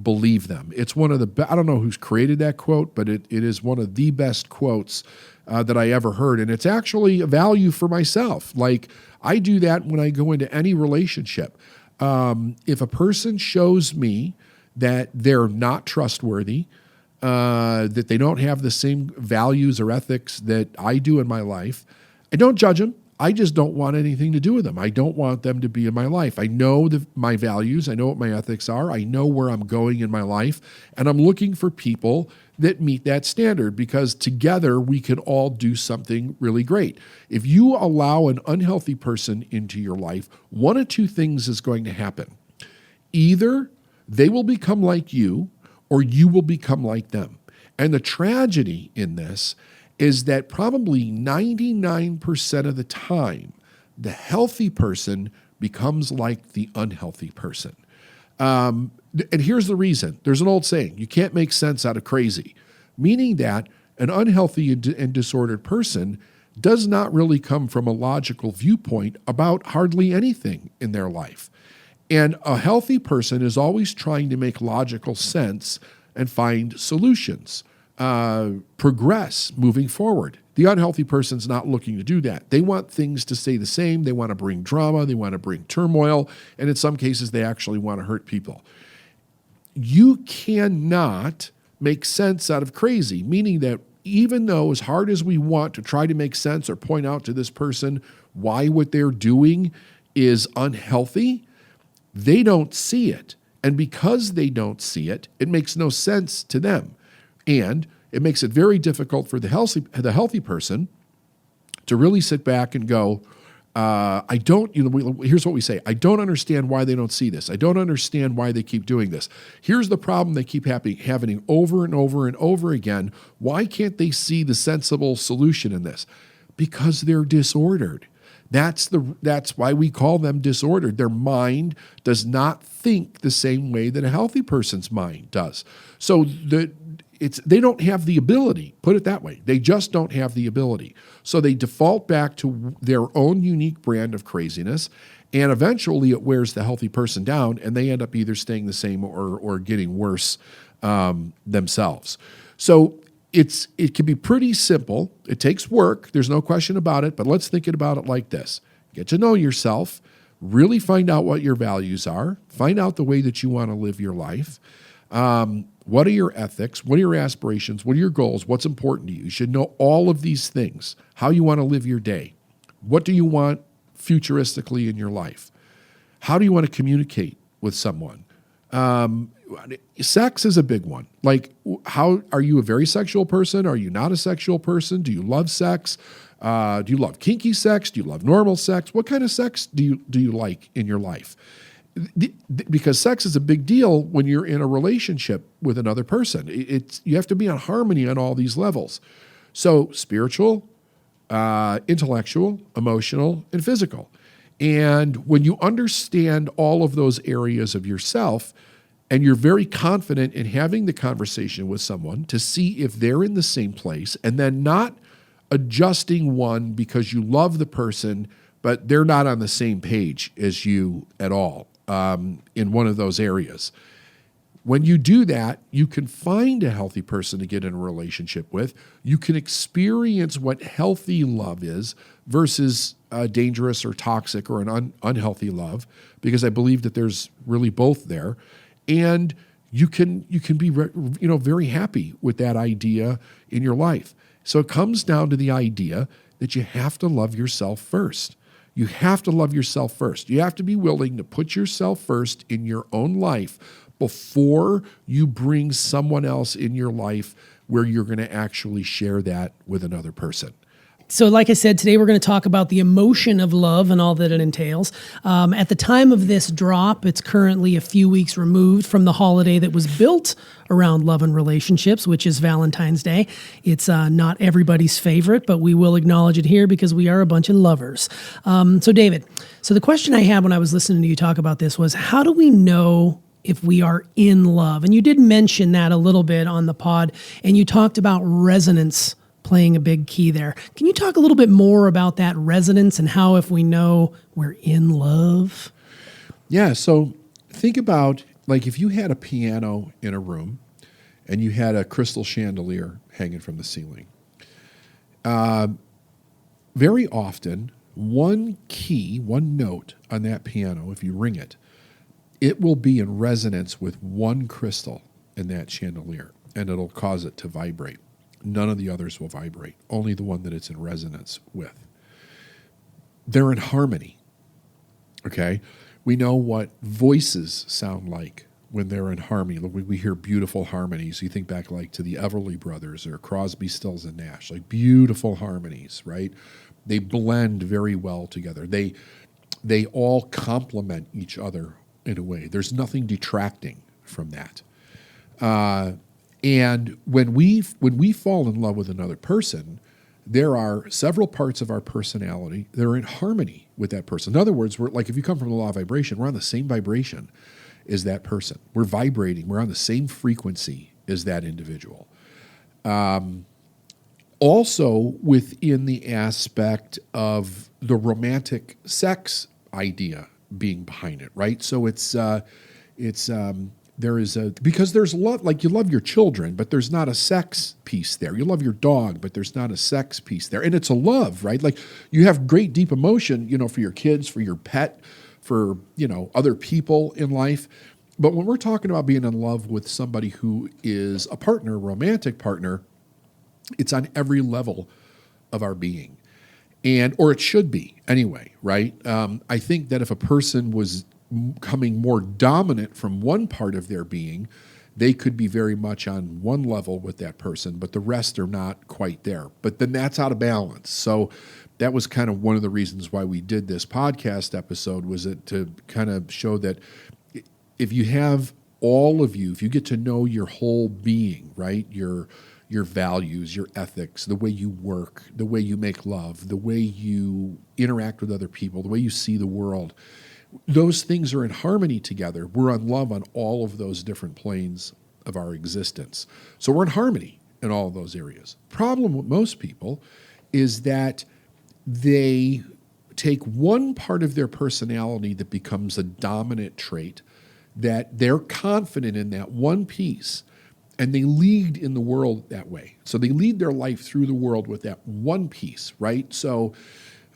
believe them. It's one of the I don't know who's created that quote, but it is one of the best quotes that I ever heard. And it's actually a value for myself. Like, I do that when I go into any relationship. If a person shows me that they're not trustworthy, that they don't have the same values or ethics that I do in my life, I don't judge them. I just don't want anything to do with them. I don't want them to be in my life. I know my values. I know what my ethics are. I know where I'm going in my life. And I'm looking for people that meet that standard, because together we can all do something really great. If you allow an unhealthy person into your life, one of two things is going to happen. Either they will become like you, or you will become like them. And the tragedy in this is that probably 99% of the time, the healthy person becomes like the unhealthy person. And here's the reason. There's an old saying, you can't make sense out of crazy, meaning that an unhealthy and disordered person does not really come from a logical viewpoint about hardly anything in their life. And a healthy person is always trying to make logical sense and find solutions. Progress moving forward. The unhealthy person's not looking to do that. They want things to stay the same. They want to bring drama. They want to bring turmoil. And in some cases, they actually want to hurt people. You cannot make sense out of crazy, meaning that even though, as hard as we want to try to make sense or point out to this person why what they're doing is unhealthy, they don't see it. And because they don't see it, it makes no sense to them. And it makes it very difficult for the healthy person to really sit back and go, here's what we say. I don't understand why they don't see this. I don't understand why they keep doing this. Here's the problem they keep happening over and over and over again. Why can't they see the sensible solution in this? Because they're disordered. That's why we call them disordered. Their mind does not think the same way that a healthy person's mind does. So they don't have the ability, put it that way. They just don't have the ability. So they default back to their own unique brand of craziness, and eventually it wears the healthy person down, and they end up either staying the same or getting worse themselves. So it can be pretty simple. It takes work. There's no question about it, but let's think about it like this. Get to know yourself, really find out what your values are, find out the way that you want to live your life. What are your ethics? What are your aspirations? What are your goals? What's important to you? You should know all of these things, how you want to live your day. What do you want futuristically in your life? How do you want to communicate with someone? Sex is a big one. Like, how are you a very sexual person? Are you not a sexual person? Do you love sex? Do you love kinky sex? Do you love normal sex? What kind of sex do you like in your life? Because sex is a big deal when you're in a relationship with another person. You have to be on harmony on all these levels. So spiritual, intellectual, emotional, and physical. And when you understand all of those areas of yourself, and you're very confident in having the conversation with someone to see if they're in the same place, and then not adjusting one because you love the person, but they're not on the same page as you at all in one of those areas. When you do that, you can find a healthy person to get in a relationship with. You can experience what healthy love is versus dangerous or toxic or an unhealthy love, because I believe that there's really both there. And you can be very happy with that idea in your life. So it comes down to the idea that you have to love yourself first. You have to love yourself first. You have to be willing to put yourself first in your own life before you bring someone else in your life where you're going to actually share that with another person. So like I said, today we're going to talk about the emotion of love and all that it entails. At the time of this drop, it's currently a few weeks removed from the holiday that was built around love and relationships, which is Valentine's Day. It's not everybody's favorite, but we will acknowledge it here because we are a bunch of lovers. So David, the question I had when I was listening to you talk about this was, how do we know if we are in love? And you did mention that a little bit on the pod, and you talked about resonance playing a big key there. Can you talk a little bit more about that resonance and how, if we know we're in love? Yeah, so think about, like, if you had a piano in a room and you had a crystal chandelier hanging from the ceiling. Very often, one key, one note on that piano, if you ring it, it will be in resonance with one crystal in that chandelier, and it'll cause it to vibrate. None of the others will vibrate, only the one that it's in resonance with. They're in harmony, okay? We know what voices sound like when they're in harmony. We hear beautiful harmonies. You think back like to the Everly Brothers or Crosby, Stills, and Nash, like beautiful harmonies, right? They blend very well together. They all complement each other in a way. There's nothing detracting from that. And when we fall in love with another person, there are several parts of our personality that are in harmony with that person. In other words, we're like, if you come from the law of vibration, we're on the same vibration as that person. We're vibrating. We're on the same frequency as that individual. Also, within the aspect of the romantic sex idea being behind it, right? So because there's love, like you love your children, but there's not a sex piece there. You love your dog, but there's not a sex piece there. And it's a love, right? Like you have great deep emotion, for your kids, for your pet, for, other people in life. But when we're talking about being in love with somebody who is a partner, a romantic partner, it's on every level of our being. Or it should be anyway, right? I think that if a person was coming more dominant from one part of their being, they could be very much on one level with that person, but the rest are not quite there. But then that's out of balance. So that was kind of one of the reasons why we did this podcast episode, was it to kind of show that if you have all of you, if you get to know your whole being, right, your values, your ethics, the way you work, the way you make love, the way you interact with other people, the way you see the world, those things are in harmony together. We're in love on all of those different planes of our existence. So we're in harmony in all of those areas. Problem with most people is that they take one part of their personality that becomes a dominant trait, that they're confident in that one piece, and they lead in the world that way. So they lead their life through the world with that one piece, right? So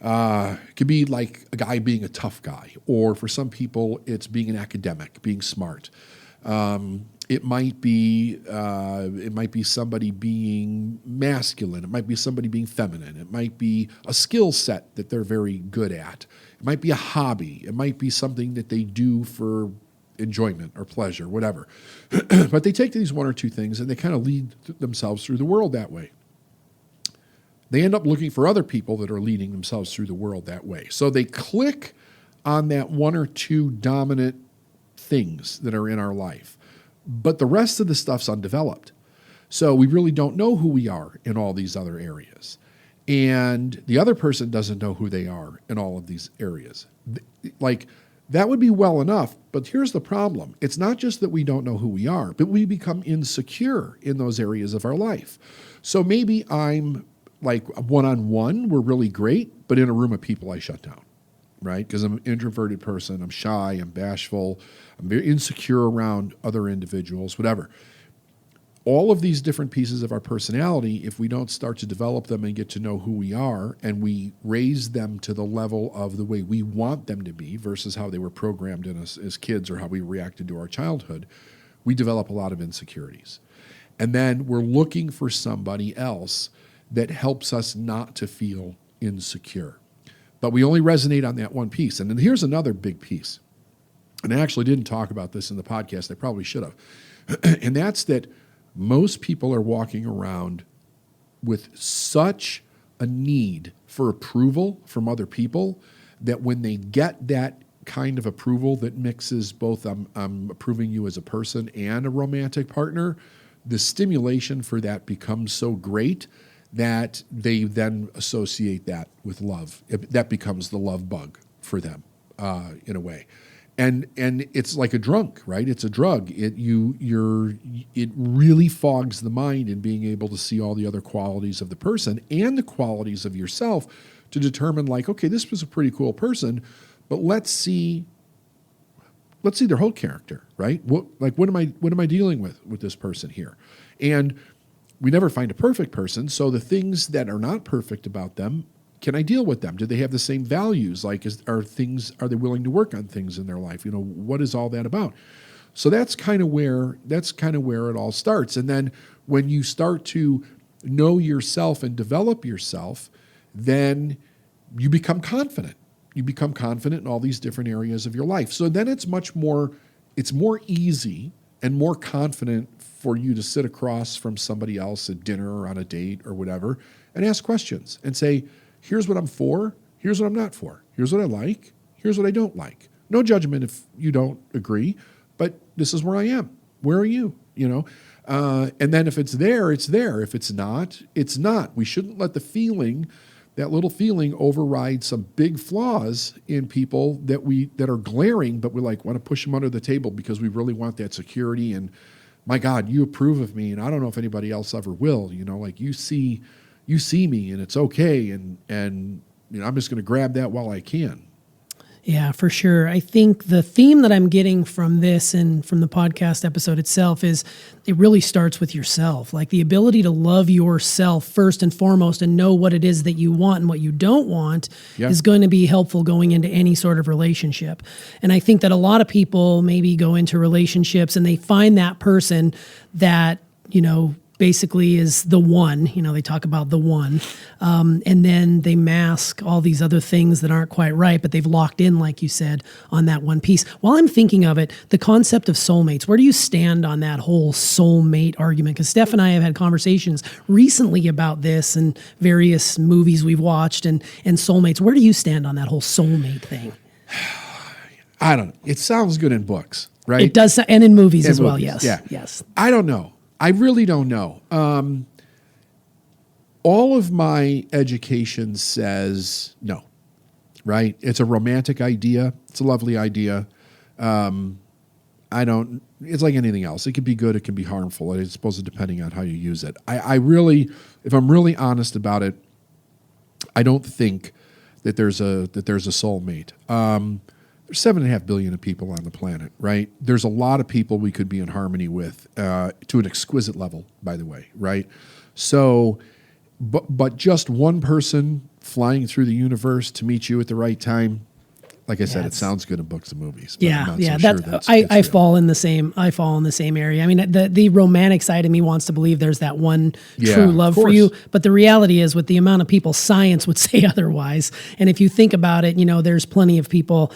it could be like a guy being a tough guy, or for some people, it's being an academic, being smart. It might be somebody being masculine. It might be somebody being feminine. It might be a skill set that they're very good at. It might be a hobby. It might be something that they do for enjoyment or pleasure, whatever. But they take these one or two things and they kind of lead themselves through the world that way. They end up looking for other people that are leading themselves through the world that way. So they click on that one or two dominant things that are in our life. But the rest of the stuff's undeveloped. So we really don't know who we are in all these other areas. And the other person doesn't know who they are in all of these areas. Like That would be well enough, but here's the problem. It's not just that we don't know who we are, but we become insecure in those areas of our life. So maybe I'm like one-on-one, we're really great, but in a room of people, I shut down, right? Because I'm an introverted person, I'm shy, I'm bashful, I'm very insecure around other individuals, whatever. All of these different pieces of our personality, if we don't start to develop them and get to know who we are, and we raise them to the level of the way we want them to be versus how they were programmed in us as kids or how we reacted to our childhood, we develop a lot of insecurities. And then we're looking for somebody else that helps us not to feel insecure. But we only resonate on that one piece. And then here's another big piece. And I actually didn't talk about this in the podcast. I probably should have. And that's that most people are walking around with such a need for approval from other people that when they get that kind of approval that mixes both I'm approving you as a person and a romantic partner, the stimulation for that becomes so great that they then associate that with love. That becomes the love bug for them in a way. And it's like a drunk, right? It's a drug. It really fogs the mind in being able to see all the other qualities of the person and the qualities of yourself to determine, like, okay, this was a pretty cool person, but let's see their whole character, right? What am I dealing with this person here? And we never find a perfect person, so the things that are not perfect about them, can I deal with them? Do they have the same values? Like, are they willing to work on things in their life? What is all that about? So that's kind of where it all starts. And then when you start to know yourself and develop yourself, then you become confident. You become confident in all these different areas of your life. So then it's more easy and more confident for you to sit across from somebody else at dinner or on a date or whatever and ask questions and say, here's what I'm for, here's what I'm not for, here's what I like, here's what I don't like. No judgment if you don't agree, but this is where I am. Where are you? And then if it's there, it's there. If it's not, it's not. We shouldn't let that little feeling override some big flaws in people that are glaring, but we want to push them under the table because we really want that security. And my God, you approve of me, and I don't know if anybody else ever will. You see me, and it's okay, and I'm just going to grab that while I can. Yeah, for sure. I think the theme that I'm getting from this and from the podcast episode itself is it really starts with yourself. Like the ability to love yourself first and foremost and know what it is that you want and what you don't want is going to be helpful going into any sort of relationship. And I think that a lot of people maybe go into relationships and they find that person that, basically is the one, they talk about the one, and then they mask all these other things that aren't quite right, but they've locked in, like you said, on that one piece. While I'm thinking of it, the concept of soulmates, where do you stand on that whole soulmate argument? Because Steph and I have had conversations recently about this and various movies we've watched and soulmates. Where do you stand on that whole soulmate thing? I don't know. It sounds good in books, right? It does, and in movies as well, yes. Yeah. Yes. I don't know. I really don't know. All of my education says no, right? It's a romantic idea. It's a lovely idea. It's like anything else. It could be good. It can be harmful. I suppose depending on how you use it. I really, if I'm really honest about it, I don't think that there's a soulmate. There's 7.5 billion of people on the planet, right? There's a lot of people we could be in harmony with to an exquisite level, by the way, right? So, but just one person flying through the universe to meet you at the right time, like I said, it sounds good in books and movies. But I'm not so sure I fall in the same. I fall in the same area. I mean, the romantic side of me wants to believe there's that one true love for you, but the reality is, with the amount of people, science would say otherwise. And if you think about it, there's plenty of people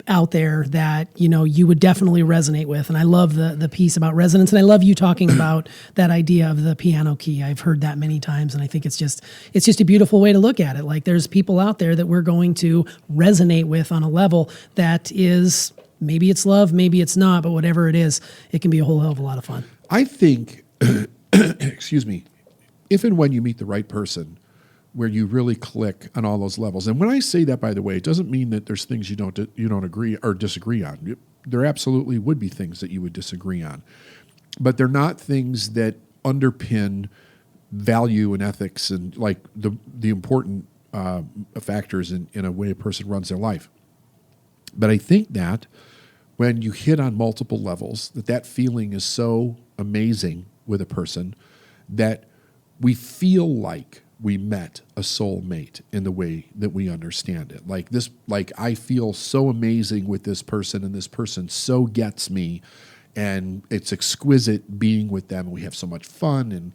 out there that you would definitely resonate with, and I love the piece about resonance, and I love you talking about that idea of the piano key. I've heard that many times, and I think it's just a beautiful way to look at it. Like there's people out there that we're going to resonate with on a level that is, maybe it's love, maybe it's not, but whatever it is, it can be a whole hell of a lot of fun. I think, excuse me, if and when you meet the right person, where you really click on all those levels. And when I say that, by the way, it doesn't mean that there's things you don't agree or disagree on. There absolutely would be things that you would disagree on, but they're not things that underpin value and ethics and like the important factors in a way a person runs their life. But I think that when you hit on multiple levels, that feeling is so amazing with a person that we feel like we met a soulmate in the way that we understand it. Like I feel so amazing with this person, and this person so gets me, and it's exquisite being with them. We have so much fun, and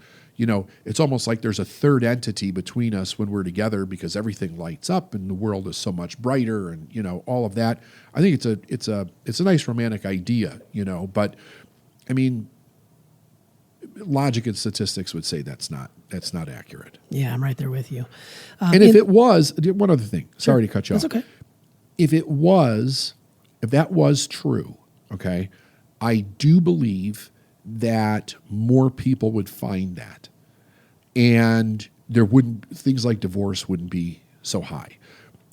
it's almost like there's a third entity between us when we're together because everything lights up and the world is so much brighter, and all of that. I think it's a nice romantic idea, but I mean, logic and statistics would say that's not accurate. Yeah, I'm right there with you. And if it was, one other thing, sorry to cut you off. That's okay. If that was true, okay, I do believe that more people would find that, and things like divorce wouldn't be so high.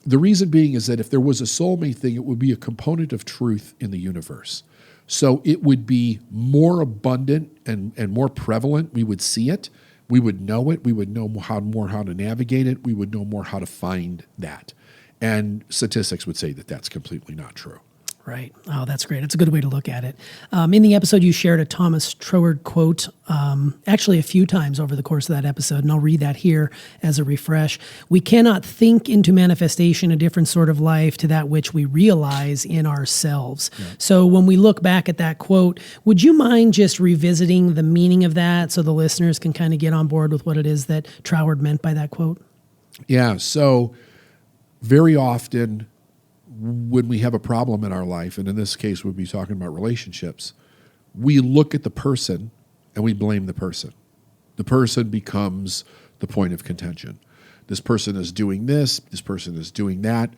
The reason being is that if there was a soulmate thing, it would be a component of truth in the universe. So it would be more abundant and more prevalent. We would see it. We would know it. We would know how to navigate it. We would know more how to find that. And statistics would say that that's completely not true. Right. Oh, that's great. That's a good way to look at it. In the episode, you shared a Thomas Troward quote, actually a few times over the course of that episode, and I'll read that here as a refresh. We cannot think into manifestation a different sort of life to that which we realize in ourselves. Yeah. So when we look back at that quote, would you mind just revisiting the meaning of that so the listeners can kind of get on board with what it is that Troward meant by that quote? Yeah. So very often, when we have a problem in our life, and in this case we'll be talking about relationships, we look at the person and we blame the person. The person becomes the point of contention. This person is doing this, this person is doing that.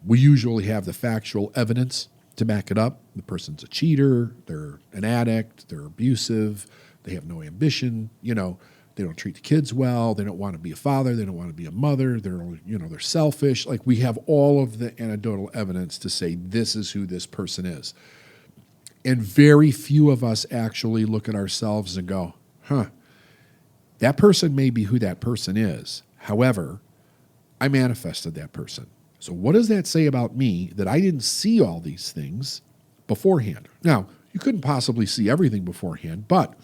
We usually have the factual evidence to back it up. The person's a cheater, they're an addict, they're abusive, they have no ambition, they don't treat the kids well. They don't want to be a father. They don't want to be a mother. They're selfish. Like, we have all of the anecdotal evidence to say this is who this person is. And very few of us actually look at ourselves and go, that person may be who that person is. However, I manifested that person. So what does that say about me that I didn't see all these things beforehand? Now, you couldn't possibly see everything beforehand, but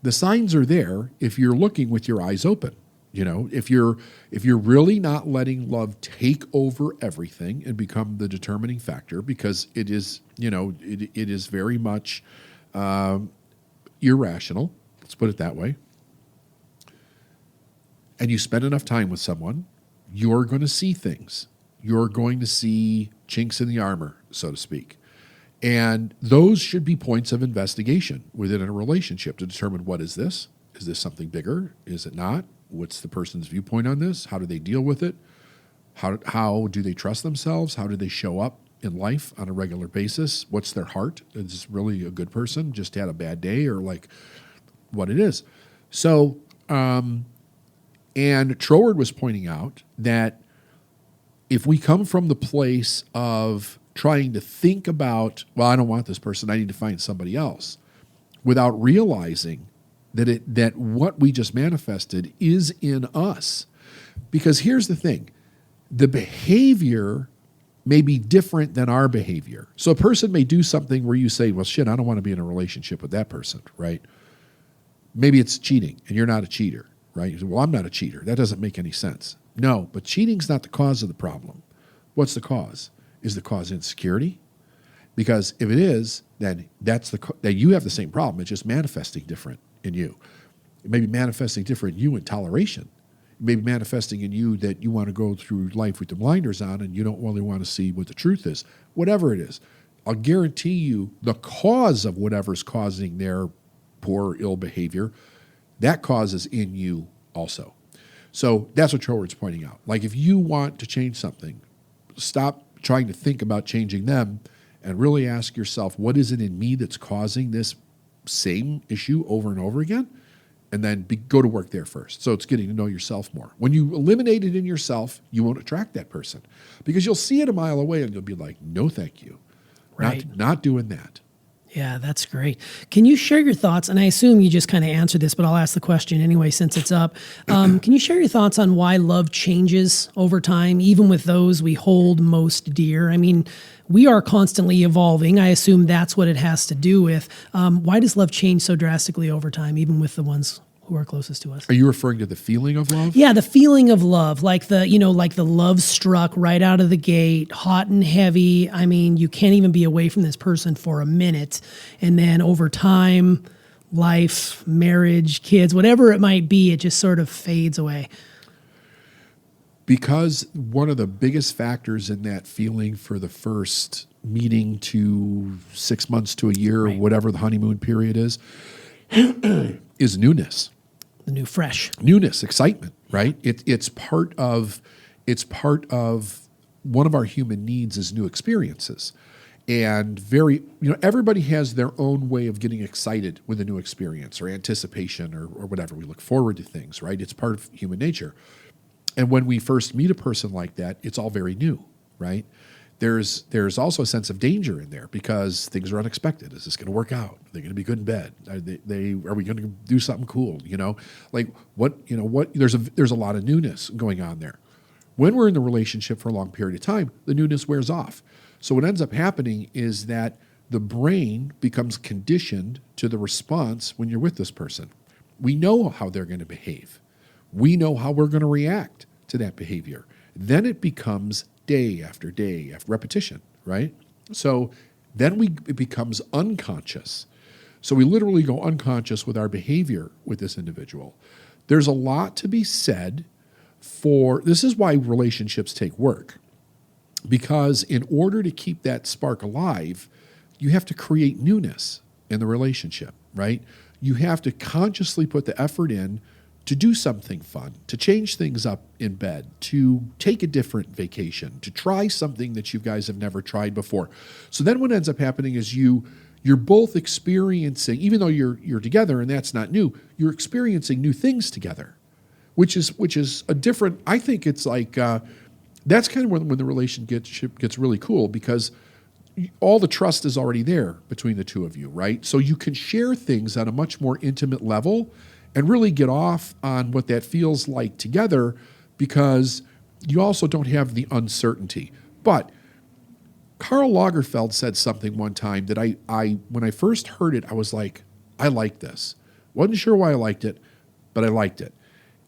the signs are there if you're looking with your eyes open. If you're really not letting love take over everything and become the determining factor, because it is, it is very much irrational. Let's put it that way. And you spend enough time with someone, you're going to see things. You're going to see chinks in the armor, so to speak. And those should be points of investigation within a relationship to determine, what is this? Is this something bigger? Is it not? What's the person's viewpoint on this? How do they deal with it? How do they trust themselves? How do they show up in life on a regular basis? What's their heart? Is this really a good person? Just had a bad day, or like what it is? So, and Troward was pointing out that if we come from the place of trying to think about, well, I don't want this person, I need to find somebody else, without realizing that what we just manifested is in us. Because here's the thing, the behavior may be different than our behavior. So a person may do something where you say, well, shit, I don't want to be in a relationship with that person, right? Maybe it's cheating, and you're not a cheater, right? You say, well, I'm not a cheater. That doesn't make any sense. No, but cheating's not the cause of the problem. What's the cause? Is the cause insecurity? Because if it is, then that you have the same problem. It's just manifesting different in you. It may be manifesting different in you in toleration. It may be manifesting in you that you want to go through life with the blinders on and you don't really want to see what the truth is. Whatever it is, I'll guarantee you the cause of whatever's causing their poor, ill behavior, that cause is in you also. So that's what Troward's pointing out. Like, if you want to change something, stop trying to think about changing them and really ask yourself, what is it in me that's causing this same issue over and over again? and then go to work there first. So it's getting to know yourself more. When you eliminate it in yourself, you won't attract that person because you'll see it a mile away and you'll be like, no, thank you. Right. Not doing that. Yeah, that's great. Can you share your thoughts? And I assume you just kind of answered this, but I'll ask the question anyway since it's up. Can you share your thoughts on why love changes over time, even with those we hold most dear? I mean, we are constantly evolving. I assume that's what it has to do with. Why does love change so drastically over time, even with the ones who are closest to us? Are you referring to the feeling of love? Yeah, the feeling of love, like the love struck right out of the gate, hot and heavy. I mean, you can't even be away from this person for a minute. And then over time, life, marriage, kids, whatever it might be, it just sort of fades away. Because one of the biggest factors in that feeling for the first meeting to 6 months to a year, or whatever the honeymoon period is newness. The new fresh. Newness, excitement, right? It's part of one of our human needs is new experiences. And everybody has their own way of getting excited with a new experience or anticipation or whatever. We look forward to things, right? It's part of human nature. And when we first meet a person like that, it's all very new, right? There's also a sense of danger in there because things are unexpected. Is this going to work out? Are they going to be good in bed? Are we going to do something cool? There's a lot of newness going on there. When we're in the relationship for a long period of time, the newness wears off. So what ends up happening is that the brain becomes conditioned to the response when you're with this person. We know how they're going to behave. We know how we're going to react to that behavior. Then it becomes day after day after repetition, right? So then it becomes unconscious. So we literally go unconscious with our behavior with this individual. There's a lot to be said this is why relationships take work. Because in order to keep that spark alive, you have to create newness in the relationship, right? You have to consciously put the effort in to do something fun, to change things up in bed, to take a different vacation, to try something that you guys have never tried before. So then what ends up happening is you're both experiencing, even though you're together and that's not new, you're experiencing new things together, which is a different, I think it's like, that's kind of when the relationship gets really cool because all the trust is already there between the two of you, right? So you can share things on a much more intimate level and really get off on what that feels like together because you also don't have the uncertainty. But Karl Lagerfeld said something one time that I when I first heard it, I was like, I like this. Wasn't sure why I liked it, but I liked it.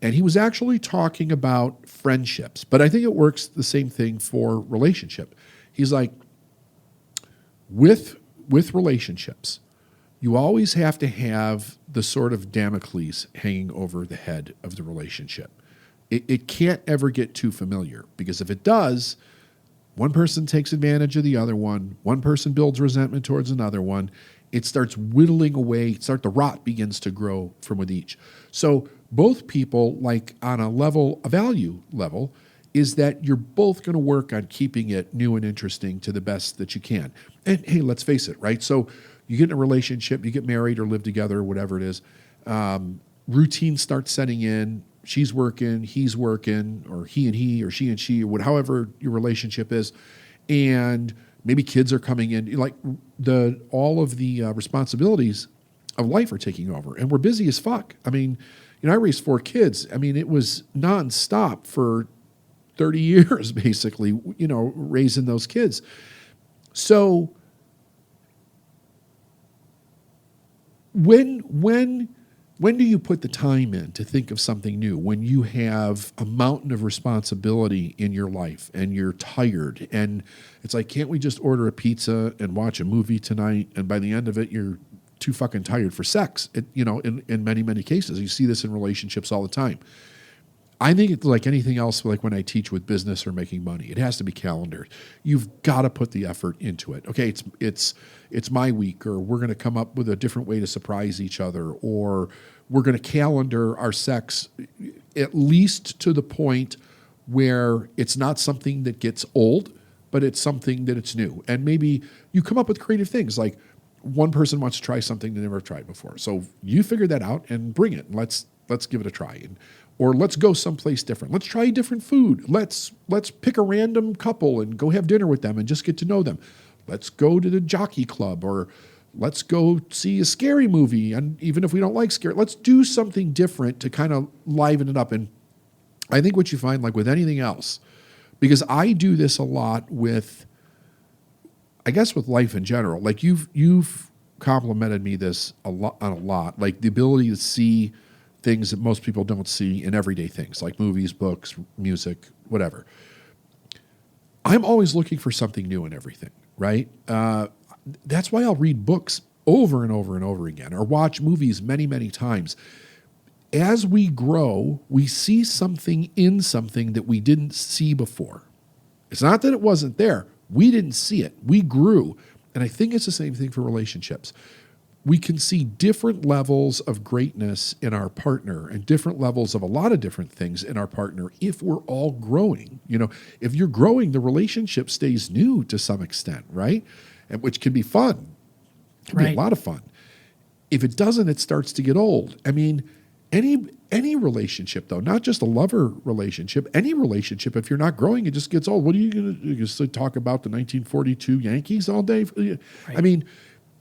And he was actually talking about friendships, but I think it works the same thing for relationship. He's like, with relationships, you always have to have the sort of Damocles hanging over the head of the relationship. It can't ever get too familiar because if it does, one person takes advantage of the other one person builds resentment towards another one, it starts whittling away, the rot begins to grow from with each. So both people, like on a value level, is that you're both going to work on keeping it new and interesting to the best that you can. And hey, let's face it, right? So you get in a relationship, you get married or live together, whatever it is, routine starts setting in, she's working, he's working, or he and he, or she, or however your relationship is, and maybe kids are coming in, like all of the responsibilities of life are taking over, and we're busy as fuck. I mean, I raised 4 kids. I mean, it was nonstop for 30 years, basically, raising those kids. So when do you put the time in to think of something new? When you have a mountain of responsibility in your life and you're tired and it's like, can't we just order a pizza and watch a movie tonight? And by the end of it, you're too fucking tired for sex. In many, many cases, you see this in relationships all the time. I think it's like anything else, like when I teach with business or making money, it has to be calendared. You've got to put the effort into it. Okay, it's my week, or we're going to come up with a different way to surprise each other, or we're going to calendar our sex at least to the point where it's not something that gets old, but it's something that it's new. And maybe you come up with creative things like, one person wants to try something they never tried before. So you figure that out and bring it. Let's give it a try. Or let's go someplace different. Let's try different food. Let's pick a random couple and go have dinner with them and just get to know them. Let's go to the jockey club, or let's go see a scary movie. And even if we don't like scary, let's do something different to kind of liven it up. And I think what you find, like with anything else, because I do this a lot with, I guess with life in general, like you've complimented me this a lot, like the ability to see things that most people don't see in everyday things, like movies, books, music, whatever. I'm always looking for something new in everything, right? That's why I'll read books over and over and over again, or watch movies many, many times. As we grow, we see something in something that we didn't see before. It's not that it wasn't there. We didn't see it. We grew. And I think it's the same thing for relationships. We can see different levels of greatness in our partner and different levels of a lot of different things in our partner if we're all growing. You know, if you're growing, the relationship stays new to some extent, right? And which can be fun. It can be a lot of fun. If it doesn't, it starts to get old. I mean, any relationship, though, not just a lover relationship, any relationship, if you're not growing, it just gets old. What are you going to do? Just talk about the 1942 Yankees all day? Right. I mean,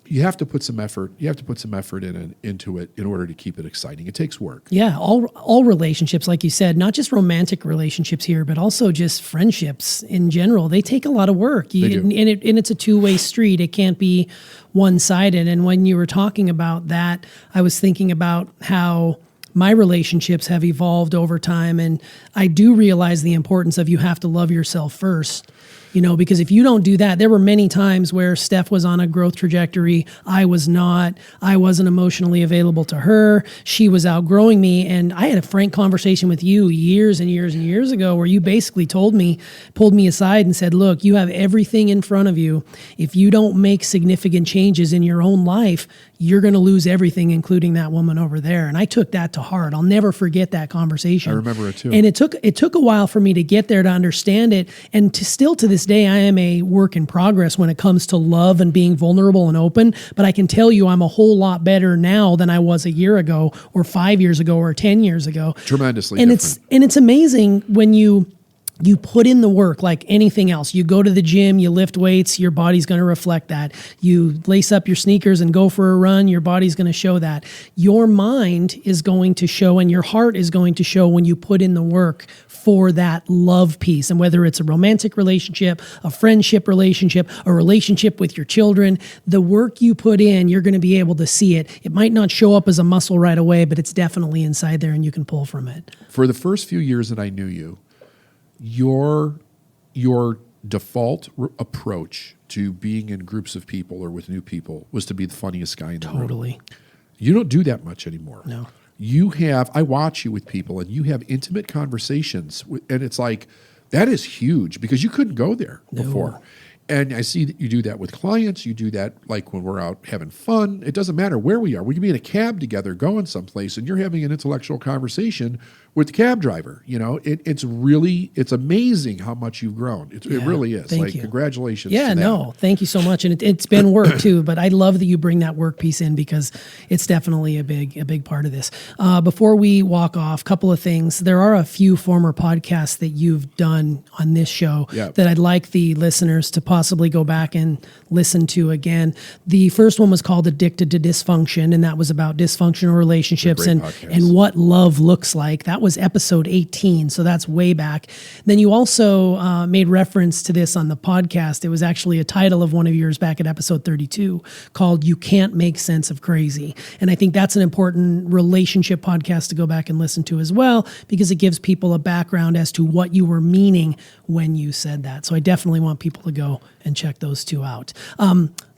you have to put some effort. You have to put some effort into it in order to keep it exciting. It takes work. Yeah, all relationships, like you said, not just romantic relationships here, but also just friendships in general. They take a lot of work. They do. And it's a two-way street. It can't be one-sided. And when you were talking about that, I was thinking about how my relationships have evolved over time, and I do realize the importance of you have to love yourself first. You know, because if you don't do that, there were many times where Steph was on a growth trajectory. I was not. I wasn't emotionally available to her. She was outgrowing me. And I had a frank conversation with you years and years and years ago where you basically pulled me aside and said, look, you have everything in front of you. If you don't make significant changes in your own life, you're going to lose everything, including that woman over there. And I took that to heart. I'll never forget that conversation. I remember it too. And it took a while for me to get there to understand it. And to this day, I am a work in progress when it comes to love and being vulnerable and open. But I can tell you I'm a whole lot better now than I was a year ago or 5 years ago or 10 years ago. Tremendously and different. It's amazing when you put in the work like anything else. You go to the gym, you lift weights, your body's going to reflect that. You lace up your sneakers and go for a run, your body's going to show that. Your mind is going to show and your heart is going to show when you put in the work for that love piece. And whether it's a romantic relationship, a friendship relationship, a relationship with your children, the work you put in, you're going to be able to see it. It might not show up as a muscle right away, but it's definitely inside there and you can pull from it. For the first few years that I knew you, your default approach to being in groups of people or with new people was to be the funniest guy in the room. Totally. You don't do that much anymore. No. I watch you with people and you have intimate conversations and it's like, that is huge because you couldn't go there before. And I see that you do that with clients. You do that like when we're out having fun. It doesn't matter where we are. We can be in a cab together going someplace and you're having an intellectual conversation with the cab driver. You know, it's amazing how much you've grown. It really is. Thank you. Congratulations. Yeah, to that. no, thank you so much. And it's been work too, but I love that you bring that work piece in because it's definitely a big part of this. Before we walk off, couple of things. There are a few former podcasts that you've done on this show that I'd like the listeners to possibly go back and listen to again. The first one was called Addicted to Dysfunction, and that was about dysfunctional relationships and what love looks like. That was episode 18, so that's way back. Then you also made reference to this on the podcast. It was actually a title of one of yours back at episode 32 called You Can't Make Sense of Crazy. And I think that's an important relationship podcast to go back and listen to as well because it gives people a background as to what you were meaning when you said that. So I definitely want people to go and check those two out.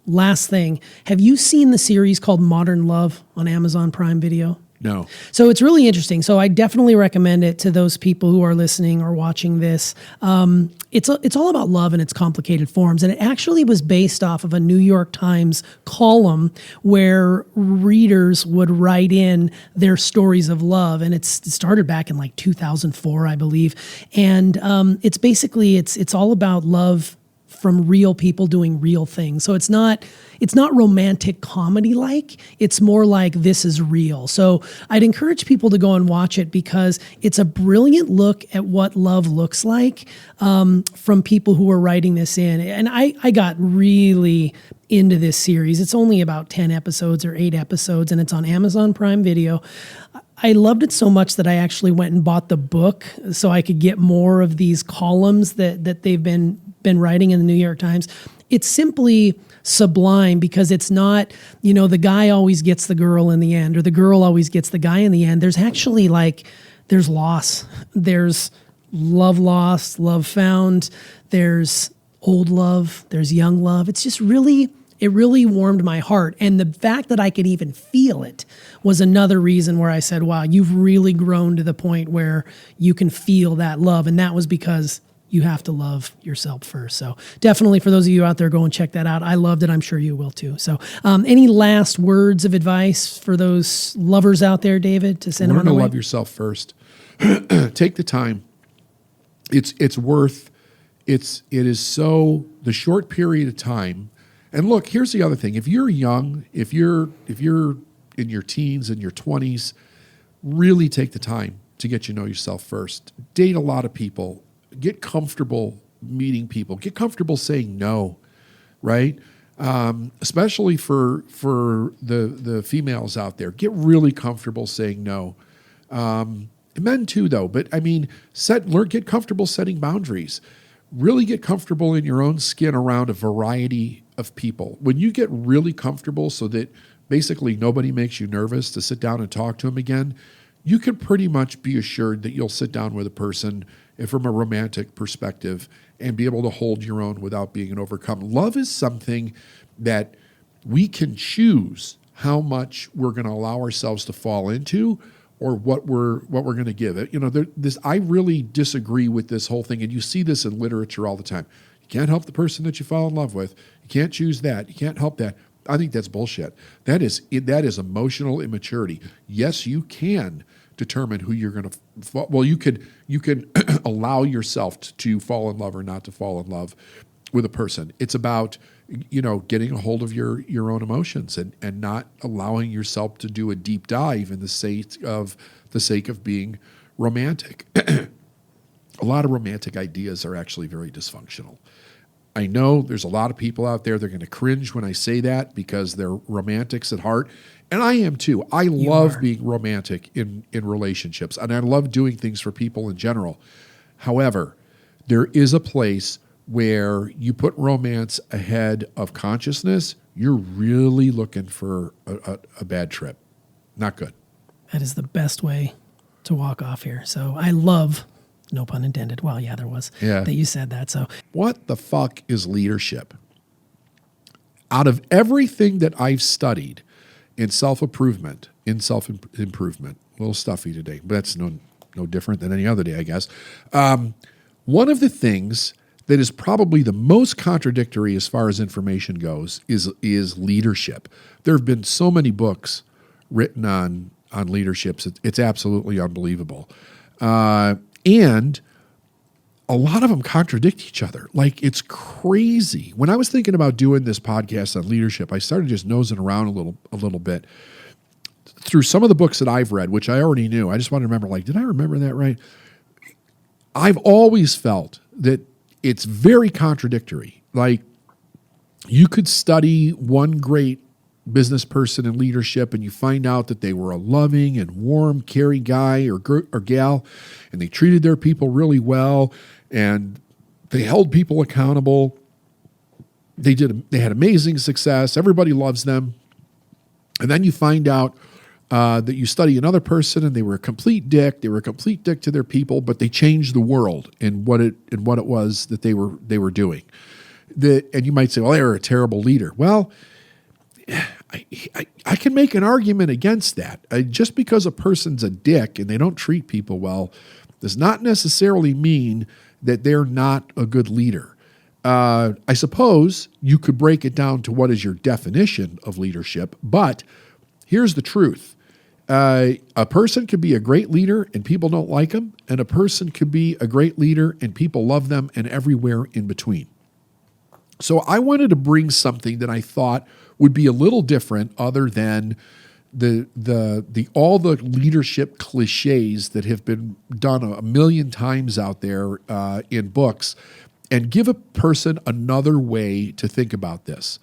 Last thing, have you seen the series called Modern Love on Amazon Prime Video? No. So it's really interesting. So I definitely recommend it to those people who are listening or watching this. It's all about love in its complicated forms. And it actually was based off of a New York Times column where readers would write in their stories of love. And it started back in like 2004, I believe. And it's basically, it's all about love from real people doing real things. So it's not romantic comedy like. It's more like this is real. So I'd encourage people to go and watch it because it's a brilliant look at what love looks like from people who are writing this in. And I got really into this series. It's only about 10 episodes or 8 episodes, and it's on Amazon Prime Video. I loved it so much that I actually went and bought the book so I could get more of these columns that they've been writing in the New York Times. It's simply sublime because it's not, the guy always gets the girl in the end or the girl always gets the guy in the end. There's actually there's loss. There's love lost, love found. There's old love. There's young love. It's just it really warmed my heart. And the fact that I could even feel it was another reason where I said, wow, you've really grown to the point where you can feel that love. And that was because you have to love yourself first. So definitely for those of you out there, go and check that out. I loved it. I'm sure you will too. So any last words of advice for those lovers out there, David, to send them on their way? Learn to love yourself first. Take the time. It is so the short period of time. And look, here's the other thing. If you're young, if you're in your teens and your 20s, really take the time to get to know yourself first. Date a lot of people. Get comfortable meeting people. Get comfortable saying no, right? Especially for the females out there. Get really comfortable saying no. Men too, though. But I mean, get comfortable setting boundaries. Really get comfortable in your own skin around a variety of people. When you get really comfortable so that basically nobody makes you nervous to sit down and talk to them again, you can pretty much be assured that you'll sit down with a person from a romantic perspective and be able to hold your own without being overcome. Love is something that we can choose how much we're going to allow ourselves to fall into or what we're going to give it. I really disagree with this whole thing, and you see this in literature all the time. You can't help the person that you fall in love with. You can't choose that. You can't help that. I think that's bullshit. That is emotional immaturity. Yes, you can determine who you're going to. Well, you can allow yourself to fall in love or not to fall in love with a person. It's about getting a hold of your own emotions and not allowing yourself to do a deep dive in the sake of being romantic. A lot of romantic ideas are actually very dysfunctional. I know there's a lot of people out there that are going to cringe when I say that because they're romantics at heart. And I am too. I love being romantic in relationships, and I love doing things for people in general. However, there is a place where you put romance ahead of consciousness, you're really looking for a bad trip. Not good. That is the best way to walk off here. So I love, no pun intended. Well, yeah, there was. Yeah. That you said that. So what the fuck is leadership? Out of everything that I've studied in self-improvement, a little stuffy today, but that's no different than any other day, I guess. One of the things that is probably the most contradictory as far as information goes is leadership. There have been so many books written on leaderships. It's absolutely unbelievable. And a lot of them contradict each other. Like, it's crazy. When I was thinking about doing this podcast on leadership, I started just nosing around a little bit through some of the books that I've read, which I already knew. I just wanted to remember, did I remember that right? I've always felt that it's very contradictory. Like, you could study one great business person in leadership and you find out that they were a loving and warm, caring guy or gal, and they treated their people really well, and they held people accountable. They had amazing success. Everybody loves them. And then you find out that you study another person and they were a complete dick. They were a complete dick to their people, but they changed the world in what it was that they were doing. And you might say, well, they were a terrible leader. Well, I can make an argument against that. Just because a person's a dick and they don't treat people well does not necessarily mean that they're not a good leader. I suppose you could break it down to what is your definition of leadership, but here's the truth. A person could be a great leader and people don't like them, and a person could be a great leader and people love them, and everywhere in between. So I wanted to bring something that I thought would be a little different, other than the all the leadership cliches that have been done a million times out there in books, and give a person another way to think about this.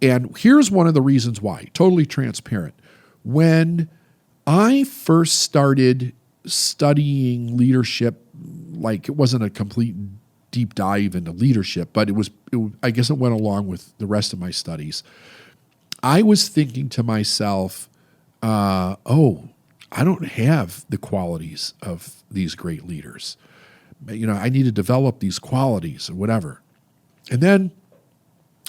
And here's one of the reasons why, totally transparent. When I first started studying leadership, like, it wasn't a complete deep dive into leadership, but I guess it went along with the rest of my studies. I was thinking to myself, I don't have the qualities of these great leaders. I need to develop these qualities or whatever. And then,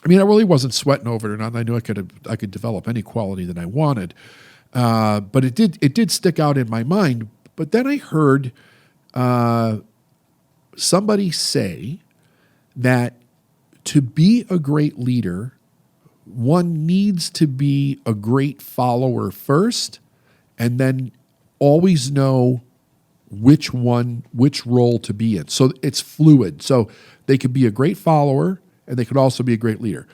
I really wasn't sweating over it, and I knew I could develop any quality that I wanted. But it did stick out in my mind. But then I heard somebody say that to be a great leader, one needs to be a great follower first, and then always know which role to be in. So it's fluid. So they could be a great follower, and they could also be a great leader.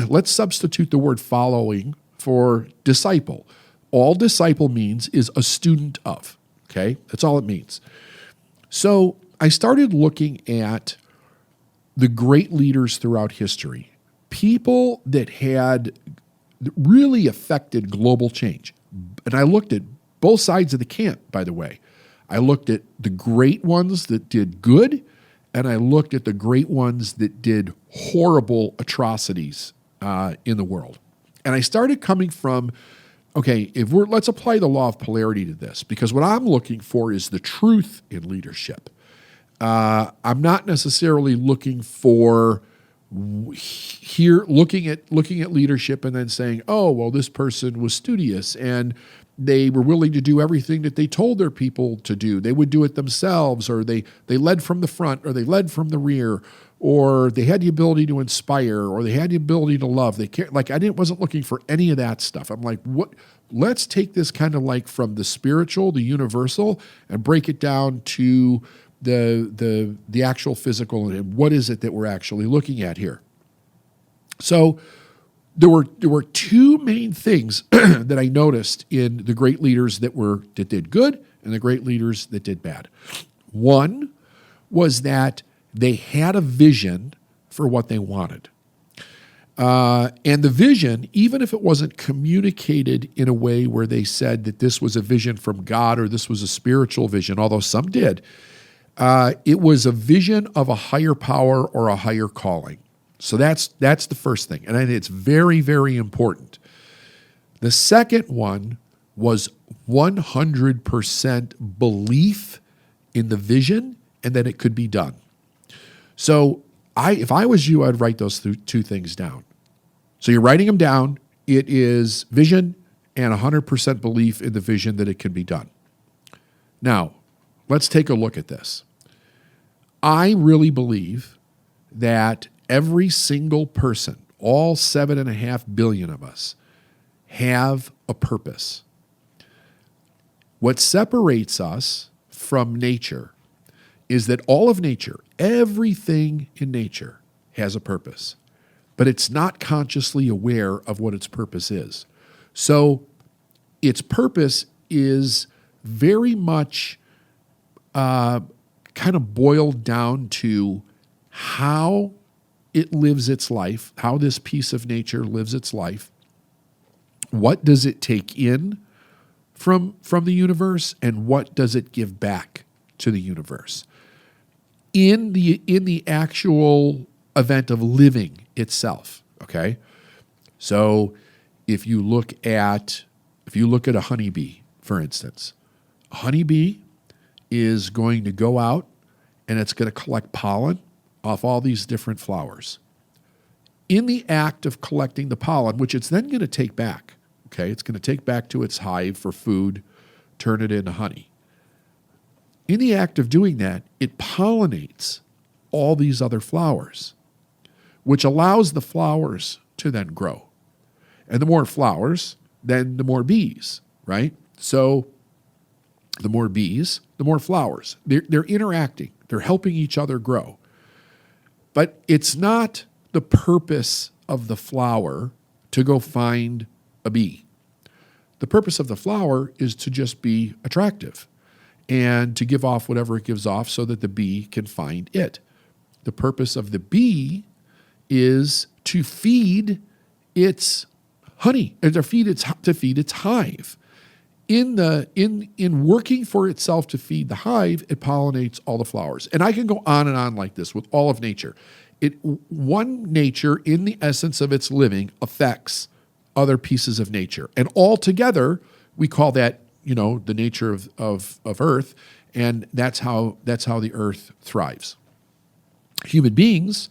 Let's substitute the word following for disciple. All disciple means is a student of, okay? That's all it means. So I started looking at the great leaders throughout history, people that had really affected global change. And I looked at both sides of the camp, by the way. I looked at the great ones that did good, and I looked at the great ones that did horrible atrocities in the world. And I started coming from, okay, let's apply the law of polarity to this, because what I'm looking for is the truth in leadership. I'm not necessarily looking for looking at leadership and then saying, oh, well, this person was studious and they were willing to do everything that they told their people to do. They would do it themselves, or they led from the front, or they led from the rear, or they had the ability to inspire, or they had the ability to love. Wasn't looking for any of that stuff. I'm like, what? Let's take this kind of like from the spiritual, the universal, and break it down to the actual physical, and what is it that we're actually looking at here. So there were two main things that I noticed in the great leaders that did good and the great leaders that did bad. One was that they had a vision for what they wanted. And the vision, even if it wasn't communicated in a way where they said that this was a vision from God or this was a spiritual vision, although some did, it was a vision of a higher power or a higher calling. So that's the first thing. And I think it's very, very important. The second one was 100% belief in the vision and that it could be done. So if I was you, I'd write those two things down. So you're writing them down. It is vision and 100% belief in the vision that it can be done. Now, let's take a look at this. I really believe that every single person, all 7.5 billion of us, have a purpose. What separates us from nature is that all of nature, everything in nature, has a purpose, but it's not consciously aware of what its purpose is. So its purpose is very much kind of boiled down to how it lives its life, how this piece of nature lives its life. What does it take in from the universe, and what does it give back to the universe? In the actual event of living itself, okay? So if you look at a honeybee, for instance, a honeybee is going to go out and it's going to collect pollen off all these different flowers. In the act of collecting the pollen, which it's then going to take back, okay? It's going to take back to its hive for food, turn it into honey. In the act of doing that, it pollinates all these other flowers, which allows the flowers to then grow. And the more flowers, then the more bees, right? So the more bees, the more flowers. They're interacting. They're helping each other grow. But it's not the purpose of the flower to go find a bee. The purpose of the flower is to just be attractive and to give off whatever it gives off so that the bee can find it. The purpose of the bee is to feed its honey, and to feed its hive. In working for itself to feed the hive, it pollinates all the flowers. And I can go on and on like this with all of nature. One nature, in the essence of its living, affects other pieces of nature. And all together, we call that, the nature of Earth, and that's how the Earth thrives. Human beings,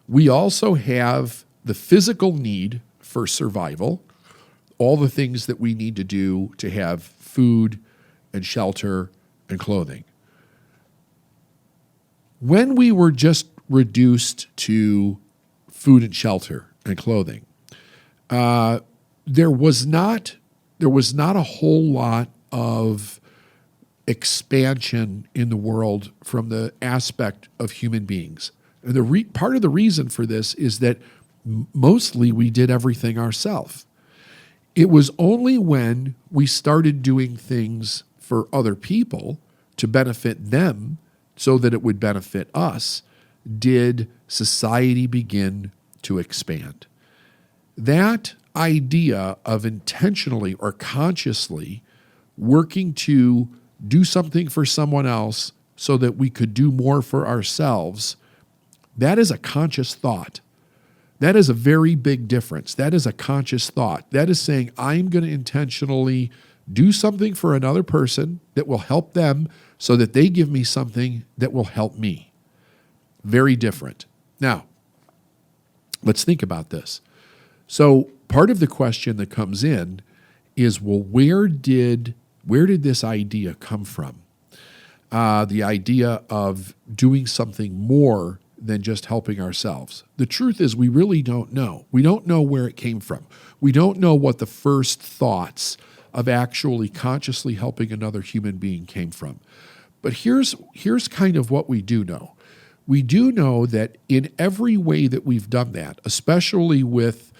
we also have the physical need for survival, all the things that we need to do to have food and shelter and clothing. When we were just reduced to food and shelter and clothing, there was not a whole lot of expansion in the world from the aspect of human beings. And part of the reason for this is that mostly we did everything ourselves. It was only when we started doing things for other people to benefit them so that it would benefit us did society begin to expand. That idea of intentionally or consciously working to do something for someone else so that we could do more for ourselves, that is a conscious thought. That is a very big difference. That is a conscious thought. That is saying, I'm going to intentionally do something for another person that will help them so that they give me something that will help me. Very different. Now, let's think about this. So part of the question that comes in is, well, where did this idea come from? The idea of doing something more than just helping ourselves. The truth is, we really don't know. We don't know where it came from. We don't know what the first thoughts of actually consciously helping another human being came from. But here's kind of what we do know. We do know that in every way that we've done that, especially with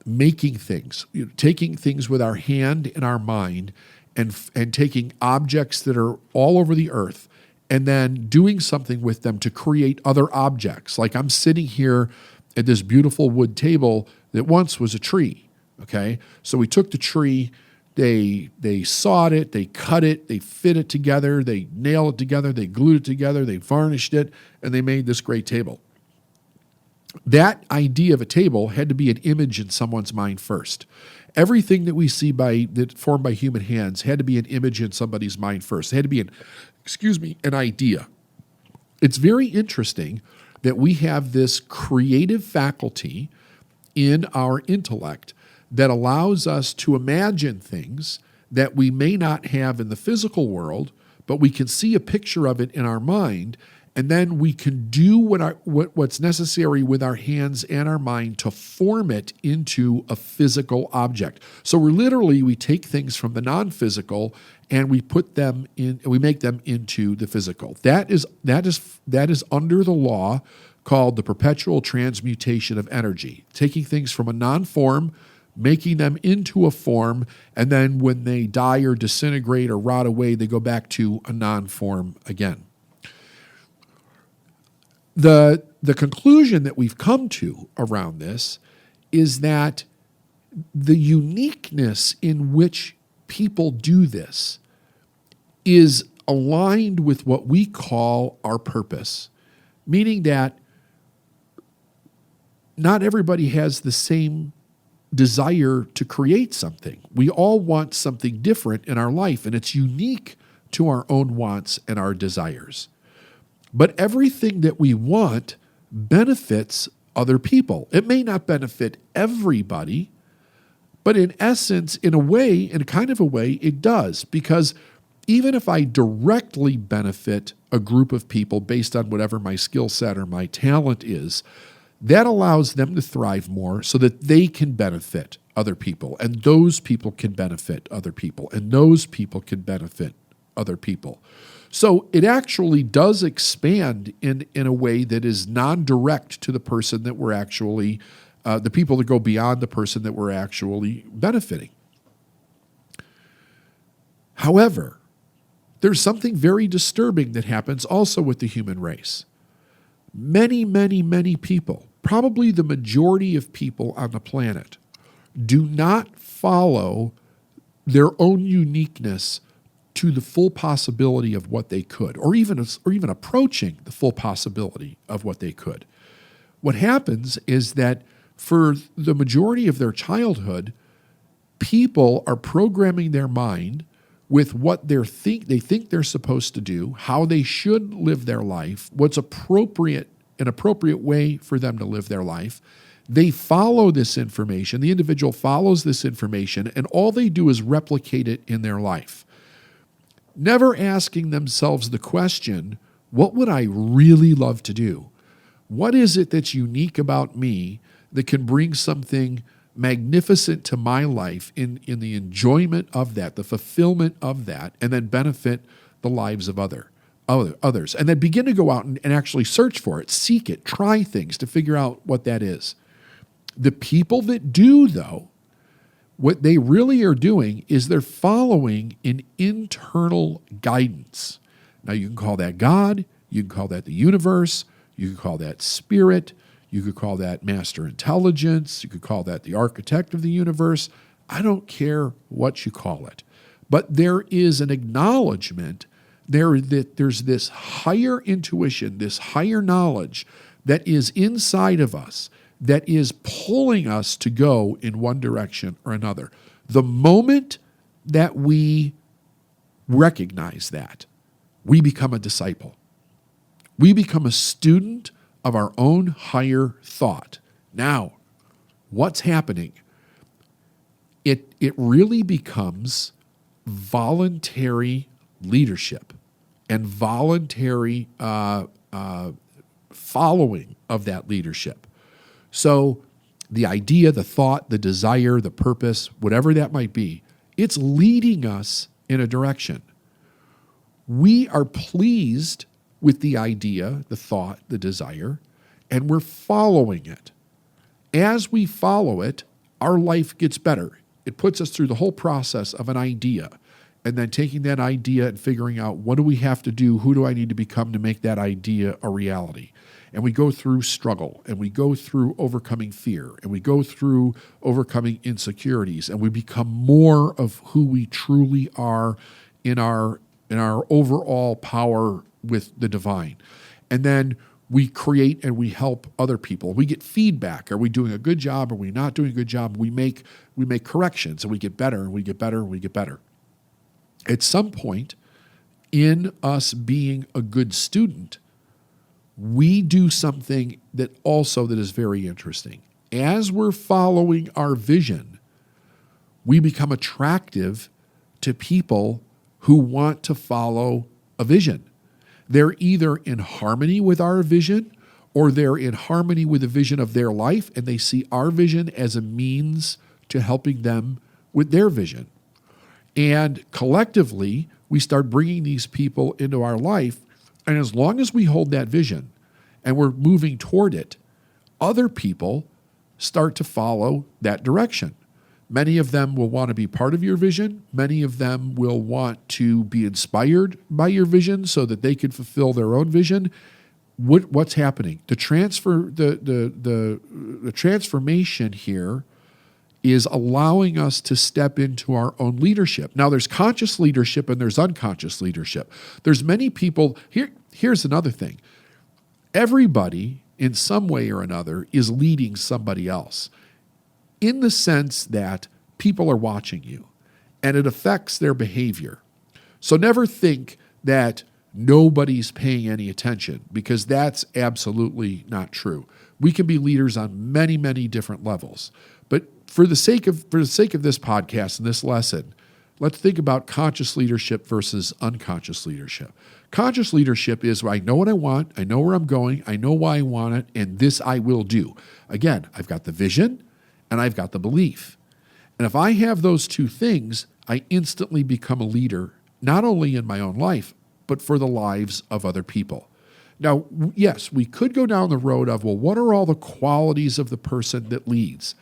making things, taking things with our hand and our mind, and taking objects that are all over the earth, and then doing something with them to create other objects. Like I'm sitting here at this beautiful wood table that once was a tree, okay? So we took the tree, they sawed it, they cut it, they fit it together, they nailed it together, they glued it together, they varnished it, and they made this great table. That idea of a table had to be an image in someone's mind first. Everything that we see that formed by human hands had to be an image in somebody's mind first. It had to be an idea. It's very interesting that we have this creative faculty in our intellect that allows us to imagine things that we may not have in the physical world, but we can see a picture of it in our mind, and then we can do what's necessary with our hands and our mind to form it into a physical object. So we take things from the non-physical and we make them into the physical. That is under the law called the perpetual transmutation of energy, taking things from a non-form, making them into a form, and then when they die or disintegrate or rot away, they go back to a non-form again. The conclusion that we've come to around this is that the uniqueness in which people do this is aligned with what we call our purpose, meaning that not everybody has the same desire to create something. We all want something different in our life, and it's unique to our own wants and our desires. But everything that we want benefits other people. It may not benefit everybody, but in essence, in a kind of a way, it does. Because even if I directly benefit a group of people based on whatever my skill set or my talent is, that allows them to thrive more so that they can benefit other people. And those people can benefit other people. And those people can benefit other people. So it actually does expand in a way that is non-direct to the person that we're actually, the people that go beyond the person that we're actually benefiting. However, there's something very disturbing that happens also with the human race. Many, many, many people, probably the majority of people on the planet, do not follow their own uniqueness to the full possibility of what they could, or even approaching the full possibility of what they could. What happens is that for the majority of their childhood, people are programming their mind with what they think they're supposed to do, how they should live their life, what's appropriate, an appropriate way for them to live their life. They follow this information, the individual follows this information, and all they do is replicate it in their life. Never asking themselves the question, what would I really love to do? What is it that's unique about me that can bring something magnificent to my life in the enjoyment of that, the fulfillment of that, and then benefit the lives of others? And then begin to go out and actually search for it, seek it, try things to figure out what that is. The people that do, though, what they really are doing is they're following an internal guidance. Now, you can call that God, you can call that the universe, you can call that spirit, you could call that master intelligence, you could call that the architect of the universe. I don't care what you call it. But there is an acknowledgement that there's this higher intuition, this higher knowledge that is inside of us, that is pulling us to go in one direction or another. The moment that we recognize that, we become a disciple. We become a student of our own higher thought. Now, what's happening? It really becomes voluntary leadership and voluntary following of that leadership. So the idea, the thought, the desire, the purpose, whatever that might be, it's leading us in a direction. We are pleased with the idea, the thought, the desire, and we're following it. As we follow it, our life gets better. It puts us through the whole process of an idea, and then taking that idea and figuring out, what do we have to do? Who do I need to become to make that idea a reality? And we go through struggle, and we go through overcoming fear, and we go through overcoming insecurities, and we become more of who we truly are in our overall power with the divine. And then we create and we help other people. We get feedback. Are we doing a good job? Are we not doing a good job? We make corrections, and we get better, and we get better, and we get better. At some point in us being a good student, we do something that is very interesting. As we're following our vision, we become attractive to people who want to follow a vision. They're either in harmony with our vision, or they're in harmony with the vision of their life, and they see our vision as a means to helping them with their vision. And collectively, we start bringing these people into our life, and as long as we hold that vision and we're moving toward it, other people start to follow that direction. Many of them will want to be part of your vision. Many of them will want to be inspired by your vision so that they can fulfill their own vision. What's happening? The transformation here is allowing us to step into our own leadership. Now, there's conscious leadership and there's unconscious leadership. There's many people here's another thing. Everybody, in some way or another, is leading somebody else, in the sense that people are watching you and it affects their behavior. So never think that nobody's paying any attention, because that's absolutely not true. We can be leaders on many, many different levels. But for the sake of this podcast and this lesson, let's think about conscious leadership versus unconscious leadership. Conscious leadership is, I know what I want, I know where I'm going, I know why I want it, and this I will do. Again, I've got the vision and I've got the belief. And if I have those two things, I instantly become a leader, not only in my own life, but for the lives of other people. Now, yes, we could go down the road of, well, what are all the qualities of the person that leads?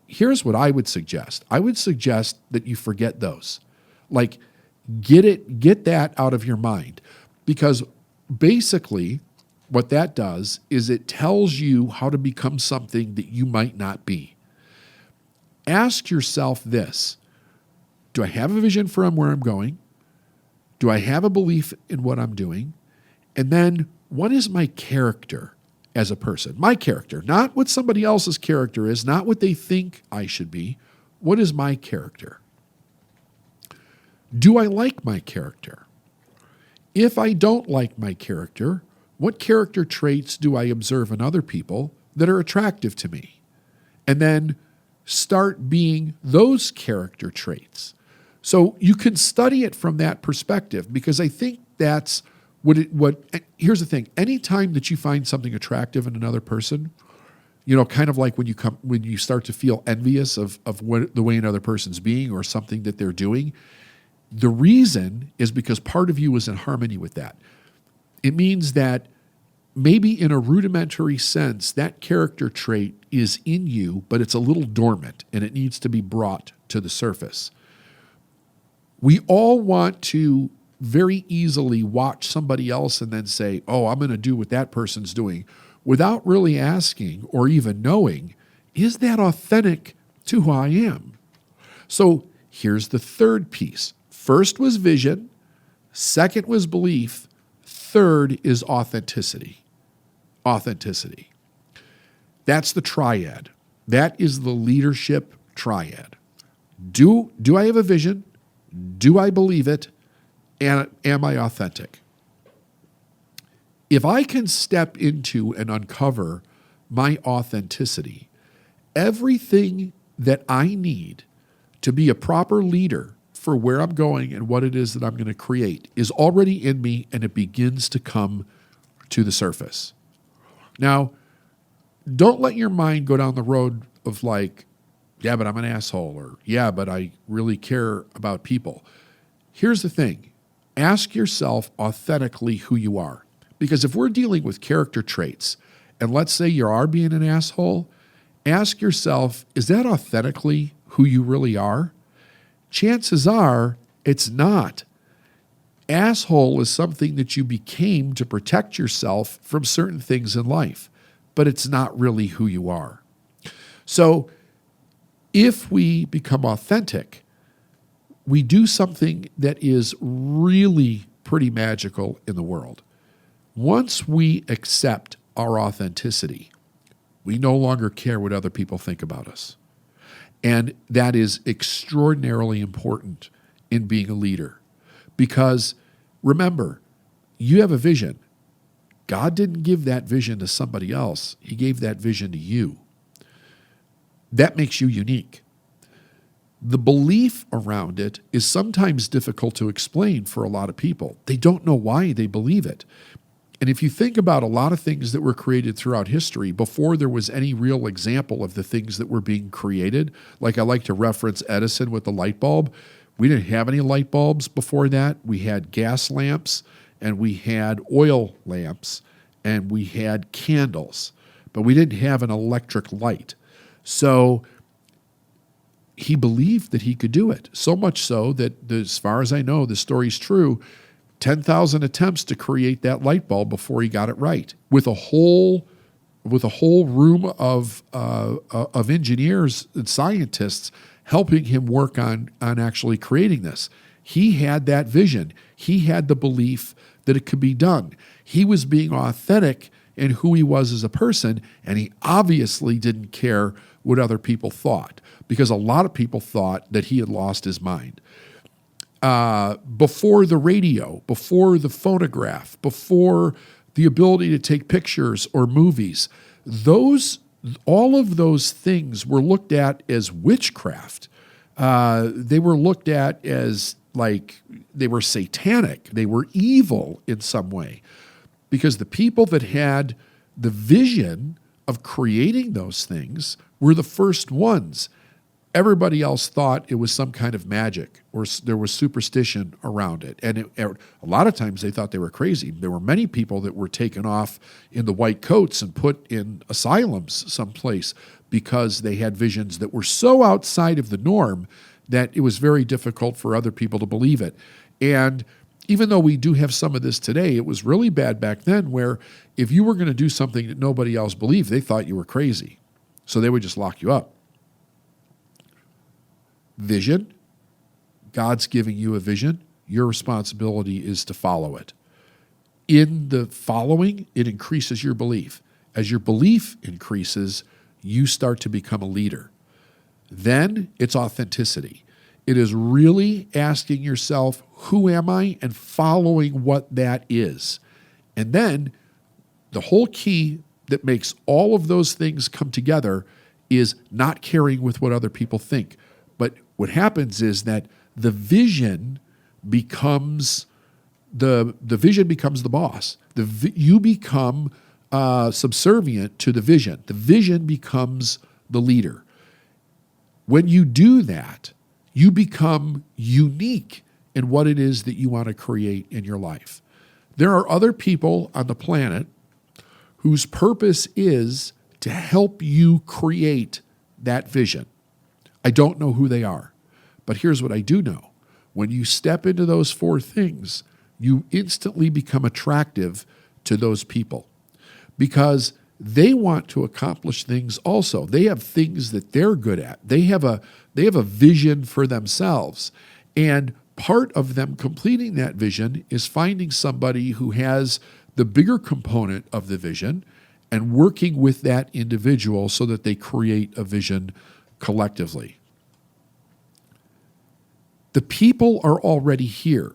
Here's what I would suggest. I would suggest that you forget those. Like, get that out of your mind. Because basically, what that does is it tells you how to become something that you might not be. Ask yourself this: do I have a vision for where I'm going? Do I have a belief in what I'm doing? And then, what is my character as a person? My character, not what somebody else's character is, not what they think I should be. What is my character? Do I like my character? If I don't like my character, what character traits do I observe in other people that are attractive to me? And then start being those character traits. So you can study it from that perspective, because I think that's here's the thing. Anytime that you find something attractive in another person, kind of like when you start to feel envious of the way another person's being or something that they're doing, the reason is because part of you is in harmony with that. It means that maybe in a rudimentary sense, that character trait is in you, but it's a little dormant and it needs to be brought to the surface. We all want to very easily watch somebody else and then say, oh, I'm going to do what that person's doing, without really asking or even knowing, is that authentic to who I am? So here's the third piece. First was vision. Second was belief. Third is authenticity. Authenticity. That's the triad. That is the leadership triad. Do I have a vision? Do I believe it? And am I authentic? If I can step into and uncover my authenticity, everything that I need to be a proper leader for where I'm going and what it is that I'm going to create is already in me, and it begins to come to the surface. Now, don't let your mind go down the road of like, yeah, but I'm an asshole, or yeah, but I really care about people. Here's the thing. Ask yourself authentically who you are. Because if we're dealing with character traits, and let's say you are being an asshole, ask yourself, is that authentically who you really are? Chances are it's not. Asshole is something that you became to protect yourself from certain things in life, but it's not really who you are. So if we become authentic, we do something that is really pretty magical in the world. Once we accept our authenticity, we no longer care what other people think about us. And that is extraordinarily important in being a leader. Because remember, you have a vision. God didn't give that vision to somebody else. He gave that vision to you. That makes you unique. The belief around it is sometimes difficult to explain for a lot of people. They don't know why they believe it. And if you think about a lot of things that were created throughout history before there was any real example of the things that were being created, like I like to reference Edison with the light bulb. We didn't have any light bulbs before that. We had gas lamps, and we had oil lamps, and we had candles, but we didn't have an electric light. So he believed that he could do it, so much so that, as far as I know, the story's true, 10,000 attempts to create that light bulb before he got it right, with a whole room of engineers and scientists helping him work on actually creating this. He had that vision. He had the belief that it could be done. He was being authentic in who he was as a person, and he obviously didn't care what other people thought, because a lot of people thought that he had lost his mind. Before the radio, before the phonograph, before the ability to take pictures or movies, all of those things were looked at as witchcraft. They were looked at as like they were satanic. They were evil in some way, because the people that had the vision of creating those things were the first ones. everybody else thought it was some kind of magic or there was superstition around it. And a lot of times they thought they were crazy. There were many people that were taken off in the white coats and put in asylums someplace because they had visions that were so outside of the norm that it was very difficult for other people to believe it. And even though we do have some of this today, it was really bad back then where if you were going to do something that nobody else believed, they thought you were crazy. So they would just lock you up. Vision. God's giving you a vision. Your responsibility is to follow it. In the following, it increases your belief. As your belief increases, you start to become a leader. Then it's authenticity. It is really asking yourself, who am I? And following what that is. And then the whole key that makes all of those things come together is not caring with what other people think. But what happens is that the vision becomes the boss. You become subservient to the vision. The vision becomes the leader. When you do that, you become unique in what it is that you want to create in your life. There are other people on the planet whose purpose is to help you create that vision. I don't know who they are, but here's what I do know. When you step into those four things, you instantly become attractive to those people because they want to accomplish things also. They have things that they're good at. They have a vision for themselves. And part of them completing that vision is finding somebody who has the bigger component of the vision and working with that individual so that they create a vision collectively. The people are already here.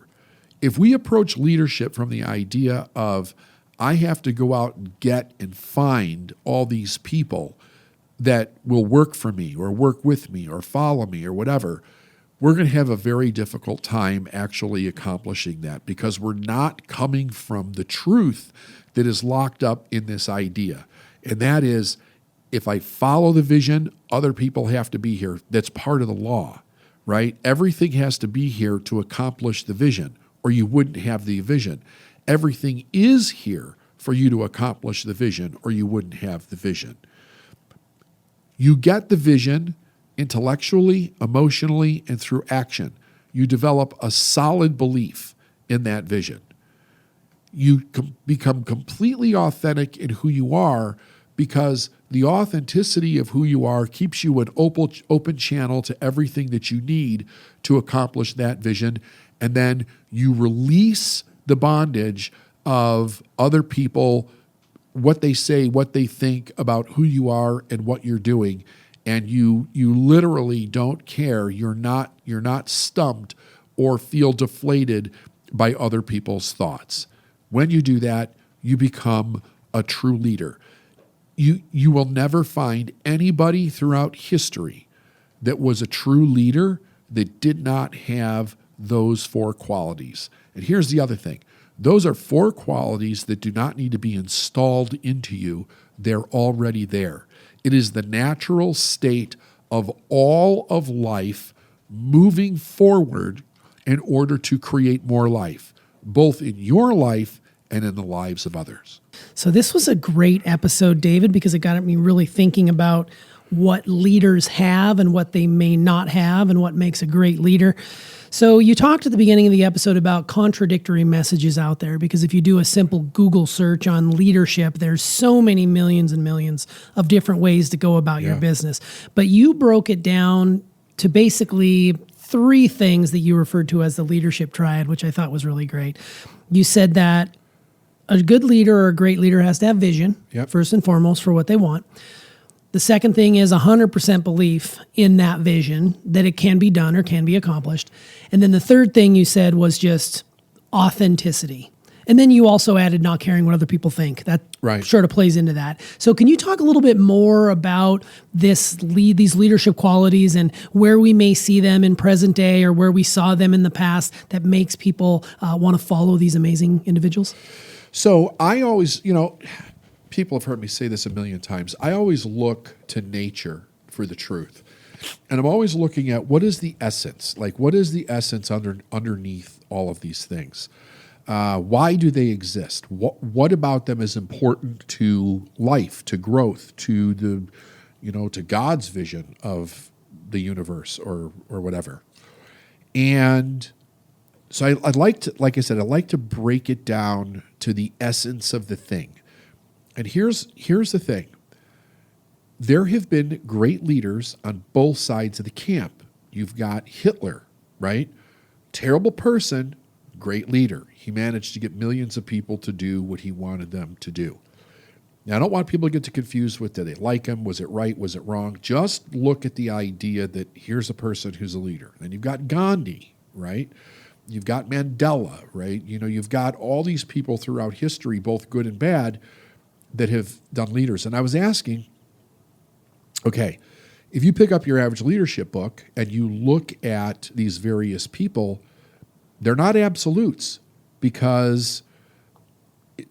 If we approach leadership from the idea of, I have to go out and get and find all these people that will work for me or work with me or follow me or whatever, we're going to have a very difficult time actually accomplishing that because we're not coming from the truth that is locked up in this idea. And that is, if I follow the vision, other people have to be here. That's part of the law, right? Everything has to be here to accomplish the vision, or you wouldn't have the vision. Everything is here for you to accomplish the vision, or you wouldn't have the vision. You get the vision intellectually, emotionally, and through action. You develop a solid belief in that vision. You become completely authentic in who you are because the authenticity of who you are keeps you an open channel to everything that you need to accomplish that vision. And then you release the bondage of other people, what they say, what they think about who you are and what you're doing. And you literally don't care. You're not stumped or feel deflated by other people's thoughts. When you do that, you become a true leader. You will never find anybody throughout history that was a true leader that did not have those four qualities. And here's the other thing. Those are four qualities that do not need to be installed into you. They're already there. It is the natural state of all of life moving forward in order to create more life, both in your life and in the lives of others. So this was a great episode, David, because it got me really thinking about what leaders have and what they may not have and what makes a great leader. So you talked at the beginning of the episode about contradictory messages out there, because if you do a simple Google search on leadership, there's so many millions and millions of different ways to go about your business. But you broke it down to basically three things that you referred to as the leadership triad, which I thought was really great. You said that a good leader or a great leader has to have vision, first and foremost, for what they want. The second thing is 100% belief in that vision, that it can be done or can be accomplished. And then the third thing you said was just authenticity. And then you also added not caring what other people think. That sort of plays into that. So can you talk a little bit more about these leadership qualities and where we may see them in present day or where we saw them in the past that makes people want to follow these amazing individuals? So I always, people have heard me say this a million times. I always look to nature for the truth. And I'm always looking at what is the essence? Like, what is the essence underneath all of these things? Why do they exist? What about them is important to life, to growth, to to God's vision of the universe or whatever? And so I'd like to, like I said, I'd like to break it down to the essence of the thing. And here's the thing. There have been great leaders on both sides of the camp. You've got Hitler, right? Terrible person, great leader. He managed to get millions of people to do what he wanted them to do. Now, I don't want people to get too confused with, did they like him? Was it right? Was it wrong? Just look at the idea that here's a person who's a leader. Then you've got Gandhi, right? You've got Mandela, right? You've got all these people throughout history, both good and bad, that have done leaders. And I was asking, okay, if you pick up your average leadership book and you look at these various people, they're not absolutes, because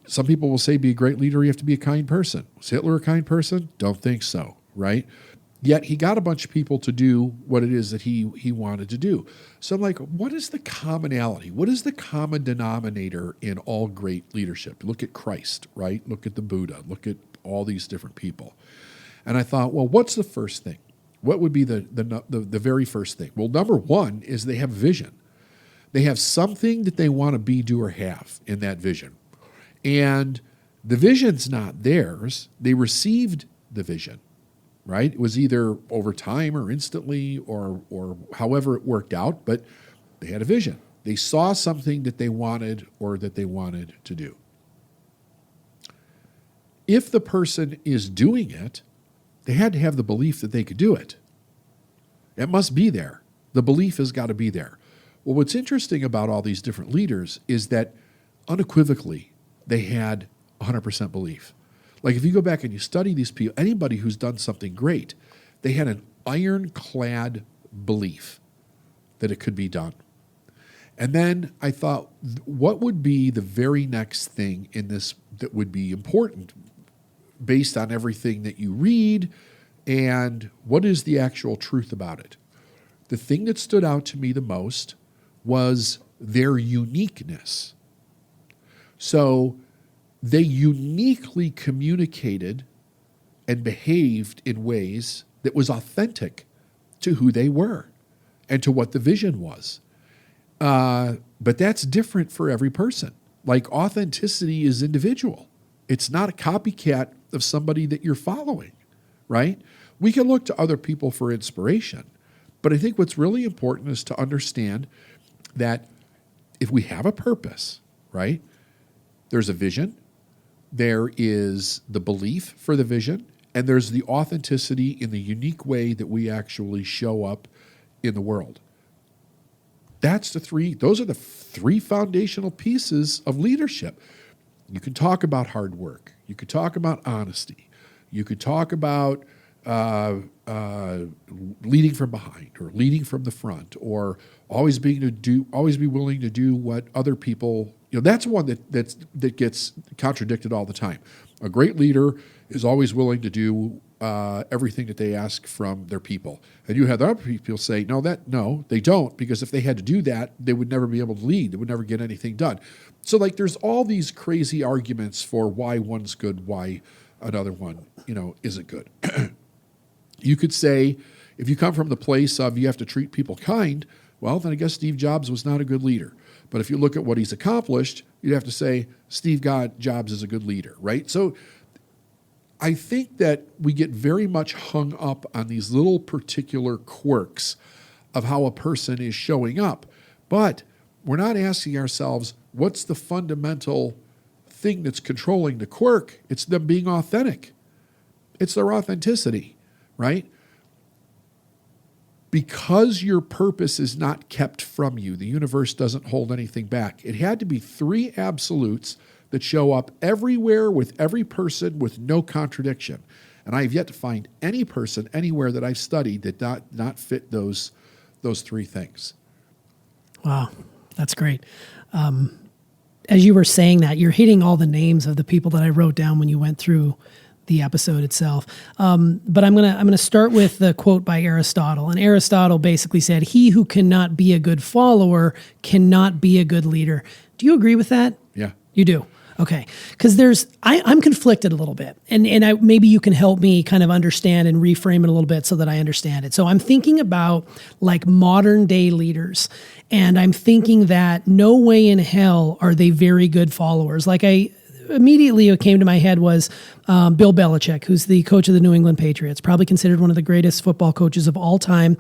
some people will say, be a great leader, you have to be a kind person. Was Hitler a kind person? Don't think so, right? Yet he got a bunch of people to do what it is that he wanted to do. So I'm like, what is the commonality? What is the common denominator in all great leadership? Look at Christ, right? Look at the Buddha. Look at all these different people. And I thought, well, what's the first thing? What would be the very first thing? Well, number one is they have vision. They have something that they want to be, do, or have in that vision. And the vision's not theirs. They received the vision, right? It was either over time or instantly or however it worked out, but they had a vision. They saw something that they wanted or that they wanted to do. If the person is doing it, they had to have the belief that they could do it. It must be there. The belief has got to be there. Well, what's interesting about all these different leaders is that unequivocally, they had 100% belief. Like if you go back and you study these people, anybody who's done something great, they had an ironclad belief that it could be done. And then I thought, what would be the very next thing in this that would be important based on everything that you read, and what is the actual truth about it? The thing that stood out to me the most was their uniqueness. So they uniquely communicated and behaved in ways that was authentic to who they were and to what the vision was. But that's different for every person. Like authenticity is individual. It's not a copycat of somebody that you're following, right? We can look to other people for inspiration, but I think what's really important is to understand that if we have a purpose, right, there's a vision, there is the belief for the vision, and there's the authenticity in the unique way that we actually show up in the world. Those are the three foundational pieces of leadership. You can talk about hard work. You could talk about honesty. You could talk about leading from behind or leading from the front, or always be willing to do what other people. That's one that gets contradicted all the time. A great leader is always willing to do everything that they ask from their people, and you have other people say no, they don't, because if they had to do that, they would never be able to lead. They would never get anything done. So there's all these crazy arguments for why one's good, why another one isn't good. You could say, if you come from the place of you have to treat people kind, well, then I guess Steve Jobs was not a good leader. But if you look at what he's accomplished, you'd have to say Steve Jobs is a good leader, right? So I think that we get very much hung up on these little particular quirks of how a person is showing up. But we're not asking ourselves, what's the fundamental thing that's controlling the quirk? It's them being authentic. It's their authenticity, right? Because your purpose is not kept from you, the universe doesn't hold anything back. It had to be three absolutes that show up everywhere with every person with no contradiction. And I have yet to find any person anywhere that I've studied that not fit those three things. Wow, that's great. As you were saying that, you're hitting all the names of the people that I wrote down when you went through the episode itself. But I'm gonna start with the quote by Aristotle. And Aristotle basically said, "He who cannot be a good follower cannot be a good leader." Do you agree with that? Yeah. You do. Okay, because I'm conflicted a little bit, and maybe you can help me kind of understand and reframe it a little bit so that I understand it. So I'm thinking about like modern day leaders, and I'm thinking that no way in hell are they very good followers. Like immediately what came to my head was Bill Belichick, who's the coach of the New England Patriots, probably considered one of the greatest football coaches of all time.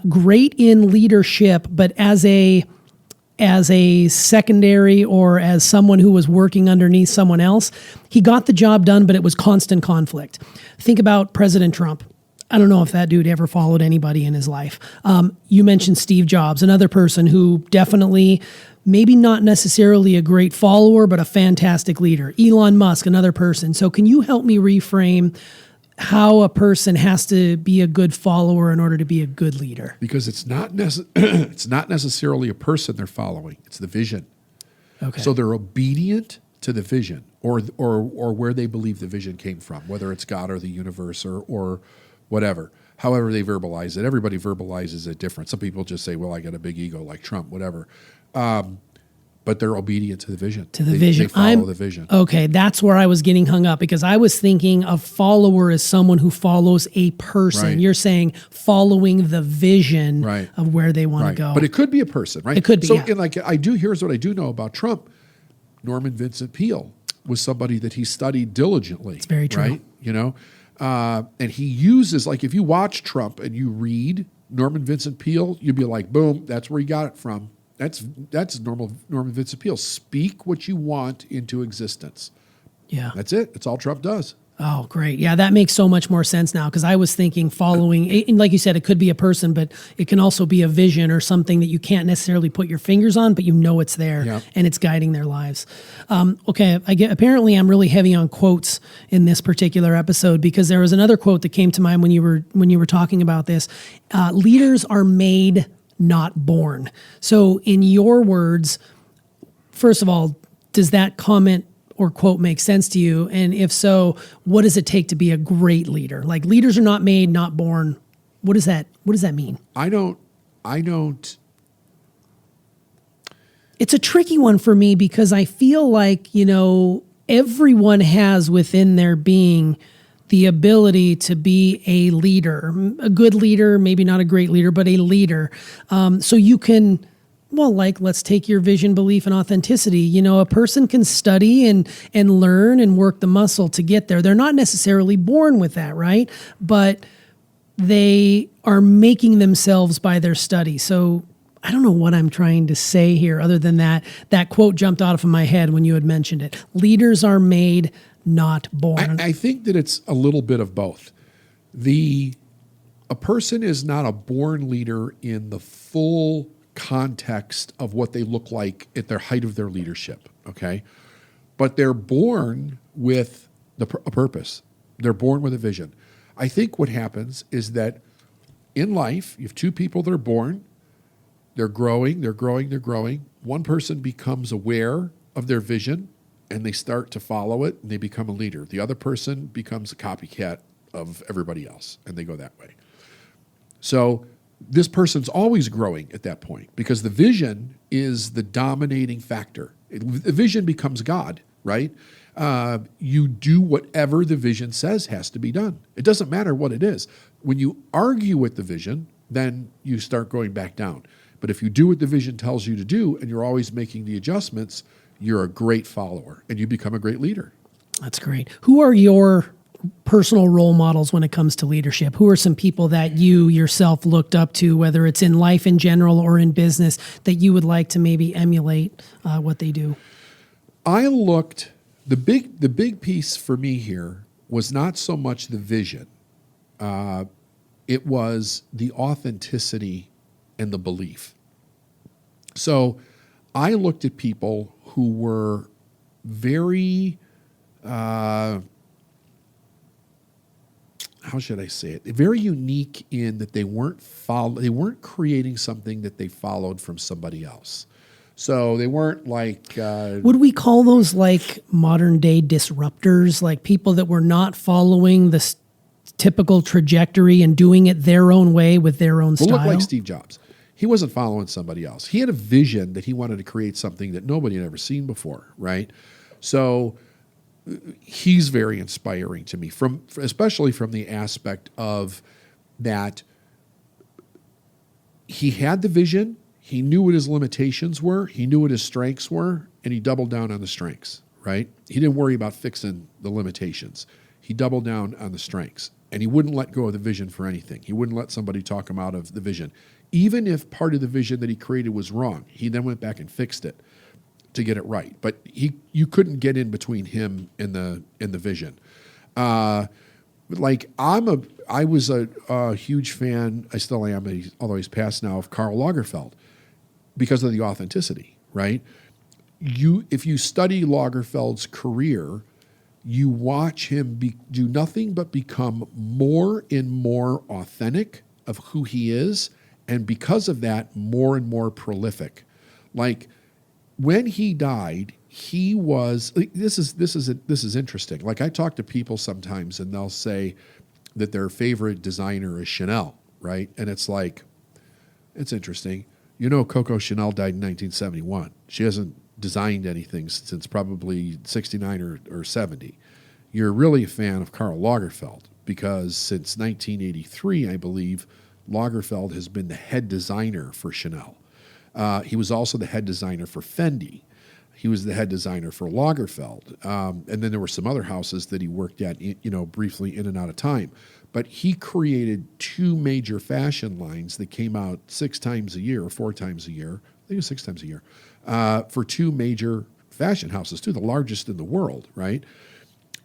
Great in leadership, but as a secondary or as someone who was working underneath someone else, he got the job done, but it was constant conflict. Think about President Trump. I don't know if that dude ever followed anybody in his life. You mentioned Steve Jobs, another person who definitely, maybe not necessarily a great follower, but a fantastic leader. Elon Musk, another person. So can you help me reframe how a person has to be a good follower in order to be a good leader? Because it's not necessarily a person they're following. It's the vision. Okay. So they're obedient to the vision or where they believe the vision came from, whether it's God or the universe or whatever. However they verbalize it. Everybody verbalizes it different. Some people just say, well, I got a big ego like Trump, whatever. But they're obedient to the vision. They follow the vision. Okay, that's where I was getting hung up because I was thinking a follower is someone who follows a person. Right. You're saying following the vision of where they want to go. But it could be a person, right? It could be, So, yeah. and here's what I do know about Trump. Norman Vincent Peale was somebody that he studied diligently. It's very true. Right? You know? And he uses, like if you watch Trump and you read Norman Vincent Peale, you'd be like, boom, that's where he got it from. That's Norman Vincent Peale. Speak what you want into existence. Yeah. That's it. That's all Trump does. Oh, great. Yeah, that makes so much more sense now because I was thinking following, and like you said, it could be a person, but it can also be a vision or something that you can't necessarily put your fingers on, but you know it's there and it's guiding their lives. Okay, apparently I'm really heavy on quotes in this particular episode because there was another quote that came to mind when you were talking about this. Leaders are made, not born. So in your words, first of all, does that comment or quote make sense to you? And if so, what does it take to be a great leader? Like leaders are not made, not born. What does that mean? I don't. It's a tricky one for me because I feel like, everyone has within their being the ability to be a leader, a good leader, maybe not a great leader, but a leader. So you can, let's take your vision, belief, and authenticity. A person can study and learn and work the muscle to get there. They're not necessarily born with that, right? But they are making themselves by their study. So I don't know what I'm trying to say here other than that quote jumped out of my head when you had mentioned it. Leaders are made, not born. I think that it's a little bit of both. A person is not a born leader in the full context of what they look like at their height of their leadership, okay? But they're born with a purpose. They're born with a vision. I think what happens is that in life, you have two people that are born, they're growing. One person becomes aware of their vision, and they start to follow it, and they become a leader. The other person becomes a copycat of everybody else, and they go that way. So this person's always growing at that point because the vision is the dominating factor. The vision becomes God, right? You do whatever the vision says has to be done. It doesn't matter what it is. When you argue with the vision, then you start going back down. But if you do what the vision tells you to do, and you're always making the adjustments, you're a great follower and you become a great leader. That's great. Who are your personal role models when it comes to leadership? Who are some people that you yourself looked up to, whether it's in life in general or in business, that you would like to maybe emulate what they do? The big piece for me here was not so much the vision. It was the authenticity and the belief. So I looked at people who were very, how should I say it? Very unique in that they weren't creating something that they followed from somebody else. So they weren't like Would we call those like modern day disruptors, like people that were not following the typical trajectory and doing it their own way with their own style? look like Steve Jobs. He wasn't following somebody else. He had a vision that he wanted to create something that nobody had ever seen before, right? So he's very inspiring to me, especially from the aspect of that he had the vision, he knew what his limitations were, he knew what his strengths were, and he doubled down on the strengths, right? He didn't worry about fixing the limitations. He doubled down on the strengths, and he wouldn't let go of the vision for anything. He wouldn't let somebody talk him out of the vision. Even if part of the vision that he created was wrong, he then went back and fixed it to get it right. But you couldn't get in between him and the vision. I was a huge fan. I still am, although he's passed now, of Karl Lagerfeld because of the authenticity. Right? If you study Lagerfeld's career, you watch him do nothing but become more and more authentic of who he is, and because of that, more and more prolific. Like when he died, he was. This is interesting. Like I talk to people sometimes, and they'll say that their favorite designer is Chanel, right? And it's like, it's interesting. You know, Coco Chanel died in 1971. She hasn't designed anything since probably 69 or 70. You're really a fan of Karl Lagerfeld because since 1983, I believe, Lagerfeld has been the head designer for Chanel. He was also the head designer for Fendi. He was the head designer for Lagerfeld. And then there were some other houses that he worked at, briefly in and out of time. But he created two major fashion lines that came out 6 times a year or 4 times a year. I think it was 6 times a year for two major fashion houses, too, the largest in the world, right?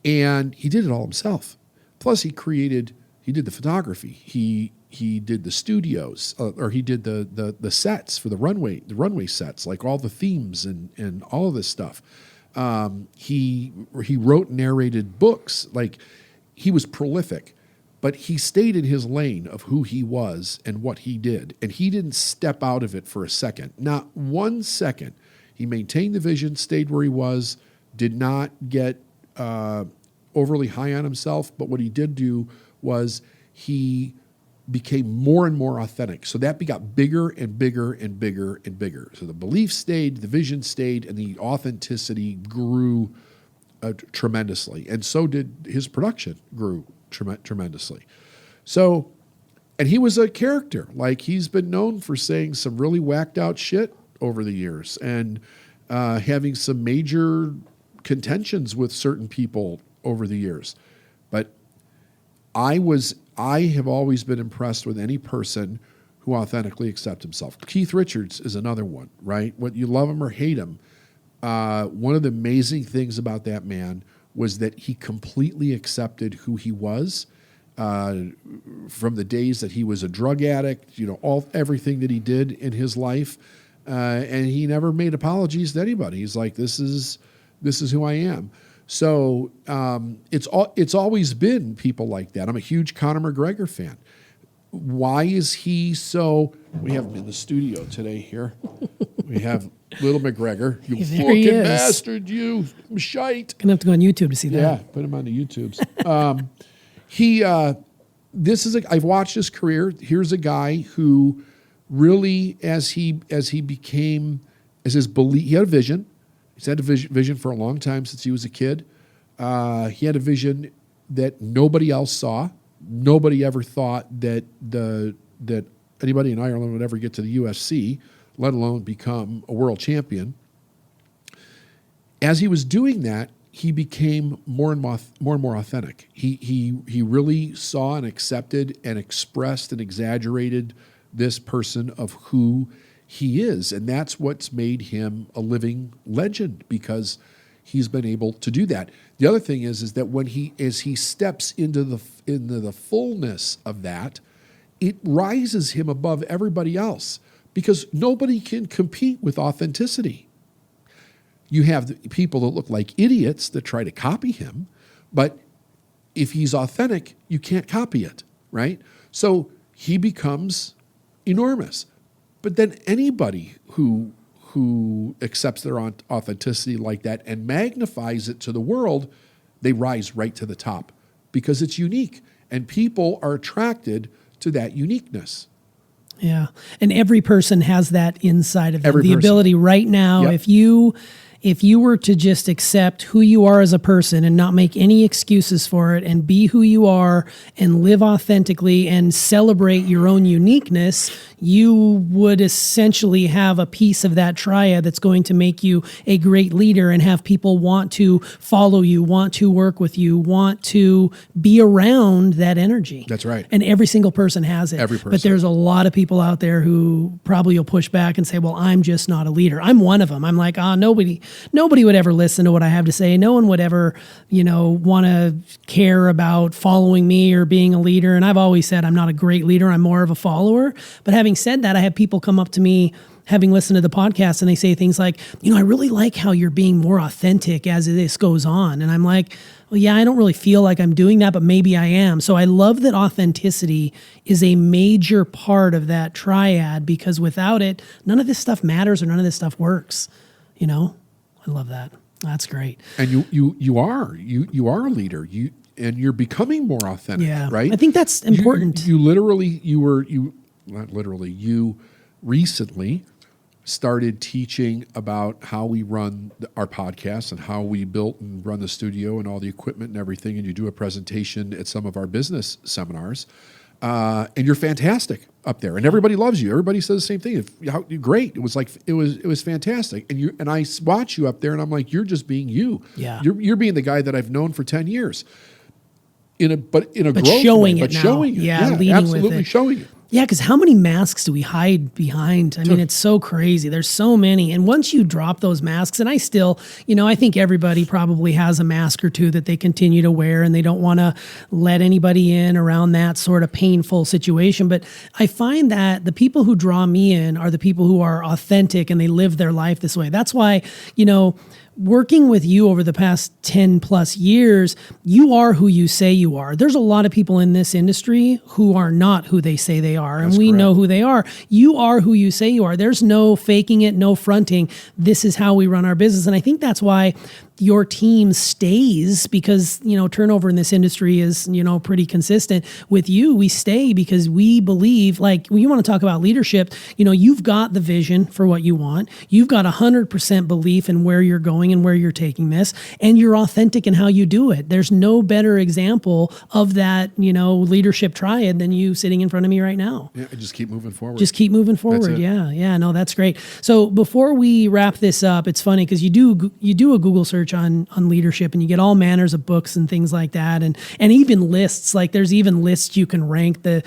And he did it all himself. Plus, he did the photography. He did the studios, or he did the sets for the runway sets, like all the themes and all of this stuff. He wrote and narrated books. Like he was prolific, but he stayed in his lane of who he was and what he did, and he didn't step out of it for a second, not 1 second. He maintained the vision, stayed where he was, did not get overly high on himself. But what he did do was he became more and more authentic. So that got bigger and bigger and bigger and bigger. So the belief stayed, the vision stayed, and the authenticity grew tremendously. And so did his production grew tremendously. So, and he was a character. Like he's been known for saying some really whacked out shit over the years and having some major contentions with certain people over the years. But I have always been impressed with any person who authentically accepts himself. Keith Richards is another one, right? Whether you love him or hate him, one of the amazing things about that man was that he completely accepted who he was from the days that he was a drug addict, everything that he did in his life. And he never made apologies to anybody. He's like, this is who I am. So it's always been people like that. I'm a huge Conor McGregor fan. Why is he so? We have him in the studio today here. We have little McGregor. You fucking bastard, you shite. Gonna have to go on YouTube to see that. Yeah, put him on the YouTubes. I've watched his career. Here's a guy who really, as his belief, he had a vision. He's had a vision for a long time since he was a kid. He had a vision that nobody else saw. Nobody ever thought that anybody in Ireland would ever get to the UFC, let alone become a world champion. As he was doing that, he became more and more authentic. He really saw and accepted and expressed and exaggerated this person of who he is, and that's what's made him a living legend because he's been able to do that. The other thing is that as he steps into the fullness of that, it rises him above everybody else because nobody can compete with authenticity. You have the people that look like idiots that try to copy him, but if he's authentic, you can't copy it, right? So he becomes enormous. But then anybody who who accepts their authenticity like that and magnifies it to the world, they rise right to the top because it's unique. And people are attracted to that uniqueness. Yeah. And every person has that inside of them. Every the person. ability right now, Yep. if you were to just accept who you are as a person and not make any excuses for it and be who you are and live authentically and celebrate your own uniqueness, you would essentially have a piece of that triad that's going to make you a great leader and have people want to follow you, want to work with you, want to be around that energy. That's right. And every single person has it. Every person. But there's a lot of people out there who probably will push back and say, well, I'm just not a leader. I'm one of them. I'm like, nobody would ever listen to what I have to say. No one would ever, want to care about following me or being a leader. And I've always said I'm not a great leader. I'm more of a follower. But having said that, I have people come up to me having listened to the podcast and they say things like, I really like how you're being more authentic as this goes on. And I'm like, well, yeah, I don't really feel like I'm doing that, but maybe I am. So I love that authenticity is a major part of that triad, because without it, none of this stuff matters or none of this stuff works. I love that. That's great. And you are a leader. And you're becoming more authentic. Yeah, right. I think that's important. You recently started teaching about how we run our podcast and how we built and run the studio and all the equipment and everything. And you do a presentation at some of our business seminars. And you're fantastic up there, and everybody loves you. Everybody says the same thing. You're great. It was fantastic. And I watch you up there, and I'm like, you're just being you. Yeah. You're being the guy that I've known for 10 years. But showing way, it now. showing it. Yeah, leading absolutely with it. showing it. Yeah, because how many masks do we hide behind? I mean, it's so crazy. There's so many. And once you drop those masks, and I still, I think everybody probably has a mask or two that they continue to wear and they don't want to let anybody in around that sort of painful situation. But I find that the people who draw me in are the people who are authentic and they live their life this way. That's why, working with you over the past 10 plus years, you are who you say you are. There's a lot of people in this industry who are not who they say they are, and we know who they are. You are who you say you are. There's no faking it, no fronting. This is how we run our business. And I think that's why your team stays, because, turnover in this industry is, pretty consistent. With you, we stay because we believe, like, when you want to talk about leadership, you've got the vision for what you want. You've got 100% belief in where you're going and where you're taking this, and you're authentic in how you do it. There's no better example of that, leadership triad than you sitting in front of me right now. Yeah, just keep moving forward. Just keep moving forward. Yeah. No, that's great. So before we wrap this up, it's funny because you do a Google search on leadership and you get all manners of books and things like that, and even lists. Like, there's even lists you can rank the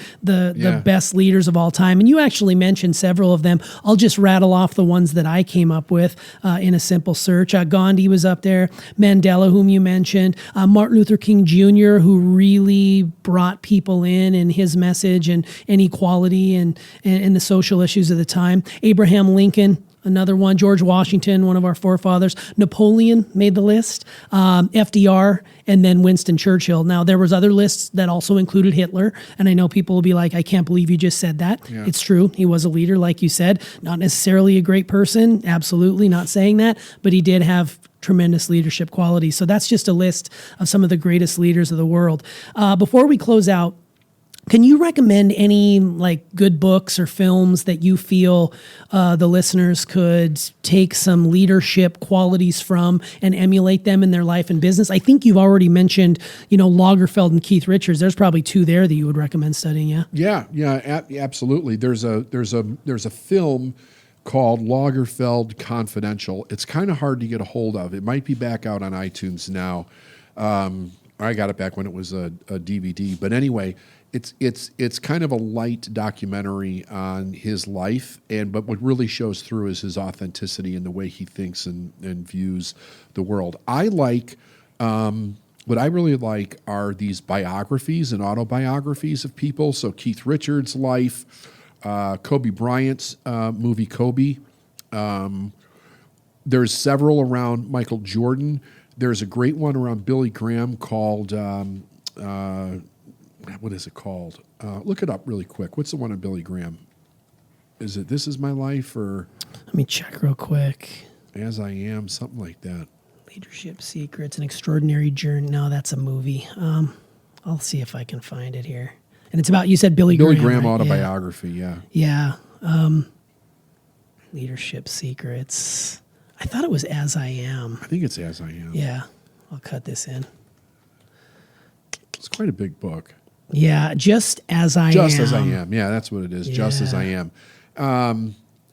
best leaders of all time, and you actually mentioned several of them. I'll just rattle off the ones that I came up with in a simple search. Gandhi was up there, Mandela, whom you mentioned, Martin Luther King Jr., who really brought people in his message and equality and the social issues of the time, Abraham Lincoln, another one, George Washington, one of our forefathers, Napoleon made the list, FDR, and then Winston Churchill. Now, there was other lists that also included Hitler, and I know people will be like, I can't believe you just said that. Yeah. It's true. He was a leader, like you said, not necessarily a great person, absolutely not saying that, but he did have tremendous leadership qualities. So that's just a list of some of the greatest leaders of the world. Before we close out, can you recommend any good books or films that you feel the listeners could take some leadership qualities from and emulate them in their life and business? I think you've already mentioned, Lagerfeld and Keith Richards. There's probably two there that you would recommend studying. Yeah. Yeah, absolutely. There's a film called Lagerfeld Confidential. It's kind of hard to get a hold of. It might be back out on iTunes now. I got it back when it was a DVD. But anyway, it's kind of a light documentary on his life, but what really shows through is his authenticity and the way he thinks and views the world. What I really like are these biographies and autobiographies of people. So Keith Richards' life, Kobe Bryant's movie Kobe. There's several around Michael Jordan. There's a great one around Billy Graham called, what is it called? Look it up really quick. What's the one on Billy Graham? is it This Is My Life or Let me check real quick. As I Am, something like that. Leadership Secrets, An Extraordinary Journey. No, that's a movie. I'll see if I can find it here. And it's about, you said Billy Graham, right? autobiography, yeah. Yeah. Leadership Secrets. I thought it was As I Am. I think it's As I Am. Yeah. I'll cut this in. It's quite a big book. Yeah, Just As I Am. Just As I Am. Yeah, that's what it is. Yeah. Just As I Am.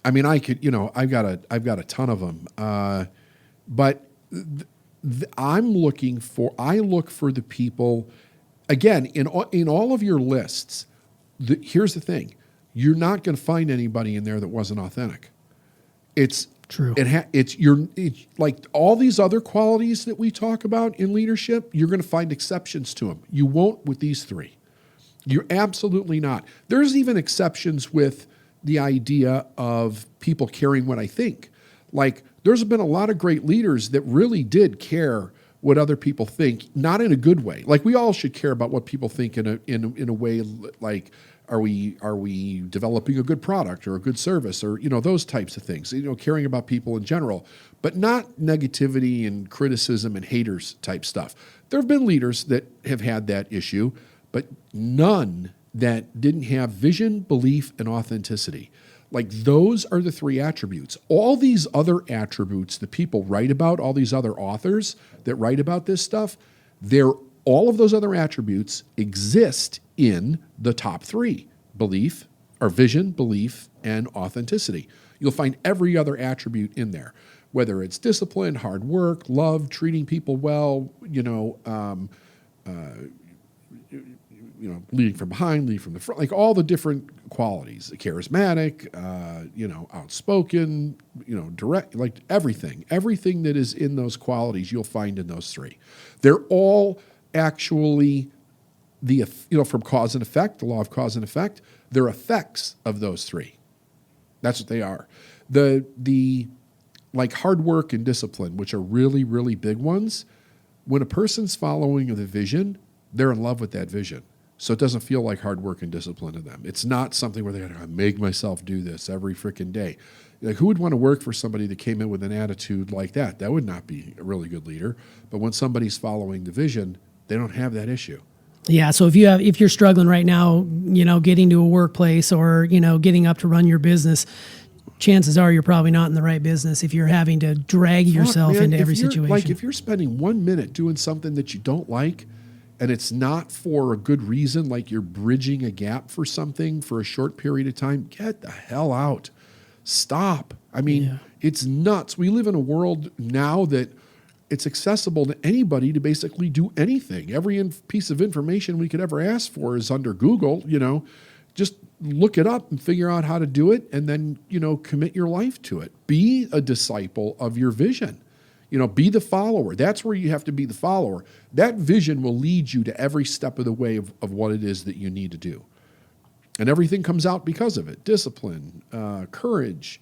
I mean, I could, I've got a ton of them. But I look for the people, again, in all of your lists, here's the thing. You're not going to find anybody in there that wasn't authentic. It's true. It's like all these other qualities that we talk about in leadership, you're going to find exceptions to them. You won't with these three. You're absolutely not. There's even exceptions with the idea of people caring what I think. Like, there's been a lot of great leaders that really did care what other people think, not in a good way. Like, we all should care about what people think in a way like, are we developing a good product or a good service or, those types of things, caring about people in general, but not negativity and criticism and haters type stuff. There have been leaders that have had that issue, but none that didn't have vision, belief, and authenticity. Like, those are the three attributes. All these other attributes that people write about, all these other authors that write about this stuff, all of those other attributes exist in the top three: belief, or vision, belief, and authenticity. You'll find every other attribute in there, whether it's discipline, hard work, love, treating people well, leading from behind, leading from the front, like all the different qualities, charismatic, outspoken, direct, like everything that is in those qualities, you'll find in those three. They're all actually from cause and effect, the law of cause and effect, they're effects of those three. That's what they are. The like hard work and discipline, which are really, really big ones, when a person's following the vision, they're in love with that vision. So it doesn't feel like hard work and discipline to them. It's not something where they got to make myself do this every freaking day. Like, who would want to work for somebody that came in with an attitude like that? That would not be a really good leader. But when somebody's following the vision, they don't have that issue. Yeah. So if you're struggling right now, getting to a workplace or, getting up to run your business, chances are you're probably not in the right business if you're having to drag yourself into every situation. Like, if you're spending 1 minute doing something that you don't like, and it's not for a good reason, like you're bridging a gap for something for a short period of time, get the hell out. Stop. I mean, It's nuts. We live in a world now that it's accessible to anybody to basically do anything. Every piece of information we could ever ask for is under Google, Just look it up and figure out how to do it, and then, commit your life to it. Be a disciple of your vision. Be the follower. That's where you have to be the follower. That vision will lead you to every step of the way of what it is that you need to do. And everything comes out because of it. Discipline, courage,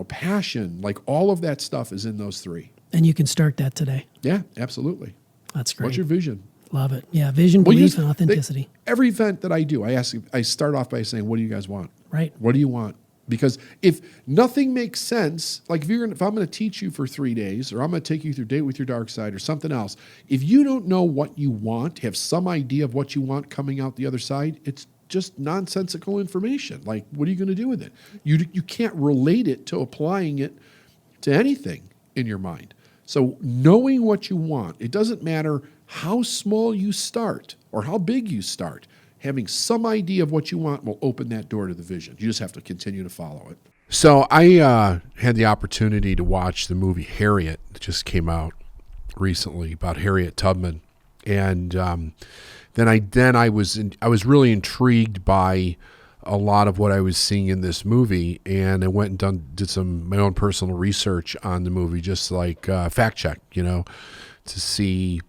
passion, like all of that stuff is in those three. And you can start that today. Yeah, absolutely. That's great. What's your vision? Love it. Yeah, vision, belief, and authenticity. Every event that I do, I start off by saying, what do you guys want? Right. What do you want? Because if nothing makes sense, like if I'm going to teach you for 3 days, or I'm going to take you through Date with Your Dark Side or something else, if you don't know what you want, have some idea of what you want coming out the other side, it's just nonsensical information. Like, what are you going to do with it? You can't relate it to applying it to anything in your mind. So knowing what you want, it doesn't matter how small you start or how big you start. Having some idea of what you want will open that door to the vision. You just have to continue to follow it. So I had the opportunity to watch the movie Harriet that just came out recently about Harriet Tubman, and then I was really intrigued by a lot of what I was seeing in this movie, and I went and did my own personal research on the movie, just like fact check, to see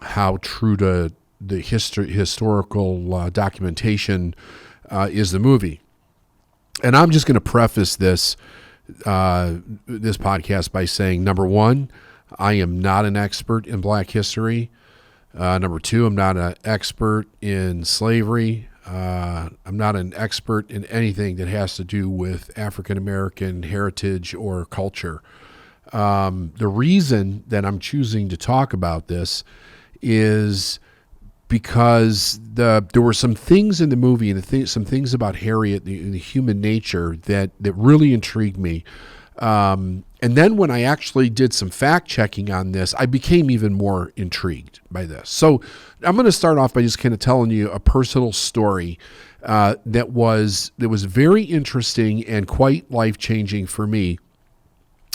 how true to the historical documentation is the movie. And I'm just going to preface this podcast by saying, number one, I am not an expert in Black history. Number two, I'm not an expert in slavery. I'm not an expert in anything that has to do with African American heritage or culture. The reason that I'm choosing to talk about this is because there were some things in the movie and some things about Harriet, the human nature that really intrigued me. And then when I actually did some fact checking on this, I became even more intrigued by this. So I'm going to start off by just kind of telling you a personal story that was very interesting and quite life-changing for me,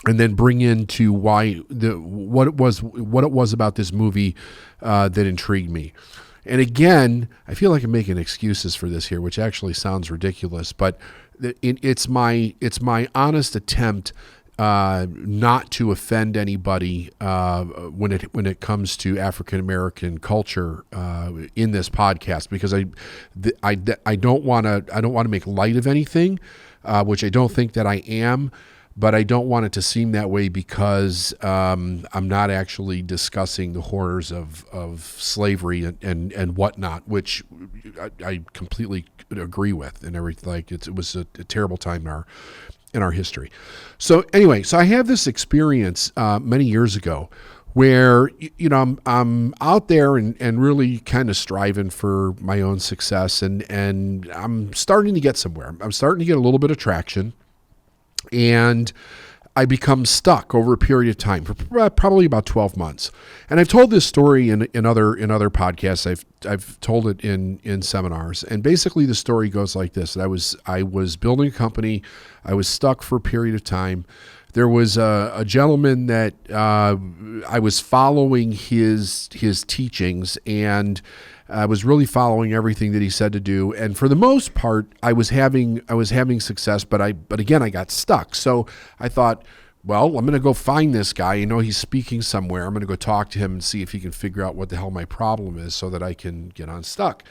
and then bring into what it was about this movie that intrigued me. And again, I feel like I'm making excuses for this here, which actually sounds ridiculous, but it's my honest attempt not to offend anybody when it comes to African American culture in this podcast, because I don't want to make light of anything, which I don't think that I am. But I don't want it to seem that way because I'm not actually discussing the horrors of slavery and whatnot, which I completely agree with and everything. Like it was a terrible time in our history. So anyway, so I have this experience many years ago where I'm out there and really kind of striving for my own success, and I'm starting to get somewhere. I'm starting to get a little bit of traction. And I become stuck over a period of time for probably about 12 months. And I've told this story in other podcasts. I've told it in seminars. And basically the story goes like this: that I was building a company. I was stuck for a period of time. There was a gentleman that I was following his teachings, and I was really following everything that he said to do, and for the most part, I was having success. But again, I got stuck. So I thought, well, I'm going to go find this guy. He's speaking somewhere. I'm going to go talk to him and see if he can figure out what the hell my problem is, so that I can get unstuck.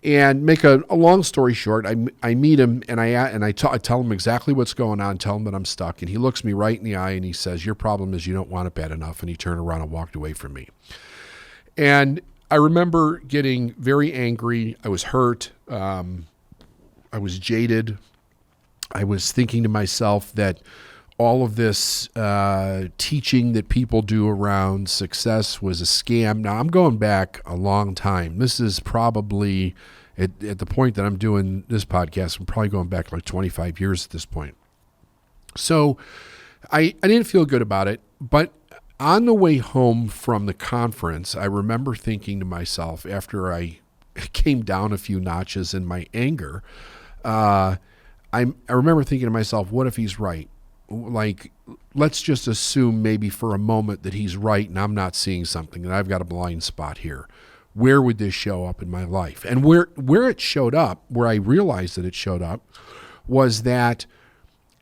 And make a long story short, I meet him and I tell him exactly what's going on, tell him that I'm stuck, and he looks me right in the eye and he says, "Your problem is you don't want it bad enough," and he turned around and walked away from me. And I remember getting very angry. I was hurt. I was jaded. I was thinking to myself that all of this teaching that people do around success was a scam. Now, I'm going back a long time. This is probably, at the point that I'm doing this podcast, I'm probably going back like 25 years at this point. So I didn't feel good about it, but on the way home from the conference, I remember thinking to myself, after I came down a few notches in my anger, I remember thinking to myself, what if he's right? Like, let's just assume maybe for a moment that he's right and I'm not seeing something, and I've got a blind spot here. Where would this show up in my life? And where it showed up, where I realized that it showed up, was that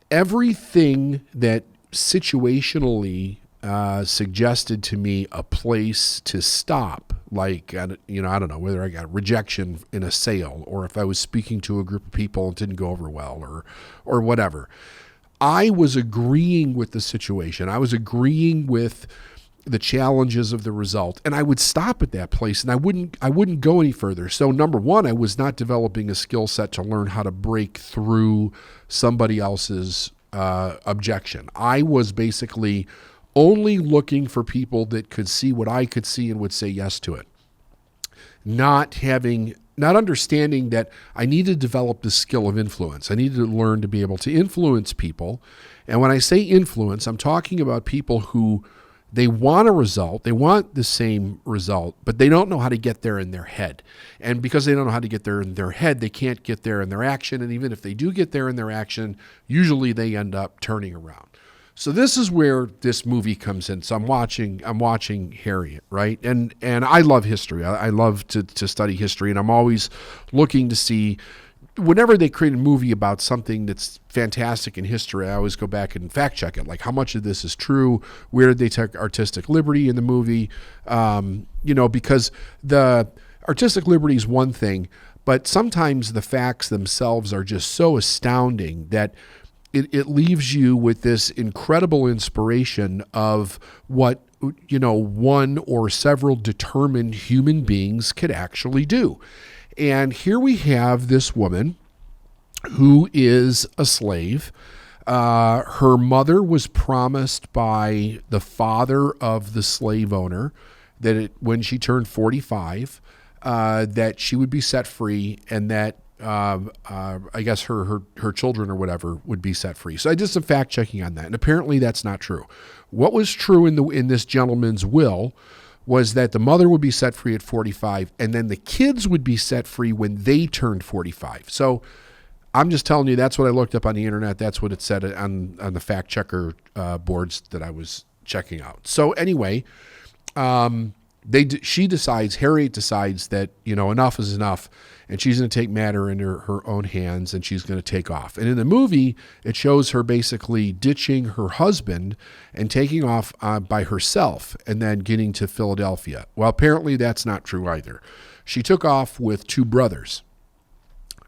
everything that situationally suggested to me a place to stop, like, I don't know, whether I got rejection in a sale, or if I was speaking to a group of people and it didn't go over well, or whatever. I was agreeing with the situation. I was agreeing with the challenges of the result, and I would stop at that place, and I wouldn't go any further. So number one, I was not developing a skill set to learn how to break through somebody else's objection. I was basically only looking for people that could see what I could see and would say yes to it. Not understanding that I needed to develop the skill of influence. I needed to learn to be able to influence people. And when I say influence, I'm talking about people who they want a result, they want the same result, but they don't know how to get there in their head. And because they don't know how to get there in their head, they can't get there in their action. And even if they do get there in their action, usually they end up turning around. So this is where this movie comes in. So I'm watching Harriet, right? And I love history. I love to study history, and I'm always looking to see, whenever they create a movie about something that's fantastic in history, I always go back and fact check it. Like, how much of this is true? Where did they take artistic liberty in the movie? Because the artistic liberty is one thing, but sometimes the facts themselves are just so astounding that it leaves you with this incredible inspiration of what, one or several determined human beings could actually do. And here we have this woman who is a slave. Her mother was promised by the father of the slave owner that when she turned 45, that she would be set free, and that I guess her children or whatever would be set free. So I did some fact checking on that, and apparently that's not true. What was true in this gentleman's will was that the mother would be set free at 45, and then the kids would be set free when they turned 45. So I'm just telling you, that's what I looked up on the internet. That's what it said on the fact checker boards that I was checking out. So anyway, Harriet decides that, enough is enough, and she's going to take matter in her own hands, and she's going to take off. And in the movie, it shows her basically ditching her husband and taking off by herself and then getting to Philadelphia. Well, apparently that's not true either. She took off with two brothers.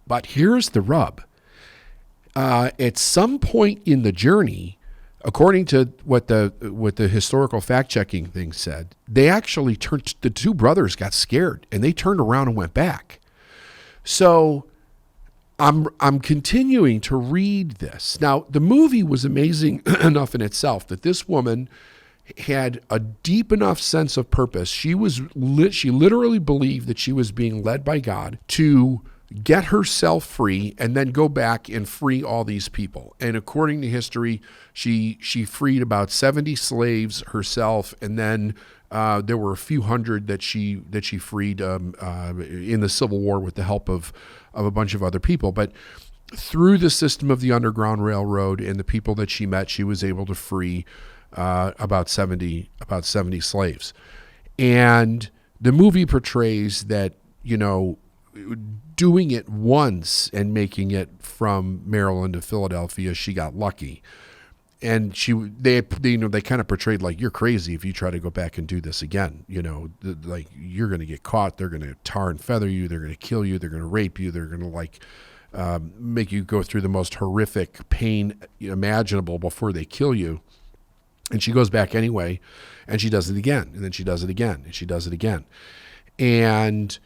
But here's the rub. At some point in the journey, according to what the historical fact-checking thing said, the two brothers got scared, and they turned around and went back. So I'm continuing to read this. Now, the movie was amazing enough in itself that this woman had a deep enough sense of purpose. She literally believed that she was being led by God to get herself free and then go back and free all these people. And according to history, she freed about 70 slaves herself, and then there were a few hundred that she freed in the Civil War with the help of a bunch of other people. But through the system of the Underground Railroad and the people that she met, she was able to free about 70 slaves. And the movie portrays that, doing it once and making it from Maryland to Philadelphia, she got lucky. And they kind of portrayed like, you're crazy if you try to go back and do this again. Like, you're going to get caught. They're going to tar and feather you. They're going to kill you. They're going to rape you. They're going to make you go through the most horrific pain imaginable before they kill you. And she goes back anyway, and she does it again, and then she does it again, and she does it again. And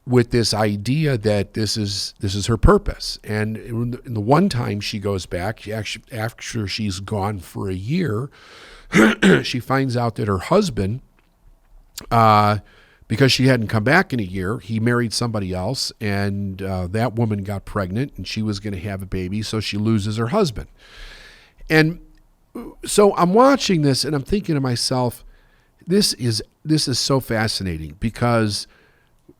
with this idea that this is her purpose. And in the one time she goes back, after she's gone for a year, she finds out that her husband, because she hadn't come back in a year, he married somebody else, and that woman got pregnant, and she was going to have a baby, so she loses her husband. And so I'm watching this, and I'm thinking to myself, this is so fascinating, because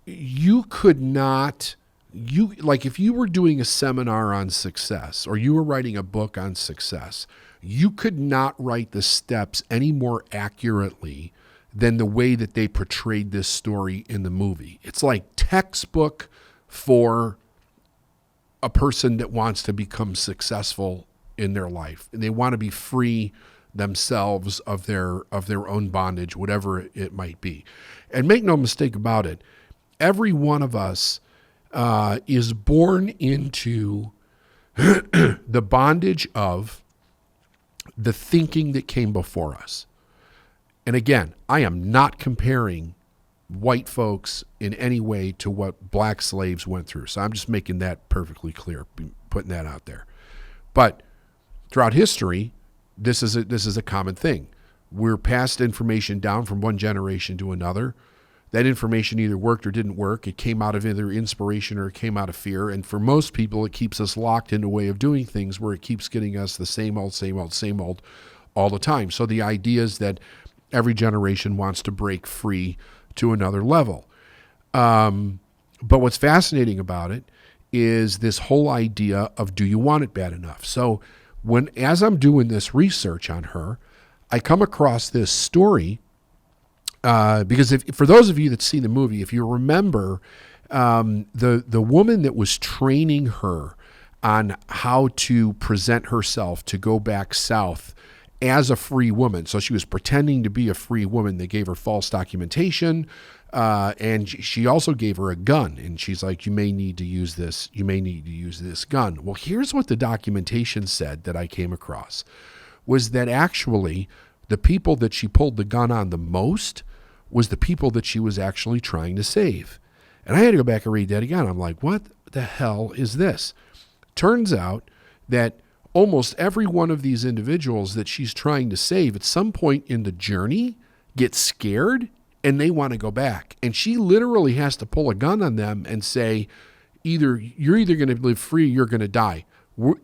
you could not, if you were doing a seminar on success, or you were writing a book on success, you could not write the steps any more accurately than the way that they portrayed this story in the movie. It's like textbook for a person that wants to become successful in their life, and they want to be free themselves of their own bondage, whatever it might be. And make no mistake about it, every one of us is born into the bondage of the thinking that came before us. And again, I am not comparing white folks in any way to what black slaves went through. So I'm just making that perfectly clear, putting that out there. But throughout history, this is a common thing. We're passed information down from one generation to another. That information either worked or didn't work. It came out of either inspiration or it came out of fear. And for most people, it keeps us locked into a way of doing things where it keeps getting us the same old all the time. So the idea is that every generation wants to break free to another level. But what's fascinating about it is this whole idea of, do you want it bad enough? So as I'm doing this research on her, I come across this story. Because for those of you that see the movie, if you remember, the woman that was training her on how to present herself to go back south as a free woman. So she was pretending to be a free woman. They gave her false documentation, and she also gave her a gun. And she's like, you may need to use this. You may need to use this gun. Well, here's what the documentation said that I came across, was that actually the people that she pulled the gun on the most was the people that she was actually trying to save. And I had to go back and read that again. I'm like, what the hell is this? Turns out that almost every one of these individuals that she's trying to save at some point in the journey gets scared and they want to go back. And she literally has to pull a gun on them and say, you're either going to live free or you're going to die.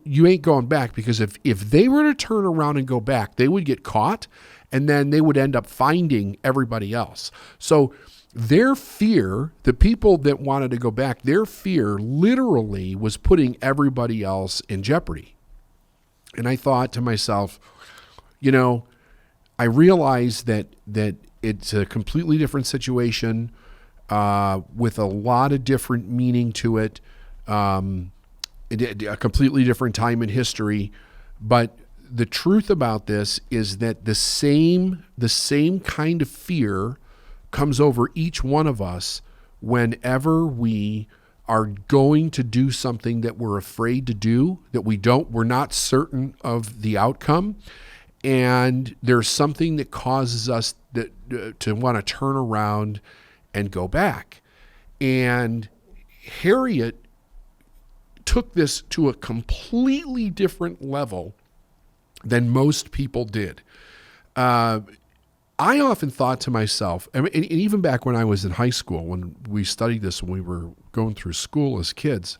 You ain't going back, because if they were to turn around and go back, they would get caught and then they would end up finding everybody else. So their fear, the people that wanted to go back, their fear literally was putting everybody else in jeopardy. And I thought to myself, I realized that it's a completely different situation with a lot of different meaning to it, a completely different time in history. But the truth about this is that the same kind of fear comes over each one of us whenever we are going to do something that we're afraid to do, that we're not certain of the outcome. And there's something that causes us to want to turn around and go back. And Harriet took this to a completely different level than most people did. I often thought to myself, and even back when I was in high school, when we studied this, when we were going through school as kids,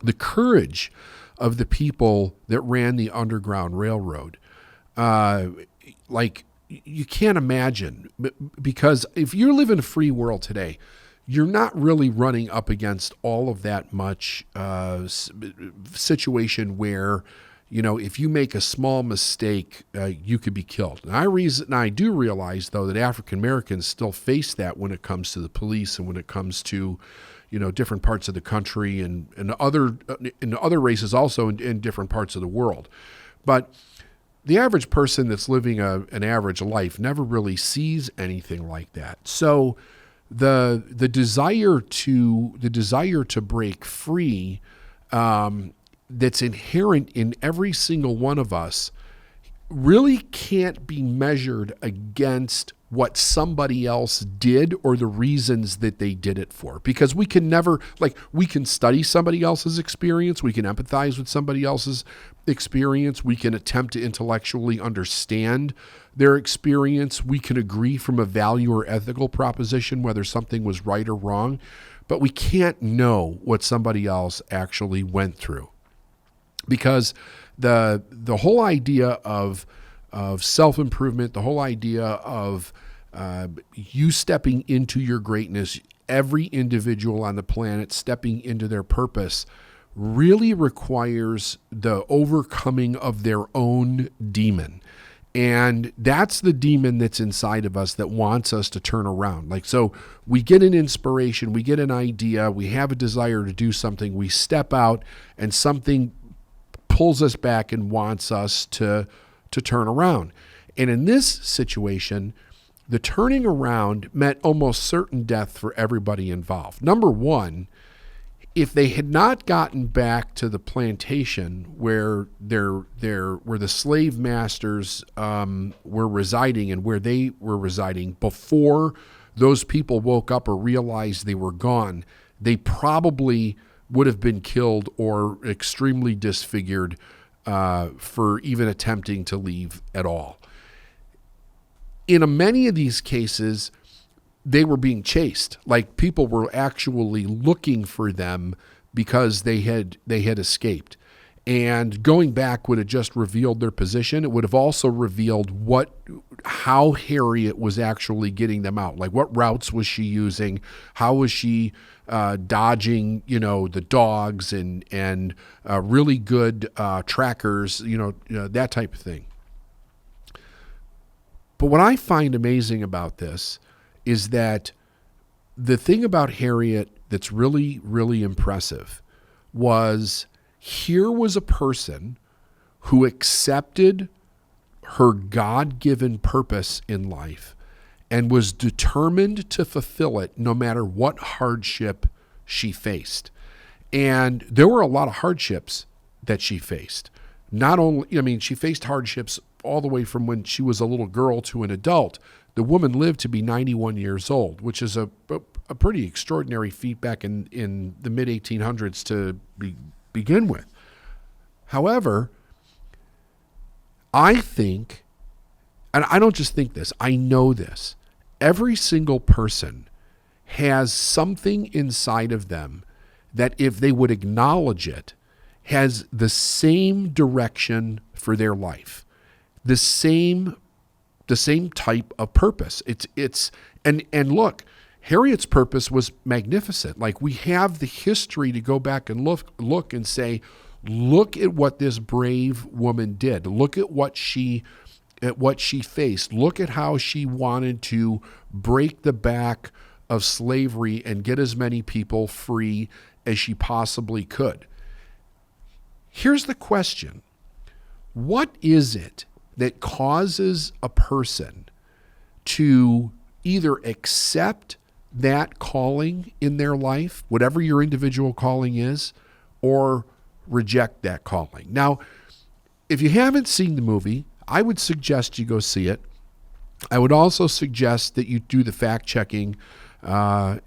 the courage of the people that ran the Underground Railroad, like you can't imagine, because if you live in a free world today, you're not really running up against all of that much situation where, if you make a small mistake, you could be killed. And I do realize, though, that African Americans still face that when it comes to the police and when it comes to, different parts of the country and other races also in different parts of the world. But the average person that's living an average life never really sees anything like that. So the desire to break free, that's inherent in every single one of us, really can't be measured against what somebody else did or the reasons that they did it for. Because we can never, we can study somebody else's experience, we can empathize with somebody else's experience, we can attempt to intellectually understand their experience, we can agree from a value or ethical proposition whether something was right or wrong, but we can't know what somebody else actually went through. Because the whole idea of self-improvement, the whole idea of you stepping into your greatness, every individual on the planet stepping into their purpose, really requires the overcoming of their own demon. And that's the demon that's inside of us that wants us to turn around. So we get an inspiration, we get an idea, we have a desire to do something, we step out, and something pulls us back and wants us to turn around. And in this situation, the turning around meant almost certain death for everybody involved. Number one, if they had not gotten back to the plantation where where the slave masters were residing and where they were residing before those people woke up or realized they were gone, they probably would have been killed or extremely disfigured for even attempting to leave at all. In many of these cases, they were being chased. People were actually looking for them because they had escaped. And going back would have just revealed their position. It would have also revealed how Harriet was actually getting them out. What routes was she using? How was she dodging, the dogs and really good trackers, that type of thing. But what I find amazing about this is that the thing about Harriet that's really, really impressive was here was a person who accepted her God-given purpose in life and was determined to fulfill it no matter what hardship she faced. And there were a lot of hardships that she faced. Not only, I mean, she faced hardships all the way from when she was a little girl to an adult. The woman lived to be 91 years old, which is a pretty extraordinary feat back in the mid-1800s to begin with. However, I think, and I don't just think this, I know this, every single person has something inside of them that if they would acknowledge it, has the same direction for their life, the same type of purpose. And look, Harriet's purpose was magnificent. Like, we have the history to go back and look and say, look at what this brave woman did. Look at what she faced. Look at how she wanted to break the back of slavery and get as many people free as she possibly could. Here's the question. What is it that causes a person to either accept that calling in their life, whatever your individual calling is, or reject that calling? Now, if you haven't seen the movie, I would suggest you go see it. I would also suggest that you do the fact checking on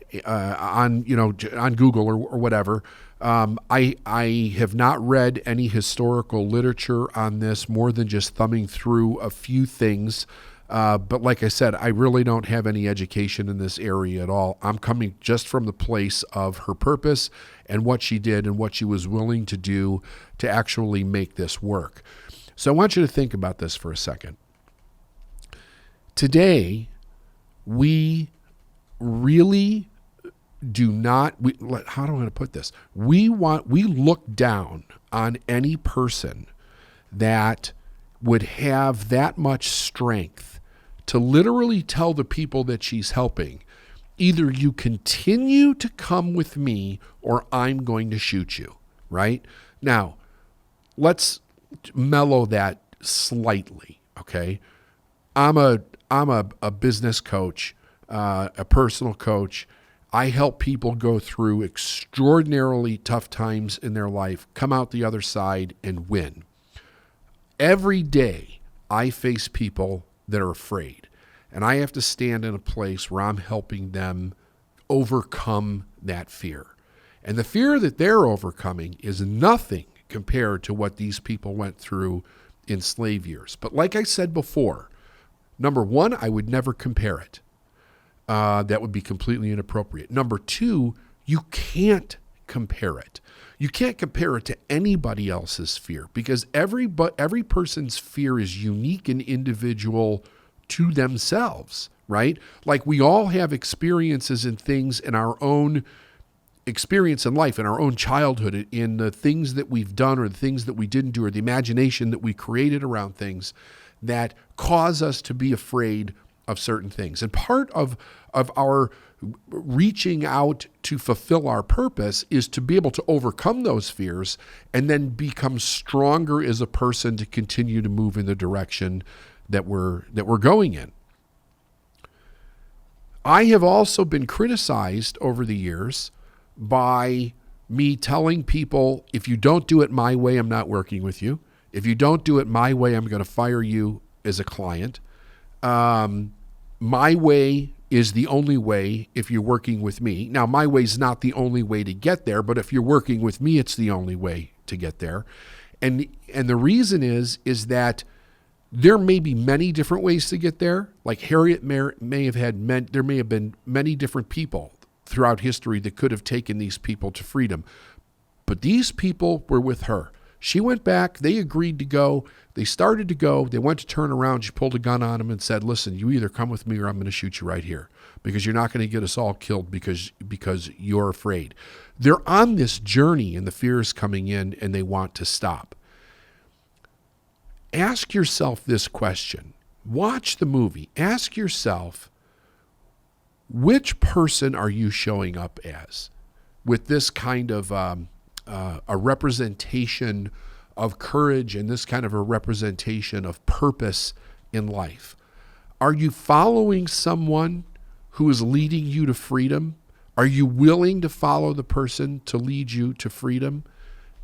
Google or whatever. I have not read any historical literature on this more than just thumbing through a few things. But like I said, I really don't have any education in this area at all. I'm coming just from the place of her purpose and what she did and what she was willing to do to actually make this work. So I want you to think about this for a second. Today, we really do not, how do I want to put this? We look down on any person that would have that much strength to literally tell the people that she's helping, either you continue to come with me or I'm going to shoot you, right? Now, let's mellow that slightly, okay? I'm a business coach, a personal coach. I help people go through extraordinarily tough times in their life, come out the other side and win. Every day I face people that are afraid, and I have to stand in a place where I'm helping them overcome that fear. And the fear that they're overcoming is nothing compared to what these people went through in slave years. But like I said before, number one, I would never compare it. That would be completely inappropriate. Number two, you can't compare it. You can't compare it to anybody else's fear because every person's fear is unique and individual to themselves, right? Like, we all have experiences and things in our own experience in life, in our own childhood, in the things that we've done or the things that we didn't do or the imagination that we created around things that cause us to be afraid of certain things. And part of our reaching out to fulfill our purpose is to be able to overcome those fears and then become stronger as a person to continue to move in the direction that we're going in. I have also been criticized over the years by me telling people, if you don't do it my way, I'm not working with you. If you don't do it my way, I'm going to fire you as a client. My way is the only way if you're working with me. Now, my way is not the only way to get there, but if you're working with me, it's the only way to get there. And the reason is that there may be many different ways to get there. Like Harriet may have there may have been many different people throughout history that could have taken these people to freedom. But these people were with her. She went back, they agreed to go, they started to go, they went to turn around, she pulled a gun on him and said, listen, you either come with me or I'm going to shoot you right here because you're not going to get us all killed because you're afraid. They're on this journey and the fear is coming in and they want to stop. Ask yourself this question. Watch the movie. Ask yourself, which person are you showing up as with this kind of a representation of courage and this kind of a representation of purpose in life. Are you following someone who is leading you to freedom? Are you willing to follow the person to lead you to freedom?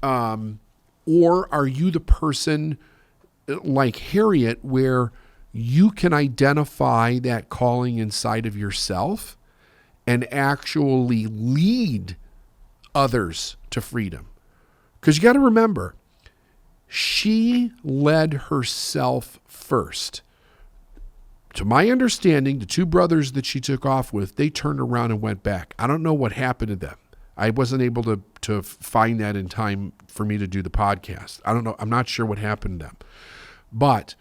Or are you the person like Harriet where you can identify that calling inside of yourself and actually lead others to freedom? Because you got to remember, she led herself first. To my understanding, the two brothers that she took off with, they turned around and went back. I don't know what happened to them. I wasn't able to find that in time for me to do the podcast. I don't know. I'm not sure what happened to them. But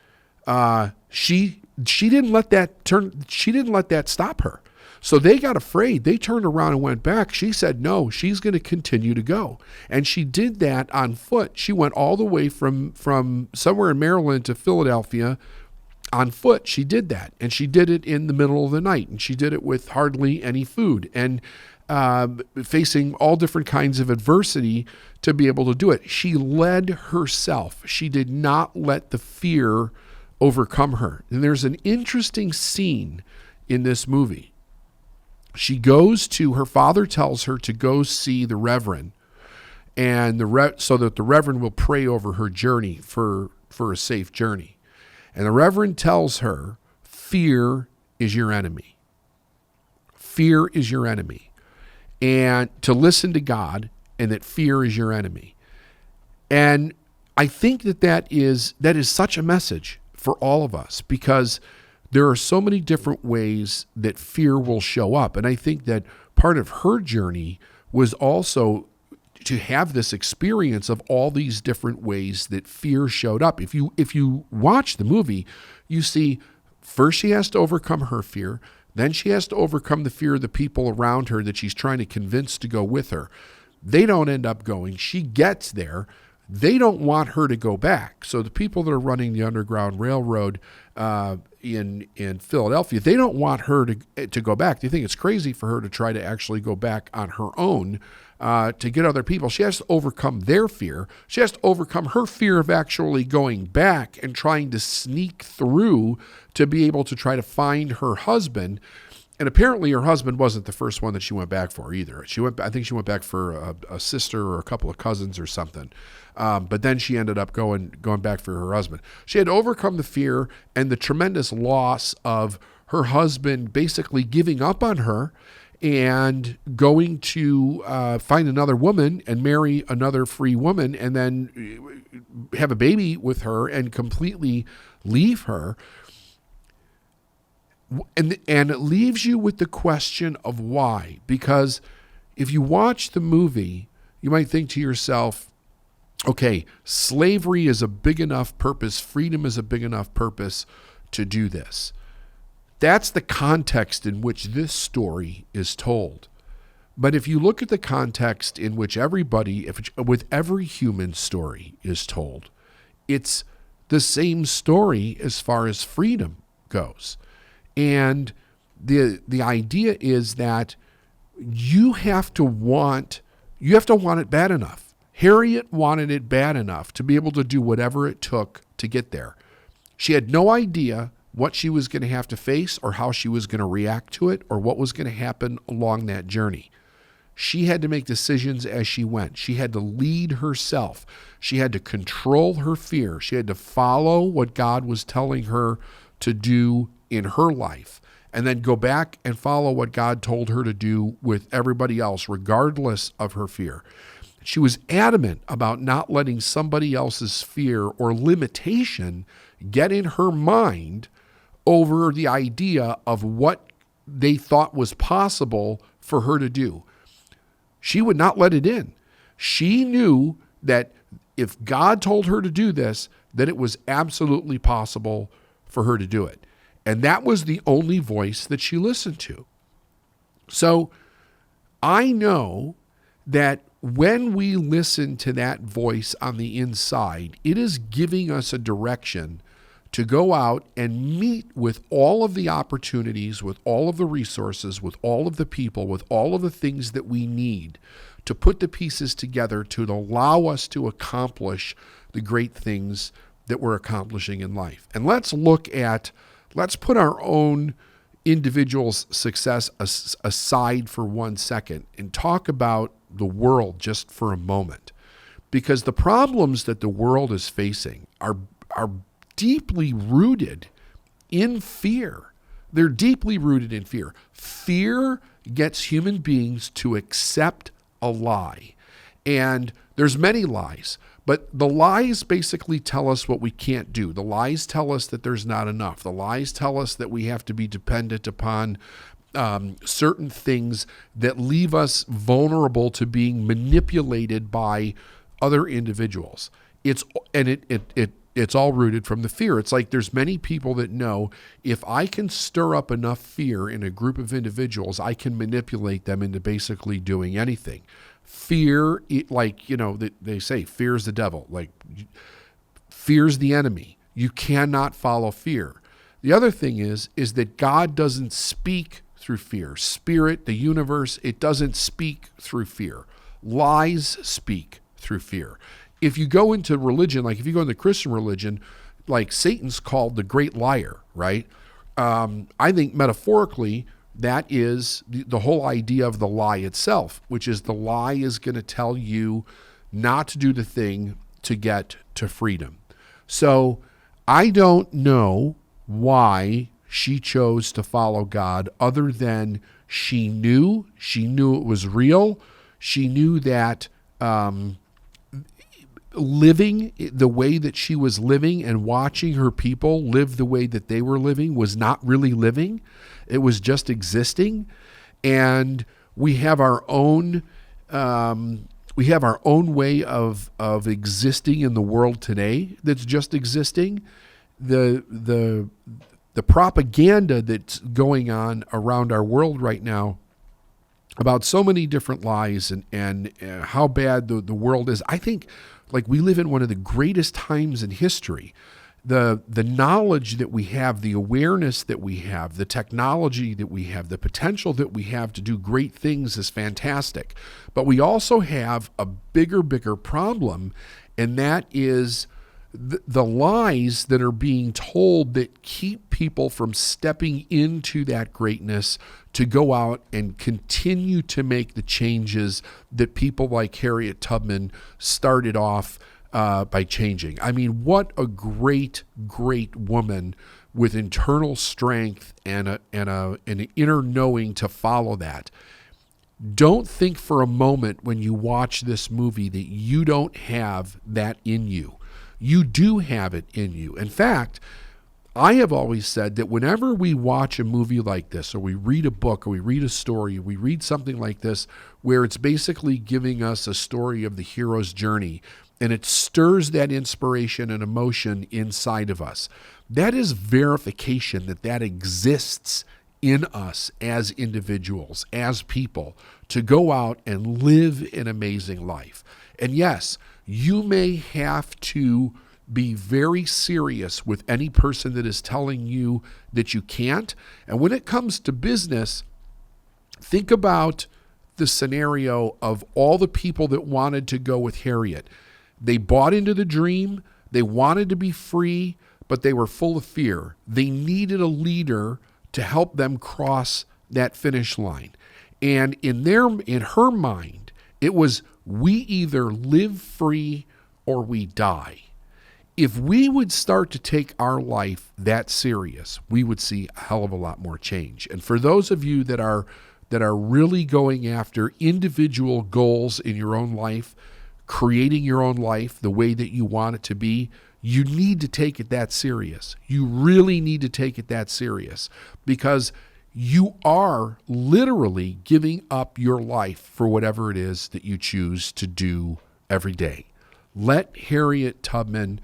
she didn't let that stop her. So they got afraid. They turned around and went back. She said, no, she's going to continue to go. And she did that on foot. She went all the way from somewhere in Maryland to Philadelphia on foot. She did that. And she did it in the middle of the night. And she did it with hardly any food and facing all different kinds of adversity to be able to do it. She led herself. She did not let the fear overcome her. And there's an interesting scene in this movie. She goes to, her father tells her to go see the Reverend, and so that the Reverend will pray over her journey for a safe journey. And the Reverend tells her, fear is your enemy. Fear is your enemy. And to listen to God, and that fear is your enemy. And I think that is such a message for all of us, because there are so many different ways that fear will show up. And I think that part of her journey was also to have this experience of all these different ways that fear showed up. If you watch the movie, you see first she has to overcome her fear. Then she has to overcome the fear of the people around her that she's trying to convince to go with her. They don't end up going. She gets there. They don't want her to go back. So the people that are running the Underground Railroad in Philadelphia, they don't want her to go back. They think it's crazy for her to try to actually go back on her own to get other people. She has to overcome their fear. She has to overcome her fear of actually going back and trying to sneak through to be able to try to find her husband. And apparently her husband wasn't the first one that she went back for either. I think she went back for a sister or a couple of cousins or something. But then she ended up going back for her husband. She had to overcome the fear and the tremendous loss of her husband basically giving up on her and going to find another woman and marry another free woman and then have a baby with her and completely leave her. And it leaves you with the question of why. Because if you watch the movie, you might think to yourself, okay, slavery is a big enough purpose, freedom is a big enough purpose to do this. That's the context in which this story is told. But if you look at the context in which with every human story is told, it's the same story as far as freedom goes. And the idea is that you have to want it bad enough. Harriet wanted it bad enough to be able to do whatever it took to get there. She had no idea what she was going to have to face or how she was going to react to it or what was going to happen along that journey. She had to make decisions as she went. She had to lead herself. She had to control her fear. She had to follow what God was telling her to do in her life, and then go back and follow what God told her to do with everybody else, regardless of her fear. She was adamant about not letting somebody else's fear or limitation get in her mind over the idea of what they thought was possible for her to do. She would not let it in. She knew that if God told her to do this, that it was absolutely possible for her to do it. And that was the only voice that she listened to. So I know that when we listen to that voice on the inside, it is giving us a direction to go out and meet with all of the opportunities, with all of the resources, with all of the people, with all of the things that we need to put the pieces together to allow us to accomplish the great things that we're accomplishing in life. And let's put our own individual's success aside for 1 second and talk about the world just for a moment. Because the problems that the world is facing are deeply rooted in fear. They're deeply rooted in fear. Fear gets human beings to accept a lie. And there's many lies, but the lies basically tell us what we can't do. The lies tell us that there's not enough. The lies tell us that we have to be dependent upon certain things that leave us vulnerable to being manipulated by other individuals. It's all rooted from the fear. It's like there's many people that know if I can stir up enough fear in a group of individuals, I can manipulate them into basically doing anything. Fear, they say, fear's the devil. Like, fear's the enemy. You cannot follow fear. The other thing is that God doesn't speak through fear. Spirit, the universe, it doesn't speak through fear. Lies speak through fear. If you go into religion, like if you go into Christian religion, like Satan's called the great liar, right? I think metaphorically, that is the whole idea of the lie itself, which is the lie is going to tell you not to do the thing to get to freedom. So I don't know why she chose to follow God other than she knew it was real. She knew that living the way that she was living and watching her people live the way that they were living was not really living. It was just existing. And we have our own way of existing in the world today that's just existing. The propaganda that's going on around our world right now about so many different lies and how bad the world is. I think like we live in one of the greatest times in history. The knowledge that we have, the awareness that we have, the technology that we have, the potential that we have to do great things is fantastic. But we also have a bigger problem, and that is the lies that are being told that keep people from stepping into that greatness to go out and continue to make the changes that people like Harriet Tubman started off by changing. I mean, what a great woman with internal strength and an inner knowing to follow that. Don't think for a moment when you watch this movie that you don't have that in you. You do have it in you. In fact, I have always said that whenever we watch a movie like this, or we read a book, or we read a story, or we read something like this, where it's basically giving us a story of the hero's journey, and it stirs that inspiration and emotion inside of us, that is verification that exists in us as individuals, as people, to go out and live an amazing life. And yes, you may have to be very serious with any person that is telling you that you can't. And when it comes to business, think about the scenario of all the people that wanted to go with Harriet. They bought into the dream. They wanted to be free, but they were full of fear. They needed a leader to help them cross that finish line. And in her mind, it was, we either live free or we die. If we would start to take our life that serious, we would see a hell of a lot more change. And for those of you that are really going after individual goals in your own life, creating your own life the way that you want it to be, you need to take it that serious. You really need to take it that serious, because you are literally giving up your life for whatever it is that you choose to do every day. Let Harriet Tubman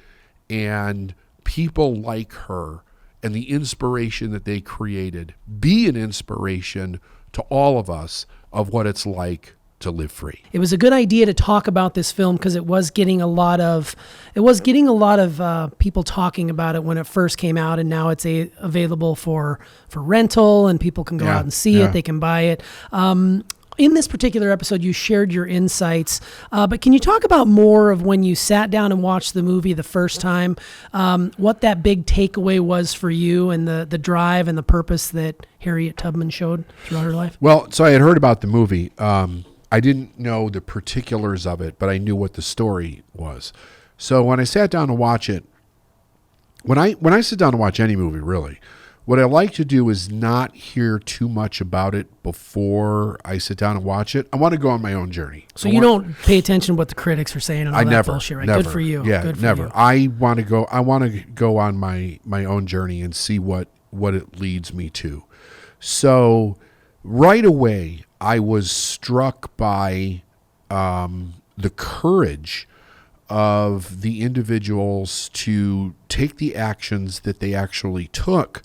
and people like her and the inspiration that they created be an inspiration to all of us of what it's like to live free. It was a good idea to talk about this film because it was getting a lot of people talking about it when it first came out, and now it's available for rental, and people can go out and see it. They can buy it. in this particular episode, you shared your insights, but can you talk about more of when you sat down and watched the movie the first time, what that big takeaway was for you and the drive and the purpose that Harriet Tubman showed throughout her life? Well, so I had heard about the movie. I didn't know the particulars of it, but I knew what the story was. So when I sat down to watch it, when I sit down to watch any movie, really, what I like to do is not hear too much about it before I sit down and watch it. I want to go on my own journey. So you don't pay attention to what the critics are saying and all that bullshit, right? Never. Good for you. Yeah, Good for never. you. I want to go on my own journey and see what it leads me to. So right away, I was struck by the courage of the individuals to take the actions that they actually took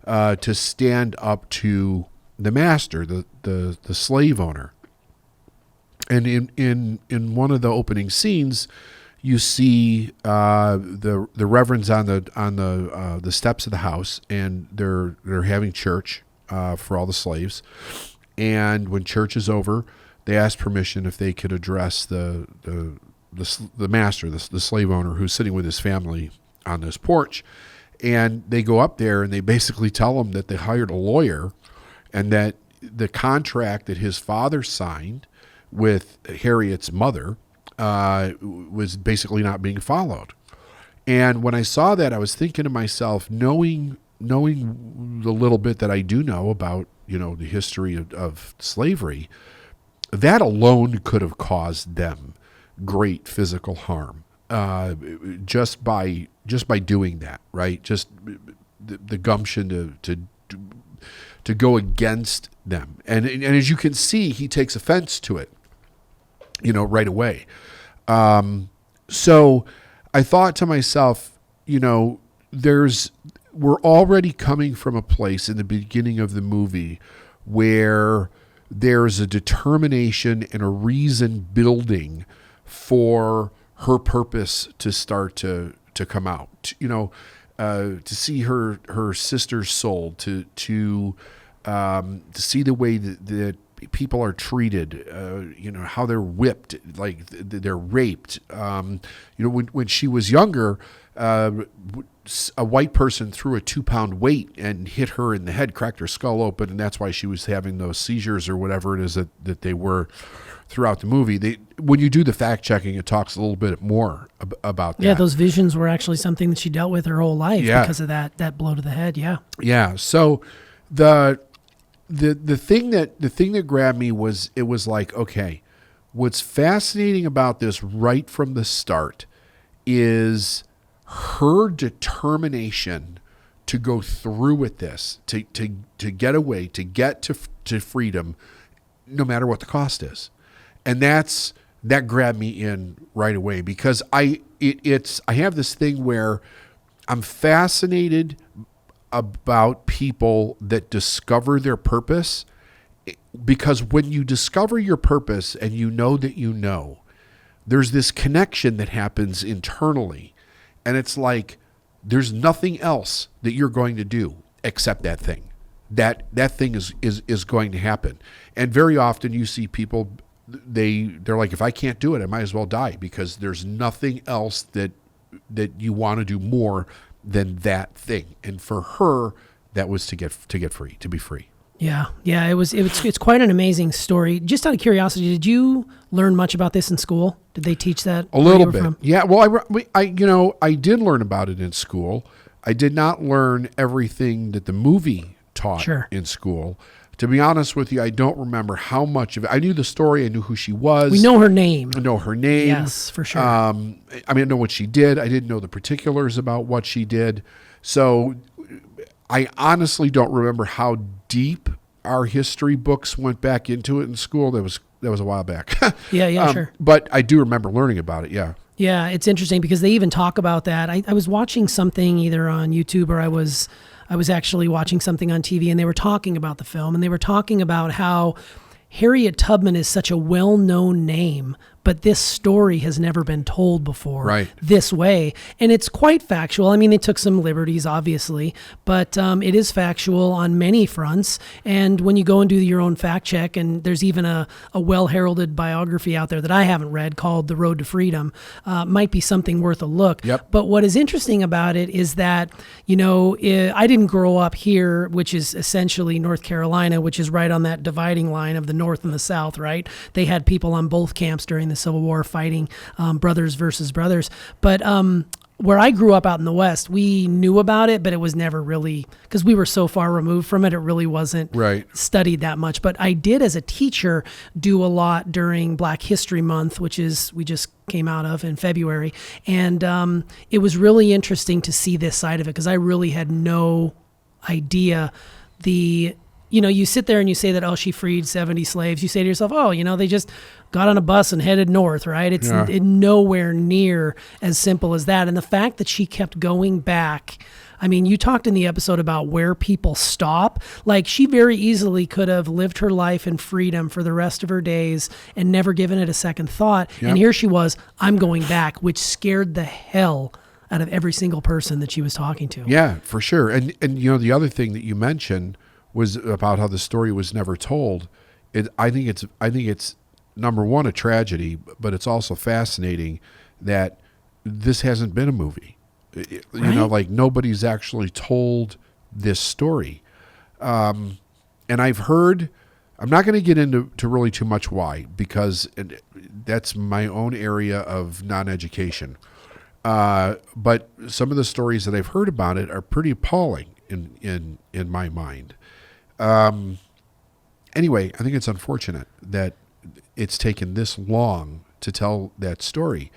to stand up to the master, the slave owner. And in one of the opening scenes, you see the reverends on the steps of the house, and they're having church for all the slaves. And when church is over, they ask permission if they could address the master, the slave owner, who's sitting with his family on this porch. And they go up there and they basically tell him that they hired a lawyer and that the contract that his father signed with Harriet's mother was basically not being followed. And when I saw that, I was thinking to myself, knowing the little bit that I do know about, the history of slavery, that alone could have caused them great physical harm. Just by doing that, right? Just the gumption to go against them, and as you can see, he takes offense to it, right away. So I thought to myself, we're already coming from a place in the beginning of the movie where there's a determination and a reason building for her purpose to start to come out, to see her sister's soul, to see the way that people are treated, how they're whipped, like they're raped. When she was younger, a white person threw a 2-pound weight and hit her in the head, cracked her skull open, and that's why she was having those seizures or whatever it is that they were throughout the movie. When you do the fact checking, it talks a little bit more about that. Yeah, those visions were actually something that she dealt with her whole life because of that blow to the head. Yeah. Yeah. So the thing that grabbed me was, it was like, okay, what's fascinating about this right from the start is her determination to go through with this, to get away, to get to freedom, no matter what the cost is. And that grabbed me in right away, because I have this thing where I'm fascinated about people that discover their purpose, because when you discover your purpose and you know that there's this connection that happens internally, and it's like there's nothing else that you're going to do except that thing. That thing is going to happen. And very often you see people, they're like, if I can't do it, I might as well die, because there's nothing else that you want to do more than that thing. And for her, that was to get free, to be free. Yeah. It's quite an amazing story. Just out of curiosity, did you learn much about this in school? Did they teach that? A little bit. From? Yeah. Well, I did learn about it in school. I did not learn everything that the movie taught in school. To be honest with you, I don't remember how much of it. I knew the story. I knew who she was. We know her name. I know her name. Yes, for sure. I know what she did. I didn't know the particulars about what she did. So I honestly don't remember how deep our history books went back into it in school. That was a while back. Yeah, sure. But I do remember learning about it. Yeah. Yeah, it's interesting because they even talk about that. I was watching something either on YouTube, or I was actually watching something on TV, and they were talking about the film, and they were talking about how Harriet Tubman is such a well-known name, but this story has never been told before Right. this way. And it's quite factual. I mean, they took some liberties, obviously, but it is factual on many fronts. And when you go and do your own fact check, and there's even a well-heralded biography out there that I haven't read called The Road to Freedom, might be something worth a look. Yep. But what is interesting about it is that, I didn't grow up here, which is essentially North Carolina, which is right on that dividing line of the North and the South, right? They had people on both camps during the Civil War fighting brothers versus brothers. But where I grew up out in the West, we knew about it, but it was never really, because we were so far removed from it, it really wasn't Right. studied that much. But I did, as a teacher, do a lot during Black History Month, which is, we just came out of in February. And it was really interesting to see this side of it, because I really had no idea you sit there and you say that, oh, she freed 70 slaves. You say to yourself, oh, they just got on a bus and headed north, right? It's nowhere near as simple as that. And the fact that she kept going back, I mean, you talked in the episode about where people stop. Like, she very easily could have lived her life in freedom for the rest of her days and never given it a second thought. Yep. And here she was, I'm going back, which scared the hell out of every single person that she was talking to. Yeah, for sure. And the other thing that you mentioned was about how the story was never told. I think it's number one, a tragedy, but it's also fascinating that this hasn't been a movie. Right? Nobody's actually told this story. And I've heard, I'm not going to get into really too much why, because that's my own area of non-education. But some of the stories that I've heard about it are pretty appalling in my mind. Anyway, I think it's unfortunate that it's taken this long to tell that story.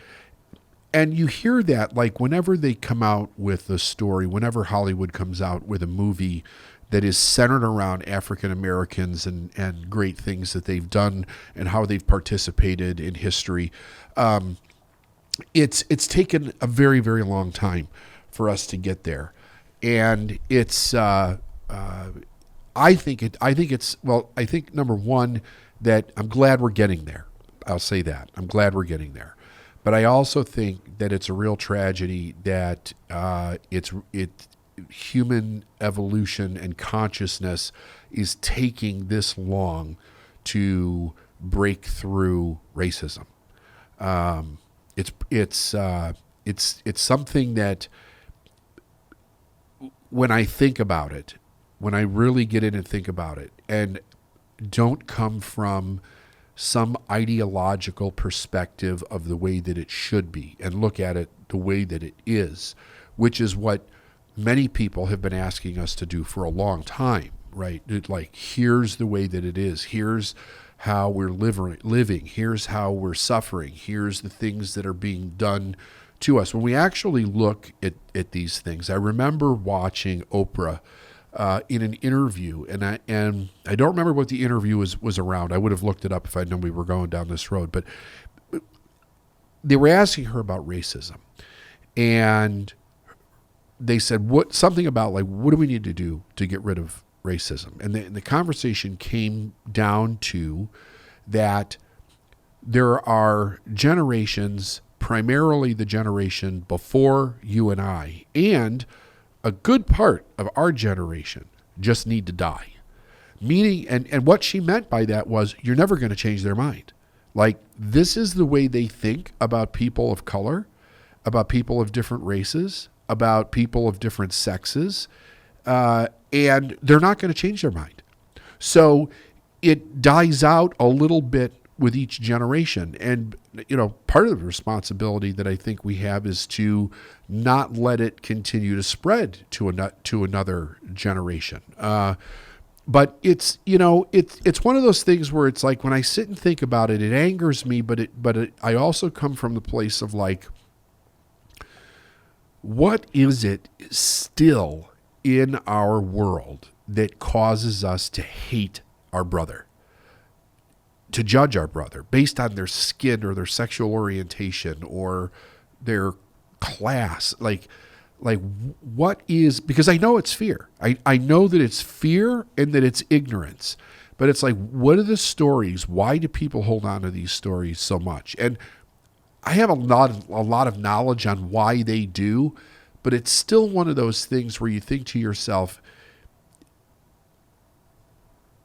And you hear that, like, whenever they come out with a story, whenever Hollywood comes out with a movie that is centered around African Americans and great things that they've done and how they've participated in history, it's taken a very, very long time for us to get there. And it's I think number one, that I'm glad we're getting there. I'll say that. I'm glad we're getting there. But I also think that it's a real tragedy that human evolution and consciousness is taking this long to break through racism. It's something that, when I think about it, when I really get in and think about it, and don't come from some ideological perspective of the way that it should be and look at it the way that it is, which is what many people have been asking us to do for a long time, right? Like, here's the way that it is. Here's how we're living. Here's how we're suffering. Here's the things that are being done to us. When we actually look at these things, I remember watching Oprah in an interview, and I don't remember what the interview was around. I would have looked it up if I'd known we were going down this road. But they were asking her about racism, and they said something about, like, what do we need to do to get rid of racism? And the conversation came down to that there are generations, primarily the generation before you and I, and a good part of our generation just need to die. Meaning, and what she meant by that was, you're never going to change their mind. Like, this is the way they think about people of color, about people of different races, about people of different sexes, and they're not going to change their mind. So it dies out a little bit with each generation. And, part of the responsibility that I think we have is to not let it continue to spread to another generation. But it's one of those things where it's like, when I sit and think about it, it angers me, but I also come from the place of, like, what is it still in our world that causes us to hate our brother, to judge our brother based on their skin or their sexual orientation or their class? Like what is, because I know it's fear. I know that it's fear and that it's ignorance, But it's like, what are the stories? Why do people hold on to these stories so much? And I have a lot of knowledge on why they do, but it's still one of those things where you think to yourself,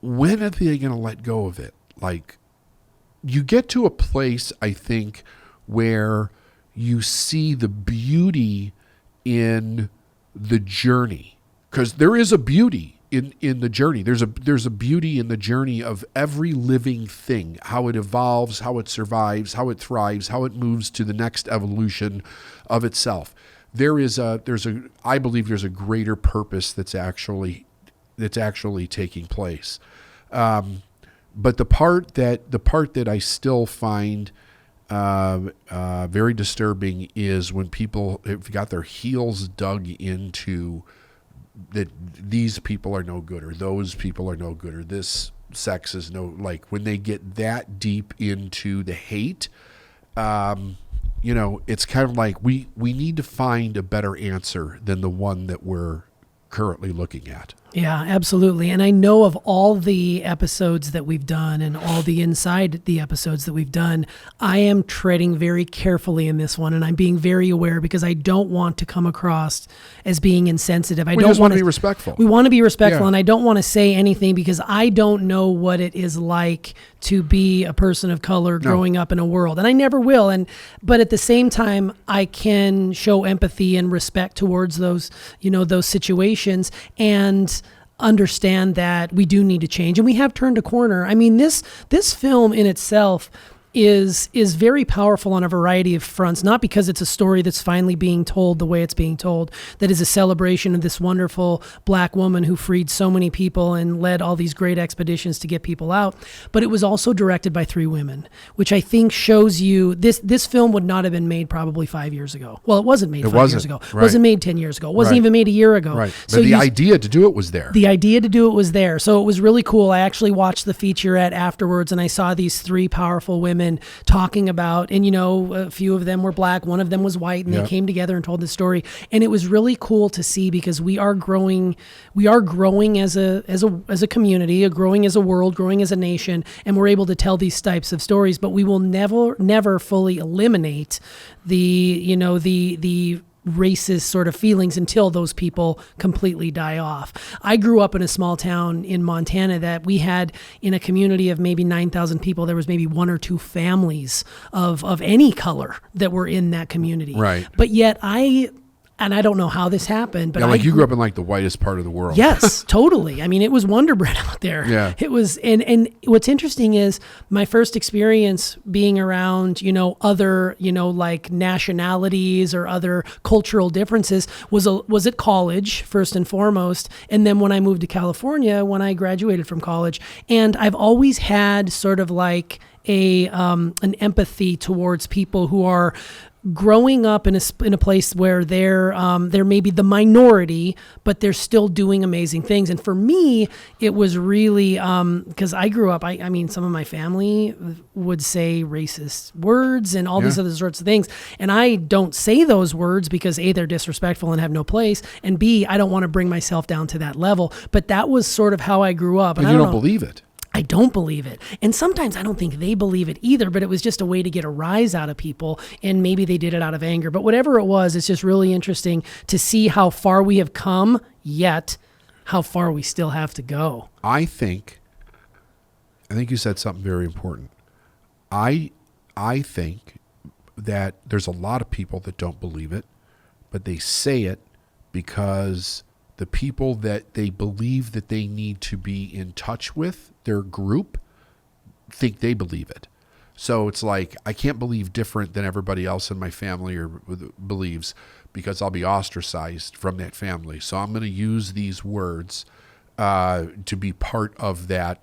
when are they going to let go of it? Like, you get to a place, I think, where you see the beauty in the journey, because there is a beauty in the journey. There's a beauty in the journey of every living thing, how it evolves, how it survives, how it thrives, how it moves to the next evolution of itself. I believe there's a greater purpose that's actually taking place. But the part that I still find very disturbing is when people have got their heels dug into that these people are no good, or those people are no good, or this sex is no, like when they get that deep into the hate, it's kind of like we need to find a better answer than the one that we're currently looking at. Yeah, absolutely. And I know of all the episodes that we've done and all the inside the episodes that we've done, I am treading very carefully in this one, and I'm being very aware because I don't want to come across as being insensitive. We just want to be respectful. We want to be respectful, Yeah. and I don't want to say anything because I don't know what it is like to be a person of color growing up in a world, and I never will. But at the same time, I can show empathy and respect towards those situations, and understand that we do need to change, and we have turned a corner. I mean, this film in itself is very powerful on a variety of fronts, not because it's a story that's finally being told the way it's being told, that is a celebration of this wonderful black woman who freed so many people and led all these great expeditions to get people out, but it was also directed by 3 women, which I think shows you this film would not have been made probably 5 years ago. Well, it wasn't made 5 years ago. It Right. wasn't made 10 years ago. It wasn't Right. even made a year ago. Right. So But the idea to do it was there. The idea to do it was there. So it was really cool. I actually watched the featurette afterwards, and I saw these 3 powerful women talking about, and a few of them were black, one of them was white, and Yep. they came together and told the story. And it was really cool to see because we are growing as a community, growing as a world, growing as a nation, and we're able to tell these types of stories, but we will never fully eliminate the racist sort of feelings until those people completely die off. I grew up in a small town in Montana that we had, in a community of maybe 9,000 people, there was maybe 1 or 2 families of any color that were in that community. Right. But yet and I don't know how this happened, but you grew up in like the whitest part of the world. Yes, totally. I mean, it was Wonder Bread out there. Yeah. It was, and what's interesting is my first experience being around, other, like nationalities or other cultural differences was at college, first and foremost. And then when I moved to California, when I graduated from college, and I've always had sort of like an empathy towards people who are growing up in a place where they're maybe the minority, but they're still doing amazing things. And for me, it was really because I grew up. I mean, some of my family would say racist words and all these other sorts of things, and I don't say those words because A, they're disrespectful and have no place, and B, I don't want to bring myself down to that level. But that was sort of how I grew up. But and you I don't believe it. I don't believe it. And sometimes I don't think they believe it either, but it was just a way to get a rise out of people, and maybe they did it out of anger. But whatever it was, it's just really interesting to see how far we have come, yet how far we still have to go. I think you said something very important. I think that there's a lot of people that don't believe it, but they say it because the people that they believe that they need to be in touch with, their group, think they believe it. So it's like, I can't believe different than everybody else in my family or believes, because I'll be ostracized from that family. So I'm going to use these words to be part of that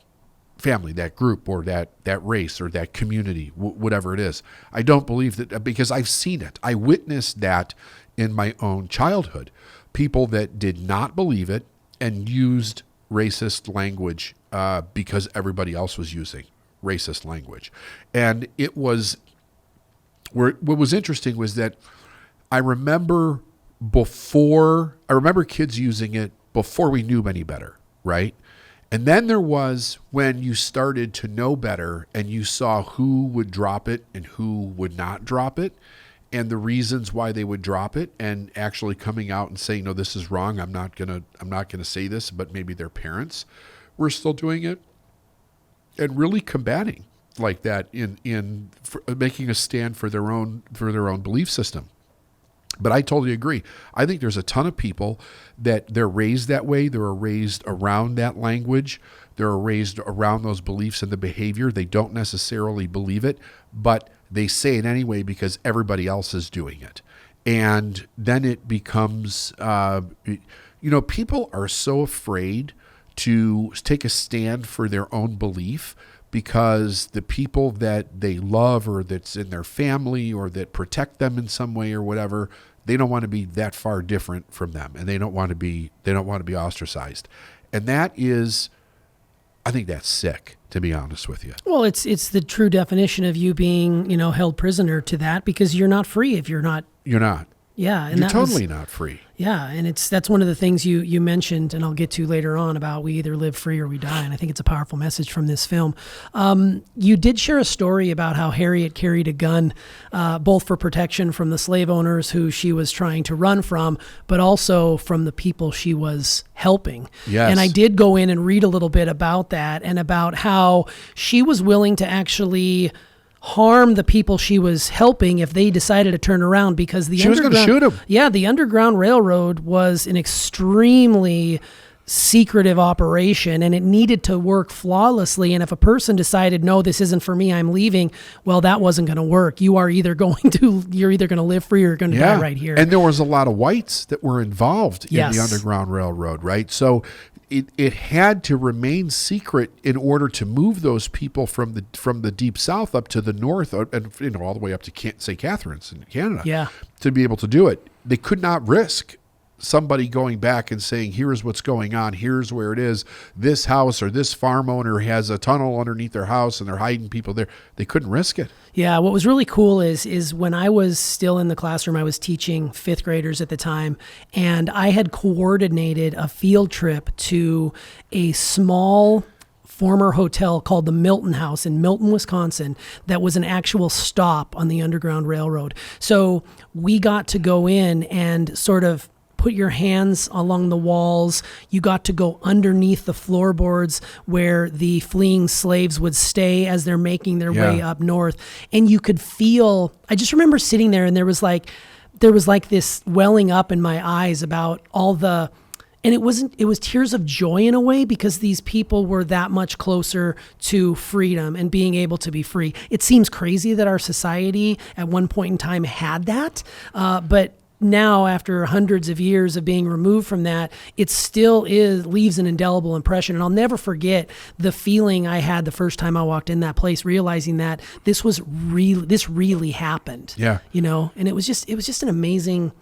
family, that group, or that race, or that community, whatever it is. I don't believe that, because I've seen it. I witnessed that in my own childhood. People that did not believe it and used racist language because everybody else was using racist language. And it was, what was interesting was that I remember kids using it before we knew any better, right? And then there was when you started to know better and you saw who would drop it and who would not drop it and the reasons why they would drop it, and actually coming out and saying, no, this is wrong. I'm not going to say this, but maybe their parents were still doing it, and really combating like that in making a stand for their own belief system. But I totally agree. I think there's a ton of people that they're raised that way. They're raised around that language. They're raised around those beliefs and the behavior. They don't necessarily believe it, but they say it anyway because everybody else is doing it. And then it becomes, people are so afraid to take a stand for their own belief because the people that they love or that's in their family or that protect them in some way or whatever, they don't want to be that far different from them, and they don't want to be ostracized. And that is, I think that's sick, to be honest with you. Well, it's the true definition of you being, held prisoner to that, because you're not free if you're not. You're not. Yeah. And you're totally not free. Yeah. And that's one of the things you mentioned, and I'll get to later on, about we either live free or we die. And I think it's a powerful message from this film. You did share a story about how Harriet carried a gun, both for protection from the slave owners who she was trying to run from, but also from the people she was helping. Yes. And I did go in and read a little bit about that, and about how she was willing to actually harm the people she was helping if they decided to turn around, because she was going to shoot them. Yeah, the Underground Railroad was an extremely secretive operation, and it needed to work flawlessly. And if a person decided, no, this isn't for me, I'm leaving, well, that wasn't going to work. You're either going to live free or you're going to die right here. And there was a lot of whites that were involved in Yes. the Underground Railroad, right? So it had to remain secret in order to move those people from the deep south up to the north, and all the way up to St. Catharines in Canada. Yeah. To be able to do it, they could not risk somebody going back and saying, here's what's going on, here's where it is, this house or this farm owner has a tunnel underneath their house and they're hiding people there. They couldn't risk it. Yeah, what was really cool is when I was still in the classroom, I was teaching fifth graders at the time, and I had coordinated a field trip to a small former hotel called the Milton House in Milton, Wisconsin, that was an actual stop on the Underground Railroad. So we got to go in and sort of put your hands along the walls. You got to go underneath the floorboards where the fleeing slaves would stay as they're making their way up north. And you could feel, I just remember sitting there, and there was like this welling up in my eyes about all the, and it was tears of joy in a way, because these people were that much closer to freedom and being able to be free. It seems crazy that our society at one point in time had that, but now, after hundreds of years of being removed from that, it still leaves an indelible impression. And I'll never forget the feeling I had the first time I walked in that place, realizing that this really happened. Yeah. And it was just an amazing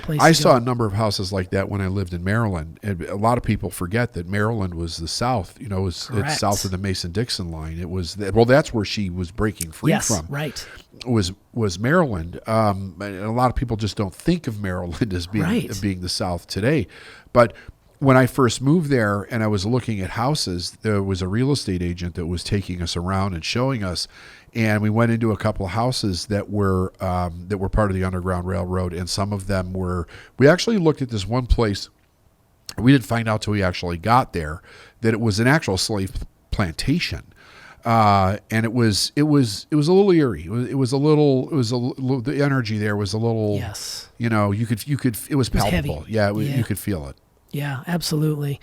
place. I saw a number of houses like that when I lived in Maryland. And a lot of people forget that Maryland was the South. It's south of the Mason-Dixon line. It was that's where she was breaking free from. Right. Was Maryland. And a lot of people just don't think of Maryland as being the South today. But when I first moved there and I was looking at houses, there was a real estate agent that was taking us around and showing us. And we went into a couple of houses that were part of the Underground Railroad, and some of them were. We actually looked at this one place. We didn't find out till we actually got there that it was an actual slave plantation, and it was a little eerie. The energy there was a little. Yes. You could. It was palpable. Heavy. You could feel it. Yeah, absolutely.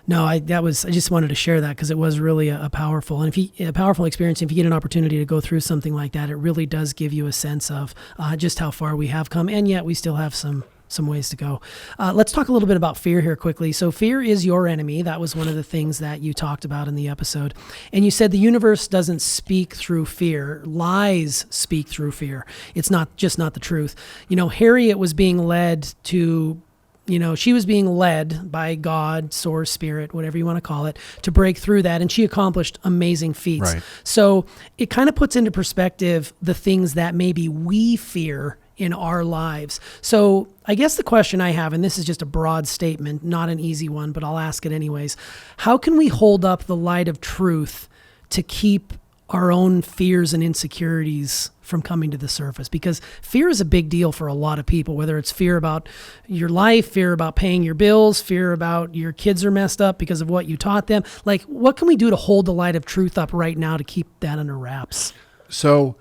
No, I just wanted to share that because it was really a powerful experience. If you get an opportunity to go through something like that, it really does give you a sense of just how far we have come, and yet we still have some ways to go. Let's talk a little bit about fear here quickly. So fear is your enemy. That was one of the things that you talked about in the episode. And you said the universe doesn't speak through fear. Lies speak through fear. It's not the truth. Harriet was being led to... she was being led by God, source, spirit, whatever you want to call it, to break through that. And she accomplished amazing feats. Right. So it kind of puts into perspective the things that maybe we fear in our lives. So I guess the question I have, and this is just a broad statement, not an easy one, but I'll ask it anyways. How can we hold up the light of truth to keep our own fears and insecurities from coming to the surface? Because fear is a big deal for a lot of people, whether it's fear about your life, fear about paying your bills, fear about your kids are messed up because of what you taught them. Like, what can we do to hold the light of truth up right now to keep that under wraps? So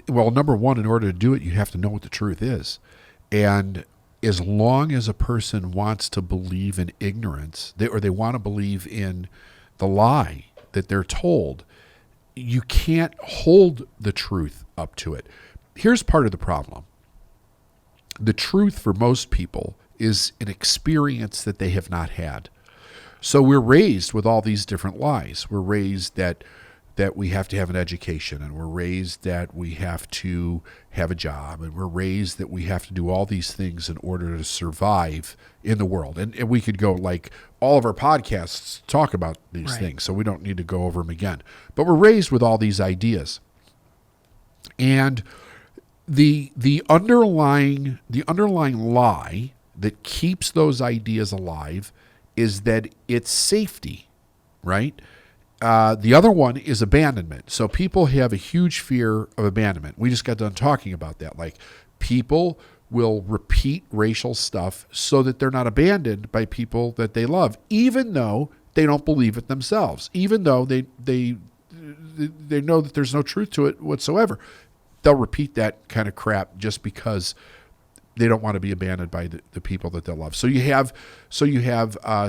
well, number one, in order to do it, you have to know what the truth is. And as long as a person wants to believe in ignorance, or they want to believe in the lie that they're told, you can't hold the truth up to it. Here's part of the problem. The truth for most people is an experience that they have not had. So we're raised with all these different lies. We're raised that we have to have an education, and we're raised that we have to have a job, and we're raised that we have to do all these things in order to survive in the world. And we could go, like, all of our podcasts talk about these things, so we don't need to go over them again. But we're raised with all these ideas. And the underlying lie that keeps those ideas alive is that it's safety, right? The other one is abandonment. So people have a huge fear of abandonment. We just got done talking about that. Like, people will repeat racial stuff so that they're not abandoned by people that they love, even though they don't believe it themselves, even though they know that there's no truth to it whatsoever. They'll repeat that kind of crap just because they don't want to be abandoned by the people that they love. So you have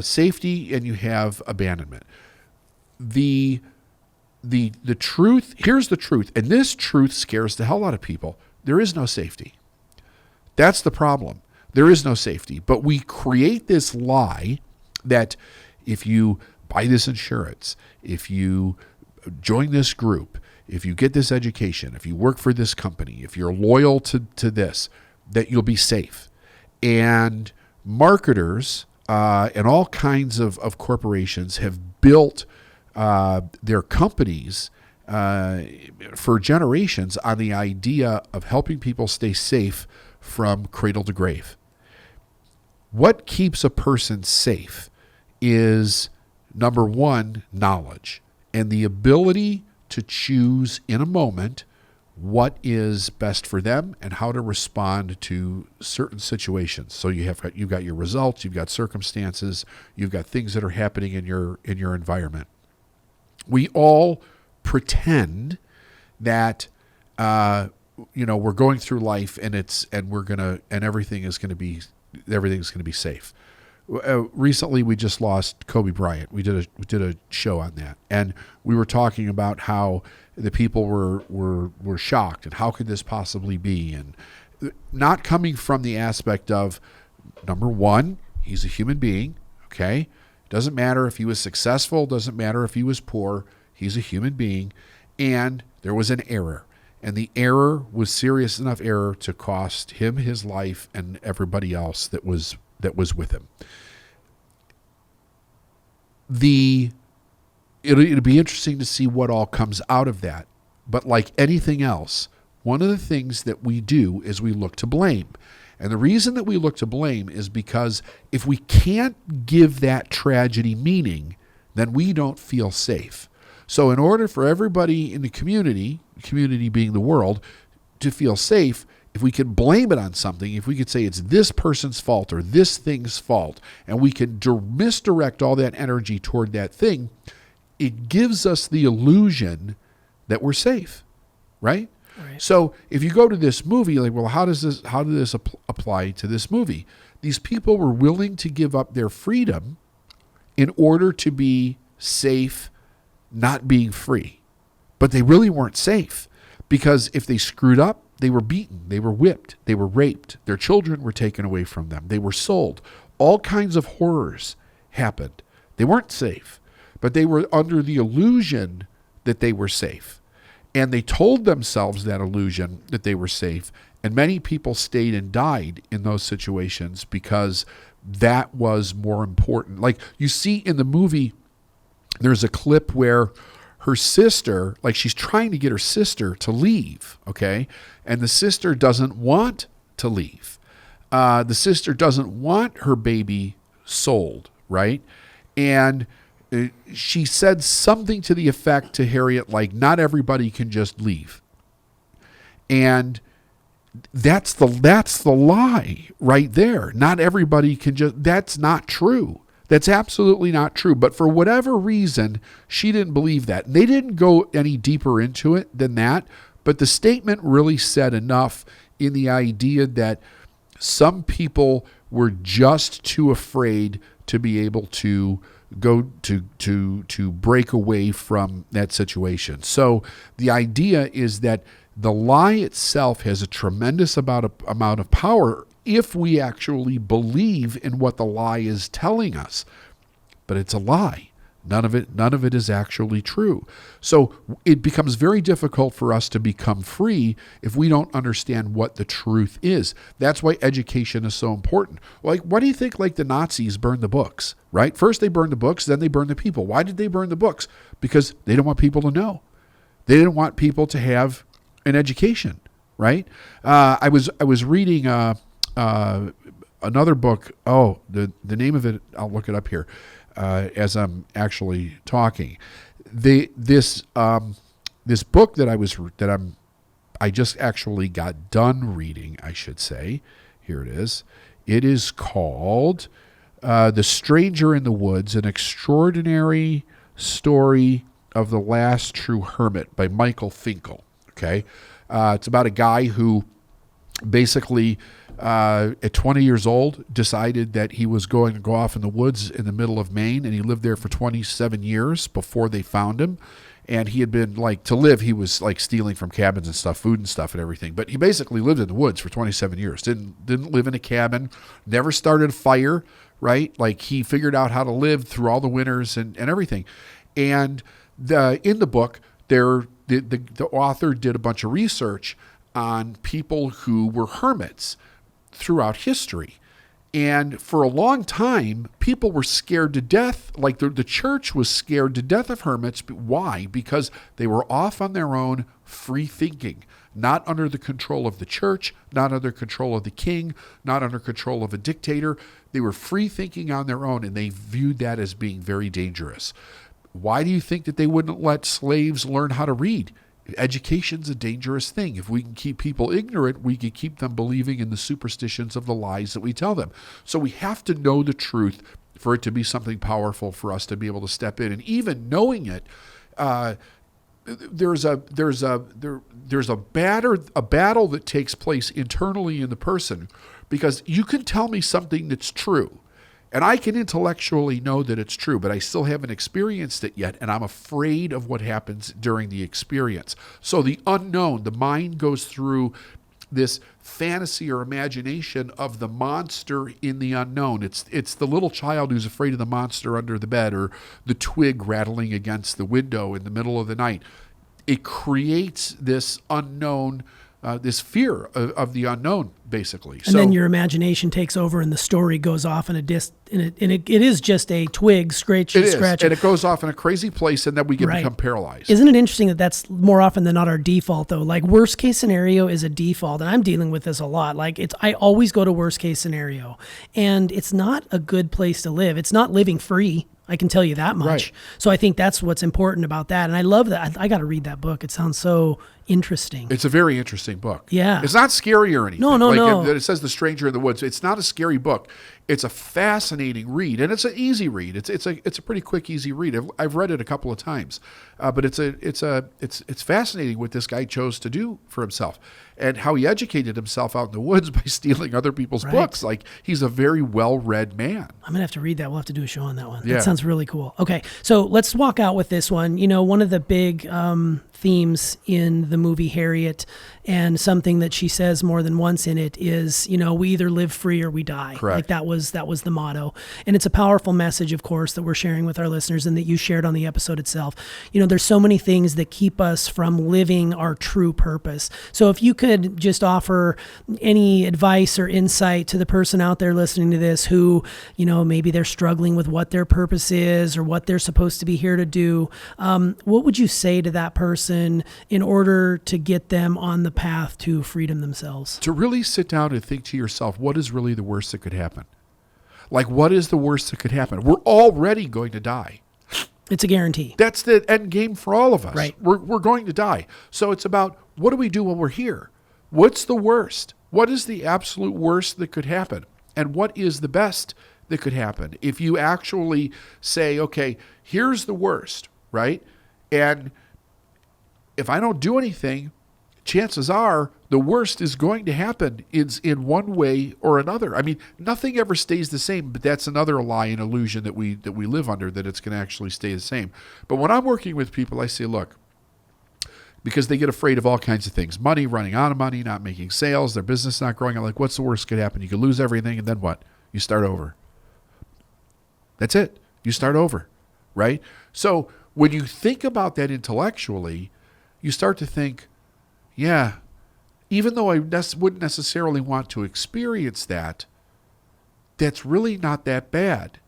safety and you have abandonment. The truth, here's the truth, and this truth scares the hell out of people. There is no safety. That's the problem. There is no safety. But we create this lie that if you buy this insurance, if you join this group, if you get this education, if you work for this company, if you're loyal to this, that you'll be safe. And marketers and all kinds of corporations have built their companies for generations on the idea of helping people stay safe from cradle to grave. What keeps a person safe is, number one, knowledge and the ability to choose in a moment what is best for them and how to respond to certain situations. So you've got your results, you've got circumstances, you've got things that are happening in your environment. We all pretend that we're going through life and everything's going to be safe. Recently, we just lost Kobe Bryant. We did a show on that, and we were talking about how the people were shocked and how could this possibly be, and not coming from the aspect of, number one, he's a human being. Okay. Doesn't matter if he was successful, doesn't matter if he was poor, he's a human being, and there was an error. And the error was serious enough error to cost him his life and everybody else that was with him. It'll be interesting to see what all comes out of that. But like anything else, one of the things that we do is we look to blame. And the reason that we look to blame is because if we can't give that tragedy meaning, then we don't feel safe. So in order for everybody in the community being the world, to feel safe, if we can blame it on something, if we could say it's this person's fault or this thing's fault, and we can misdirect all that energy toward that thing, it gives us the illusion that we're safe, right? Right. So if you go to this movie, like, well, how did this apply to this movie? These people were willing to give up their freedom in order to be safe, not being free. But they really weren't safe, because if they screwed up, they were beaten, they were whipped, they were raped, their children were taken away from them, they were sold. All kinds of horrors happened. They weren't safe, but they were under the illusion that they were safe. And they told themselves that illusion that they were safe. And many people stayed and died in those situations because that was more important. Like you see in the movie, there's a clip where her sister, like she's trying to get her sister to leave, okay? And the sister doesn't want to leave. The sister doesn't want her baby sold, right? And she said something to the effect to Harriet, like, not everybody can just leave. And that's the lie right there. Not everybody can just, that's not true. That's absolutely not true. But for whatever reason, she didn't believe that. And they didn't go any deeper into it than that. But the statement really said enough in the idea that some people were just too afraid to be able to go to break away from that situation. So the idea is that the lie itself has a tremendous amount of power if we actually believe in what the lie is telling us. But it's a lie. None of it is actually true. So it becomes very difficult for us to become free if we don't understand what the truth is. That's why education is so important. Like, why do you think, like, the Nazis burned the books, right? First they burned the books, then they burned the people. Why did they burn the books? Because they didn't want people to know. They didn't want people to have an education, right? I was reading another book. Oh, the name of it, I'll look it up here as I'm actually talking. This book that I just actually got done reading, I should say. Here it is. It is called The Stranger in the Woods, An Extraordinary Story of the Last True Hermit by Michael Finkel. Okay. It's about a guy who basically at 20 years old decided that he was going to go off in the woods in the middle of Maine, and he lived there for 27 years before they found him. And he had been, like, to live, he was like stealing from cabins and stuff, food and stuff and everything. But he basically lived in the woods for 27 years. Didn't live in a cabin, never started a fire, right? Like, he figured out how to live through all the winters and everything. And in the book, the author did a bunch of research on people who were hermits throughout history. And for a long time, people were scared to death. Like the church was scared to death of hermits. Why? Because they were off on their own, free thinking, not under the control of the church, not under control of the king, not under control of a dictator. They were free thinking on their own, and they viewed that as being very dangerous. Why do you think that they wouldn't let slaves learn how to read? Education's a dangerous thing. If we can keep people ignorant, we can keep them believing in the superstitions of the lies that we tell them. So we have to know the truth for it to be something powerful for us to be able to step in. And even knowing it, there's a battle that takes place internally in the person, because you can tell me something that's true, and I can intellectually know that it's true, but I still haven't experienced it yet, and I'm afraid of what happens during the experience. So the unknown, the mind goes through this fantasy or imagination of the monster in the unknown. It's the little child who's afraid of the monster under the bed, or the twig rattling against the window in the middle of the night. It creates this unknown, this fear of the unknown, basically. And then your imagination takes over, and the story goes off in it is just a twig scratch. And it goes off in a crazy place, and then we become paralyzed. Isn't it interesting that that's more often than not our default, though? Like, worst case scenario is a default, and I'm dealing with this a lot. Like, I always go to worst case scenario, and it's not a good place to live. It's not living free. I can tell you that much. Right. So I think that's what's important about that. And I love that. I got to read that book. It sounds so interesting. It's a very interesting book. Yeah. It's not scary or anything. No. It says The Stranger in the Woods. It's not a scary book. It's a fascinating read, and it's an easy read. It's a pretty quick, easy read. I've read it a couple of times, but it's fascinating what this guy chose to do for himself, and how he educated himself out in the woods by stealing other people's books. Like, he's a very well-read man. I'm gonna have to read that. We'll have to do a show on that one. Yeah. That sounds really cool. Okay, so let's walk out with this one. You know, one of the big themes in the movie Harriet, and something that she says more than once in it is, we either live free or we die. Correct. Like that was the motto. And it's a powerful message, of course, that we're sharing with our listeners and that you shared on the episode itself. There's so many things that keep us from living our true purpose. So if you could just offer any advice or insight to the person out there listening to this who, maybe they're struggling with what their purpose is or what they're supposed to be here to do, what would you say to that person in order to get them on the path to freedom themselves? To really sit down and think to yourself, what is really the worst that could happen? Like, what is the worst that could happen? We're already going to die. It's a guarantee. That's the end game for all of us. Right. We're going to die. So it's about, what do we do when we're here? What's the worst? What is the absolute worst that could happen? And what is the best that could happen? If you actually say, okay, here's the worst, right? And if I don't do anything, chances are the worst is going to happen in one way or another. I mean, nothing ever stays the same, but that's another lie and illusion that we live under, that it's going to actually stay the same. But when I'm working with people, I say, look, because they get afraid of all kinds of things. Money, running out of money, not making sales, their business not growing. I'm like, what's the worst that could happen? You could lose everything, and then what? You start over. That's it. You start over, right? So when you think about that intellectually, you start to think, yeah, even though I wouldn't necessarily want to experience that, that's really not that bad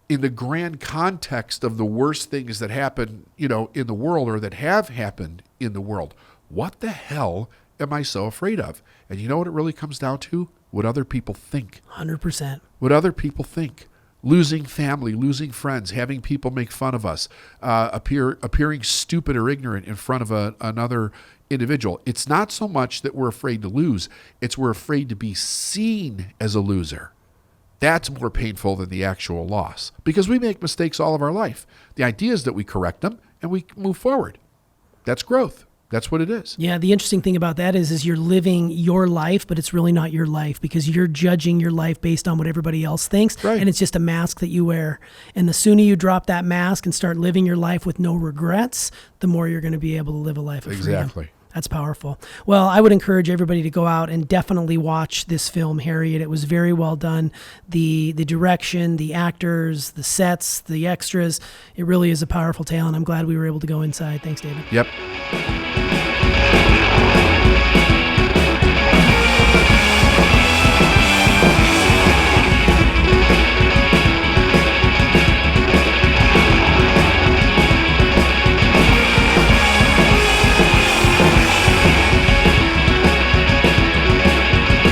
in the grand context of the worst things that happen, in the world or that have happened in the world. What the hell am I so afraid of? And you know what it really comes down to? What other people think. 100%. What other people think. Losing family, losing friends, having people make fun of us, appearing stupid or ignorant in front of another individual. It's not so much that we're afraid to lose. It's we're afraid to be seen as a loser. That's more painful than the actual loss, because we make mistakes all of our life. The idea is that we correct them and we move forward. That's growth. That's what it is. Yeah, the interesting thing about that is you're living your life, but it's really not your life, because you're judging your life based on what everybody else thinks, right. And it's just a mask that you wear. And the sooner you drop that mask and start living your life with no regrets, the more you're going to be able to live a life of freedom. Exactly. That's powerful. Well, I would encourage everybody to go out and definitely watch this film, Harriet. It was very well done. The direction, the actors, the sets, the extras. It really is a powerful tale, and I'm glad we were able to go inside. Thanks, David. Yep.